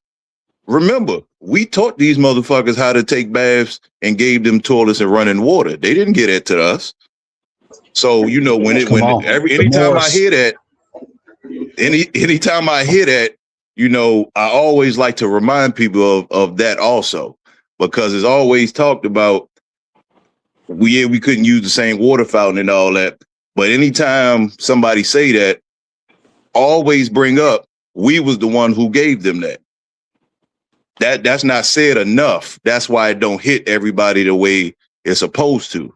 remember, we taught these motherfuckers how to take baths and gave them toilets and running water. They didn't get it to us. So, anytime I hear that, I always like to remind people of that also, because it's always talked about, we couldn't use the same water fountain and all that. But anytime somebody say that, always bring up, we was the one who gave them that. That's not said enough. That's why it don't hit everybody the way it's supposed to.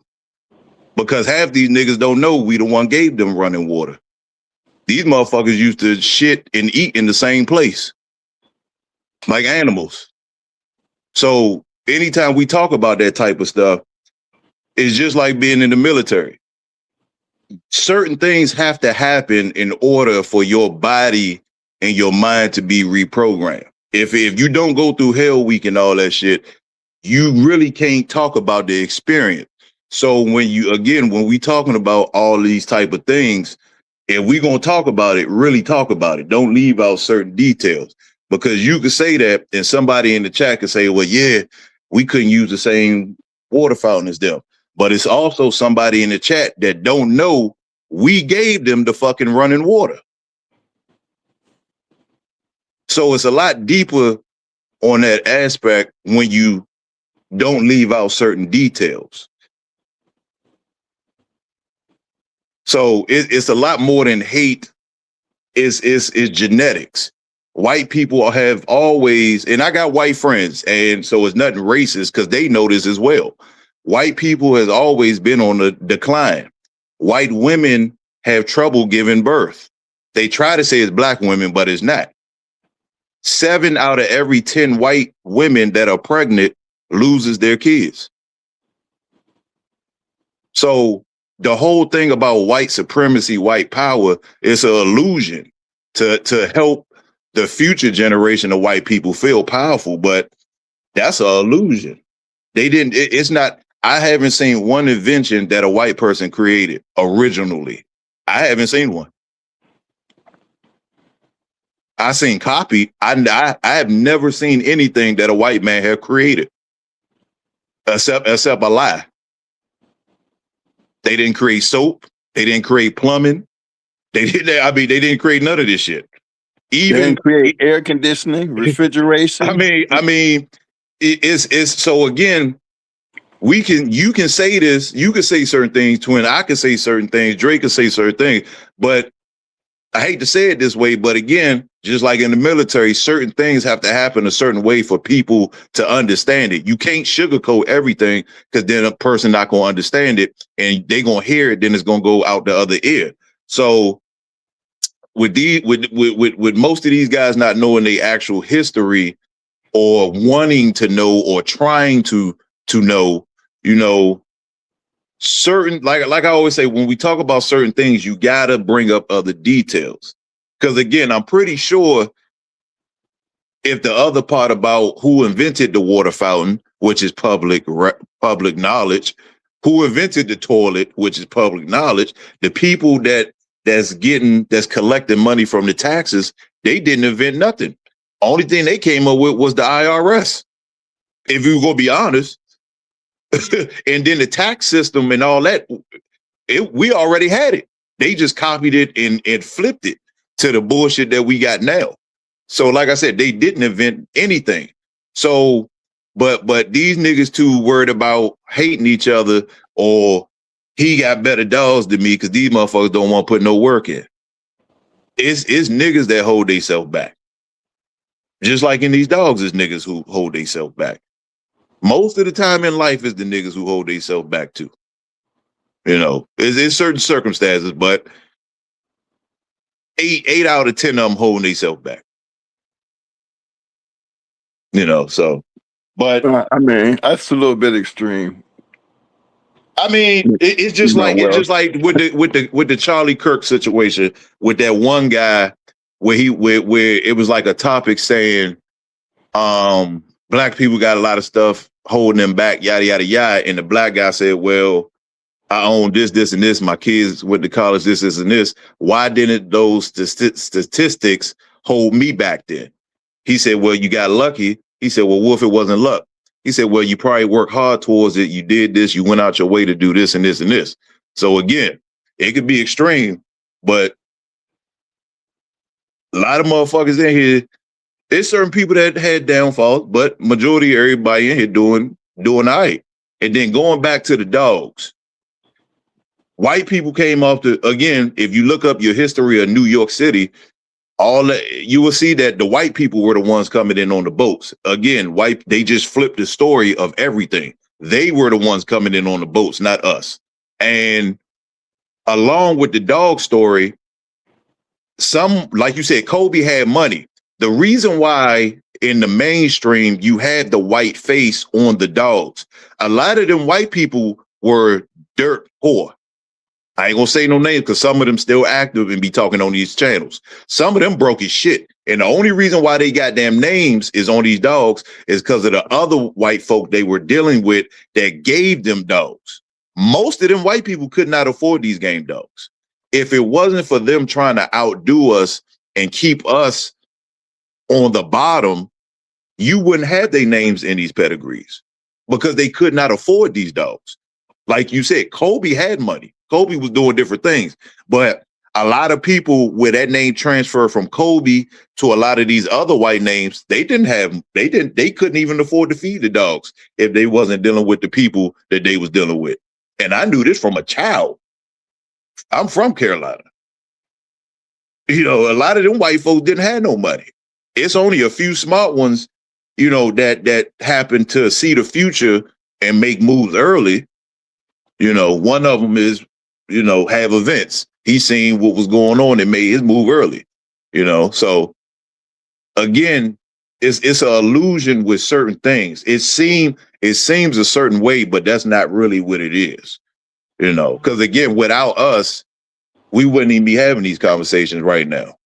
Because half these niggas don't know we the one gave them running water. These motherfuckers used to shit and eat in the same place, like animals. So anytime we talk about that type of stuff, it's just like being in the military. Certain things have to happen in order for your body and your mind to be reprogrammed. If you don't go through Hell Week and all that shit, you really can't talk about the experience. So when we talking about all these type of things, if we gonna talk about it, really talk about it. Don't leave out certain details, because you could say that and somebody in the chat could say, well, yeah, we couldn't use the same water fountain as them. But it's also somebody in the chat that don't know we gave them the fucking running water. So it's a lot deeper on that aspect when you don't leave out certain details. So it's a lot more than hate. It's genetics. White people have always, and I got white friends, and so it's nothing racist because they know this as well. White people has always been on the decline. White women have trouble giving birth. They try to say it's black women, but it's not. 7 out of every 10 white women that are pregnant loses their kids. So the whole thing about white supremacy, white power, is an illusion to help the future generation of white people feel powerful, but that's an illusion. They didn't, it's not, I haven't seen one invention that a white person created originally. I haven't seen one. I seen copy. I have never seen anything that a white man have created, except a lie. They didn't create soap. They didn't create plumbing. They didn't create none of this shit. Even they didn't create air conditioning, refrigeration. I mean, it's so again, you can say this, you can say certain things, Twin. I can say certain things, Drake can say certain things, but I hate to say it this way, but again, just like in the military, certain things have to happen a certain way for people to understand it. You can't sugarcoat everything, because then a person not going to understand it and they going to hear it, then it's going to go out the other ear. So with most of these guys not knowing the actual history or wanting to know or trying to know, certain, like I always say, when we talk about certain things, you got to bring up other details. Because again, I'm pretty sure if the other part about who invented the water fountain, which is public knowledge, who invented the toilet, which is public knowledge, the people that's collecting money from the taxes, they didn't invent nothing. Only thing they came up with was the IRS, if you were gonna be honest. And then the tax system and all that, we already had it. They just copied it and flipped it to the bullshit that we got now. So like I said, they didn't invent anything. So, but these niggas too worried about hating each other, or he got better dogs than me because these motherfuckers don't want to put no work in. It's niggas that hold themselves back. Just like in these dogs, is niggas who hold themselves back. Most of the time in life is the niggas who hold themselves back too. It's certain circumstances, but 8 out of 10 of them holding themselves back. So, but I mean, that's a little bit extreme. I mean, it's just like with the Charlie Kirk situation with that one guy where it was like a topic saying, black people got a lot of stuff holding them back, yada yada yada, and the black guy said, well, I own this, and this. My kids went to college, this, and this. Why didn't those statistics hold me back then? He said, well, you got lucky. He said, well, what if it wasn't luck? He said, well, you probably worked hard towards it. You did this. You went out your way to do this and this and this. So again, it could be extreme, but a lot of motherfuckers in here, there's certain people that had downfalls, but majority of everybody in here doing all right. And then going back to the dogs, white people came off again, if you look up your history of New York City, you will see that the white people were the ones coming in on the boats. Again, they just flipped the story of everything. They were the ones coming in on the boats, not us. And along with the dog story, like you said, Kobe had money. The reason why in the mainstream you had the white face on the dogs, a lot of them white people were dirt poor. I ain't gonna say no names because some of them still active and be talking on these channels. Some of them broke as shit. And the only reason why they got damn names is on these dogs is because of the other white folk they were dealing with that gave them dogs. Most of them white people could not afford these game dogs. If it wasn't for them trying to outdo us and keep us on the bottom, you wouldn't have their names in these pedigrees because they could not afford these dogs. Like you said, Kobe had money. Kobe was doing different things, but a lot of people with that name transfer from Kobe to a lot of these other white names, they couldn't even afford to feed the dogs if they wasn't dealing with the people that they was dealing with. And I knew this from a child. I'm from Carolina. You know, a lot of them white folks didn't have no money. It's only a few smart ones, you know, that happen to see the future and make moves early. You know, one of them is, you know, have events. He seen what was going on and made his move early, you know. So again, it's an illusion with certain things. It seems a certain way, but that's not really what it is, you know, because again, without us, we wouldn't even be having these conversations right now.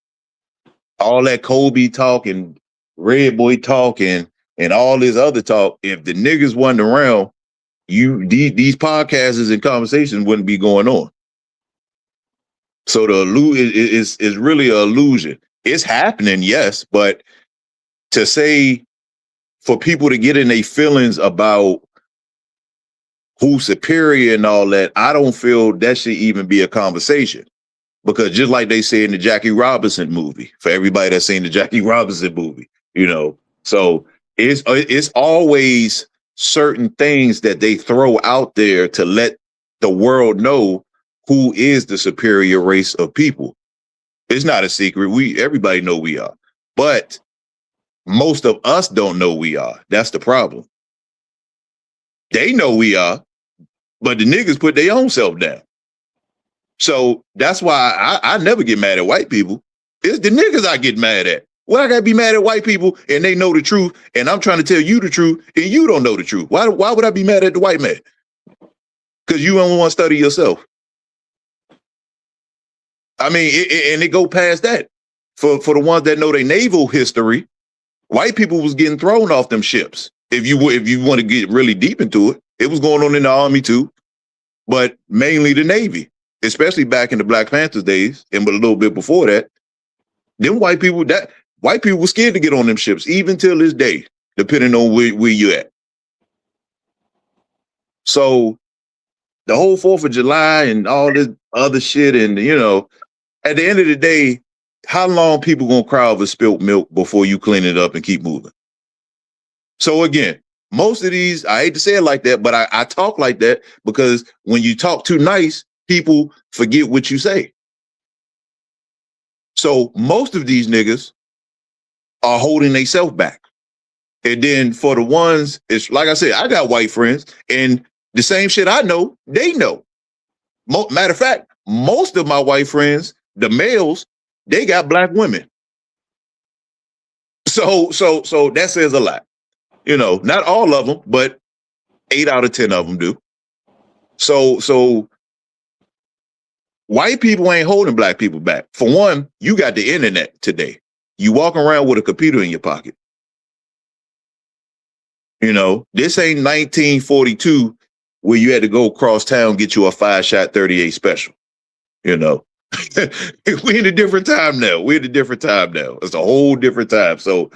All that Kobe talk and Red Boy talk and all this other talk, if the niggas wasn't around, these podcasts and conversations wouldn't be going on. So the illusion is really an illusion. It's happening, yes, but to say for people to get in their feelings about who's superior and all that, I don't feel that should even be a conversation. Because just like they say in the Jackie Robinson movie, for everybody that's seen the Jackie Robinson movie, you know, so it's always certain things that they throw out there to let the world know who is the superior race of people. It's not a secret. Everybody know we are, but most of us don't know we are. That's the problem. They know we are, but the niggas put their own self down. So that's why I never get mad at white people. It's the niggas I get mad at. Well, I gotta be mad at white people and they know the truth, and I'm trying to tell you the truth, and you don't know the truth. Why would I be mad at the white man? Because you don't want to study yourself. I mean, and it go past that. For the ones that know their naval history, white people was getting thrown off them ships. If you want to get really deep into it, it was going on in the Army too, but mainly the Navy. Especially back in the Black Panthers days, and a little bit before that, white people were scared to get on them ships, even till this day, depending on where you at. So the whole 4th of July and all this other shit, and you know, at the end of the day, how long people gonna cry over spilt milk before you clean it up and keep moving? So again, most of these, I hate to say it like that, but I talk like that because when you talk too nice, people forget what you say. So most of these niggas are holding themselves back. And then for the ones, it's like I said, I got white friends, and the same shit I know, they know. Matter of fact, most of my white friends, the males, they got black women. So that says a lot. You know, not all of them, but 8 out of 10 of them do. So white people ain't holding black people back. For one, you got the internet today. You walk around with a computer in your pocket. You know, this ain't 1942 where you had to go across town and get you a 5-shot 38 special. You know, we're in a different time now. It's a whole different time. So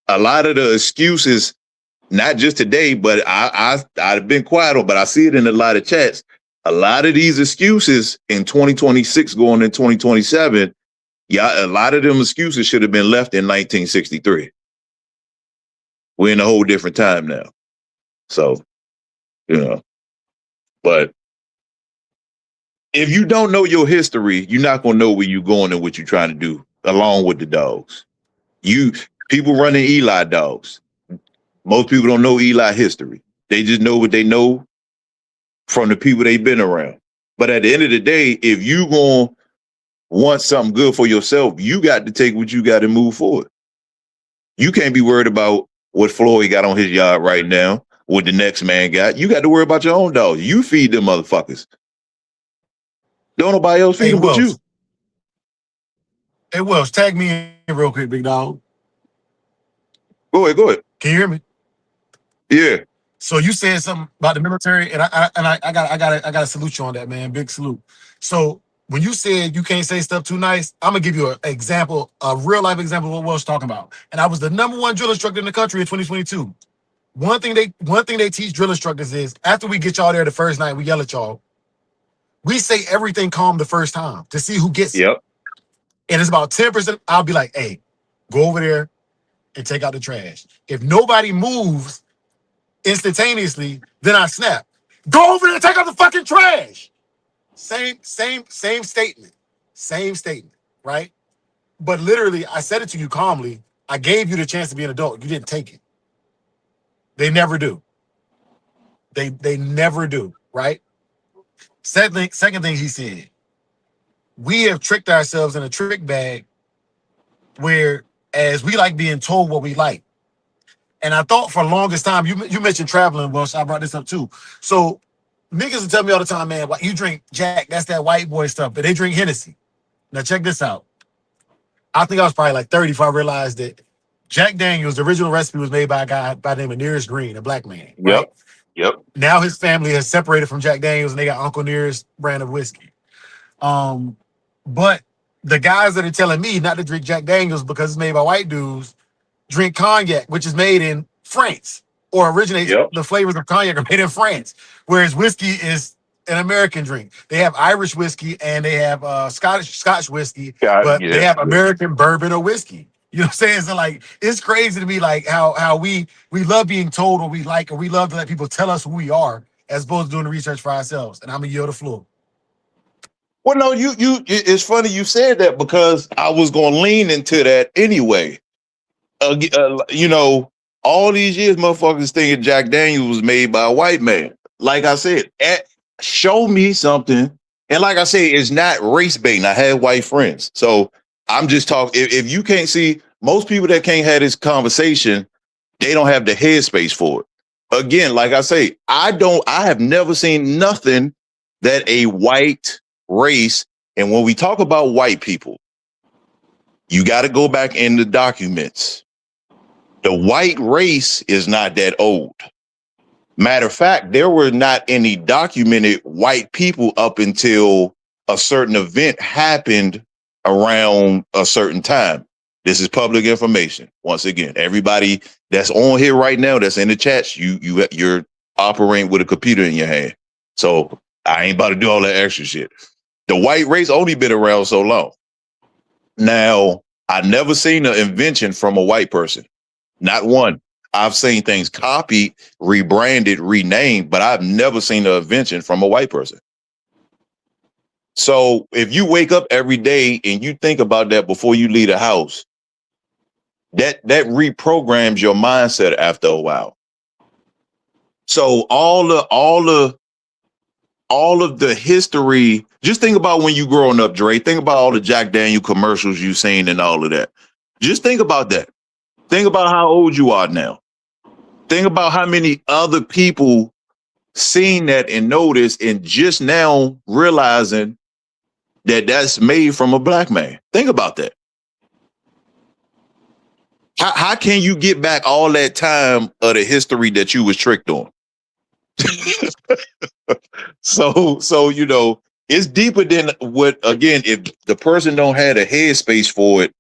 a lot of the excuses, not just today, but I've been quiet on, but I see it in a lot of chats. A lot of these excuses in 2026 going in 2027, a lot of them excuses should have been left in 1963. We're in a whole different time now. So, you know, but if you don't know your history, you're not going to know where you're going and what you're trying to do along with the dogs. People running Eli dogs. Most people don't know Eli history. They just know what they know from the people they've been around. But at the end of the day, if you going to want something good for yourself, you got to take what you got and move forward. You can't be worried about what Floyd got on his yard right now, what the next man got. You got to worry about your own dogs. You feed them motherfuckers. Don't nobody else feed Hey, them but you. Wells. Hey, Wells, tag me in real quick, big dog. Go ahead. Can you hear me? Yeah. So you said something about the military, and I gotta salute you on that, man. Big salute. So when you said you can't say stuff too nice, I'm gonna give you an example, a real life example of what Wells talking about. And I was the #1 drill instructor in the country in 2022. One thing they teach drill instructors is after we get y'all there the first night, we yell at y'all. We say everything calm the first time to see who gets it. Yep. And it's about 10%. I'll be like, hey, go over there and take out the trash. If nobody moves instantaneously, then I snap. Go over there and take out the fucking trash. Same statement. Same statement, right? But literally, I said it to you calmly. I gave you the chance to be an adult. You didn't take it. They never do. They never do, right? Second thing he said, we have tricked ourselves in a trick bag where as we like being told what we like. And I thought for the longest time, you mentioned traveling, Welsh. I brought this up too. So niggas will tell me all the time, man, why you drink Jack, that's that white boy stuff, but they drink Hennessy. Now check this out. I think I was probably like 30 if I realized that Jack Daniels, the original recipe was made by a guy by the name of Nearest Green, a black man, right? Yep. Now his family has separated from Jack Daniels and they got Uncle Nearest brand of whiskey. But the guys that are telling me not to drink Jack Daniels because it's made by white dudes drink cognac, which is made in France or originates the flavors of cognac are made in France, whereas whiskey is an American drink. They have Irish whiskey and they have Scotch whiskey, but they have American bourbon or whiskey. You know what I'm saying? So like, it's crazy to me, like how we love being told what we like, or we love to let people tell us who we are, as opposed to doing the research for ourselves. And I'm gonna yield the floor. Well, no, it's funny you said that because I was going to lean into that anyway. You know, all these years, motherfuckers thinking Jack Daniels was made by a white man. Like I said, show me something. And like I said, it's not race baiting. I had white friends. So I'm just talking. If you can't see, most people that can't have this conversation, they don't have the headspace for it. Again, like I say, I have never seen nothing that a white race, and when we talk about white people, you got to go back in the documents. The white race is not that old. Matter of fact, there were not any documented white people up until a certain event happened around a certain time. This is public information. Once again, everybody that's on here right now, that's in the chats, you're operating with a computer in your hand. So I ain't about to do all that extra shit. The white race only been around so long. Now, I never seen an invention from a white person. Not one. I've seen things copied, rebranded, renamed, but I've never seen an invention from a white person. So if you wake up every day and you think about that before you leave the house, that reprograms your mindset after a while. So all of the history, just think about when you growing up, Dre. Think about all the Jack Daniel commercials you've seen and all of that. Just think about that. Think about how old you are now. Think about how many other people seen that and noticed and just now realizing that that's made from a black man. Think about that. How can you get back all that time of the history that you was tricked on? So you know, it's deeper than what, again, if the person don't have a headspace for it,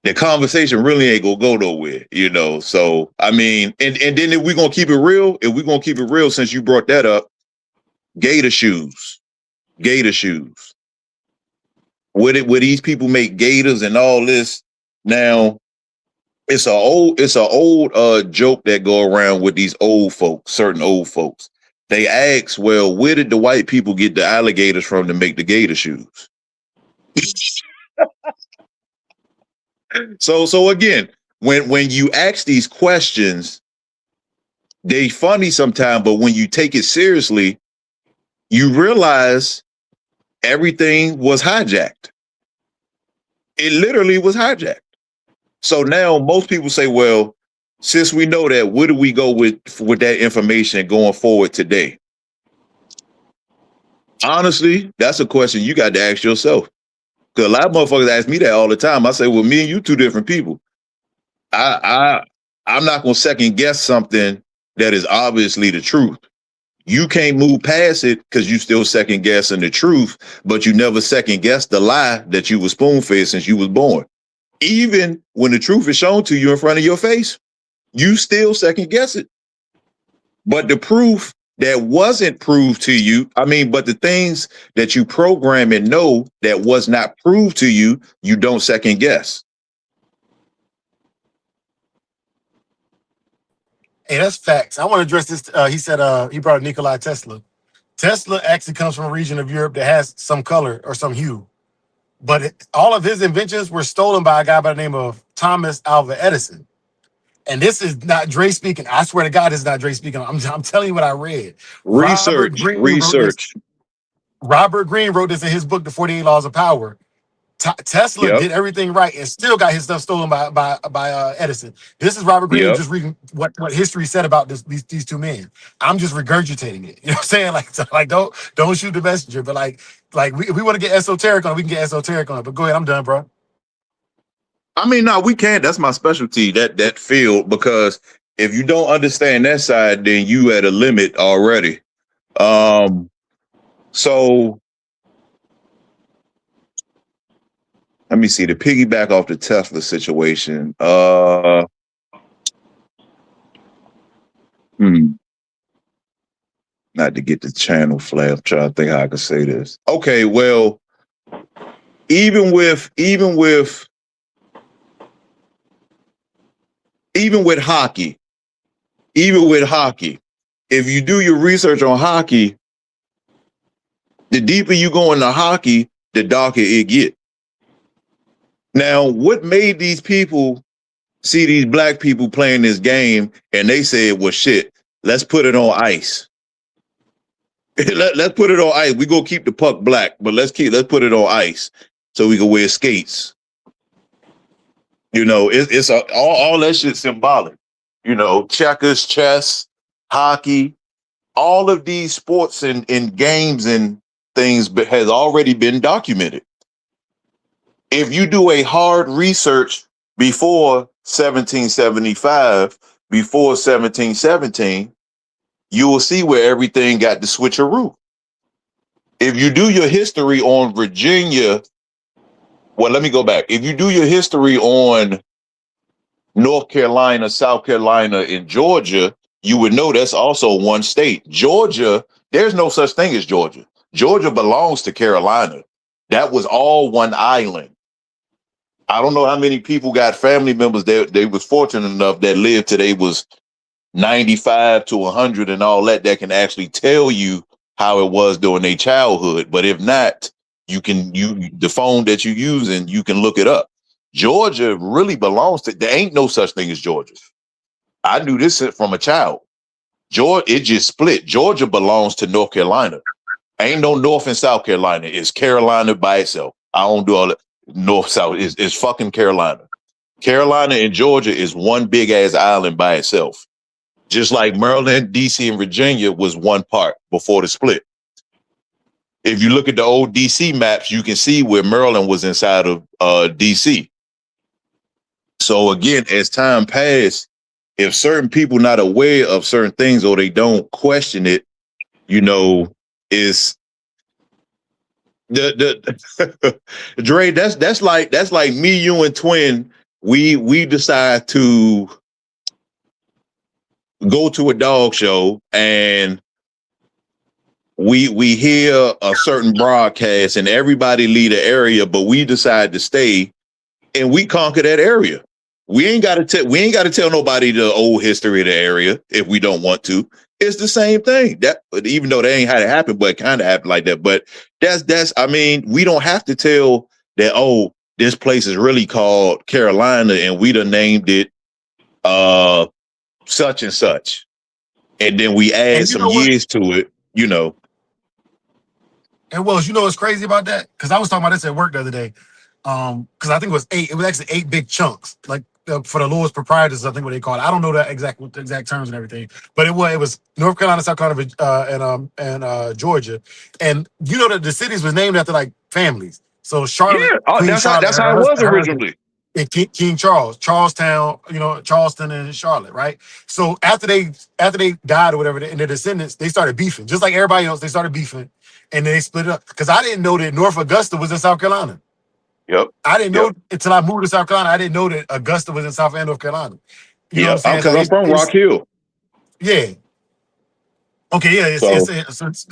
the conversation really ain't gonna go nowhere, you know. So I mean, and then if we're gonna keep it real, since you brought that up, gator shoes. Where these people make gators and all this now. It's an old joke that go around with these old folks, certain old folks. They ask, well, where did the white people get the alligators from to make the gator shoes? So again, when you ask these questions, they funny sometimes, but when you take it seriously, you realize everything was hijacked. It literally was hijacked. So now most people say, well, since we know that, where do we go with that information going forward today? Honestly, that's a question you got to ask yourself. Because a lot of motherfuckers ask me that all the time. I say, well, me and you two different people. I'm not gonna second guess something that is obviously the truth. You can't move past it because you still second guessing the truth, but you never second guess the lie that you was spoon fed since you was born. Even when the truth is shown to you in front of your face, you still second guess it. But the proof that wasn't proved to you, but the things that you program and know that was not proved to you, you don't second guess. Hey, that's facts. I want to address this. He said he brought Nikola Tesla. Tesla actually comes from a region of Europe that has some color or some hue, but all of his inventions were stolen by a guy by the name of Thomas Alva Edison. And this is not Dre speaking. I swear to God, this is not Dre speaking. I'm telling you what I read. Research. Robert Greene wrote this in his book, The 48 Laws of Power. Tesla Yep. did everything right and still got his stuff stolen by Edison. This is Robert Greene Yep. just reading what history said about these two men. I'm just regurgitating it. You know what I'm saying? Like don't shoot the messenger. But like if we want to get esoteric on it, we can get esoteric on it. But go ahead, I'm done, bro. No, we can't. That's my specialty, that field, because if you don't understand that side, then you at a limit already. So let me see, to piggyback off the Tesla situation. Not to get the channel flag. I'm trying to think how I can say this. Okay, well, even with hockey, if you do your research on hockey, the deeper you go into hockey, the darker it get. Now, what made these people see these black people playing this game and they said, well, shit, let's put it on ice. Let's put it on ice. We gonna keep the puck black, but let's put it on ice so we can wear skates. You know, it's all that shit symbolic. You know, checkers, chess, hockey, all of these sports and games and things has already been documented. If you do a hard research before 1775, before 1717, you will see where everything got the switcheroo. If you do your history on Virginia, well, let me go back. If you do your history on North Carolina, South Carolina, and Georgia, you would know that's also one state. Georgia, there's no such thing as Georgia. Georgia belongs to Carolina. That was all one island. I don't know how many people got family members that they was fortunate enough that lived till they was 95 to 100 and all that can actually tell you how it was during their childhood. But if not, the phone that you're using, you can look it up. Georgia really belongs to, there ain't no such thing as Georgia. I knew this from a child. Georgia, it just split. Georgia belongs to North Carolina. Ain't no North and South Carolina. It's Carolina by itself. I don't do all that. North, South is fucking Carolina. Carolina and Georgia is one big ass island by itself. Just like Maryland, DC, and Virginia was one part before the split. If you look at the old DC maps, you can see where Maryland was inside of DC. So again, as time passed, if certain people not aware of certain things or they don't question it, you know, is the Dre, that's like me, you, and Twin. We decide to go to a dog show and we hear a certain broadcast and everybody leave the area, but we decide to stay and we conquer that area. We ain't got to tell nobody the old history of the area if we don't want to. It's the same thing. That, even though that ain't how it happened, but it kind of happened like that. But we don't have to tell that, oh, this place is really called Carolina and we done named it such and such. And then we add some years to it, you know. And Wells, you know what's crazy about that? Because I was talking about this at work the other day. Because I think it was 8. It was actually 8 big chunks. Like for the lowest proprietors, I think what they call it. I don't know the exact terms and everything, but it was North Carolina, South Carolina, and Georgia, and you know that the cities was named after like families. So Charlotte, Yeah. Oh, Queen Charlotte, that's her, how it was her husband, originally. and King Charles, Charlestown, Charleston and Charlotte, right? So after they died or whatever, and their descendants, they started beefing, just like everybody else. They started beefing, and then they split it up. Because I didn't know that North Augusta was in South Carolina. Yep. I didn't Yep. know until I moved to South Carolina. I didn't know that Augusta was in South and North Carolina. You know what I'm Yep. saying? Because So I'm from Rock Hill. yeah. Okay, yeah, So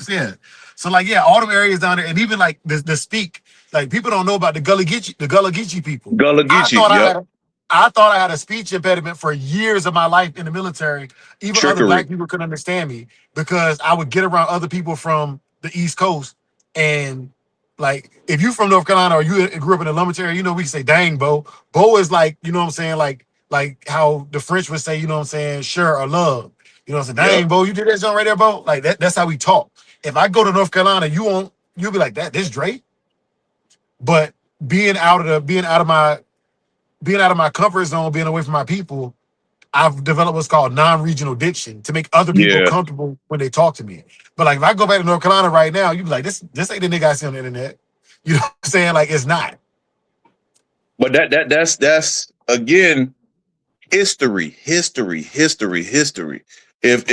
yeah. So like, yeah, all them areas down there, and even like the speak, like people don't know about the Gullah Geechee people. Gullah I Geechee. thought I Yep. had, I thought I had a speech impediment for years of my life in the military. Even other Trickery. black people couldn't understand me because I would get around other people from the East Coast, and like if you from North Carolina or you grew up in the lumber area, we say dang, Bo. Bo is like, you know what I'm saying, like how the French would say, you know what I'm saying, sure or love. You know what I'm saying? Yep. Dang, Bo, you did that song right there, Bo. Like that's how we talk. If I go to North Carolina, you'll be like that. This Drake. But being out of my comfort zone, being away from my people, I've developed what's called non-regional diction to make other people Yeah. comfortable when they talk to me. But like if I go back to North Carolina right now, you'd be like, this ain't the nigga I see on the internet. You know what I'm saying? Like it's not. But that's again history. If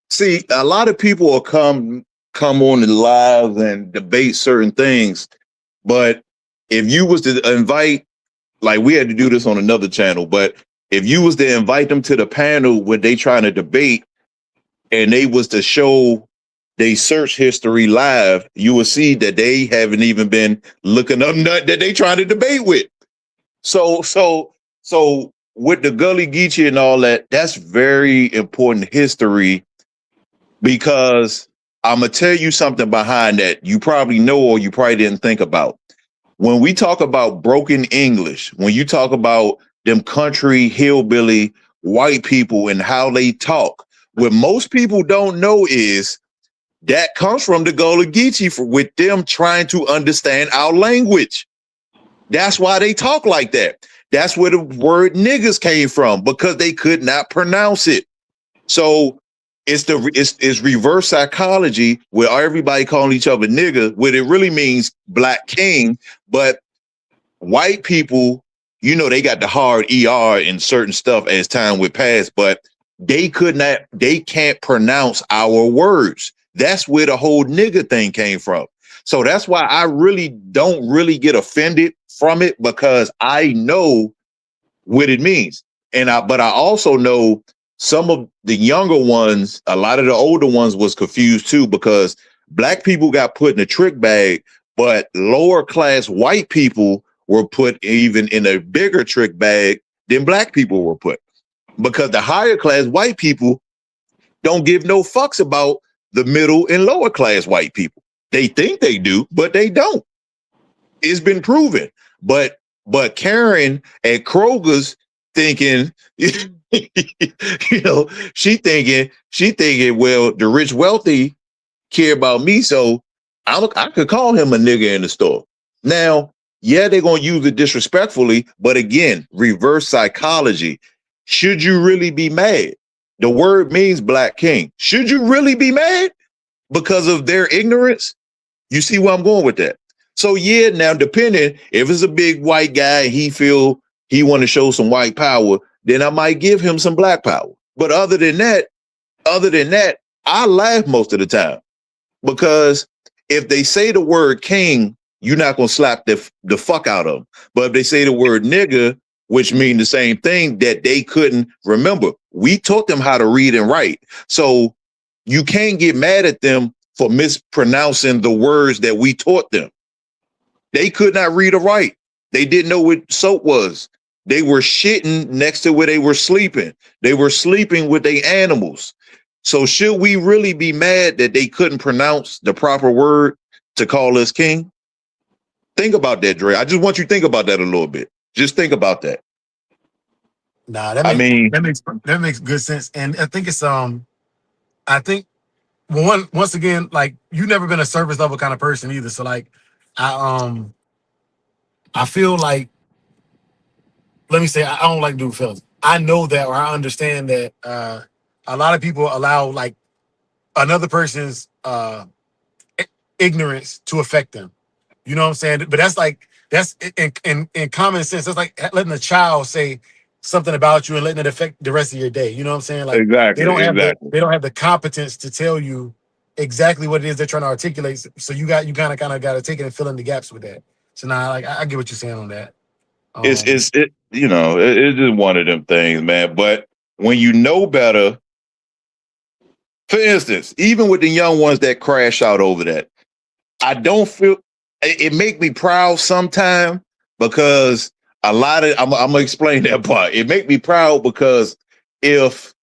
see, a lot of people will come on the live and debate certain things, but if you was to invite, like we had to do this on another channel, but if you was to invite them to the panel when they trying to debate and they was to show they search history live, you will see that they haven't even been looking up nut that they trying to debate with. So with the Gully Geechee and all that, that's very important history, because I'm gonna tell you something behind that you probably know or you probably didn't think about. When we talk about broken English, when you talk about them country hillbilly white people and how they talk, what most people don't know is that comes from the Gullah Geechee with them trying to understand our language. That's why they talk like that. That's where the word niggas came from, because they could not pronounce it. So it's reverse psychology where everybody calling each other nigga, where it really means black king, but white people, they got the hard ER and certain stuff as time would pass, but they can't pronounce our words. That's where the whole nigga thing came from. So that's why I really don't really get offended from it, because I know what it means. But I also know some of the younger ones, a lot of the older ones was confused too, because black people got put in a trick bag, but lower class white people were put even in a bigger trick bag than black people were put, because the higher class white people don't give no fucks about the middle and lower class white people. They think they do, but they don't. It's been proven. But Karen at Kroger's thinking, she thinking, well, the rich wealthy care about me, so I could call him a nigga in the store. Now, yeah, they're gonna use it disrespectfully, but again, reverse psychology. Should you really be mad? The word means black king. Should you really be mad because of their ignorance? You see where I'm going with that? So yeah, now depending if it's a big white guy and he feel he want to show some white power, then I might give him some black power. But other than that, I laugh most of the time, because if they say the word king, you're not gonna slap the fuck out of them. But if they say the word nigga, which mean the same thing that they couldn't remember, we taught them how to read and write. So you can't get mad at them for mispronouncing the words that we taught them. They could not read or write. They didn't know what soap was. They were shitting next to where they were sleeping. They were sleeping with their animals. So should we really be mad that they couldn't pronounce the proper word to call us king? Think about that, Dre. I just want you to think about that a little bit. Just think about that. Nah, I mean, that makes good sense. And I think it's I think once again, like you never been a service level kind of person either. So like I I feel like, let me say, I don't like doing feelings. I know that, or I understand that a lot of people allow like another person's ignorance to affect them. You know what I'm saying? But that's like that's in common sense. That's like letting a child say something about you and letting it affect the rest of your day. You know what I'm saying? Like Exactly, exactly. they don't have the competence to tell you exactly what it is they're trying to articulate. So you kind of got to take it and fill in the gaps with that. So now, like I get what you're saying on that. It it's just one of them things, man. But when you know better, for instance, even with the young ones that crash out over that, I don't feel it make me proud sometimes because a lot of I'm gonna explain that part. It make me proud because if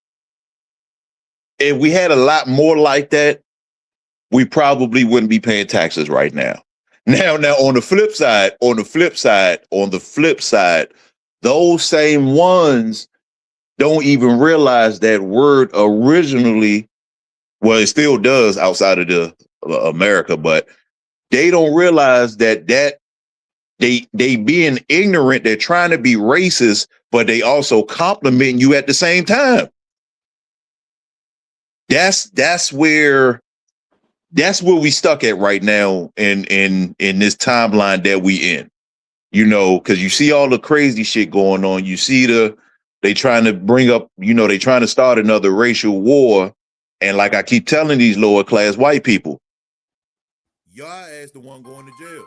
if we had a lot more like that, we probably wouldn't be paying taxes right now. Now on the flip side, those same ones don't even realize that word originally, well, it still does outside of the America, but they don't realize that they being ignorant, they're trying to be racist, but they also complimenting you at the same time. That's where we stuck at right now in this timeline that we in. You know, because you see all the crazy shit going on. You see they trying to bring up, they trying to start another racial war. And like I keep telling these lower class white people, y'all as the one going to jail.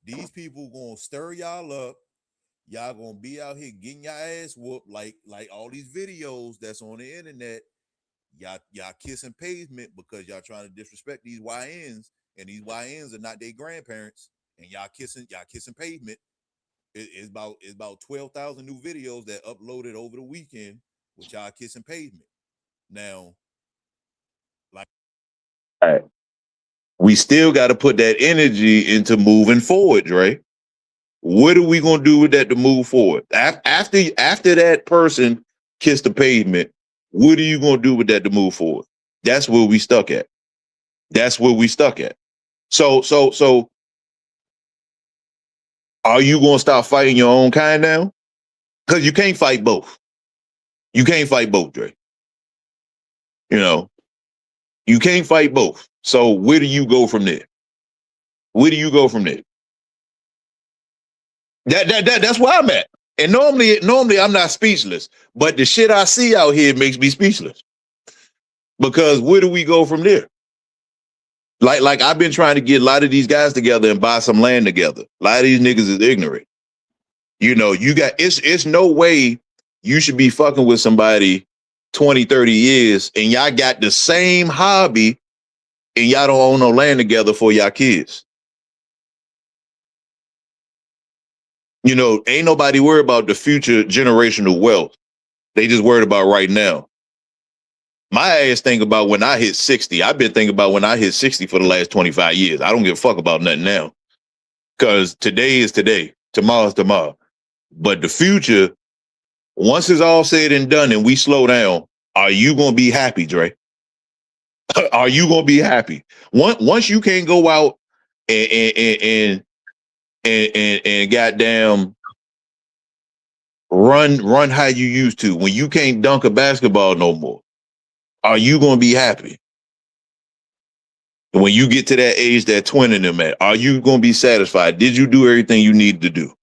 These people gonna stir y'all up. Y'all gonna be out here getting your ass whooped like all these videos that's on the internet. Y'all kissing pavement because y'all trying to disrespect these YNs, and these YNs are not their grandparents, and y'all kissing pavement. It's about 12,000 new videos that uploaded over the weekend with y'all kissing pavement. Now, like, we still got to put that energy into moving forward, Dre. What are we gonna do with that to move forward? After that person kissed the pavement, what are you gonna do with that to move forward? That's where we stuck at. So are you gonna start fighting your own kind now? Because you can't fight both. You can't fight both, Dre. You know, you can't fight both. So where do you go from there? That's where I'm at. And normally I'm not speechless, but the shit I see out here makes me speechless. Because where do we go from there? Like I've been trying to get a lot of these guys together and buy some land together. A lot of these niggas is ignorant. You know, it's no way you should be fucking with somebody 20, 30 years and y'all got the same hobby and y'all don't own no land together for y'all kids. You know, ain't nobody worried about the future generational wealth. They just worried about right now. My ass think about when I hit 60. I've been thinking about when I hit 60 for the last 25 years. I don't give a fuck about nothing now. Because today is today. Tomorrow is tomorrow. But the future, once it's all said and done and we slow down, are you going to be happy, Dre? Are you going to be happy? Once you can't go out and goddamn run how you used to, when you can't dunk a basketball no more, are you going to be happy? When you get to that age that twin in them at, are you going to be satisfied? Did you do everything you needed to do?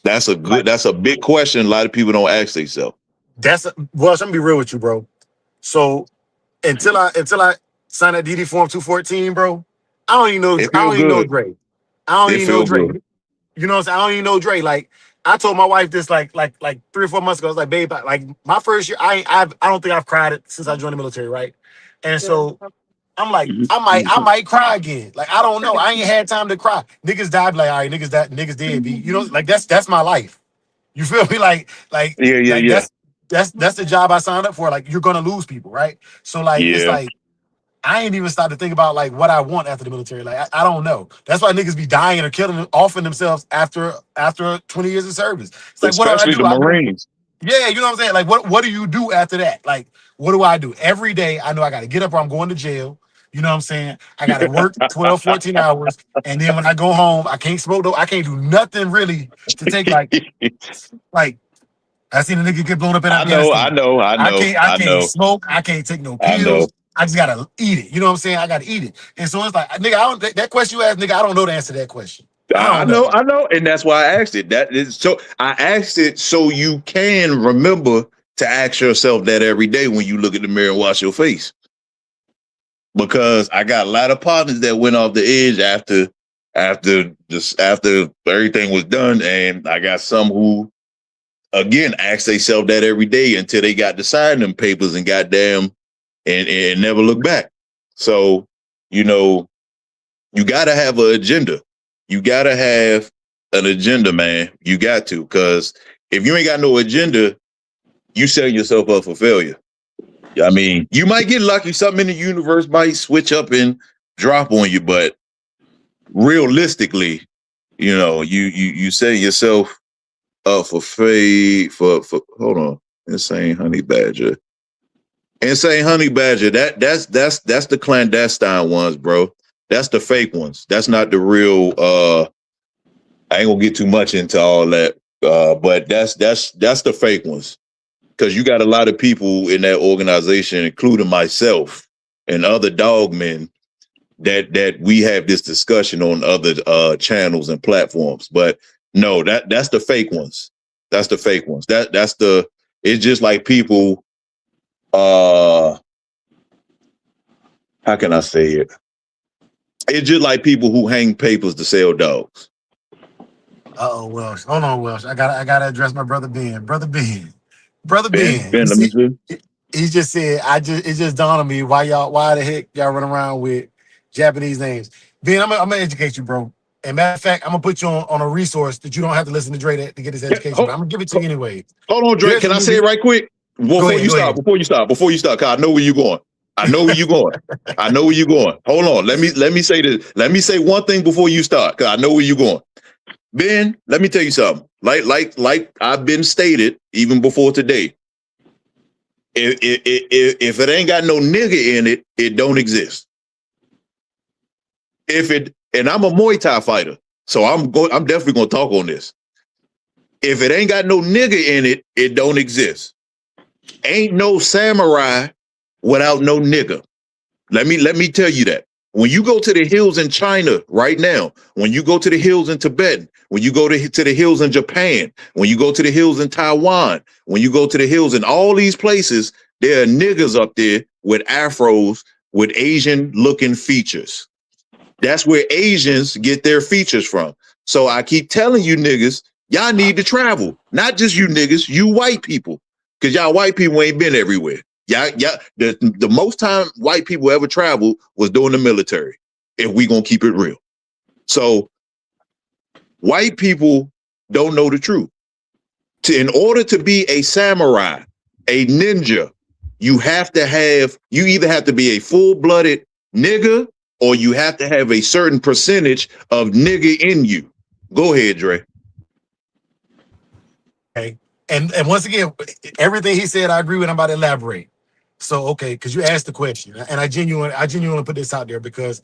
That's a big question. A lot of people don't ask themselves. Well, I'm gonna be real with you, bro. So until I signed that DD form 214, bro, I don't even know It I feel don't even know good. Dre. I don't It even know feel Dre. good. You know what I'm saying? I don't even know Dre. Like I told my wife this like 3 or 4 months ago. I was like, babe, like my first year, I don't think I've cried it since I joined the military, right? And so I'm like, I might cry again. Like I don't know. I ain't had time to cry. Niggas died. Like all right, niggas dead. Be you know, like that's my life. You feel me? Like Yeah. that's the job I signed up for. Like you're gonna lose people, right? So like it's Yeah. like I ain't even started to think about like what I want after the military. Like I don't know. That's why niggas be dying or killing, offing themselves after 20 years of service. It's like what do I Especially do? the Marines. Yeah, you know what I'm saying? Like what do you do after that? Like what do I do? Every day I know I gotta get up or I'm going to jail. You know what I'm saying? I got to work 12, 14 hours. And then when I go home, I can't smoke. I can't do nothing really to take like I seen a nigga get blown up in I know, I Afghanistan. know, I know, I I can't know, smoke. I can't take no I know. pills. I just gotta eat it. You know what I'm saying? I gotta eat it. And so it's like, nigga, I don't that question you asked, nigga, I don't know the answer to that question. I I don't know. know, I know, and that's why I asked it. That is so. I asked it so you can remember to ask yourself that every day when you look at the mirror and wash your face. Because I got a lot of partners that went off the edge after everything was done, and I got some who again ask themselves that every day until they got to sign them papers and goddamn and never look back. So you know you got to have an agenda. You got to have an agenda, man. You got to, because if you ain't got no agenda, you setting yourself up for failure. I mean, you might get lucky. Something in the universe might switch up and drop on you, but realistically, you know, you setting yourself up for fade for hold on, insane honey badger. Insane honey badger. That's the clandestine ones, bro. That's the fake ones. That's not the real. I ain't gonna get too much into all that. But that's the fake ones, because you got a lot of people in that organization, including myself and other dogmen, that we have this discussion on other channels and platforms. But no, that's the fake ones. That's the fake ones. That's the. It's just like people. How can I say it? It's just like people who hang papers to sell dogs. Welsh. Hold on, Welsh. I gotta address my brother Ben. Brother Ben. Brother Ben. Ben, You let me see, see. he just said, it just dawned on me why the heck y'all run around with Japanese names. Ben, I'm gonna educate you, bro. And matter of fact, I'm gonna put you on a resource that you don't have to listen to Dre to get this Yeah, education, but I'm gonna give it to you anyway. hold on, Drake. There's Can a I say movie. it right quick Go before ahead, you go stop? ahead. Before you stop, cause I know where you're going. I know where you're going. I know where you're going. Hold on. Let me say this. Let me say one thing before you start, cause I know where you're going. Ben, let me tell you something. Like I've been stated even before today. If it ain't got no nigga in it, it don't exist. And I'm a Muay Thai fighter, so I'm definitely gonna talk on this. If it ain't got no nigga in it, it don't exist. Ain't no samurai without no nigga. Let me tell you that. When you go to the hills in China right now, when you go to the hills in Tibet, when you go to the hills in Japan, when you go to the hills in Taiwan, when you go to the hills in all these places, there are niggas up there with afros with Asian looking features. That's where Asians get their features from. So I keep telling you niggas, y'all need to travel. Not just you niggas, you white people. Because y'all white people ain't been everywhere. The most time white people ever traveled was during the military, if we gonna keep it real. So white people don't know the truth. In order to be a samurai, a ninja, you either have to be a full-blooded nigga, or you have to have a certain percentage of nigga in you. Go ahead, Dre. Okay. And once again, everything he said, I agree with. I'm about to elaborate. So okay, because you asked the question, and I genuinely put this out there because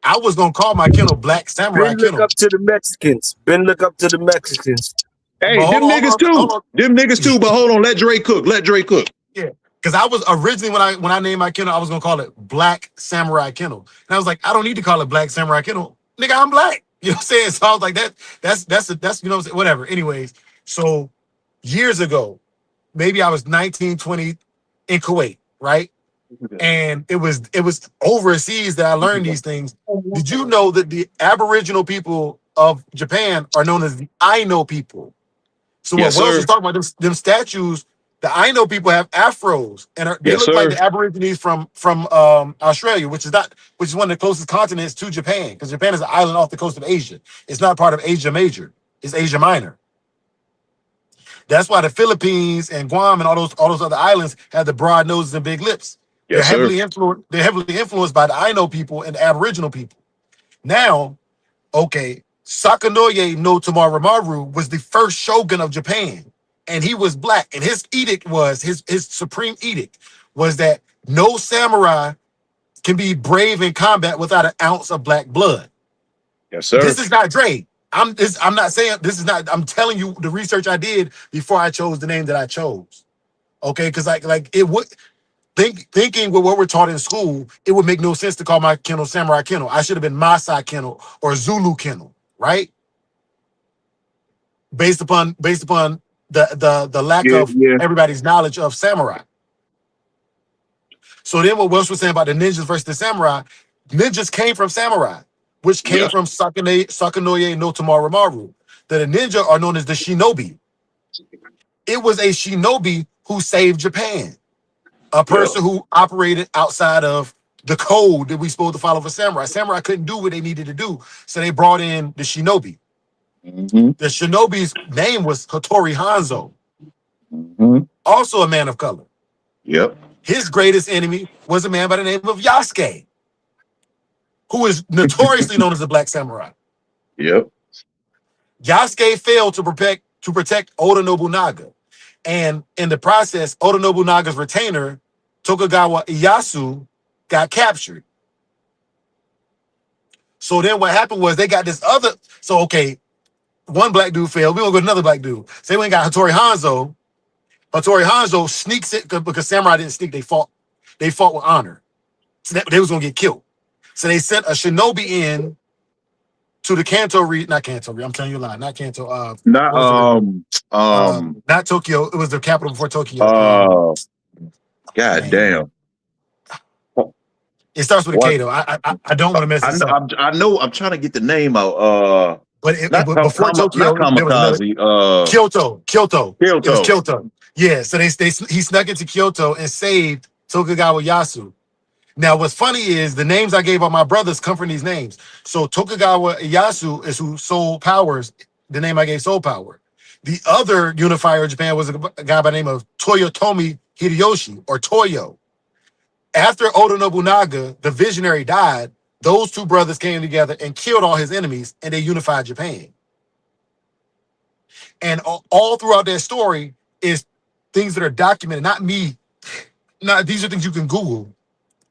I was gonna call my kennel Black Samurai Ben look Kennel. up to the Mexicans. Ben look up to the Mexicans. But Hey, them niggas hold too. on. Them niggas too. But hold on, let Dre cook. Let Dre cook. Yeah, because I was originally when I named my kennel, I was gonna call it Black Samurai Kennel, and I was like, I don't need to call it Black Samurai Kennel, nigga, I'm black. You know what I'm saying? So I was like, that's you know what I'm saying? Whatever. Anyways, so years ago, maybe I was 19, 20 in Kuwait, right? And it was overseas that I learned these things. Did you know that the Aboriginal people of Japan are known as the Aino people? So what Yes, Wells was sir. talking about, them statues, the Aino people have afros, and they Yes, look like sir. the Aborigines from Australia, which is one of the closest continents to Japan, because Japan is an island off the coast of Asia. It's not part of Asia Major. It's Asia Minor. That's why the Philippines and Guam and all those other islands have the broad noses and big lips. They're Yes, sir. heavily influenced by the Aino people and the Aboriginal people. Now, okay, Sakanoye no Tamarimaru was the first shogun of Japan, and he was black. And his edict was his supreme edict was that no samurai can be brave in combat without an ounce of black blood. Yes, sir. This is not Dre. I'm not saying this is not. I'm telling you the research I did before I chose the name that I chose. Okay, because like it would thinking with what we're taught in school, it would make no sense to call my kennel Samurai Kennel. I should have been Maasai Kennel or Zulu Kennel, right? Based upon the lack Yeah, of yeah. everybody's knowledge of samurai. So then what Welsh was saying about the ninjas versus the samurai, ninjas came from samurai, which came Yeah. from Sakanoye no Tamarimaru. The ninja are known as the shinobi. It was a shinobi who saved Japan, a Yep. person who operated outside of the code that we supposed to follow for samurai. Samurai couldn't do what they needed to do, so they brought in the shinobi. Mm-hmm. The shinobi's name was Hattori Hanzo, Mm-hmm. also a man of color. Yep. His greatest enemy was a man by the name of Yasuke, who is notoriously known as the Black Samurai. Yep. Yasuke failed to protect Oda Nobunaga. And in the process, Oda Nobunaga's retainer, Tokugawa Ieyasu, got captured. So then what happened was they got this other. So, okay, one black dude failed. We gonna go to another black dude. So they went and got Hattori Hanzo. Hattori Hanzo sneaks it because samurai didn't sneak. They fought with honor. So they was gonna get killed. So they sent a shinobi in to the Kanto region, not Kanto. I'm telling you a lie, not Kanto. Not What was not Tokyo. It was the capital before Tokyo. God Man, damn. it starts with a What? K though. I don't want to mess I this know. up. I know. I'm trying to get the name out. But before Not Tokyo, there was another kamikaze. Kyoto. It was Kyoto. Kyoto. Yeah. So he snuck into Kyoto and saved Tokugawa Ieyasu. Now, what's funny is the names I gave all my brothers come from these names. So Tokugawa Ieyasu is who Soul Powers, the name I gave Soul Power. The other unifier of Japan was a guy by the name of Toyotomi Hideyoshi, or Toyo. After Oda Nobunaga, the visionary, died, those two brothers came together and killed all his enemies, and they unified Japan. And all throughout their story is things that are documented, not me. Not these are things you can Google.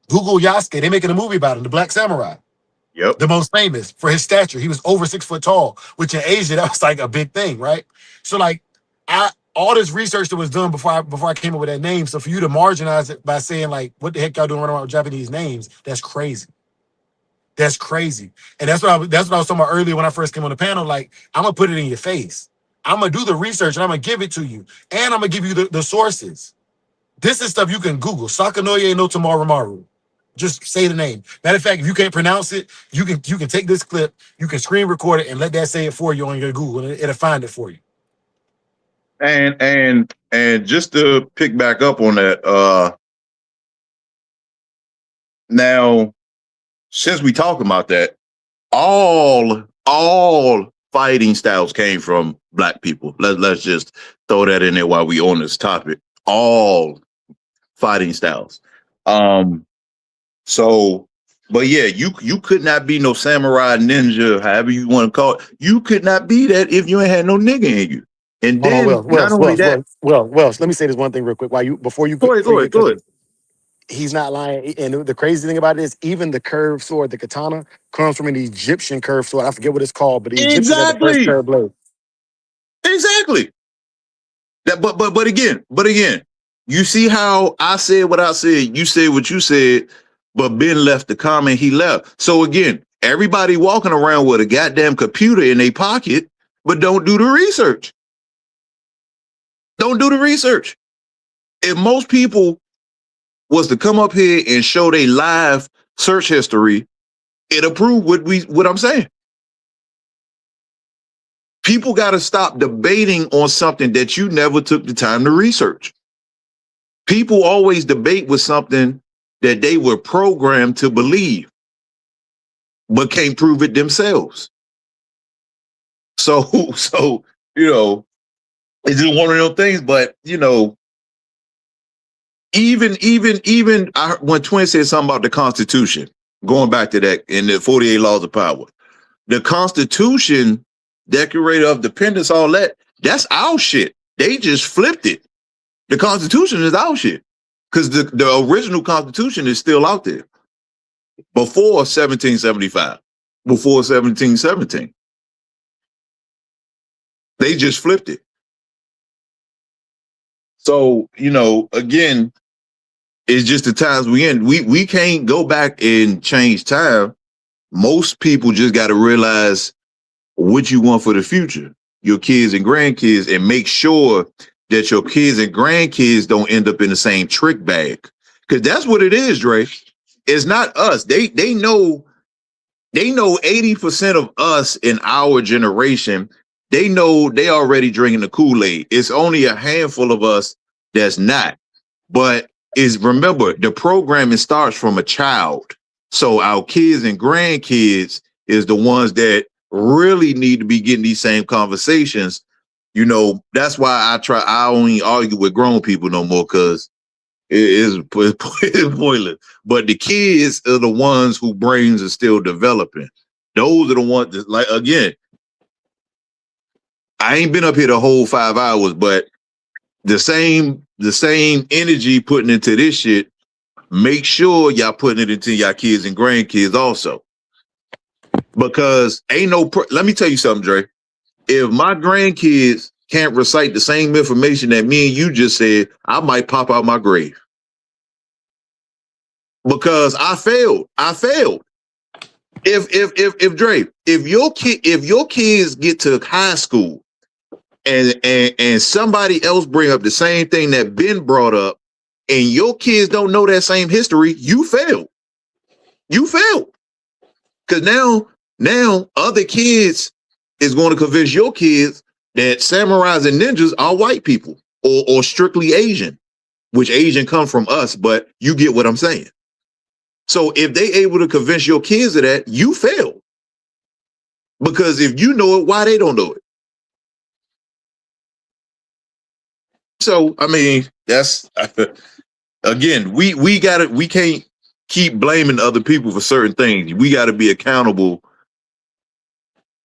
Google Yasuke. They're making a movie about him, the Black Samurai. Yep. The most famous for his stature. He was over 6 foot tall, which in Asia, that was like a big thing, right? So like all this research that was done before I came up with that name. So for you to marginalize it by saying like, what the heck y'all doing running around with Japanese names? That's crazy. That's crazy. And that's what I was talking about earlier when I first came on the panel. Like, I'm gonna put it in your face. I'm gonna do the research and I'm gonna give it to you. And I'm gonna give you the sources. This is stuff you can Google. Sakanoye no Tamarimaru. Just say the name. Matter of fact, if you can't pronounce it, you can take this clip, you can screen record it, and let that say it for you on your Google, and it'll find it for you. And just to pick back up on that, now since we talk about that, all fighting styles came from black people. Let's just throw that in there while we on this topic. All fighting styles. So, but yeah, you could not be no samurai ninja, however you want to call it. You could not be that if you ain't had no nigga in you. And Hold on, then not only that, Wells. Let me say this one thing real quick. Before you go ahead. because he's not lying. And the crazy thing about it is, even the curved sword, the katana, comes from an Egyptian curved sword. I forget what it's called, but the Egyptians had the first Exactly. curved blade. Exactly. That, but again, you see how I said what I said, you said what you said, but Ben left the comment he left. So again, everybody walking around with a goddamn computer in their pocket, but don't do the research. Don't do the research. If most people was to come up here and show their live search history, it'll prove what I'm saying. People got to stop debating on something that you never took the time to research. People always debate with something that they were programmed to believe, but can't prove it themselves. So you know, it's just one of those things. But you know, even when Twin said something about the Constitution, going back to that in the 48 Laws of Power, the Constitution, Declaration of Independence, all that, that's our shit. They just flipped it. The Constitution is our shit because the original Constitution is still out there. before 1775, before 1717. They just flipped it. So, again, it's just the times we in. We can't go back and change time. Most people just got to realize what you want for the future, your kids and grandkids, and make sure that your kids and grandkids don't end up in the same trick bag. Because that's what it is, Dre. It's not us. They know 80% of us in our generation, they know they already drinking the Kool-Aid. It's only a handful of us that's not. But remember, the programming starts from a child. So our kids and grandkids is the ones that really need to be getting these same conversations. That's why I only argue with grown people no more, because it's pointless. But the kids are the ones whose brains are still developing. Those are the ones that, like, again, I ain't been up here the whole 5 hours, but the same energy putting into this shit, make sure y'all putting it into y'all kids and grandkids also. Because let me tell you something, Dre. If my grandkids can't recite the same information that me and you just said, I might pop out my grave. Because I failed. If Dre, if your kids get to high school and somebody else bring up the same thing that Ben brought up, and your kids don't know that same history, you failed. Because now other kids is going to convince your kids that samurais and ninjas are white people or strictly Asian, which Asian come from us, but you get what I'm saying. So if they able to convince your kids of that, you fail. Because if you know it, why they don't know it? So, I mean, that's again, we can't keep blaming other people for certain things. We got to be accountable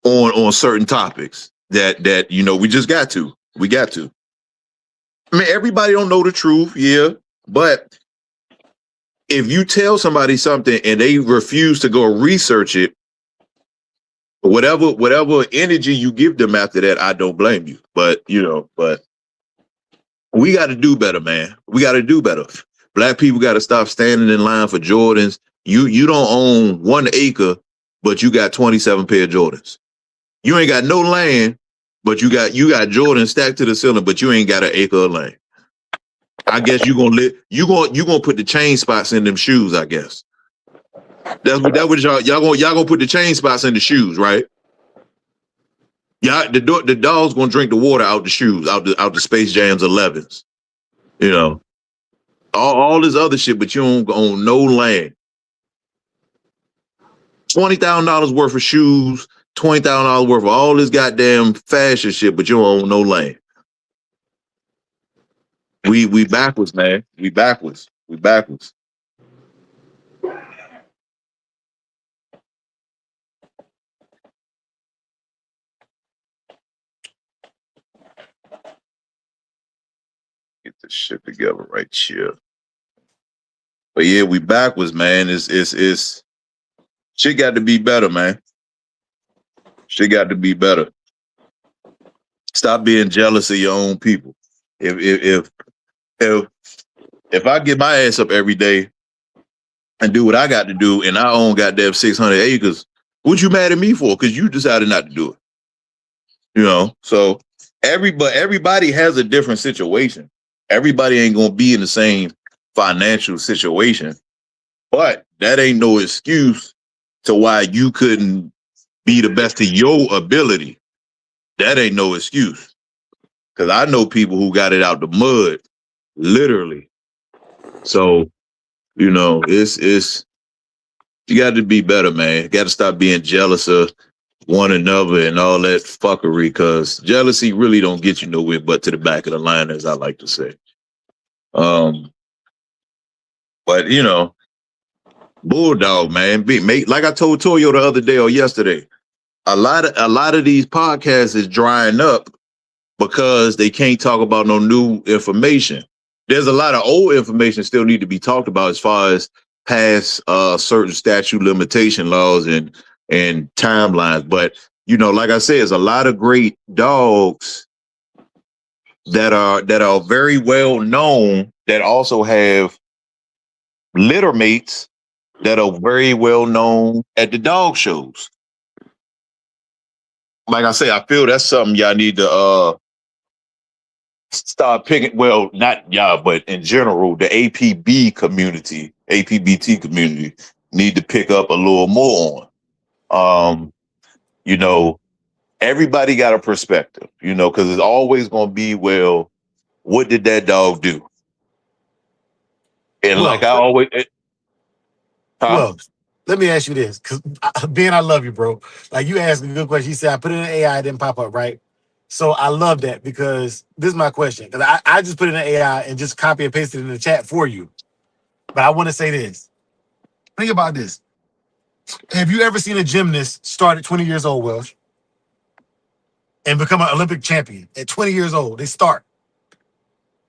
on certain topics that we just got to. We got to. I mean, everybody don't know the truth, yeah, but if you tell somebody something and they refuse to go research it, whatever energy you give them after that, I don't blame you. But we got to do better, man. We got to do better. Black people got to stop standing in line for Jordans. You don't own 1 acre, but you got 27 pair of Jordans. You ain't got no land, but you got Jordans stacked to the ceiling, but you ain't got 1 acre of land. I guess you gonna put the chain spots in them shoes, I guess. That's what y'all gonna put the chain spots in the shoes, right? Yeah, the dog's gonna drink the water out the shoes, out the Space Jams 11s. All this other shit, but you don't own no land. $20,000 worth of shoes, $20,000 worth of all this goddamn fashion shit, but you don't own no land. We backwards, man. We backwards. Get this shit together right here. But yeah, we backwards, man. It's shit got to be better, man. Shit got to be better. Stop being jealous of your own people. If I get my ass up every day and do what I got to do, and I own goddamn 600 acres, what you mad at me for? Because you decided not to do it. So everybody has a different situation. Everybody ain't gonna be in the same financial situation, but that ain't no excuse to why you couldn't be the best of your ability. That ain't no excuse. Because I know people who got it out the mud, literally. So, it's you got to be better, man. You got to stop being jealous of one another and all that fuckery, because jealousy really don't get you nowhere but to the back of the line, as I like to say. But Bulldog, man, like I told Toyo the other day or yesterday, a lot of these podcasts is drying up because they can't talk about no new information. There's a lot of old information still need to be talked about as far as past certain statute limitation laws and timelines. But you know, like I said, there's a lot of great dogs that are very well known that also have litter mates that are very well known at the dog shows. Like I say, I feel that's something y'all need to start picking. Well, not y'all, but in general, the APBT community need to pick up a little more on. You know, everybody got a perspective, you know, because it's always going to be, well, what did that dog do? And like Well, I always, huh? well, let me ask you this, because Ben, I love you, bro. Like you asked a good question. You said I put it in AI, it didn't pop up, right? So I love that because this is my question. Because I just put it in AI and just copy and paste it in the chat for you. But I want to say this. Think about this. Have you ever seen a gymnast start at 20 years old, Welsh, and become an Olympic champion at 20 years old? They start.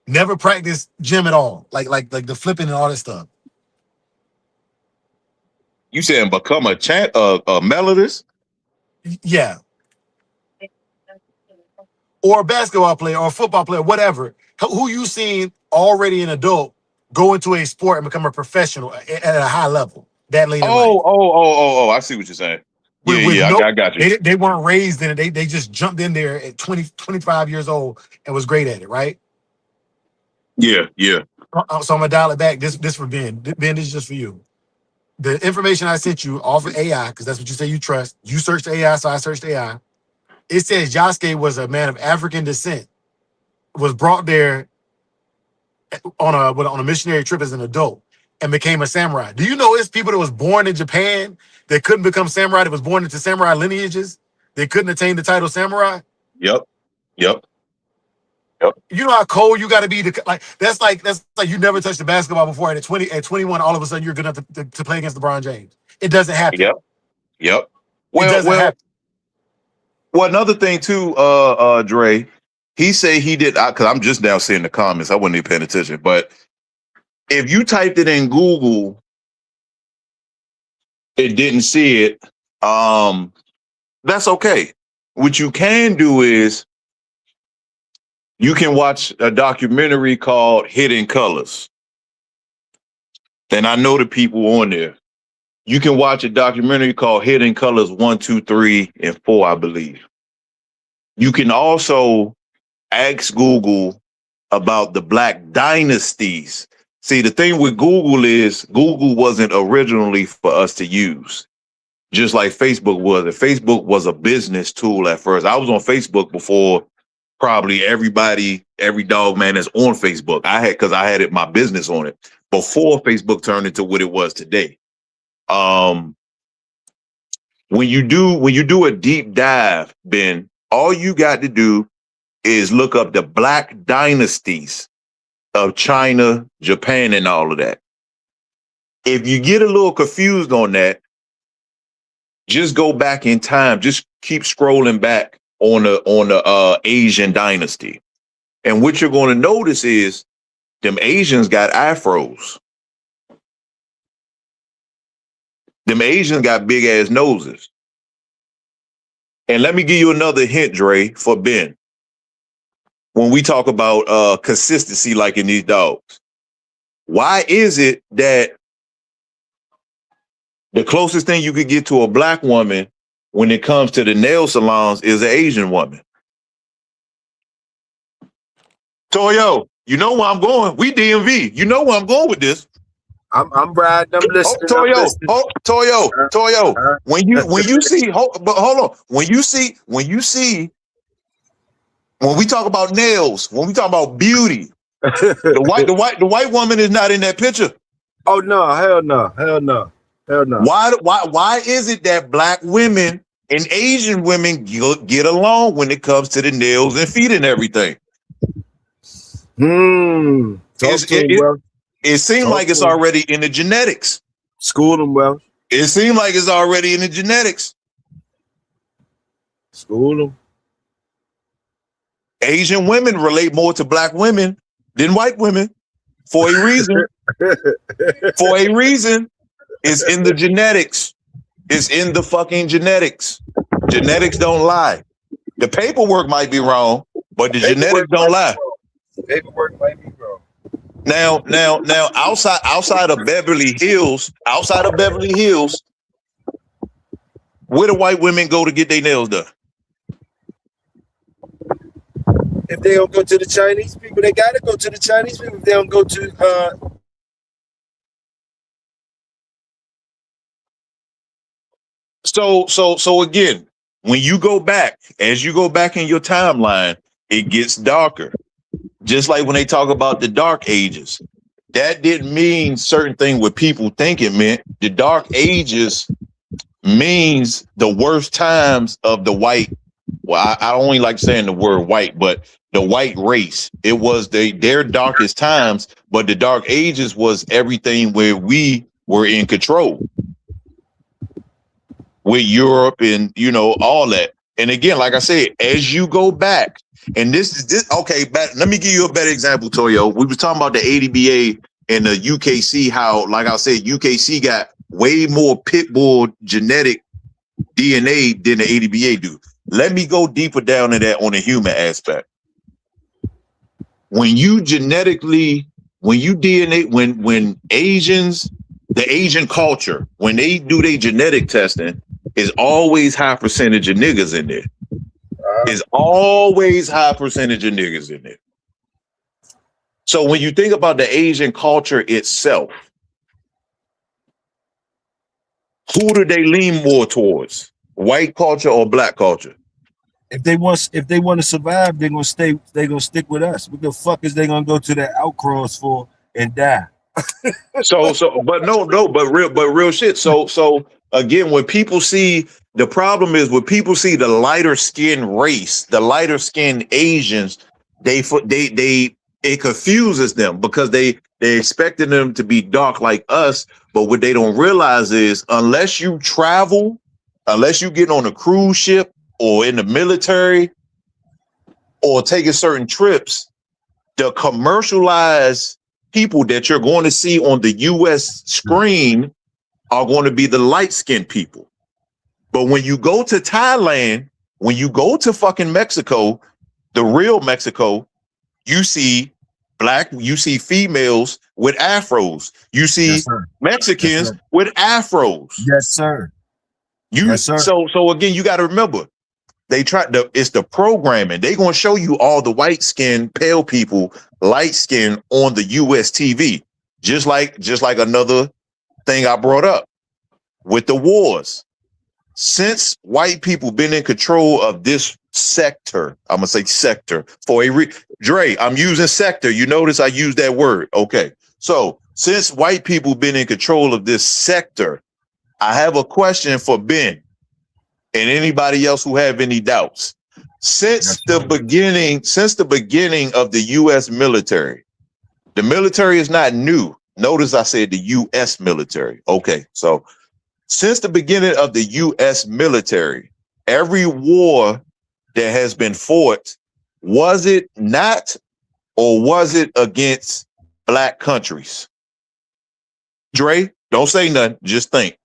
Never practice gym at all. Like the flipping and all that stuff. You saying become a melodist? Yeah. Or a basketball player or a football player, whatever. Who you seen already an adult go into a sport and become a professional at a high level that late in life? I see what you're saying. Yeah, With yeah, no, I got you. they weren't raised in it. They just jumped in there at 20, 25 years old and was great at it, right? Yeah, yeah. So I'm gonna dial it back. This for Ben. Ben, this is just for you. The information I sent you off of AI, because that's what you say you trust. You searched AI, so I searched AI. It says Yasuke was a man of African descent, was brought there on a missionary trip as an adult and became a samurai. Do you know it's people that was born in Japan that couldn't become samurai, that was born into samurai lineages, they couldn't attain the title samurai? Yep, yep. You know how cold you got to be to that's like you never touched the basketball before, and at 21, all of a sudden you're good enough to play against LeBron James. It doesn't happen. Yep, yep. It Well, doesn't happen. another thing too, Dre, he said he did, because I'm just now seeing the comments. I wasn't even paying attention. But if you typed it in Google, it didn't see it. That's okay. What you can do is you can watch a documentary called Hidden Colors. And I know the people on there. You can watch a documentary called Hidden Colors 1, 2, 3, and 4, I believe. You can also ask Google about the Black dynasties. See, the thing with Google is Google wasn't originally for us to use, just like Facebook was. And Facebook was a business tool at first. I was on Facebook before probably every dog man that's on Facebook. Because I had my business on it before Facebook turned into what it was today. When you do a deep dive, Ben, all you got to do is look up the Black dynasties of China, Japan, and all of that. If you get a little confused on that, just go back in time. Just keep scrolling back on the Asian dynasty. And what you're going to notice is them Asians got afros. Them Asians got big ass noses. And let me give you another hint, Dre, for Ben. When we talk about consistency, like in these dogs, why is it that the closest thing you could get to a black woman when it comes to the nail salons is an Asian woman? Toyo, you know where I'm going. We DMV. You know where I'm going with this. I'm riding. I'm listening. I'm listening. Toyo. When you see, but hold on. When we talk about nails, when we talk about beauty, the white woman is not in that picture. Oh no! Hell no! Hell no! Hell no! Why is it that black women and Asian women get along when it comes to the nails and feet and everything? It seems like it's already in the genetics. School them well. It seems like it's already in the genetics. School them. Asian women relate more to black women than white women. For a reason. For a reason. It's in the genetics. It's in the fucking genetics. Genetics don't lie. The paperwork might be wrong, but the genetics don't lie. Paperwork might be wrong. Now, outside of Beverly Hills, where do white women go to get their nails done? If they don't go to the Chinese people, they gotta go to the Chinese people. If they don't go to So again, when you go back, as you go back in your timeline, it gets darker. Just like when they talk about the dark ages, that didn't mean certain thing what people think it meant. The dark ages means the worst times of the white. Well, I don't only like saying the word white, but the white race. It was their darkest times, but the dark ages was everything where we were in control with Europe and, you know, all that. And again, like I said, as you go back, and this okay, let me give you a better example, Toyo. We were talking about the ADBA and the UKC, how, like I said, UKC got way more pit bull genetic DNA than the ADBA do. Let me go deeper down in that on the human aspect. When you DNA, when Asians, the Asian culture, when they do their genetic testing, is always high percentage of niggas in there. Is always high percentage of niggas in there. So when you think about the Asian culture itself, who do they lean more towards? White culture or black culture? if they want to survive, they're gonna stick with us. What the fuck is they gonna go to the outcross for and die? But real shit. So again, when people see, the problem is when people see the lighter skinned race, the lighter skinned Asians, it confuses them because they expecting them to be dark like us. But what they don't realize is unless you travel, unless you get on a cruise ship or in the military or taking certain trips, the commercialized people that you're going to see on the US screen are going to be the light-skinned people. But when you go to Thailand, when you go to fucking Mexico, the real Mexico, you see females with afros. You see Mexicans with afros. Yes, sir. So again, you got to remember, it's the programming. They're going to show you all the white skin, pale people, light skin on the US TV. Just like another thing I brought up with the wars. Since white people been in control of this sector, I'm gonna say sector for Dre, I'm using sector. You notice I use that word. Okay. So since white people been in control of this sector, I have a question for Ben and anybody else who have any doubts. Since the beginning of the US military, the military is not new. Notice I said the US military. Okay. So since the beginning of the US military, every war that has been fought, was it not, or was it against black countries? Dre, don't say nothing, just think.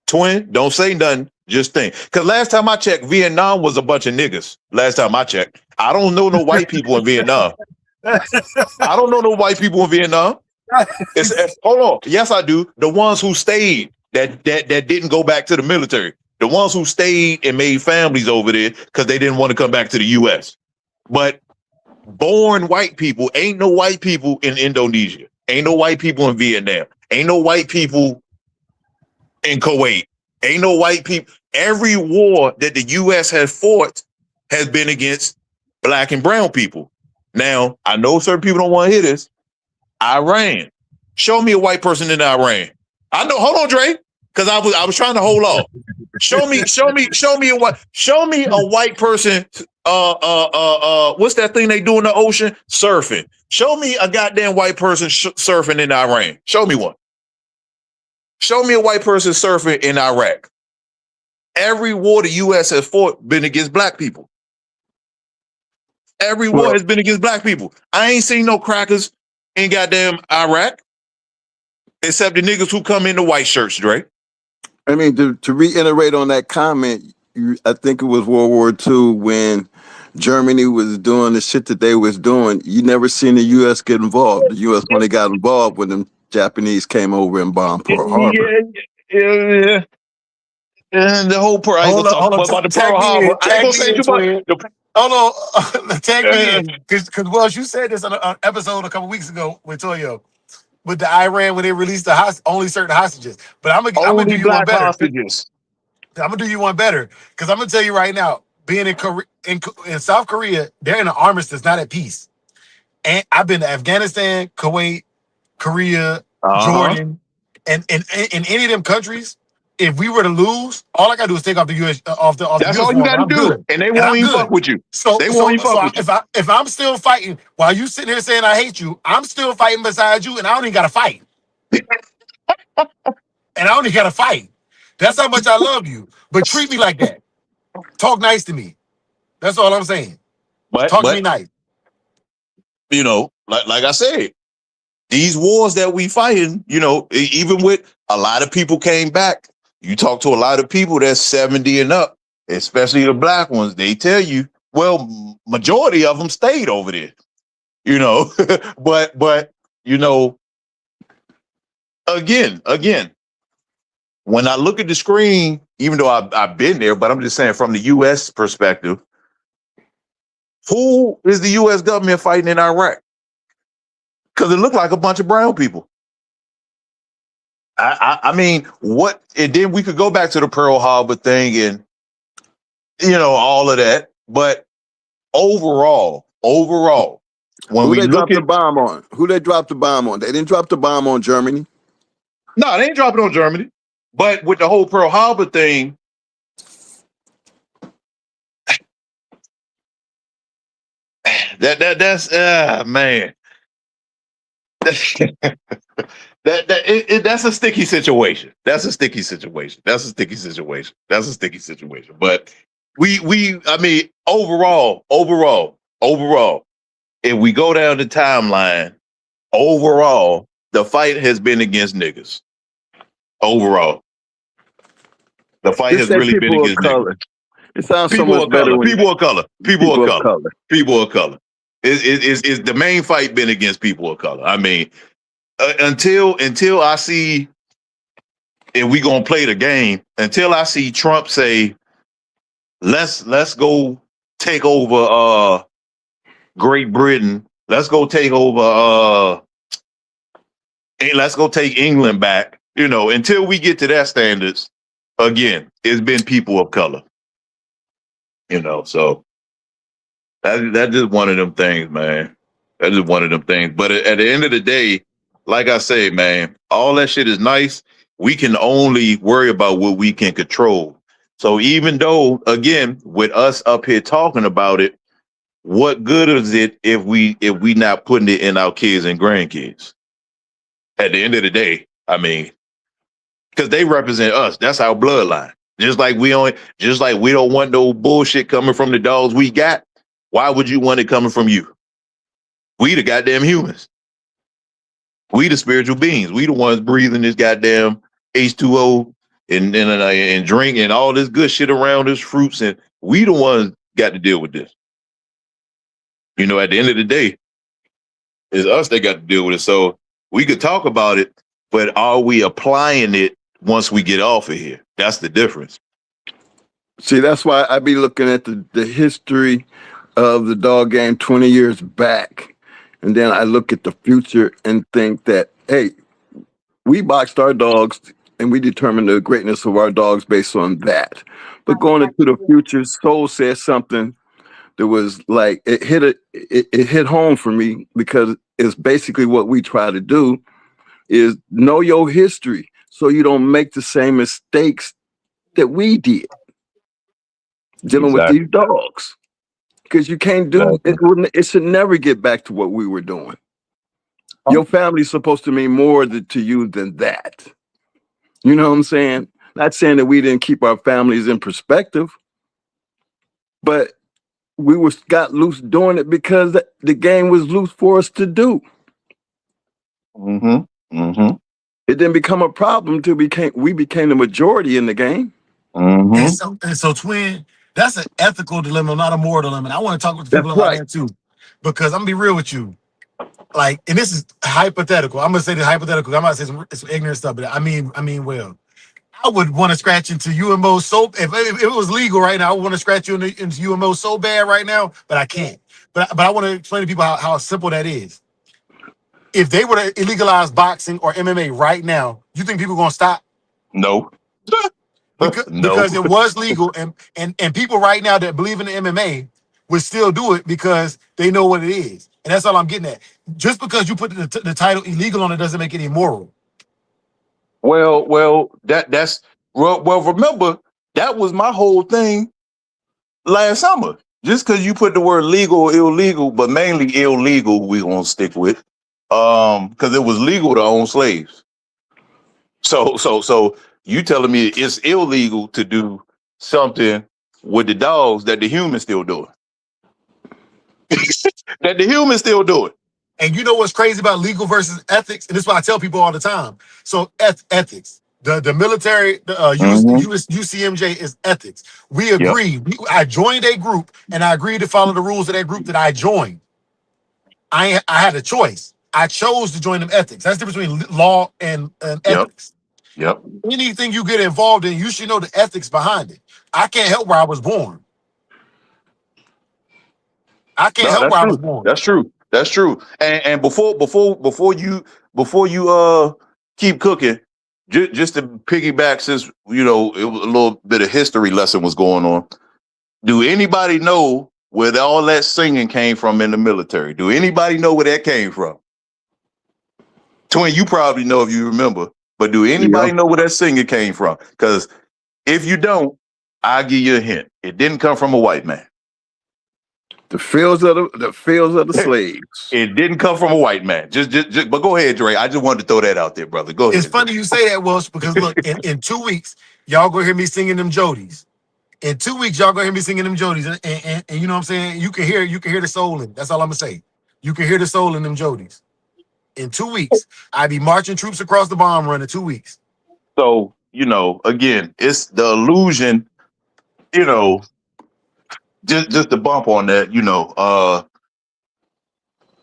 Twin, don't say nothing, just think. Because last time I checked, Vietnam was a bunch of niggas. Last time I checked. I don't know no white people in Vietnam. I don't know no white people in Vietnam. Hold on. Yes, I do. The ones who stayed, that didn't go back to the military. The ones who stayed and made families over there because they didn't want to come back to the US. But born white people, ain't no white people in Indonesia. Ain't no white people in Vietnam. Ain't no white people in Kuwait. Ain't no white people. Every war that the US has fought has been against black and brown people. Now, I know certain people don't want to hear this. Iran. Show me a white person in Iran. I know. Hold on, Dre, because I was trying to hold off. Show me a white person. What's that thing they do in the ocean? Surfing. Show me a goddamn white person surfing in Iran. Show me one. Show me a white person surfing in Iraq. Every war the U.S. has fought been against black people. Every war has been against black people. I ain't seen no crackers in goddamn Iraq, except the niggas who come in the white shirts, Dre. I mean, to reiterate on that comment, I think it was World War II when Germany was doing the shit that they was doing. You never seen the U.S. get involved. The U.S. only got involved when the Japanese came over and bombed Pearl Harbor. Yeah. And the whole Pearl, I ain't gonna talk Hold on. about the Tag Pearl me Harbor. in. I ain't Tag gonna say me in, too much. twin. Hold on. Tag me in. Because Wells, you said this on an episode a couple weeks ago with Toyo, with the Iran when they released the only certain hostages. But I'm gonna do Only you one black better. hostages. I'm gonna do you one better because I'm gonna tell you right now. Being in South Korea, they're in an armistice, not at peace. And I've been to Afghanistan, Kuwait, Korea, Uh-huh. Jordan, and in any of them countries, if we were to lose, all I gotta do is take off the US off the That's all you uniform, and gotta I'm do. good. And they And won't I'm even fuck good. with you. So They won't so even so fuck with you. if I'm still fighting while you sitting here saying I hate you, I'm still fighting beside you, and I don't even gotta fight. And I don't even gotta fight. That's how much I love you. But treat me like that. Talk nice to me. That's all I'm saying. Talk to me But nice. you know, like I said, these wars that we fighting, you know, even with a lot of people came back. You talk to a lot of people that's 70 and up, especially the black ones. They tell you, well, majority of them stayed over there, you know. but you know, again, when I look at the screen, even though I've been there, but I'm just saying from the U.S. perspective, who is the U.S. government fighting in Iraq? Because it looked like a bunch of brown people. I mean, what? And then we could go back to the Pearl Harbor thing and, you know, all of that. But overall, when Who we they look dropped the at, bomb on? Who they dropped the bomb on? They didn't drop the bomb on Germany. no, they ain't dropping on Germany. But with the whole Pearl Harbor thing, that's man. That's a sticky situation. That's a sticky situation. That's a sticky situation. That's a sticky situation. But I mean, overall, if we go down the timeline, overall, the fight has been against niggas. Overall, the fight Just has say really been people of against niggas. color. It sounds so People much of better color. when People of color. People of people of color. color. People of color. Is the main fight been against people of color? I mean, until I see, and we gonna play the game, until I see Trump say, let's go take over Great Britain, let's go take over let's go take England back, you know, until we get to that standards, again, it's been people of color, you know. So that's just one of them things, man. That's just one of them things. But at the end of the day, like I say, man, all that shit is nice. We can only worry about what we can control. So even though, again, with us up here talking about it, what good is it if we not putting it in our kids and grandkids? At the end of the day, I mean, because they represent us. That's our bloodline. Just like we don't want no bullshit coming from the dogs we got. Why would you want it coming from you? We the goddamn humans. We the spiritual beings. We the ones breathing this goddamn H2O and drink and all this good shit around us, fruits, and we the ones got to deal with this. You know, at the end of the day, it's us that got to deal with it. So we could talk about it, but are we applying it once we get off of here? That's the difference. See, that's why I be looking at the history of the dog game 20 years back. And then I look at the future and think that, hey, we boxed our dogs and we determined the greatness of our dogs based on that. But going into the future, Soul said something that was like, it hit home for me because it's basically what we try to do is know your history so you don't make the same mistakes that we did dealing with Exactly. these dogs. Because you can't do it. It should never get back to what we were doing. Your family's supposed to mean more to you than that. You know what I'm saying? Not saying that we didn't keep our families in perspective, but we got loose doing it because the game was loose for us to do. Mm-hmm. Mm-hmm. It didn't become a problem till we became the majority in the game. Mm-hmm. And so, twin, that's an ethical dilemma, not a moral dilemma. And I want to talk with the That's people about right. that too, because I'm gonna be real with you. Like, and this is hypothetical. I'm gonna say this hypothetical. I'm not saying some ignorant stuff, but I mean, well, I would want to scratch into UMO so if it was legal right now, I would want to scratch into UMO so bad right now, but I can't. But I want to explain to people how simple that is. If they were to illegalize boxing or MMA right now, you think people are gonna stop? No. Because No. it was legal, and people right now that believe in the MMA would still do it because they know what it is, and that's all I'm getting at. Just because you put the title illegal on it doesn't make it immoral. Well, that's well. Remember, that was my whole thing last summer. Just because you put the word legal or illegal, but mainly illegal, we gonna stick with, because it was legal to own slaves. So you telling me it's illegal to do something with the dogs that the humans still doing? That the humans still doing? And you know what's crazy about legal versus ethics? And this is why I tell people all the time. So ethics, the military, the Mm-hmm. UCMJ is ethics. We Yep. agree. I joined a group, and I agreed to follow the rules of that group that I joined. I had a choice. I chose to join them ethics. That's the difference between law and Yep. ethics. Yep. Anything you get involved in, you should know the ethics behind it. I can't help where I was born. I can't No, help that's where I was true. born. That's true. That's true. And before you keep cooking, just to piggyback, since it was a little bit of history lesson was going on. Do anybody know where all that singing came from in the military? Do anybody know where that came from? Twin, you probably know if you remember, but do Yeah. anybody know where that singing came from? Because if you don't, I'll give you a hint. It didn't come from a white man. The fields of the slaves. It didn't come from a white man. Just but go ahead, Dre. I just wanted to throw that out there, brother. Go It's ahead, Dre. funny you say that, Welsh, because look, in 2 weeks, y'all gonna hear me singing them Jodies. In 2 weeks, y'all gonna hear me singing them Jodies, and you know what I'm saying. You can hear the soul in. That's all I'm gonna say. You can hear the soul in them Jodies. In 2 weeks, I be marching troops across the bomb run in 2 weeks. So, again, it's the illusion, you know, just to bump on that,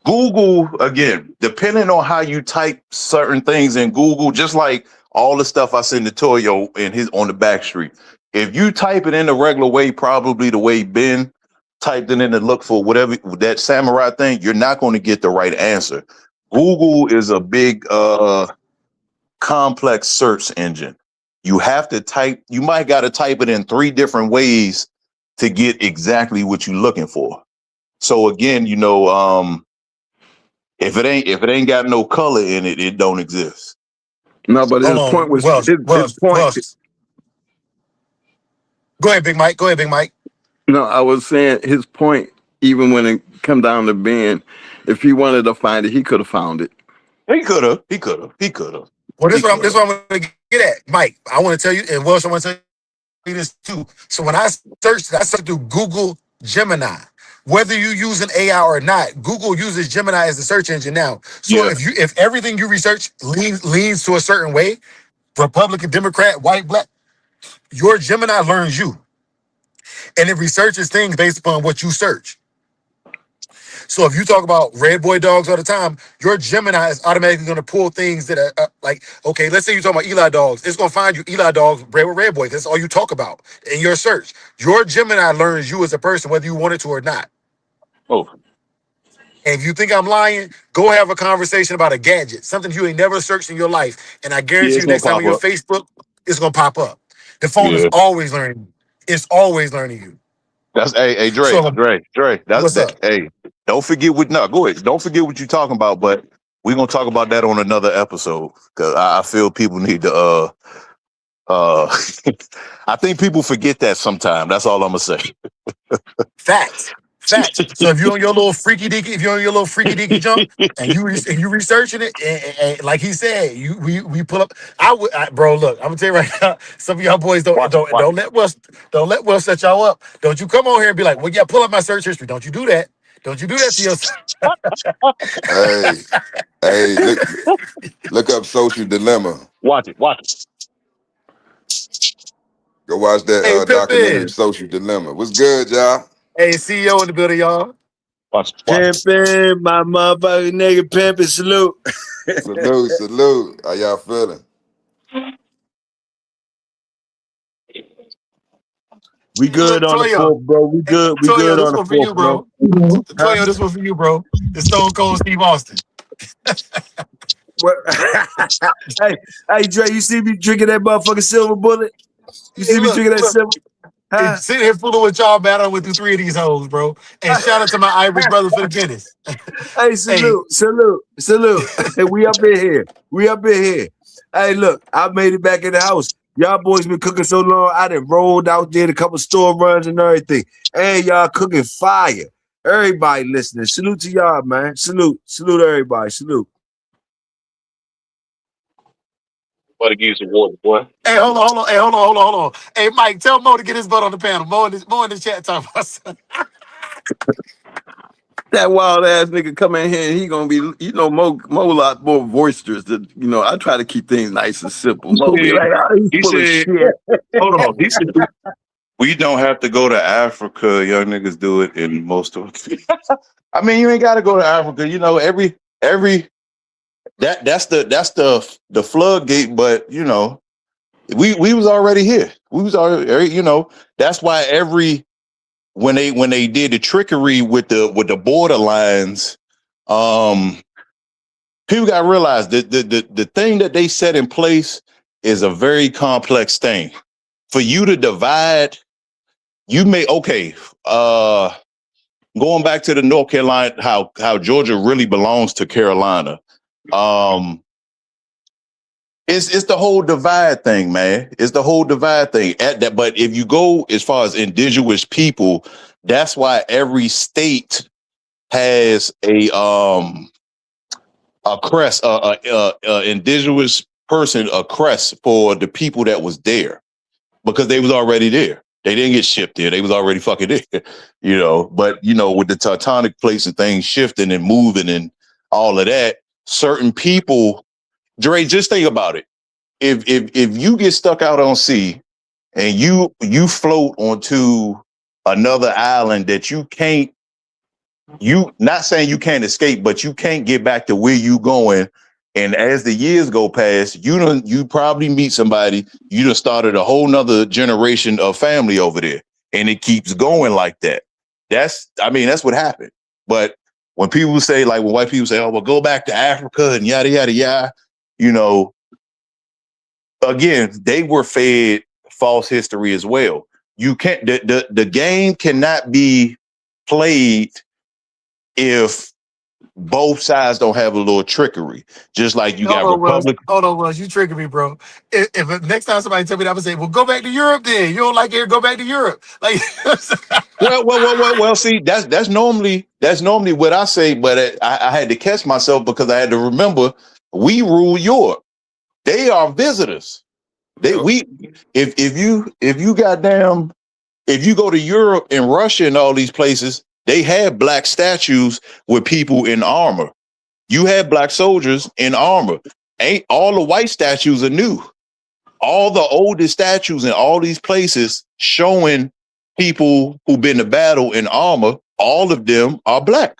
Google, again, depending on how you type certain things in Google, just like all the stuff I send to Toyo and his on the back street. If you type it in the regular way, probably the way Ben typed it in to look for whatever that samurai thing, you're not going to get the right answer. Google is a big complex search engine. You might got to type it in 3 different ways to get exactly what you're looking for. So again, if it ain't got no color in it, it don't exist. No, but Hold his point on, was his point. Welsh. Go ahead, Big Mike. Go ahead, Big Mike. No, I was saying his point. Even when it come down to Ben, if he wanted to find it, he could have found it. He could have. He could have. He could have. Well, He could this have. what I'm gonna get at, Mike. I want to tell you, and Welsh, I want to tell you this too. So when I searched through Google Gemini. Whether you use an AI or not, Google uses Gemini as the search engine now. So Yeah. if everything you research leans to a certain way, Republican, Democrat, white, black, your Gemini learns you, and it researches things based upon what you search. So if you talk about red boy dogs all the time, your Gemini is automatically going to pull things that are like, okay, let's say you're talking about Eli dogs. It's going to find you Eli dogs bred with red boys. That's all you talk about in your search. Your Gemini learns you as a person, whether you want it to or not. Oh, And if you think I'm lying, go have a conversation about a gadget, something you ain't never searched in your life. And I yeah, guarantee it's you gonna next time on pop your up. Facebook, it's going to pop up. The phone is Yeah. always learning you. It's always learning you. That's hey, Dre, So Dre. That's what's that. up? Hey, don't forget what. No, go ahead. Don't forget what you're talking about. But we're gonna talk about that on another episode because I feel people need to. I think people forget that sometimes. That's all I'm gonna say. Facts. Facts. So if you're on your little freaky deaky jump and you researching it, and like he said, we pull up. Bro, look, I'm gonna tell you right now. Some of y'all boys don't Watch it. don't let Will set y'all up. Don't you come on here and be like, well, yeah, pull up my search history. Don't you do that. Don't you do that to yourself. Hey, hey, look up Social Dilemma. Watch it. Watch it. Go watch that Hey, documentary, Pimpin. Social Dilemma. What's good, y'all? Hey, CEO in the building, y'all. Watch it. Watch it. Pimpin', my motherfucking nigga pimpin', salute. Salute, salute. How y'all feeling? We good Look, on the Toyo. fourth, bro. We Hey, good. We Toyo, good this on the one for fourth, you, man. bro. Huh? Toyo, this one for you, bro. It's Stone Cold Steve Austin. What? hey, Dre, you see me drinking that motherfucking silver bullet? You Hey, see me look, drinking that look. silver? Hey, Huh? sitting here fooling with y'all, man. I went through 3 of these hoes, bro. And shout out to my Irish brother for the Guinness. Hey, Hey, salute. We up in here. We up in here. Hey, look, I made it back in the house. Y'all boys been cooking so long. I done rolled out, did a couple store runs and everything. And y'all cooking fire. Everybody listening. Salute to y'all, man. Salute everybody. Salute. But it gives you water, boy. hey, hold on. Hey, hold on. Hey, Mike, tell Mo to get his butt on the panel. Mo in the chat talking about something. That wild ass nigga come in here and he gonna be, Mo a lot more boisterous. I try to keep things nice and simple. He Mo be said, like, oh, he's he full of said, shit. hold on. He said, we don't have to go to Africa. Young niggas do it in most of it. I mean, you ain't got to go to Africa. Every that's the floodgate. But we was already here. We was already. That's why when they did the trickery with the border lines, people got to realize that the thing that they set in place is a very complex thing. For you to divide, you may going back to the North Carolina, how Georgia really belongs to Carolina. It's the whole divide thing, man. It's the whole divide thing. But if you go as far as indigenous people, that's why every state has a crest, indigenous person, a crest for the people that was there because they was already there. They didn't get shipped there. They was already fucking there, But with the tectonic plates and things shifting and moving and all of that, certain people, Dre, just think about it. If you get stuck out on sea and you float onto another island that you not saying you can't escape, but you can't get back to where you going. And as the years go past, you probably meet somebody, you done started a whole nother generation of family over there. And it keeps going like that. That's what happened. But when people say, like when white people say, oh, well, go back to Africa and yada, yada, yada, again, they were fed false history as well. You can't, the game cannot be played if both sides don't have a little trickery. Just like you got Republic. Hold on, Russ. You triggered me, bro. If next time somebody tell me that, I'm gonna say, well, go back to Europe then. You don't like it, go back to Europe. Like, Well. See, that's normally what I say, but I had to catch myself because I had to remember we rule Europe. They are visitors. Yep. If you go to Europe and Russia and all these places, they have black statues with people in armor. You have black soldiers in armor. Ain't all the white statues are new. All the oldest statues in all these places showing people who've been to battle in armor, all of them are black.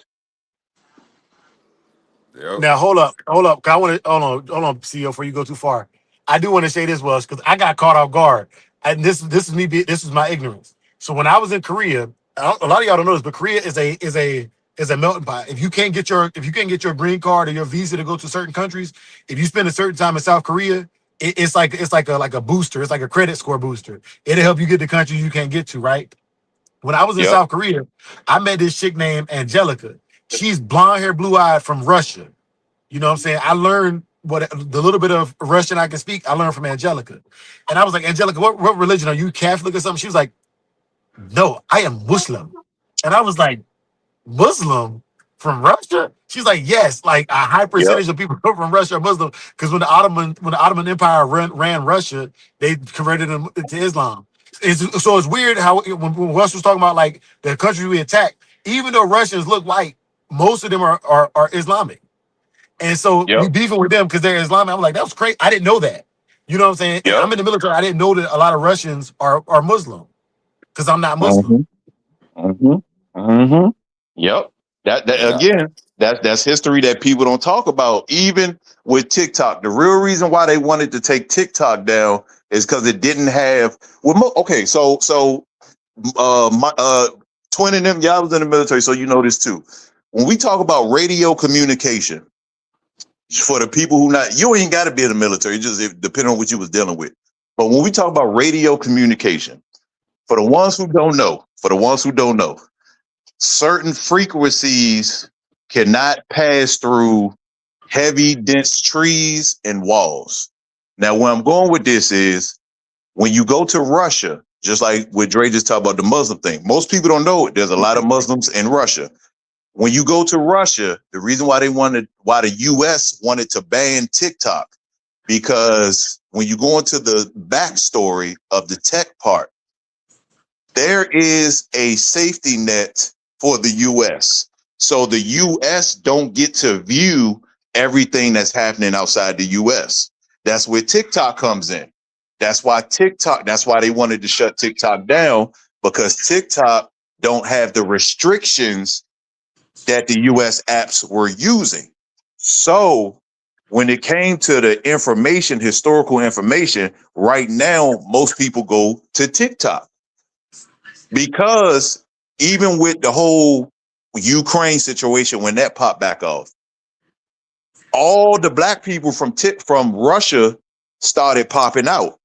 Yep. now hold up. 'Cause I want to hold on, CEO, before you go too far. I do want to say this was because I got caught off guard. And this is me. This is my ignorance. So when I was in Korea, a lot of y'all don't know this, but Korea is a melting pot. If you can't get your green card or your visa to go to certain countries, if you spend a certain time in South Korea, it's like a booster. It's like a credit score booster. It'll help you get to countries you can't get to, right? When I was in Yep. South Korea, I met this chick named Angelica. She's blonde hair, blue eyed from Russia. You know what I'm saying? I learned what the little bit of Russian I can speak, I learned from Angelica. And I was like, Angelica, what religion are you, Catholic or something? She was like, no, I am Muslim. And I was like, Muslim from Russia? She's like, yes, like a high Yep. percentage of people from Russia are Muslim because when the Ottoman Empire ran Russia, they converted them to Islam. So it's weird how when Russ was talking about like the countries we attacked, even though Russians look white, most of them are Islamic. And so we Yep. beefing with them because they're Islamic. I'm like, that was crazy. I didn't know that. You know what I'm saying? And Yep. I'm in the military. I didn't know that a lot of Russians are Muslim because I'm not Muslim. Mm-hmm. Mm-hmm. Mm-hmm. Yep. That Yeah. again, that's history that people don't talk about. Even with TikTok, the real reason why they wanted to take TikTok down is because it didn't have. Well, okay, so my twin and them, y'all was in the military, so you know this too. When we talk about radio communication, for the people who not, you ain't got to be in the military, just depending on what you was dealing with. But when we talk about radio communication, for the ones who don't know, certain frequencies cannot pass through heavy, dense trees and walls. Now, where I'm going with this is when you go to Russia, just like what Dre just talked about the Muslim thing, most people don't know it. There's a lot of Muslims in Russia. When you go to Russia, the reason why why the US wanted to ban TikTok, because when you go into the backstory of the tech part, there is a safety net for the US. So the US don't get to view everything that's happening outside the US. That's where TikTok comes in. That's why they wanted to shut TikTok down, because TikTok don't have the restrictions that the US apps were using. So when it came to the information, historical information, right now, most people go to TikTok. Because even with the whole Ukraine situation, when that popped back off, all the black people from Russia started popping out.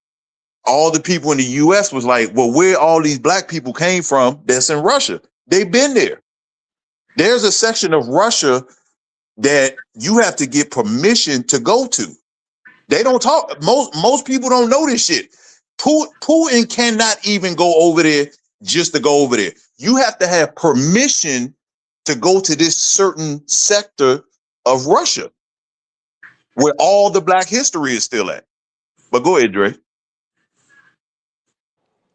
All the people in the US was like, well, where all these black people came from that's in Russia? They've been there. There's a section of Russia that you have to get permission to go to. They don't talk. Most people don't know this shit. Putin cannot even go over there just to go over there. You have to have permission to go to this certain sector of Russia where all the black history is still at. But go ahead, Dre.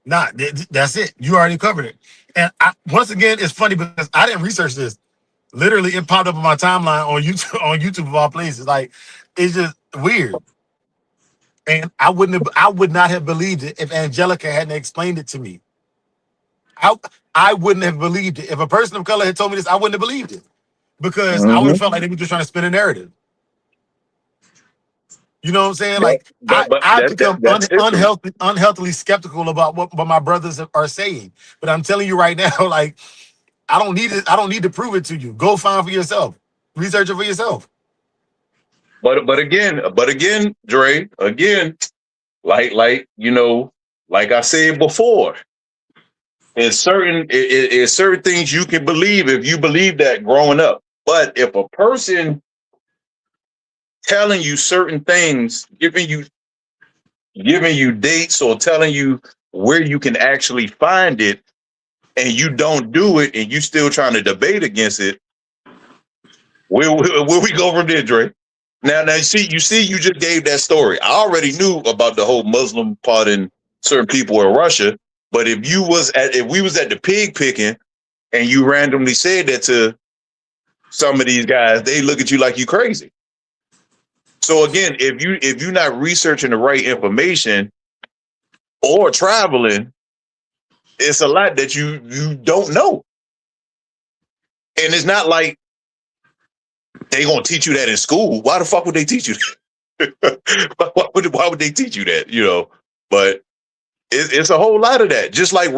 Nah, that's it. You already covered it. And once again, it's funny because I didn't research this. Literally, it popped up on my timeline on YouTube, on YouTube of all places. Like, it's just weird. And I would not have believed it if Angelica hadn't explained it to me. I, I wouldn't have believed it. If a person of color had told me this, I wouldn't have believed it. Because I would have Mm-hmm. felt like they were just trying to spin a narrative. You know what I'm saying? But, Like but I've become that's history. unhealthily skeptical about what my brothers are saying. But I'm telling you right now, like I don't need it. I don't need to prove it to you. Go find for yourself. Research it for yourself. But again, Dre, again, like like I said before, there's certain things you can believe if you believe that growing up. But if a person telling you certain things, giving you dates or telling you where you can actually find it, and you don't do it, and you still trying to debate against it, where we go from there, Dre? Now, you see, you just gave that story. I already knew about the whole Muslim part in certain people in Russia. But if we was at the pig picking, and you randomly said that to some of these guys, they look at you like you crazy. So again, if you're not researching the right information or traveling, it's a lot that you don't know. And it's not like they gonna teach you that in school. Why the fuck would they teach you that? Why would they teach you that? But it's a whole lot of that. Just like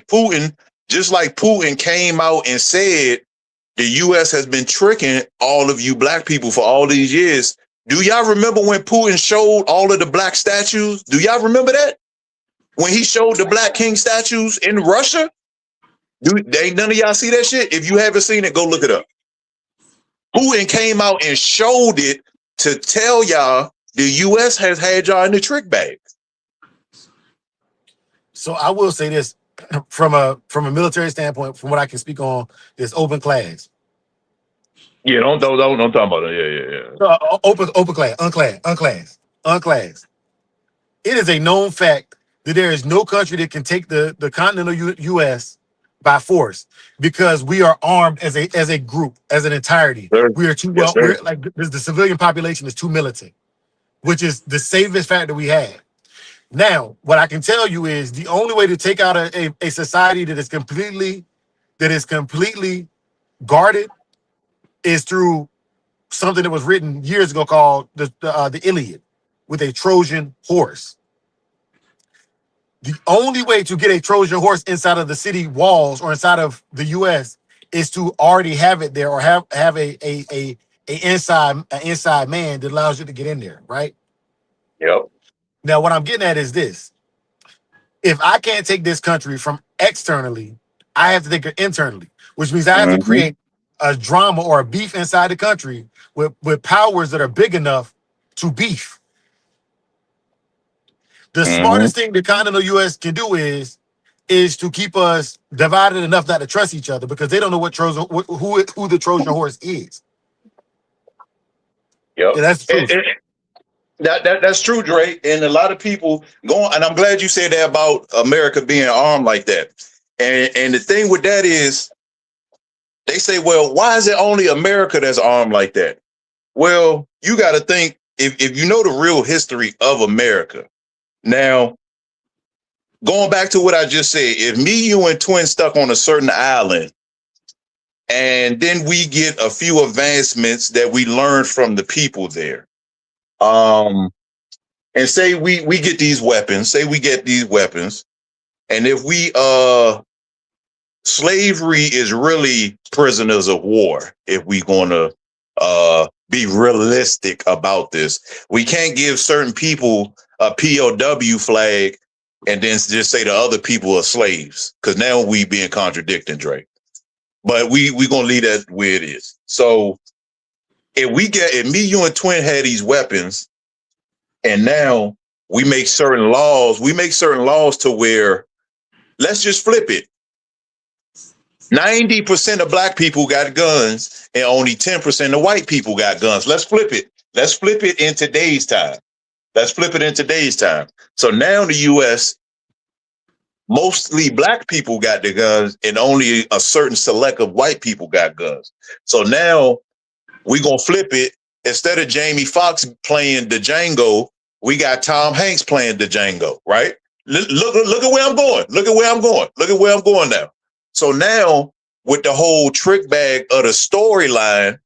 Putin came out and said the U.S. has been tricking all of you black people for all these years. Do y'all remember when Putin showed all of the black statues? Do y'all remember that? When he showed the black king statues in Russia? Ain't none of y'all see that shit? If you haven't seen it, go look it up. Putin came out and showed it to tell y'all the U.S. has had y'all in the trick bag. So I will say this from a military standpoint, from what I can speak on, this open class. Yeah, don't talk about it. Yeah. Open class, unclass. It is a known fact that there is no country that can take the continental U.S. by force because we are armed as a group, as an entirety. Sir. We are too Yes, well. sir. We're like the civilian population is too militant, which is the safest factor we have. Now, what I can tell you is the only way to take out a society that is completely guarded is through something that was written years ago called the Iliad, with a Trojan horse. The only way to get a Trojan horse inside of the city walls or inside of the U.S. is to already have it there or have an inside man that allows you to get in there, right? Yep. Now, what I'm getting at is this: if I can't take this country from externally, I have to take it internally, which means I have to Mm-hmm. create a drama or a beef inside the country with powers that are big enough to beef. The Mm-hmm. smartest thing the continental U.S. can do is to keep us divided enough not to trust each other because they don't know what Trojan who the Trojan horse is. Yep. Yeah, that's the truth. That's true, Dre. And a lot of people going, and I'm glad you said that about America being armed like that. And the thing with that is, they say, well, why is it only America that's armed like that? Well, you got to think if you know the real history of America. Now, going back to what I just said, if me, you, and Twin stuck on a certain island, and then we get a few advancements that we learned from the people there, and say we get these weapons, and if we slavery is really prisoners of war, if we gonna be realistic about this. We can't give certain people a POW flag and then just say the other people are slaves, because now we being contradicting, Drake. But we gonna leave that where it is. So if me, you, and Twin had these weapons, and now we make certain laws to where, let's just flip it. 90% of black people got guns and only 10% of white people got guns. Let's flip it. Let's flip it in today's time. So now in the US, mostly black people got the guns and only a certain select of white people got guns. So now we gonna flip it. Instead of Jamie Foxx playing the Django, we got Tom Hanks playing the Django, right? Look at where I'm going. Look at where I'm going now. So now, with the whole trick bag of the storyline,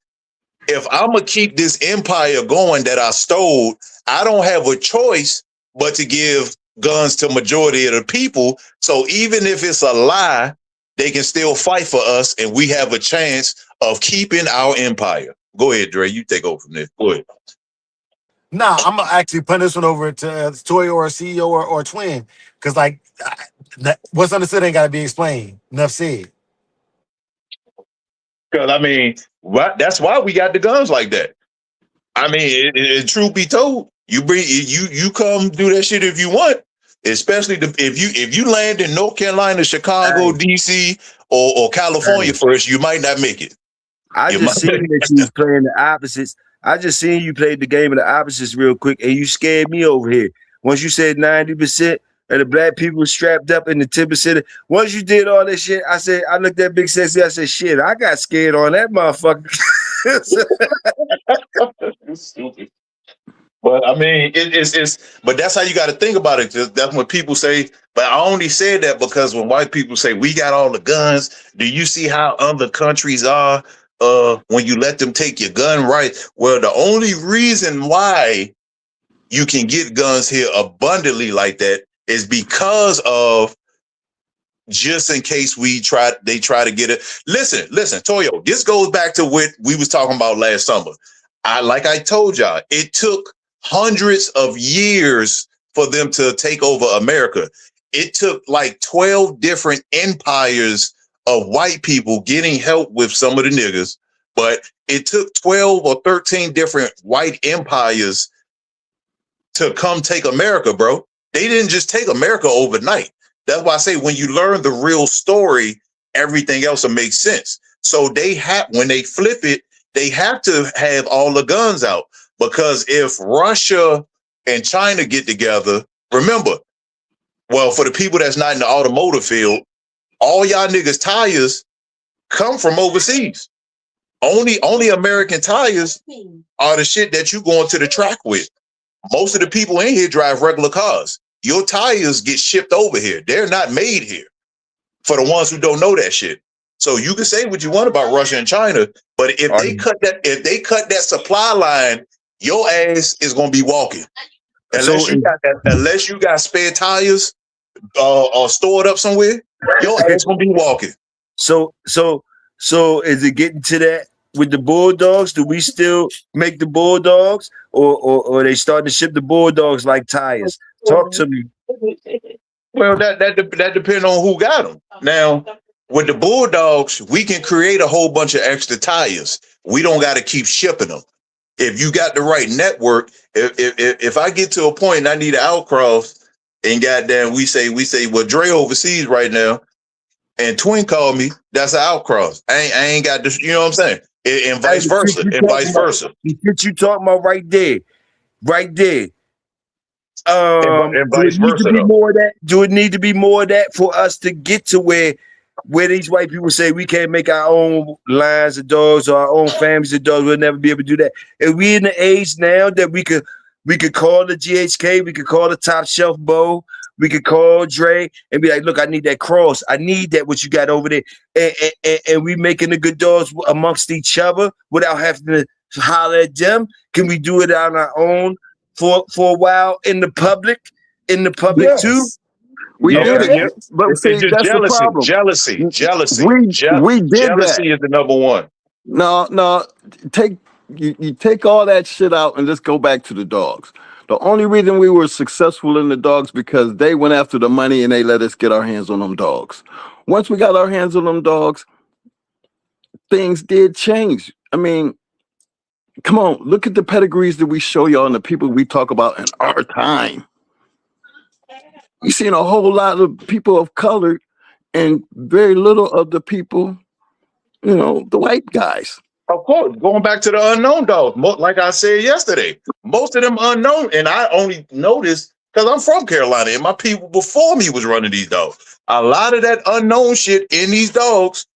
if I'm gonna keep this empire going that I stole, I don't have a choice but to give guns to majority of the people. So even if it's a lie, they can still fight for us, and we have a chance of keeping our empire. Go ahead, Dre. You take over from there. Go ahead. Nah, I'm gonna actually put this one over to Toy or CEO or Twin, because what's understood ain't gotta be explained. Enough said. Because I mean, that's why we got the guns like that. I mean, truth be told, you come do that shit if you want. Especially if you land in North Carolina, Chicago, Hey, DC, or California hey. first, you might not make it. I You just might. seen that you was playing the opposites. I just seen you played the game of the opposites real quick, and you scared me over here. Once you said 90% of the black people strapped up in the 10%. Once you did all that shit, I looked at Big Sexy, I said, shit, I got scared on that motherfucker. Stupid. But I mean, but that's how you got to think about it. That's when people say, but I only said that because when white people say we got all the guns, do you see how other countries are when you let them take your gun right? Well, the only reason why you can get guns here abundantly like that is because of, just in case they try to get it. Listen, Toyo, this goes back to what we was talking about last summer. Like I told y'all, it took hundreds of years for them to take over America. It took like 12 different empires of white people getting help with some of the niggas, but it took 12 or 13 different white empires to come take America, bro. They didn't just take America overnight. That's why I say when you learn the real story, everything else will make sense. So when they flip it, they have to have all the guns out, because if Russia and China get together, remember, well, for the people that's not in the automotive field, all y'all niggas tires come from overseas. Only American tires are the shit that you going to the track with. Most of the people in here drive regular cars. Your tires get shipped over here. They're not made here. For the ones who don't know that shit. So you can say what you want about Russia and China, but if they cut that supply line, your ass is gonna be walking. Unless you got spare tires or stored up somewhere, your ass gonna be walking. So is it getting to that with the Bulldogs? Do we still make the Bulldogs, or they starting to ship the Bulldogs like tires? Talk to me. Well, that depends on who got them. Now, with the Bulldogs, we can create a whole bunch of extra tires. We don't got to keep shipping them. If you got the right network, if I get to a point and I need an Outcross, and goddamn, we say, well, Dre overseas right now, and Twin called me, that's an Outcross. I ain't got this, you know what I'm saying? And vice versa. The shit you talking about right there. And vice versa. Do it need to be more of that for us to get to where these white people say we can't make our own lines of dogs or our own families of dogs? We'll never be able to do that. And we in the age now that we could call the GHK, we could call the Top Shelf Bow, we could call Dre and be like, look, I need that cross. I need that what you got over there. And we making the good dogs amongst each other without having to holler at them. Can we do it on our own for a while in the public Yes. too? We did it. Yeah. But see, It's just that's the problem. jealousy. We did Jealousy that. is the number one. No, you take all that shit out and just go back to the dogs. The only reason we were successful in the dogs because they went after the money and they let us get our hands on them dogs. Once we got our hands on them dogs, things did change. I mean, come on, look at the pedigrees that we show y'all and the people we talk about in our time. You seen a whole lot of people of color and very little of the people, the white guys. Of course, going back to the unknown dogs, like I said yesterday, most of them unknown, and I only noticed because I'm from Carolina and my people before me was running these dogs. A lot of that unknown shit in these dogs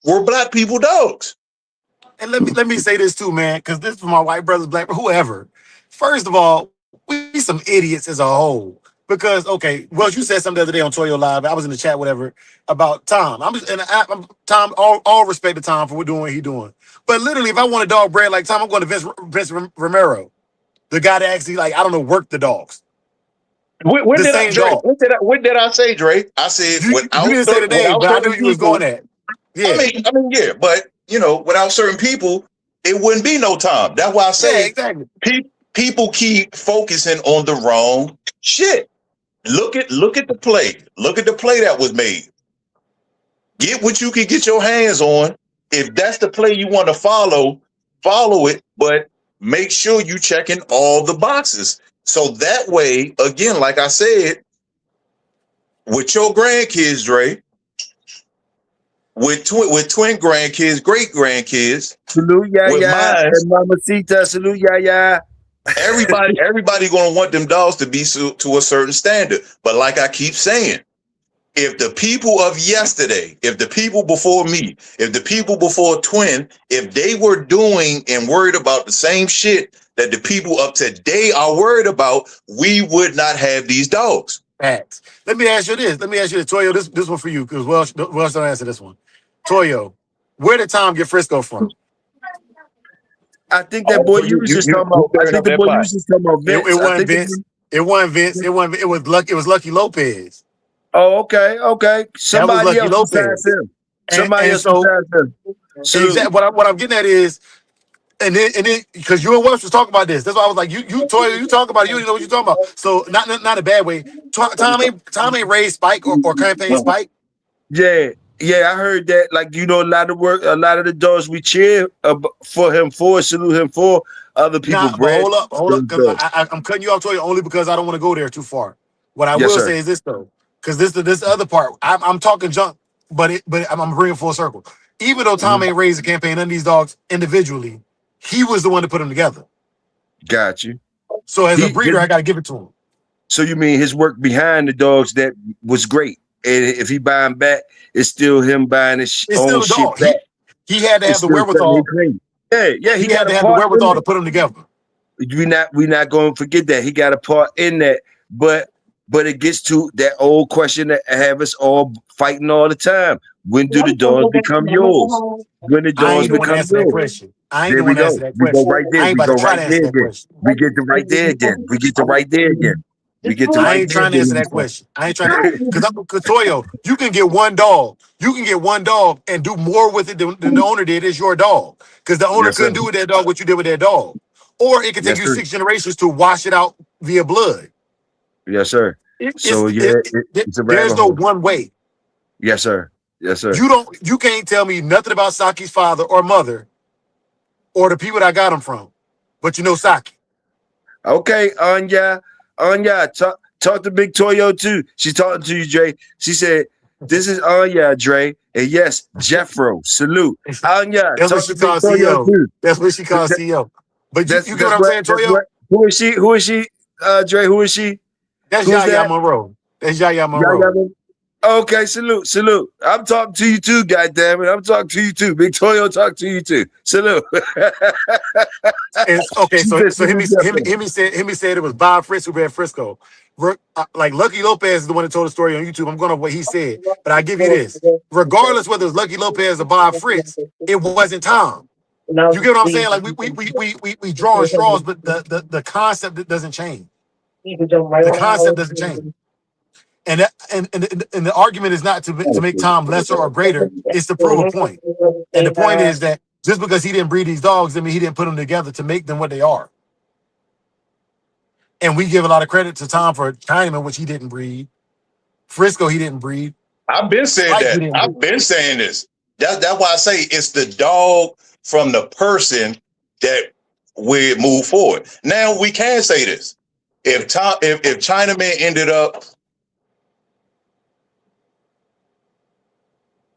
were black people dogs. And let me say this too, man, because this is for my white brothers, black, whoever. First of all, we some idiots as a whole. Because well, you said something the other day on Toyo Live. I was in the chat, whatever, about Tom. I'm Tom. All respect to Tom for doing what he doing. But literally, if I want a dog bred like Tom, I'm going to Vince Romero, the guy that actually work the dogs. When did I say, Dre? I said you didn't say the name, but I knew you was going at. Yeah, I mean, yeah, but without certain people, it wouldn't be no Tom. That's why I say exactly. People keep focusing on the wrong shit. Look at the play. Look at the play that was made. Get what you can get your hands on. If that's the play you want to follow it, but make sure you checking all the boxes. So that way, again, like I said, with your grandkids, Dre, with twin grandkids, great grandkids, salute Yaya and Mamacita, salute Yaya. Everybody gonna want them dogs to be to a certain standard. But like I keep saying, if the people of yesterday, if the people before me, if the people before Twin, if they were doing and worried about the same shit that the people of today are worried about, we would not have these dogs. Facts. Let me ask you this, Toyo. This one for you, because Welsh don't answer this one. Toyo, where did Tom get Frisco from? I think that boy you was just talking about. I think the boy you was just talking about Vince. It wasn't Vince. It wasn't Vince. It was Lucky Lopez. Oh, okay. Somebody else besides him. Somebody else besides him. Exactly. What I'm getting at is, and then because you and Welsh was talking about this. That's why I was like, you Toyo, you talking about it. You didn't know what you're talking about. So not a bad way. Tom ain't raised Spike or campaign Spike. Yeah, I heard that. A lot of the dogs we cheer for him for, salute him for, other people. Hold up, because I'm cutting you off, Toyo, only because I don't want to go there too far. What I will say is this though, because this other part, I'm talking junk, but I'm bringing full circle. Even though Tom ain't raised a campaign, none of these dogs individually, he was the one to put them together. Got you. So as a breeder, I got to give it to him. So you mean his work behind the dogs that was great? and if he buying back, it's still him buying his It's own still a shit dog. back. He had to It's have the still something he wherewithal. claimed. Yeah, he He had got to a have the part in wherewithal to it. put them together. We not going to forget that he got a part in that, but it gets to that old question that have us all fighting all the time. When do the dogs become yours? When the I dogs ain't the one become answer that yours? question. I ain't There the we one answer go. that We go question. right there. I ain't We about go to try right to there answer that again. question. We get to right there again. We get to right there again. We get to I right ain't there trying to answer again. that question. I ain't trying to because Toyo, you can get one dog. You can get one dog and do more with it than the owner did. It's your dog. Because the owner Yes, sir. couldn't do with that dog what you did with that dog. Or it could take Yes, you sir. 6 generations to wash it out via blood. Yes, sir. It's So yeah, it's a there's rabbit no hole. one way. Yes, sir. Yes, sir. You can't tell me nothing about Saki's father or mother or the people that I got him from. But you know Saki. Okay, Anya, talk to Big Toyo too. She's talking to you, Dre. She said, "This is Anya, Dre, and yes, Jeffro. Salute, Anya. That's what Talk she to Big calls Toyo CEO. too. That's what she calls That- CEO. But you get what that's I'm what saying, that's Toyo? what. Who is she? Who is she? Dre, who is she? That's Who's Yaya that? Monroe. That's Yaya Yeah, Monroe. yeah. Okay, salute. I'm talking to you too, goddammit. I'm talking to you too. Big Toyo talk to you too. Salute. And okay, She so said so him, salute Jeffro. he said it was Bob Fritz who ran Frisco. Like Lucky Lopez is the one that told the story on YouTube. I'm going to what he said, but I give you this: regardless whether it's Lucky Lopez or Bob Fritz, it wasn't Tom. You get what I'm saying? Like we drawing straws, but the concept doesn't change. The concept doesn't change. And the argument is not to make Tom lesser or greater. It's to prove a point. And the point is that just because he didn't breed these dogs, I mean he didn't put them together to make them what they are. And we give a lot of credit to Tom for Chinaman, which he didn't breed. Frisco, he didn't breed. I've been saying Spike, he that. didn't I've breed. been saying this. That's why I say it's the dog from the person that we move forward. Now we can say this. If Chinaman ended up,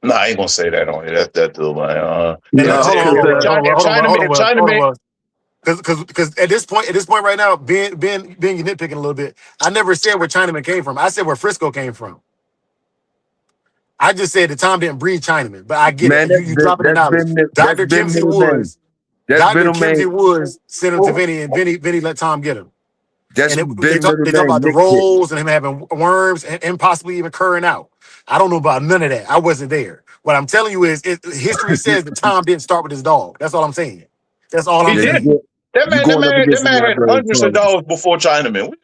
no, I ain't gonna say that on here. That's too much. And No, because If Chinaman, Because at this point right now, being you nitpicking a little bit, I never said where Chinaman came from. I said where Frisco came from. I just said that Tom didn't breed Chinaman, but I get Man, it. You dropping the knowledge. that's Dr. been Kimsey middle name. Woods, That's Dr. middleman. Kimsey Woods sent him to Vinny, and Vinny let Tom get him. That's And been middle they talk name. about the Nick shit. rolls and him having worms and possibly even curring out. I don't know about none of that. I wasn't there. What I'm telling you is history says that Tom didn't start with his dog. That's all I'm saying. That's all he I'm Yeah, did. saying. you going up That against the man had Library of hundreds of Congress. dollars before Chinaman. We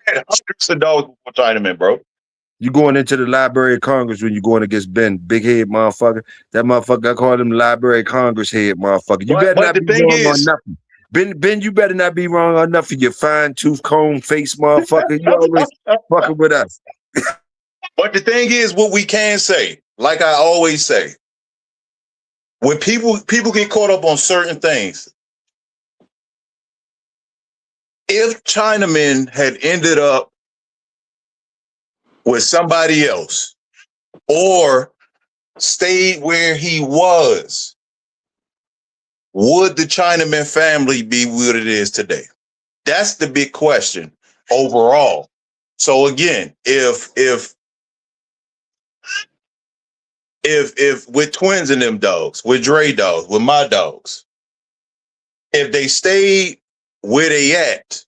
had hundreds of dollars before Chinaman, bro. You going into the Library of Congress when you going against Ben, big head motherfucker. That motherfucker, I call him Library of Congress head motherfucker. You better But not the be thing wrong on is, nothing. Ben, you better not be wrong on nothing. You fine tooth comb face motherfucker. You always fucking with us. but the thing is, what we can say, like I always say, when people get caught up on certain things, if Chinaman had ended up with somebody else or stayed where he was, would the Chinaman family be what it is today? That's the big question overall. So again, if with twins and them dogs, with Dre dogs, with my dogs, if they stayed where they at,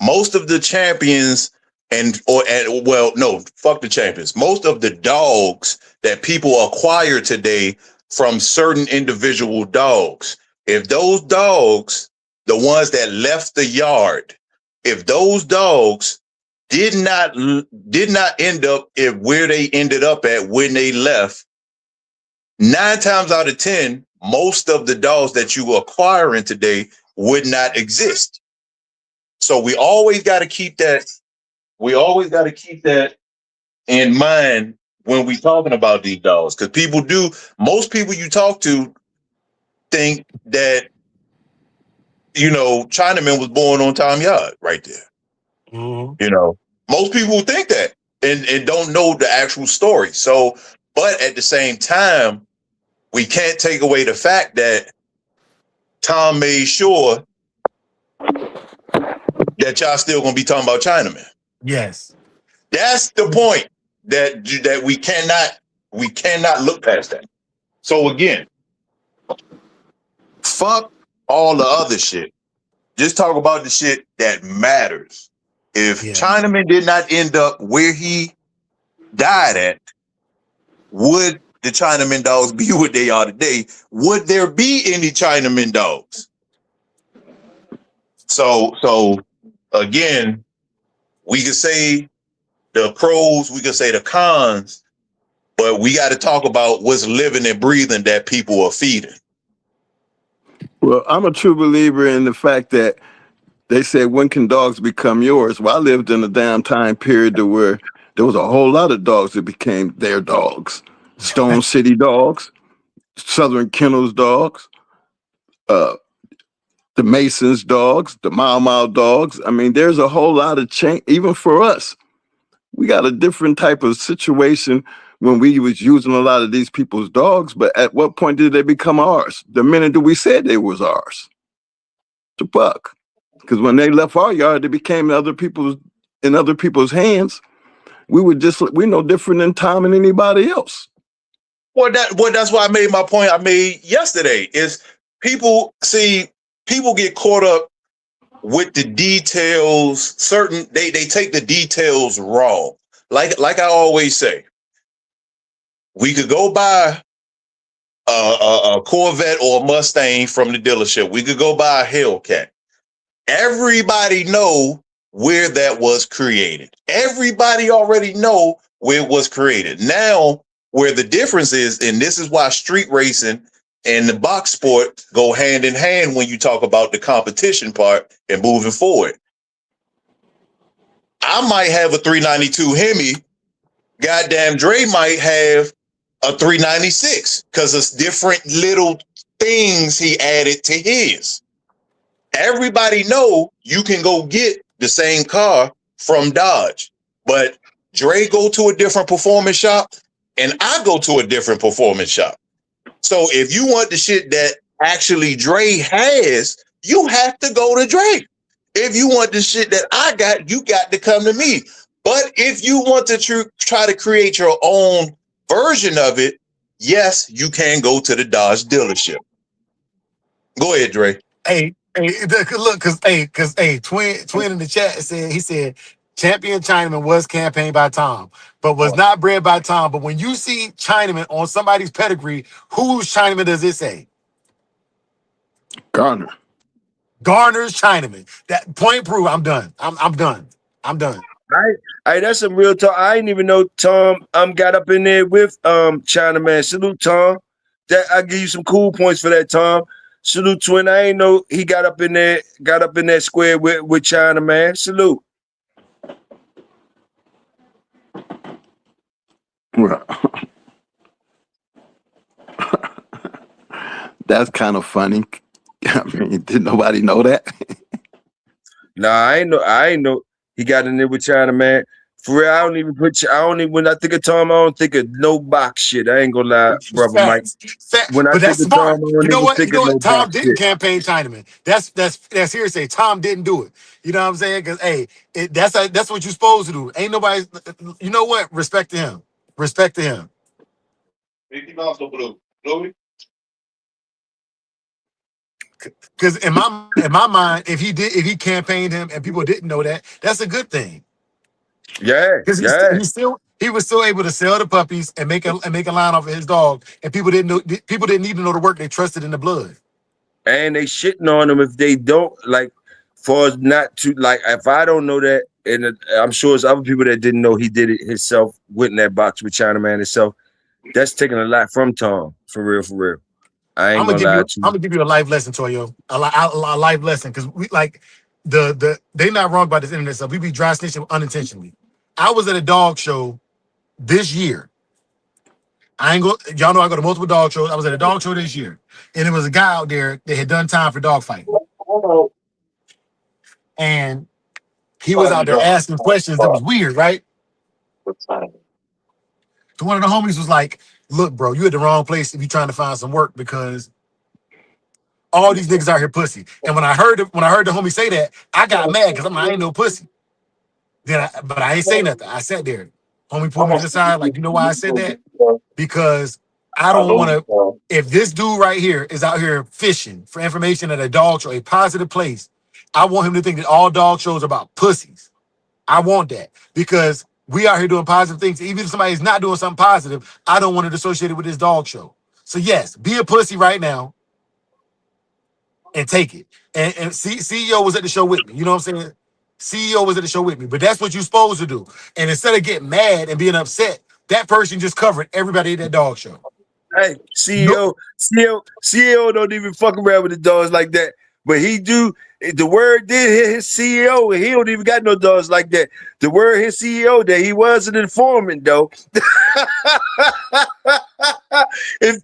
most of the champions fuck the champions. Most of the dogs that people acquire today from certain individual dogs, if those dogs, the ones that left the yard, if those dogs did not end up at where they ended up at when they left, 9 times out of 10, most of the dogs that you acquiring today would not exist. So we always got to keep that. We always got to keep that in mind when we talking about these dogs, because most people you talk to think that Chinaman was born on Tom Yard right there. Most people think that and don't know the actual story. So, but at the same time, we can't take away the fact that Tom made sure that y'all still gonna be talking about Chinaman. Yes. That's the point. that we cannot look past that. So again, fuck all the other shit. Just talk about the shit that matters. If Chinaman did not end up where he died at, would the Chinaman dogs be what they are today? Would there be any Chinaman dogs? So again, we could say the pros, we could say the cons, but we got to talk about what's living and breathing that people are feeding. Well, I'm a true believer in the fact that they said, when can dogs become yours? Well, I lived in a damn time period to where there was a whole lot of dogs that became their dogs. Stone City dogs, Southern Kennels dogs, the Masons dogs, the Mau Mau dogs. I mean, there's a whole lot of change, even for us. We got a different type of situation when we was using a lot of these people's dogs, but at what point did they become ours? The minute that we said they was ours. The buck. Because when they left our yard, they became in other people's hands. We're no different than Tom and anybody else. Well, that's why I made my point I made yesterday. Is people get caught up with the details. They take the details wrong. Like I always say, we could go buy a Corvette or a Mustang from the dealership. We could go buy a Hellcat. Everybody know where that was created. Everybody already know where it was created. Now, where the difference is, and this is why street racing and the box sport go hand in hand when you talk about the competition part and moving forward. I might have a 392 Hemi. Goddamn, Dre might have a 396 because it's different little things he added to his. Everybody know you can go get the same car from Dodge, but Dre go to a different performance shop and I go to a different performance shop. So if you want the shit that actually Dre has, you have to go to Dre. If you want the shit that I got, you got to come to me. But if you want to try to create your own version of it, yes, you can go to the Dodge dealership. Go ahead, Dre. Hey, look, cause twin in the chat said Champion Chinaman was campaigned by Tom, but was not bred by Tom. But when you see Chinaman on somebody's pedigree, whose Chinaman does it say? Garner's Chinaman. That point proved. I'm done. I'm done. Hey, that's some real talk. I didn't even know Tom got up in there with Chinaman. Salute, Tom. I give you some cool points for that, Tom. Salute, twin. I ain't know he got up in that square with Chinaman. Salute. Well, that's kind of funny. I mean, did nobody know that? Nah, I ain't know he got in there with Chinaman. For real, I don't even when I think of Tom, I don't think of no box shit. I ain't gonna lie, brother Mike. When I But think that's of Tom, I smart. don't You know even what? think You know of no what? Tom box didn't shit. campaign Chinaman. That's hearsay. Tom didn't do it. You know what I'm saying? Because that's what you're supposed to do. Ain't nobody. You know what? Respect to him. Respect to him. Because in my mind, if he campaigned him and people didn't know that, that's a good thing. Yeah, Because he was still able to sell the puppies and make a line off of his dog, and people didn't need to know the work. They trusted in the blood. And they shitting on him if they don't like. For us not to like, if I don't know that, and I'm sure it's other people that didn't know he did it himself, went in that box with Chinaman himself. That's taking a lot from Tom, for real, for real. I ain't gonna lie to you. I'm gonna give you a life lesson, Toyo. A life lesson, because we like they not wrong about this internet stuff. We be dry snitching unintentionally. I was at a dog show this year. Y'all know I go to multiple dog shows. I was at a dog show this year, and there was a guy out there that had done time for dog fighting, and he was out there asking questions that was weird, right? So one of the homies was like, "Look, bro, you at the wrong place if you trying to find some work because all these niggas out here pussy." And when I heard the homie say that, I got mad because I ain't no pussy. But I ain't say nothing. I sat there. Homie pulled me to the side, like, you know why I said that? Because I don't want to. If this dude right here is out here fishing for information at a dog show, a positive place, I want him to think that all dog shows are about pussies. I want that because we out here doing positive things. Even if somebody's not doing something positive, I don't want it associated with this dog show. So yes, be a pussy right now and take it. And CEO was at the show with me. You know what I'm saying? CEO was at the show with me. But that's what you're supposed to do. And instead of getting mad and being upset, that person just covered everybody at that dog show. Hey, CEO don't even fuck around with the dogs like that. But he do. The word did hit his CEO, and he don't even got no dogs like that. The word his CEO that he was an informant though. If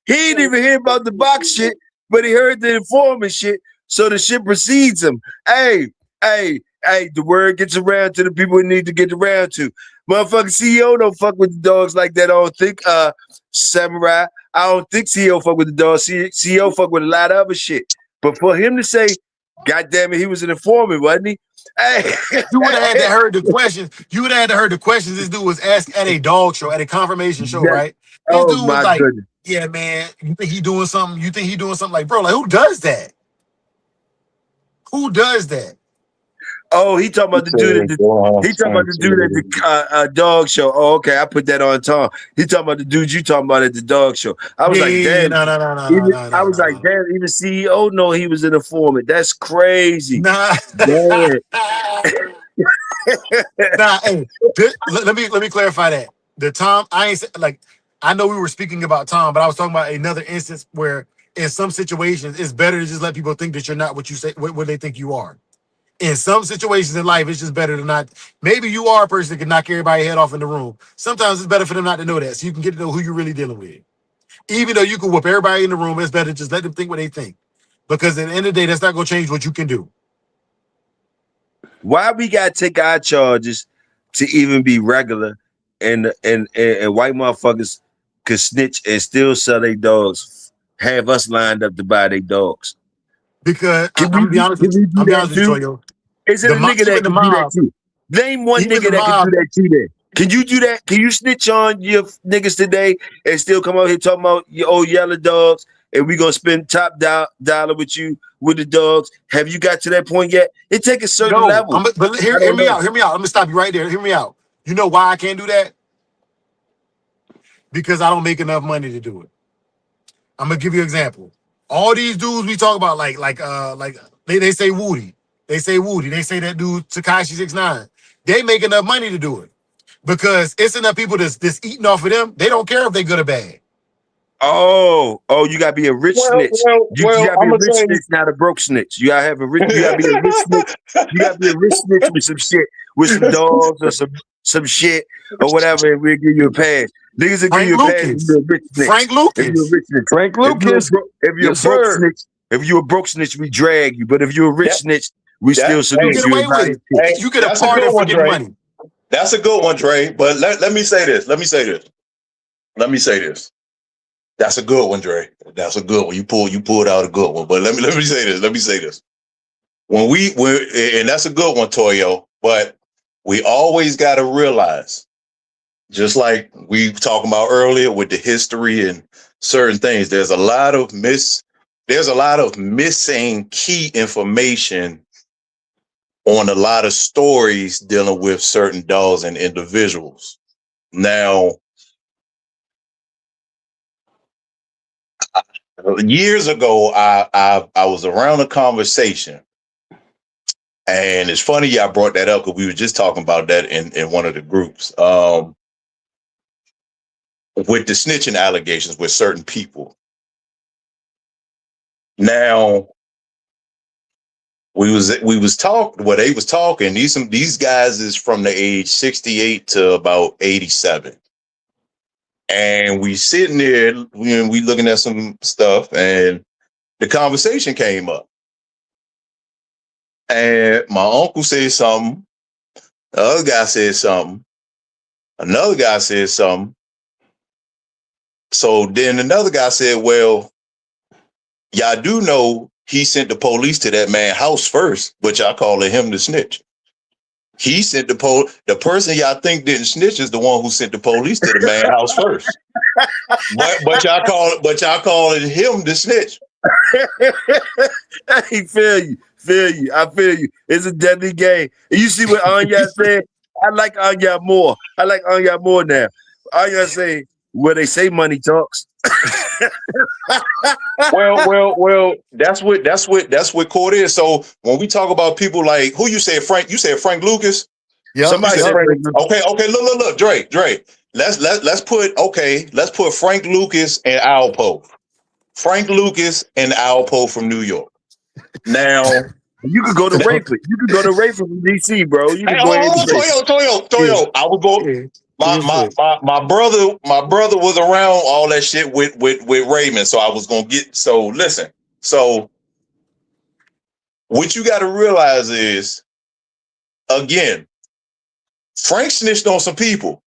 he didn't even hear about the box shit, but he heard the informant shit. So the shit precedes him. Hey, the word gets around to the people it need to get around to. Motherfucking CEO don't fuck with the dogs like that. I don't think Samurai. I don't think CEO fuck with the dogs. CEO fuck with a lot of other shit. But for him to say, God damn it, he was an informant, wasn't he? Hey. You would have had to heard the questions. You would have had to heard the questions this dude was asked at a dog show, at a confirmation show, right? This dude was like, goodness. yeah, man, you think he doing something? You think he doing something? Like, bro, like, who does that? Who does that? Oh, he talking about the dude at the dog show. Oh, okay, I put that on Tom. He talking about the dude you talking about at the dog show. I was like, damn. I was like, damn, even CEO know he was an informant. That's crazy. Nah. Damn. Nah, hey, let me clarify that. The Tom, I ain't like, I know we were speaking about Tom, but I was talking about another instance where in some situations it's better to just let people think that you're not what you say, what they think you are. In some situations in life, it's just better to not. Maybe you are a person that can knock everybody's head off in the room. Sometimes it's better for them not to know that, so you can get to know who you're really dealing with. Even though you can whoop everybody in the room, it's better to just let them think what they think. Because at the end of the day, that's not going to change what you can do. Why we gotta take our charges to even be regular, and white motherfuckers could snitch and still sell their dogs? Have us lined up to buy their dogs? Because I'm gonna be honest with you, Toyo. Is it a nigga that can do that too? Name one nigga that can do that too. Then can you do that? Can you snitch on your niggas today and still come out here talking about your old yellow dogs? And we gonna spend top dollar with you with the dogs. Have you got to that point yet? It take a certain level. But hear me out. Hear me out. I'm gonna stop you right there. Hear me out. You know why I can't do that? Because I don't make enough money to do it. I'm gonna give you an example. All these dudes we talk about, like they say Woody. They say Woody. They say that dude Tekashi 6ix9ine. They make enough money to do it. Because it's enough people that's eating off of them. They don't care if they good or bad. Oh, you gotta be a rich snitch. You gotta be a rich snitch, not a broke snitch. You gotta have a rich. You gotta be a rich snitch. You gotta be a rich snitch with some shit, with some dogs or some shit or whatever, and we'll give you a pass. Niggas will give you a pass if you're a rich snitch. Frank Lucas. If you're a rich snitch. Frank Lucas. If you're a broke snitch, if you're a broke snitch, we drag you. But if you're a rich snitch, we still salute you. You Get away with it. Hey, you get a pardon for getting money. That's a good one, Dre. But let me say this. Let me say this. That's a good one, Dre. That's a good one. You pulled out a good one. But let me say this. Let me say this. And that's a good one, Toyo. But we always got to realize, just like we talking about earlier with the history and certain things, there's a lot of missing key information on a lot of stories dealing with certain dogs and individuals. Now, years ago, I was around a conversation, and it's funny y'all brought that up because we were just talking about that in one of the groups with the snitching allegations with certain people. Now, they was talking. These guys is from the age 68 to about 87. And we sitting there, we looking at some stuff, and the conversation came up. And my uncle said something. The other guy said something. Another guy said something. So then another guy said, well, y'all do know he sent the police to that man's house first, but y'all calling him the snitch. He sent the person y'all think didn't snitch is the one who sent the police to the man house first. But y'all calling him the snitch. Hey, feel you. I feel you. It's a deadly game. And you see what Anya said? I like Anya more. Now. Anya say where they say money talks. Well. That's what court is. So when we talk about people like who you said Frank Lucas. Yep. Somebody said Frank. Okay. Look. Dre. Let's put Frank Lucas and Alpo. Frank Lucas and Alpo from New York. Now you could go to Rayford. You could go to Rayford from DC, bro. You hey, could go ahead and Toyo. I would go. My brother was around all that shit with Raymond, so I was gonna get. So listen. So what you got to realize is, again, Frank snitched on some people,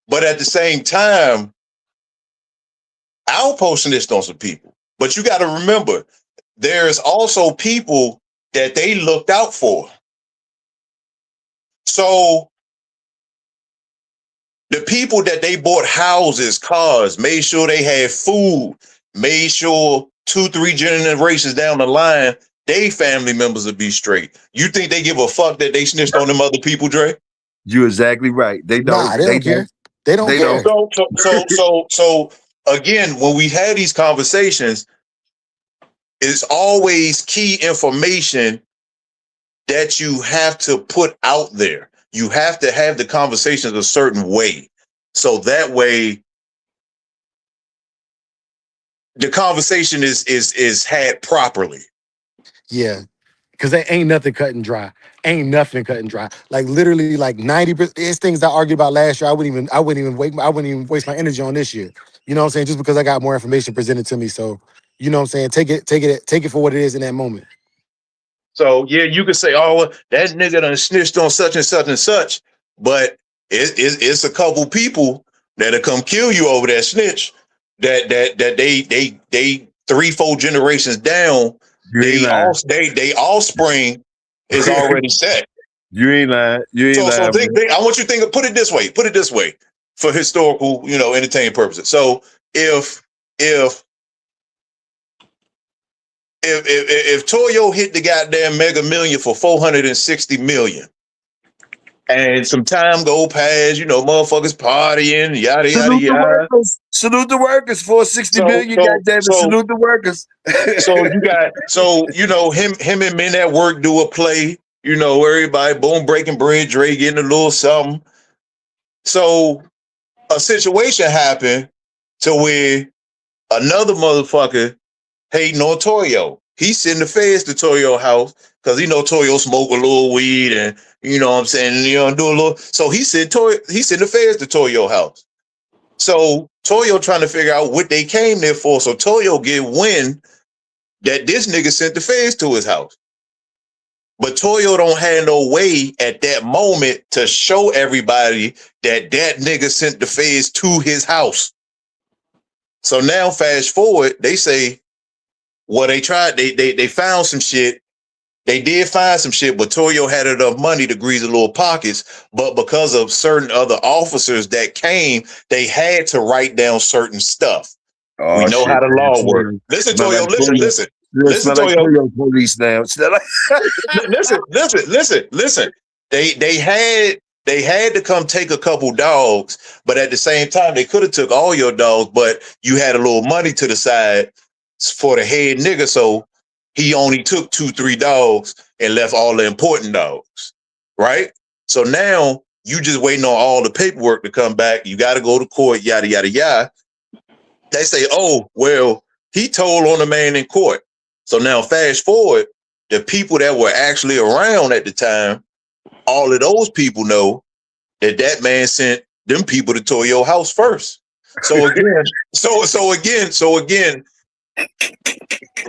but at the same time, Alpo snitched on some people. But you got to remember, there's also people that they looked out for. So the people that they bought houses, cars, made sure they had food, made sure 2-3 generations down the line, they family members would be straight. You think they give a fuck that they snitched on them other people, Dre? You're exactly right. They don't. Nah, they don't care. They don't care. So again, when we have these conversations, it's always key information that you have to put out there. You have to have the conversations a certain way. So that way the conversation is had properly. Yeah. Because there ain't nothing cut and dry. Like literally, like 90%. It's things I argued about last year. I wouldn't even waste my energy on this year. You know what I'm saying? Just because I got more information presented to me. So, you know what I'm saying? Take it for what it is in that moment. So yeah, you could say, oh, that nigga done snitched on such and such and such, but it's a couple people that'll come kill you over that snitch. That they 3-4 generations down, they offspring is already set. You ain't lying. So think, I want you to think. Put it this way, for historical, entertainment purposes. So if Toyo hit the goddamn Mega Million for 460 million, and some time go past, motherfuckers partying, yada yada. Salute the workers for 60 million. Goddamn it, salute the workers. Him and men at work do a play. Everybody boom breaking bread, Dre getting a little something. So a situation happened to where another motherfucker hating on Toyo. He sent the feds to Toyo house because Toyo smoke a little weed and do a little. So he sent the feds to Toyo house. So Toyo trying to figure out what they came there for. So Toyo get wind that this nigga sent the feds to his house. But Toyo don't have no way at that moment to show everybody that nigga sent the feds to his house. So now fast forward, they say, well, they tried, they found some shit. They did find some shit, but Toyo had enough money to grease a little pockets. But because of certain other officers that came, they had to write down certain stuff. We know how the law works. Listen, Toyo, listen. Listen, Toyo. Police now. Listen. They had to come take a couple dogs, but at the same time, they could have took all your dogs, but you had a little money to the side for the head nigga, so he only took 2-3 dogs and left all the important dogs, right? So now you just waiting on all the paperwork to come back. You got to go to court, yada, yada, yada. They say, oh, well, he told on the man in court. So now fast forward, the people that were actually around at the time, all of those people know that man sent them people to Toyo house first. So again,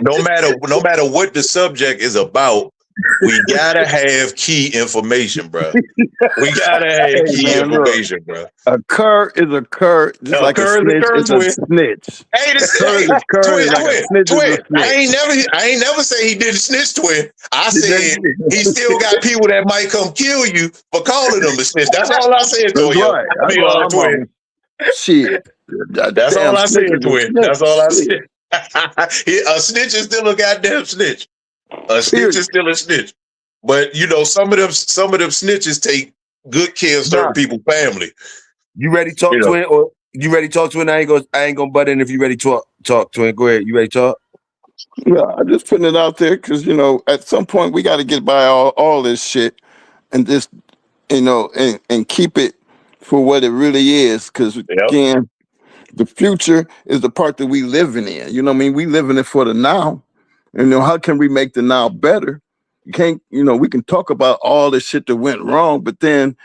no matter what the subject is about, We gotta have key information, bro. We gotta have Hey key man, look, information, bro. a cur is a cur, just like a Occur is snitch occur, is a twin. snitch. Hey, A this, cur is hey, a cur, twin, is like a twin, snitch is a twin. snitch. I ain't never say he did a snitch, twin. I said he still got people that might come kill you for calling him a snitch. That's all I said to That's you. right. I That's mean, all I'm twin. on. Shit. That That's damn all I snitch said, is a twin. snitch. That's all I Shit. said. A snitch is still a goddamn snitch. A snitch Period. is still a snitch. But you know, some of them snitches take good care of certain Nah, people's family. you ready to You talk, know. twin? Or you ready to talk, twin? I ain't gonna butt in if you ready to talk, twin. Go ahead. You ready to talk? Yeah, I'm just putting it out there because at some point we got to get by all this shit and just and keep it for what it really is. Because Yep. again, the future is the part that we living in. You know what I mean? We living it for the now. And how can we make the now better? You can't. We can talk about all the shit that went wrong, but then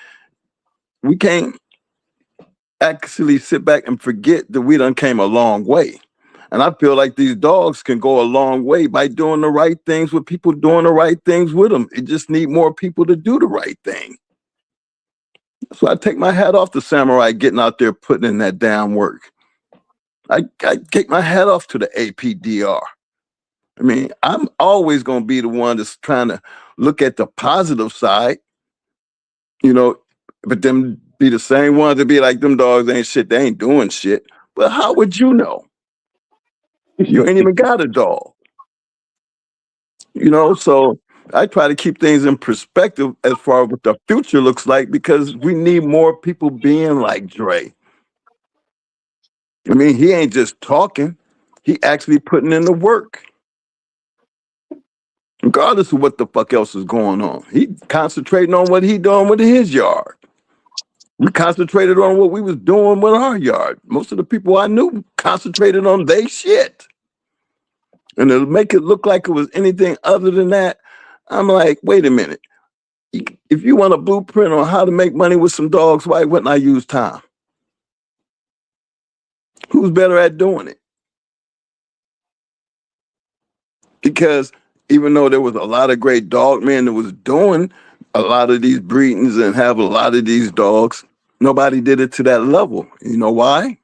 we can't actually sit back and forget that we done came a long way. And I feel like these dogs can go a long way by doing the right things with people doing the right things with them. It just need more people to do the right thing. So I take my hat off to Samurai getting out there putting in that damn work. I take my hat off to the APDR. I mean, I'm always going to be the one that's trying to look at the positive side, but them be the same ones that be like, them dogs ain't shit, they ain't doing shit. But how would you know? You ain't even got a dog. So I try to keep things in perspective as far as what the future looks like because we need more people being like Dre. I mean, he ain't just talking, he actually putting in the work. Regardless of what the fuck else is going on. He concentrating on what he doing with his yard. We concentrated on what we was doing with our yard. Most of the people I knew concentrated on their shit. And to make it look like it was anything other than that, I'm like, wait a minute. If you want a blueprint on how to make money with some dogs, why wouldn't I use Tom? Who's better at doing it? Because even though there was a lot of great dog men that was doing a lot of these breedings and have a lot of these dogs, nobody did it to that level. You know why?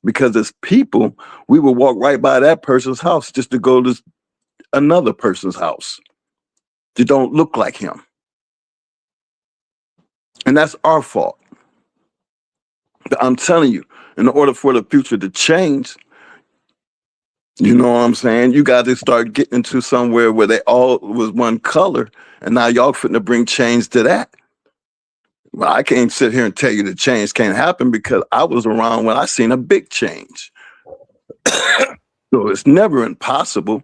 Because as people, we would walk right by that person's house just to go to another person's house that don't look like him. And that's our fault. But I'm telling you, in order for the future to change, you know what I'm saying? You got to start getting to somewhere where they all was one color, and now y'all finna bring change to that. Well, I can't sit here and tell you the change can't happen because I was around when I seen a big change. So it's never impossible,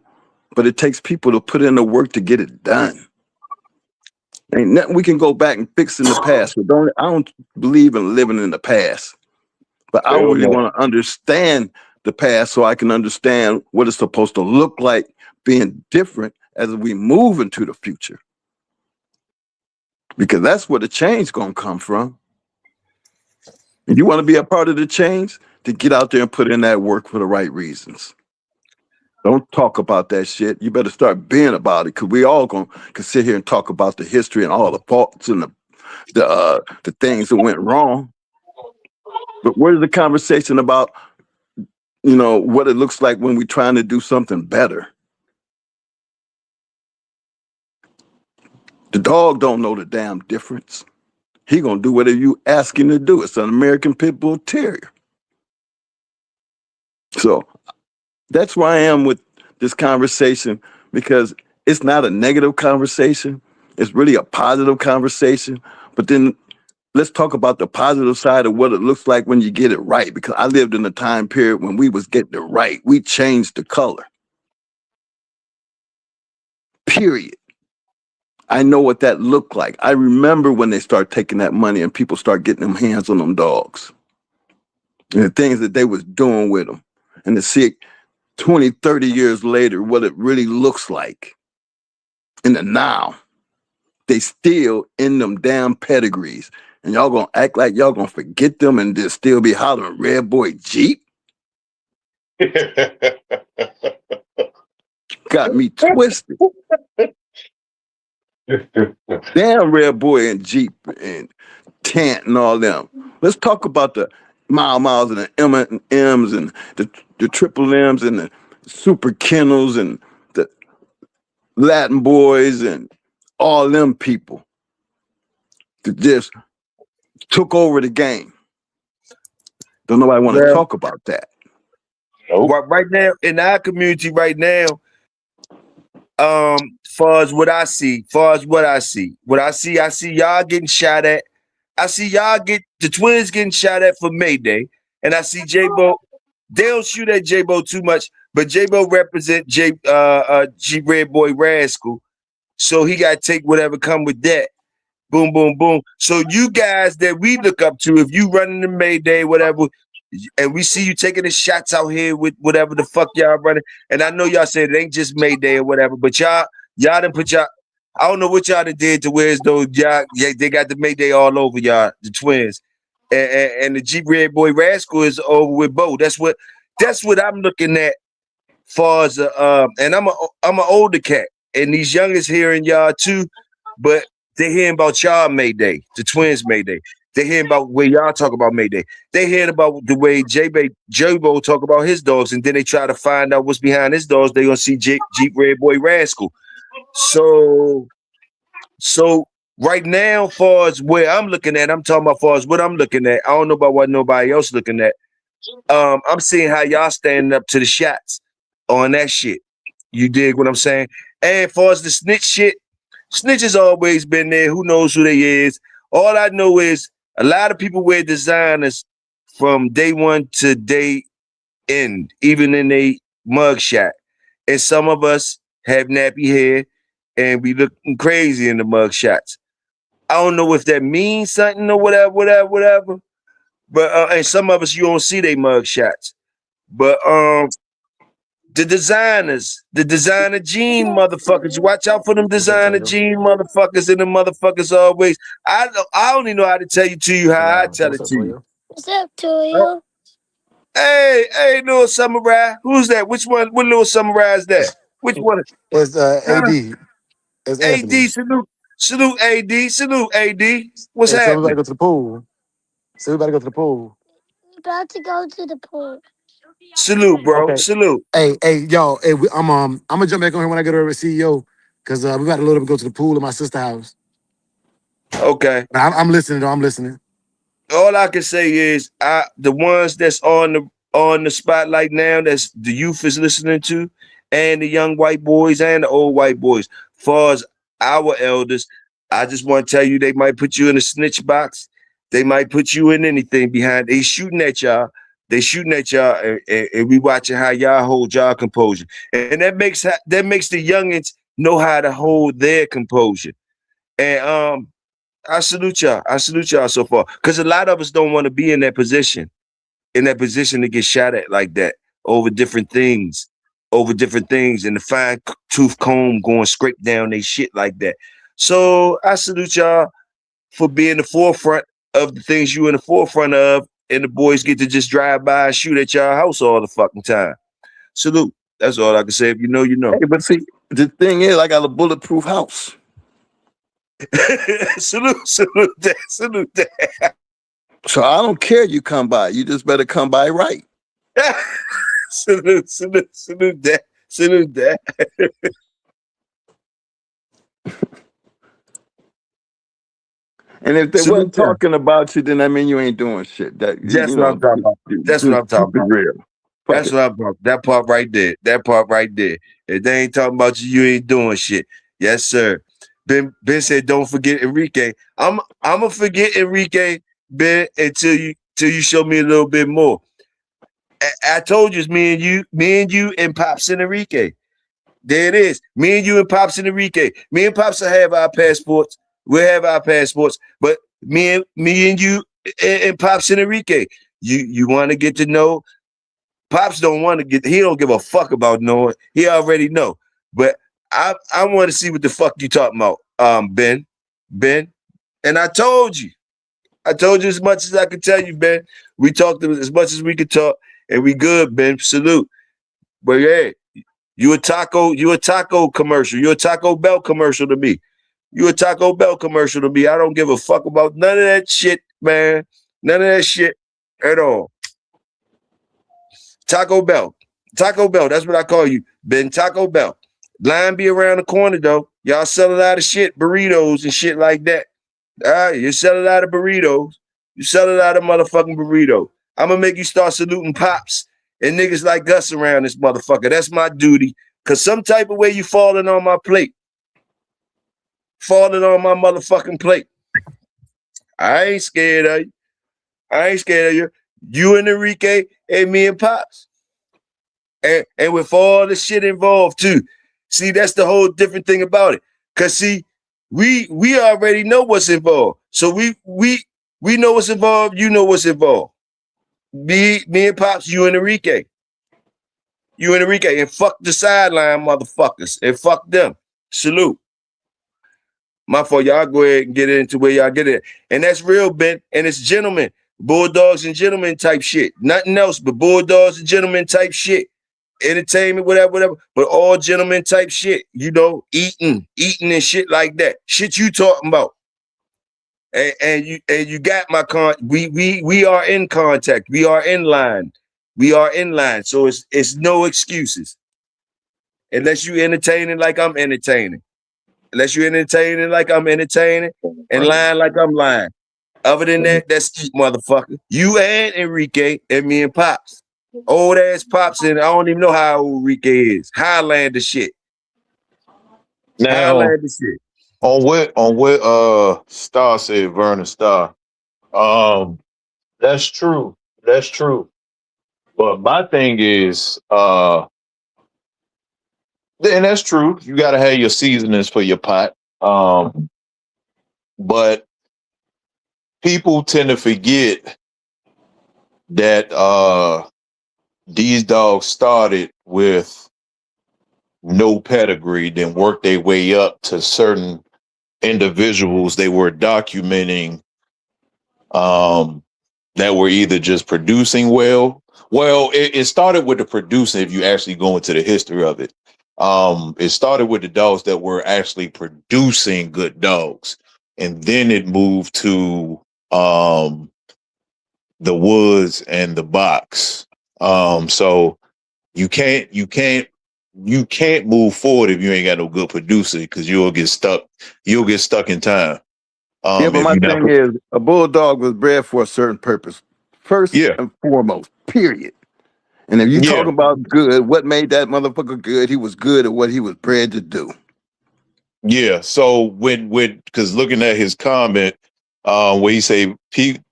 but it takes people to put in the work to get it done. Ain't nothing we can go back and fix in the past. But I don't believe in living in the past. But I Hell really no. want to understand the past so I can understand what it's supposed to look like being different as we move into the future. Because that's where the change gonna come from. And you want to be a part of the change, to get out there and put in that work for the right reasons. Don't talk about that shit. You better start being about it, because we all can sit here and talk about the history and all the faults and the things that went wrong. But where's the conversation about what it looks like when we're trying to do something better? The dog don't know the damn difference. He gonna do whatever you ask him to do. It's an American Pit Bull Terrier. So that's where I am with this conversation, because it's not a negative conversation. It's really a positive conversation. But then let's talk about the positive side of what it looks like when you get it right, because I lived in a time period when we was getting it right. We changed the color. Period. I know what that looked like. I remember when they start taking that money and people start getting them hands on them dogs and the things that they was doing with them, and to see it 20, 30 years later, what it really looks like in the now. They still in them damn pedigrees. And y'all gonna act like y'all gonna forget them and just still be hollering Red Boy Jeep? Got me twisted. Damn Red Boy and Jeep and Tant and all them. Let's talk about the Miles and the M&Ms and the Triple M's and the Super Kennels and the Latin Boys and all them people that just took over the game. Don't nobody want to talk about that. Nope. Right now, in our community right now, far as what I see, I see y'all getting shot at. I see y'all the twins getting shot at for Mayday. And I see J-Bo, they don't shoot at J-Bo too much, but J-Bo represent G Red Boy Rascal. So he gotta take whatever come with that. Boom, boom, boom. So you guys that we look up to, if you running the Mayday, whatever, and we see you taking the shots out here with whatever the fuck y'all running, and I know y'all said it ain't just Mayday or whatever, but y'all done put y'all, I don't know what y'all done did to where's those they got the Mayday all over y'all, the twins, and the Jeep Red Boy Rascal is over with Bo. That's what I'm looking at. Far as and I'm an older cat, and these youngest hearing y'all too, but they hearing about y'all Mayday, the twins Mayday. They hearing about where y'all talk about Mayday. They hearing about the way J-Bo talk about his dogs, and then they try to find out what's behind his dogs. They gonna see Jeep Red Boy Rascal. So right now, far as where I'm looking at, I'm talking about far as what I'm looking at. I don't know about what nobody else looking at. I'm seeing how y'all standing up to the shots on that shit. You dig what I'm saying? And far as the snitch shit, snitch has always been there. Who knows who they is? All I know is a lot of people wear designers from day one to day end, even in a mugshot. And some of us have nappy hair and we looking crazy in the mugshots. I don't know if that means something or whatever. But and some of us you don't see they mugshots. But the designer jean motherfuckers. You watch out for them designer jean motherfuckers and the motherfuckers always. I only know how to tell you how I tell it to you. What's up, Toyo? Hey, little samurai. Who's that? Which one? What little samurai is that? Which one? It's AD. It's Anthony. AD, salute AD, salute AD. What's Hey, so we happening? about to go to the pool. So we about to go to the pool. We're about to go to the pool. Salute, bro. Okay. Salute. Hey, y'all. Hey, I'm gonna jump back on here when I get over with CEO because we about to load up and go to the pool at my sister's house. Okay. I'm listening though. I'm listening. All I can say is the ones that's on the spotlight now, that's the youth is listening to, and the young white boys and the old white boys. Far as our elders, I just want to tell you they might put you in a snitch box. They might put you in anything behind. They shooting at y'all. They shooting at y'all, and we watching how y'all hold y'all composure. And that makes the youngins know how to hold their composure. And I salute y'all. I salute y'all so far. Because a lot of us don't want to be in that position to get shot at like that over different things, and the fine tooth comb going straight down they shit like that. So I salute y'all for being the forefront of the things you in the forefront of, and the boys get to just drive by and shoot at y'all house all the fucking time. Salute. That's all I can say. If you know, you know. Hey, but see, the thing is, I got a bulletproof house. salute that. So I don't care you come by. You just better come by right. salute that. And if they weren't talking about you, then I mean you ain't doing shit. That's what I'm talking about. That's what I'm talking about. Real. That's what I'm talking. That part right there. If they ain't talking about you, you ain't doing shit. Yes, sir. Ben said, don't forget Enrique. I'm gonna forget Enrique, Ben, until you show me a little bit more. I told you it's me and you and Pops and Enrique. There it is. Me and you and Pops and Enrique. Me and Pops will have our passports. We'll have our passports. But me and you and Pops and Enrique. You want to get to know. Pops don't want to get. He don't give a fuck about knowing. He already know. But I want to see what the fuck you talking about, Ben. And I told you as much as I could tell you, Ben. We talked as much as we could talk, and we good, Ben. Salute. But yeah, you a taco commercial. You a Taco Bell commercial to me. You a Taco Bell commercial to me. I don't give a fuck about none of that shit, man. None of that shit at all. Taco Bell. Taco Bell, that's what I call you. Ben Taco Bell. Line be around the corner, though. Y'all sell a lot of shit, burritos and shit like that. All right, you sell a lot of burritos. You sell a lot of motherfucking burritos. I'm going to make you start saluting pops and niggas like Gus around this motherfucker. That's my duty. Because some type of way you falling on my plate. Falling on my motherfucking plate. I ain't scared of you. I ain't scared of you. You and Enrique and me and Pops. And with all the shit involved too. See, that's the whole different thing about it. Cause see, we already know what's involved. So we know what's involved, you know what's involved. Me and Pops, you and Enrique. You and Enrique. And fuck the sideline motherfuckers. And fuck them. Salute. My fault, y'all go ahead and get into where y'all get it. And that's real, Ben. And it's gentlemen. Bulldogs and gentlemen type shit. Nothing else but bulldogs and gentlemen type shit. Entertainment, whatever. But all gentlemen type shit. You know, eating and shit like that. Shit you talking about. And you got my we are in contact. We are in line. We are in line. So it's no excuses. Unless you entertaining like I'm entertaining. Unless you entertaining like I'm entertaining and lying like I'm lying. Other than that, that's eat, motherfucker. You and Enrique and me and Pops. Old ass Pops, and I don't even know how old Enrique is. Highlander shit. Now, Highlander shit. on what Star said, Vernon Star. That's true. That's true. But my thing is, and that's true. You gotta have your seasonings for your pot. But people tend to forget that these dogs started with no pedigree, then worked their way up to certain individuals they were documenting that were either just producing well. Well, it started with the producing if you actually go into the history of it. It started with the dogs that were actually producing good dogs. And then it moved to the woods and the box. So you can't move forward if you ain't got no good producer because you'll get stuck in time. Yeah, but If my you're not, thing is, a bulldog was bred for a certain purpose, first yeah, and foremost. Period. And if you talk yeah, about good, what made that motherfucker good? He was good at what he was bred to do. yeah. So because looking at his comment, where he say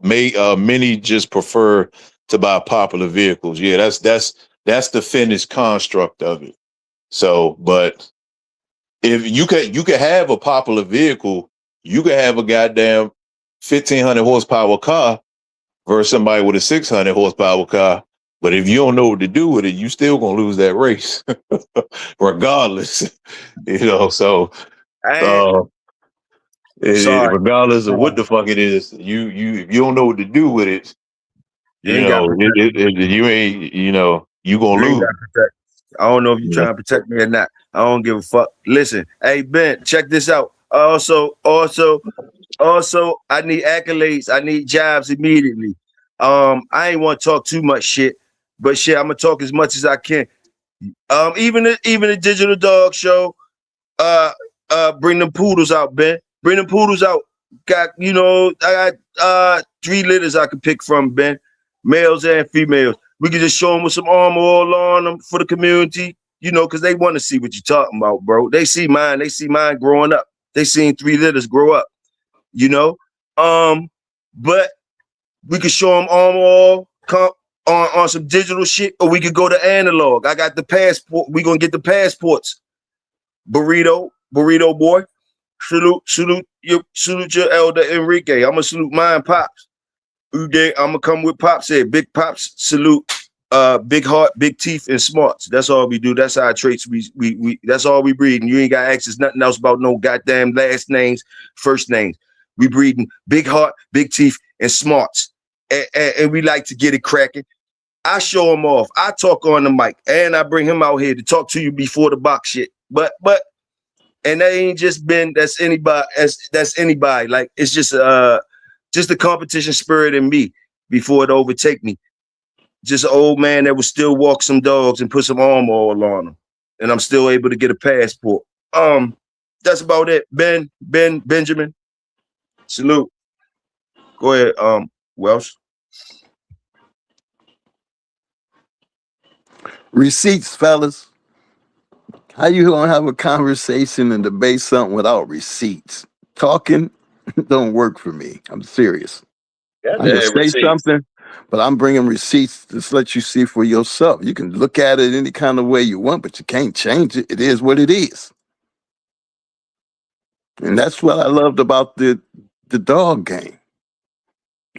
many just prefer to buy popular vehicles. Yeah, that's the finished construct of it. So, but if you could have a popular vehicle, you could have a goddamn 1,500 horsepower car versus somebody with a 600 horsepower car. But if you don't know what to do with it, you still gonna lose that race, regardless. So uh, Sorry. regardless of what the fuck it is, you if you don't know what to do with it, You ain't got to protect me. you ain't you gonna You ain't got lose. to protect me. I don't know if you're Yeah. trying to protect me or not. I don't give a fuck. Listen, hey Ben, check this out. Also, I need accolades. I need jobs immediately. I ain't want to talk too much shit, but shit, I'm gonna talk as much as I can. Even the digital dog show, bring them poodles out, Ben. Bring them poodles out. I got 3 litters I can pick from, Ben. Males and females. We can just show them with some armor all on them for the community, because they want to see what you're talking about, bro. They see mine growing up. They seen 3 litters grow up, But we could show them armor all on some digital shit, or we could go to analog. I got the passport. We gonna get the passports. Burrito boy. Salute your elder Enrique. I'm gonna salute mine, Pops. I'm gonna come with Pops here. Big Pops, salute. Big heart, big teeth, and smarts. That's all we do. That's our traits. We that's all we breed. And you ain't got access nothing else about no goddamn last names, first names. We breeding big heart, big teeth, and smarts. And we like to get it cracking. I show him off. I talk on the mic, and I bring him out here to talk to you before the box shit. But And that ain't just been that's anybody. Like it's just the competition spirit in me before it overtake me. Just an old man that would still walk some dogs and put some arm oil on them. And I'm still able to get a passport. That's about it. Benjamin. Salute. Go ahead, Welsh. Receipts, fellas. How you gonna have a conversation and debate something without receipts? Talking don't work for me. I'm serious. Yeah, I can say receipts. something, but I'm bringing receipts to let you see for yourself. You can look at it any kind of way you want, but you can't change it. It is what it is. And that's what I loved about the dog game.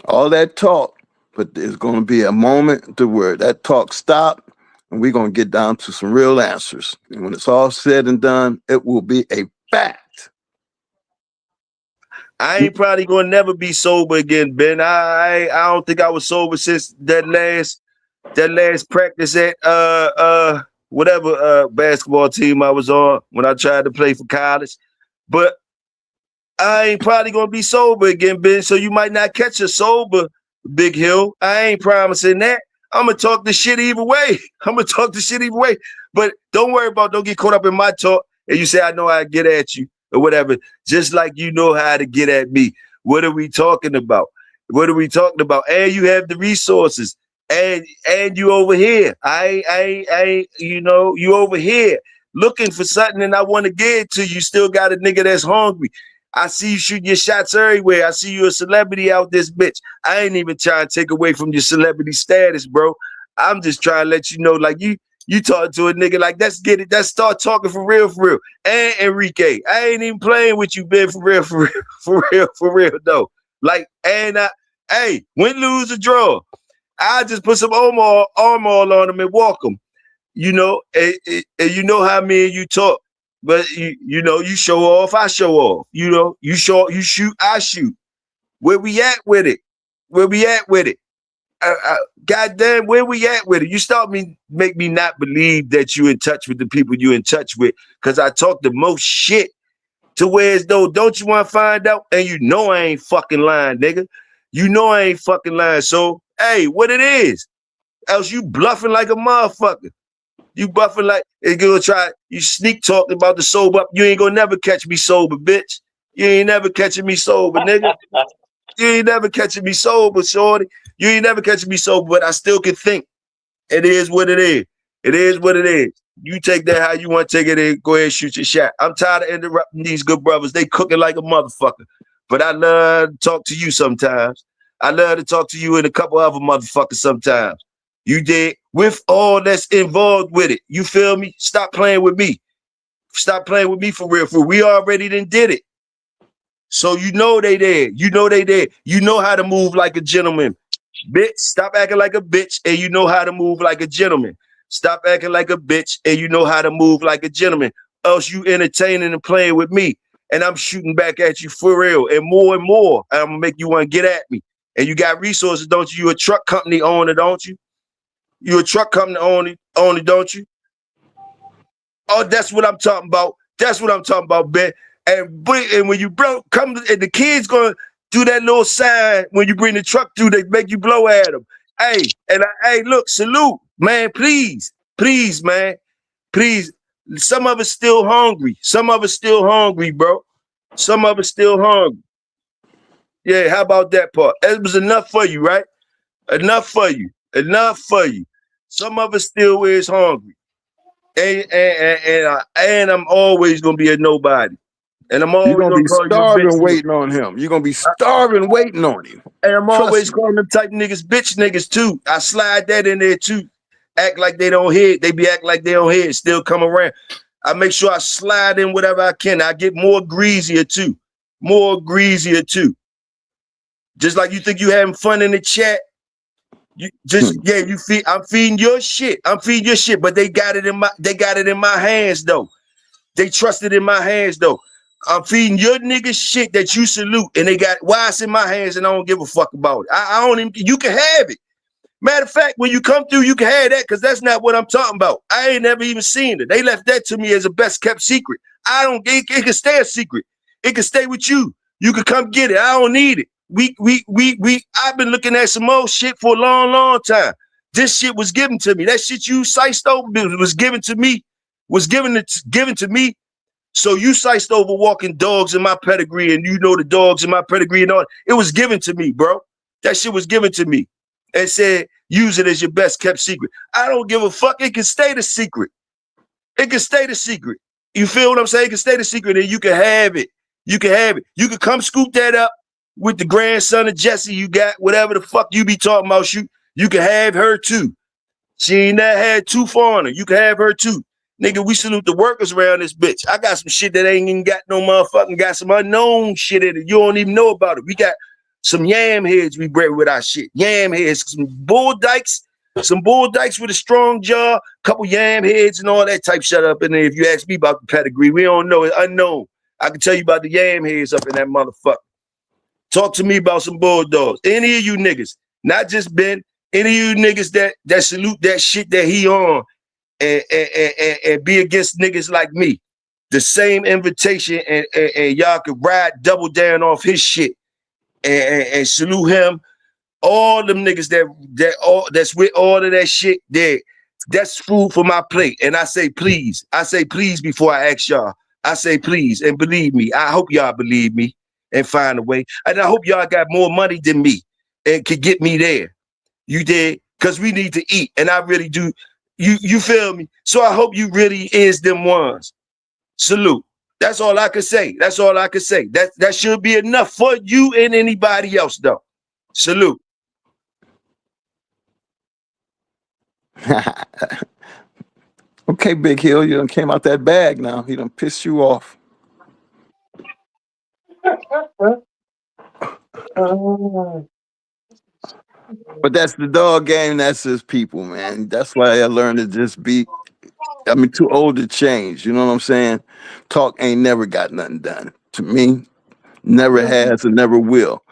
All that talk, but there's going to be a moment to where that talk stop, and we're going to get down to some real answers. And when it's all said and done, it will be a fact. I ain't probably gonna never be sober again, Ben. I don't think I was sober since that last practice at whatever basketball team I was on when I tried to play for college. But I ain't probably gonna be sober again, Ben. So you might not catch a sober, Big Hill. I ain't promising that. I'm gonna talk the shit either way. But don't get caught up in my talk. And you say I know how to get at you or whatever, just like you know how to get at me. What are we talking about? And you have the resources. And you over here. You over here looking for something and I want to get it to you. Still got a nigga that's hungry. I see you shooting your shots everywhere. I see you a celebrity out this bitch. I ain't even trying to take away from your celebrity status, bro. I'm just trying to let you know, like you talk to a nigga like, let's get it. Let's start talking for real. And Enrique, I ain't even playing with you, Ben, for real though. Like, and hey, win, lose, or draw. I just put some arm oil on them and walk them. You know, and you know how me and you talk. But you know, you show off, I show off. You know, you shoot, I shoot. Where we at with it? Goddamn, where we at with it? You make me not believe that you in touch with the people you in touch with, because I talk the most shit to where as though, don't you want to find out? And you know I ain't fucking lying, nigga. You know I ain't fucking lying. So, hey, what it is? Else you bluffing like a motherfucker. You buffing like it's gonna try. You sneak talking about the sober up. You ain't gonna never catch me sober, bitch. You ain't never catching me sober, nigga. You ain't never catching me sober, shorty. You ain't never catching me sober, but I still can think. It is what it is. It is what it is. You take that how you want to take it and go ahead and shoot your shot. I'm tired of interrupting these good brothers. They cooking like a motherfucker. But I love to talk to you sometimes. I love to talk to you and a couple other motherfuckers sometimes. You did with all that's involved with it. You feel me? Stop playing with me. Stop playing with me for real. We already did it. So you know they did. You know how to move like a gentleman. Bitch, stop acting like a bitch and you know how to move like a gentleman. Stop acting like a bitch and you know how to move like a gentleman. Else you entertaining and playing with me. And I'm shooting back at you for real. And more. And I'm gonna make you want to get at me. And you got resources, don't you? You a truck company owner, don't you? You a truck company owner, don't you? Oh, that's what I'm talking about. Ben. And when you come, and the kids gonna do that little sign when you bring the truck through, they make you blow at them. Hey, hey, look, salute, man. Please, man. Please. Some of us still hungry. Bro. Some of us still hungry. Yeah, how about that part? It was enough for you, right? Enough for you. Some of us still is hungry. And I'm always gonna be a nobody. And I'm You're always gonna gonna be call you a bitch starving nigga. waiting on him. You're gonna be starving waiting on him. And I'm Trust always me. calling them type niggas bitch niggas too. I slide that in there too. Act like they don't hear it. They be acting like they don't hear it. Still come around. I make sure I slide in whatever I can. I get more greasier too. Just like you think you having fun in the chat. I'm feeding your shit. But they got it in my hands though. They trust it in my hands though. I'm feeding your niggas shit that you salute, and they got why it's in my hands, and I don't give a fuck about it. I don't even. You can have it. Matter of fact, when you come through, you can have that because that's not what I'm talking about. I ain't never even seen it. They left that to me as a best kept secret. I don't. It can stay a secret. It can stay with you. You can come get it. I don't need it. I've been looking at some more shit for a long, long time. This shit was given to me. That shit you sliced over was given to me. Was given to me. So you sliced over walking dogs in my pedigree, and you know the dogs in my pedigree and all. It was given to me, bro. That shit was given to me, and said use it as your best kept secret. I don't give a fuck. It can stay the secret. It can stay the secret. You feel what I'm saying? It can stay the secret, and you can have it. You can have it. You can come scoop that up with the grandson of Jesse. You got whatever the fuck you be talking about. You can have her too. She ain't not had two foreigner. You can have her too. Nigga, we salute the workers around this bitch. I got some shit that ain't even got no motherfucking, got some unknown shit in it. You don't even know about it. We got some yam heads we bred with our shit. Yam heads, some bull dykes with a strong jaw, couple yam heads and all that type shit up in there. If you ask me about the pedigree, we don't know. It's unknown. I can tell you about the yam heads up in that motherfucker. Talk to me about some bulldogs. Any of you niggas, not just Ben, any of you niggas that salute that shit that he on and be against niggas like me. The same invitation and y'all could ride double down off his shit and salute him. All them niggas that's with all of that shit there. That's food for my plate. And I say please. I say please before I ask y'all. I say please and believe me. I hope y'all believe me and find a way. And I hope y'all got more money than me and could get me there. You did? Because we need to eat. And I really do. You feel me? So I hope you really is them ones. Salute. That's all I can say. That's all I can say. That should be enough for you and anybody else, though. Salute. Okay, Big Hill, you done came out that bag now. He done pissed you off. But that's the dog game. That's his people, man. That's why I learned to just be, too old to change. You know what I'm saying? Talk ain't never got nothing done. To me, never has and never will.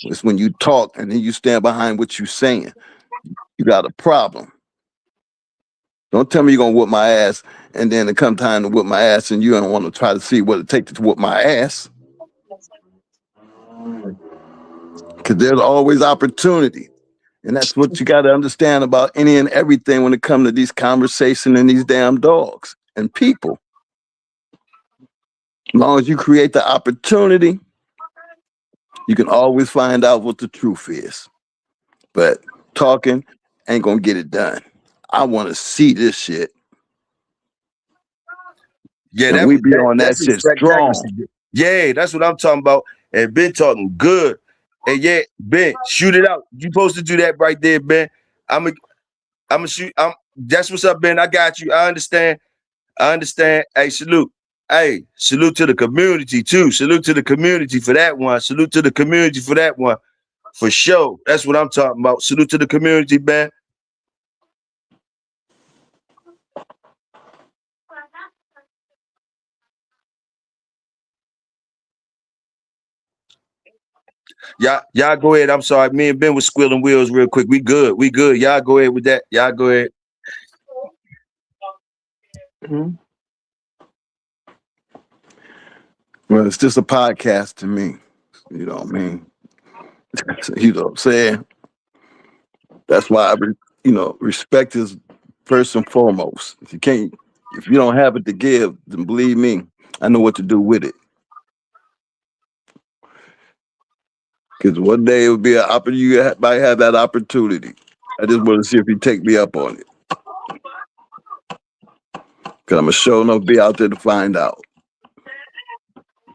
It's when you talk and then you stand behind what you're saying. You got a problem. Don't tell me you're going to whoop my ass and then it come time to whoop my ass and you don't want to try to see what it takes to whoop my ass. Because there's always opportunity. And that's what you got to understand about any and everything when it comes to these conversations and these damn dogs and people. As long as you create the opportunity, you can always find out what the truth is. But talking ain't going to get it done. I want to see this shit. Yeah, and we be on that shit strong. Yeah, that's what I'm talking about. And Ben talking good. And yeah, Ben, shoot it out. You supposed to do that right there, Ben. I'm a shoot. That's what's up, Ben. I got you. I understand. Hey, salute. Hey, salute to the community too. Salute to the community for that one. Salute to the community for that one. For sure. That's what I'm talking about. Salute to the community, Ben. Y'all go ahead. I'm sorry. Me and Ben was squealing wheels real quick. We good. Y'all go ahead with that. Y'all go ahead. Mm-hmm. Well, it's just a podcast to me. You know what I mean? You know what I'm saying? That's why respect is first and foremost. If you don't have it to give, then believe me, I know what to do with it. Because one day it would be an opportunity. You might have that opportunity. I just want to see if you take me up on it. Because I'm going to sure enough be out there to find out.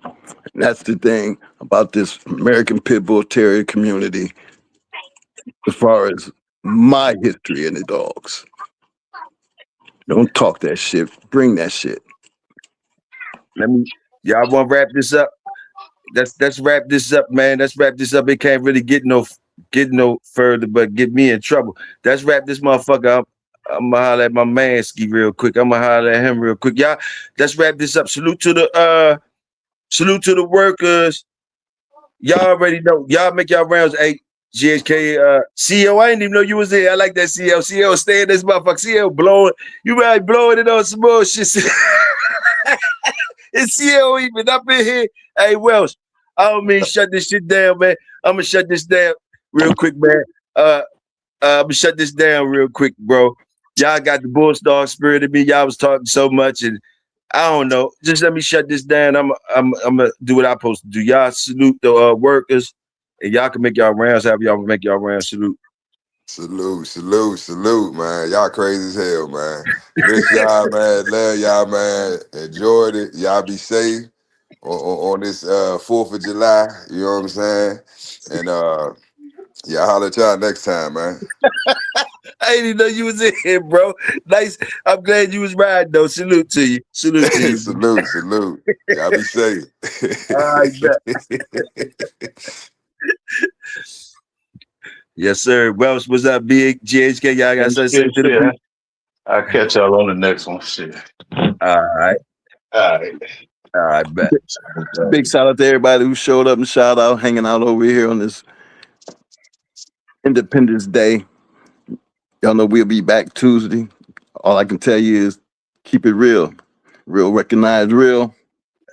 And that's the thing about this American Pit Bull Terrier community as far as my history in the dogs. Don't talk that shit. Bring that shit. Y'all want to wrap this up? Let's wrap this up, man. Let's wrap this up. It can't really get no further, but get me in trouble. Let's wrap this motherfucker up. I'm gonna holler at my man Ski real quick. I'm gonna holler at him real quick. Y'all, let's wrap this up. Salute to the workers. Y'all already know. Y'all make y'all rounds. Hey, GHK, CEO, I didn't even know you was there. I like that CEO. CEO, stay in this motherfucker. CEO blowing. You right blowing it on some bullshit. Is CEO even up in here? Hey, Welsh, I don't mean shut this shit down, man. I'm gonna shut this down real quick, man. I'm gonna shut this down real quick, bro. Y'all got the bulldog spirit in me. Y'all was talking so much, and I don't know. Just let me shut this down. I'm gonna do what I'm supposed to do. Y'all salute the workers, and y'all can make y'all rounds. Have y'all make y'all rounds. Salute. Salute, man. Y'all crazy as hell, man. Miss y'all, man. Love y'all, man. Enjoyed it. Y'all be safe on this 4th of July. You know what I'm saying? And y'all holler at y'all next time, man. I didn't even know you was in here, bro. Nice. I'm glad you was riding, though. Salute to you. Salute to you. Salute. Y'all be safe. All right, bet. Yes, sir. Welsh, what's up, big GHK? Y'all got something to say to the people? I'll catch y'all on the next one. Shit. All right. All right. All right, bet. Big shout out to everybody who showed up and shout out, hanging out over here on this Independence Day. Y'all know we'll be back Tuesday. All I can tell you is keep it real. Real recognize real.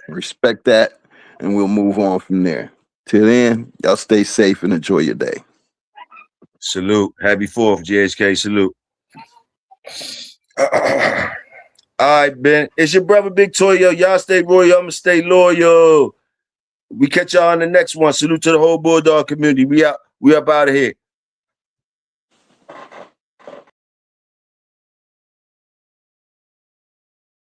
Respect that. And we'll move on from there. Till then, y'all stay safe and enjoy your day. Salute. Happy 4th, GHK. Salute. All right, Ben. It's your brother, Big Toyo. Y'all stay royal. I'm going to stay loyal. We catch y'all on the next one. Salute to the whole Bulldog community. We up out of here.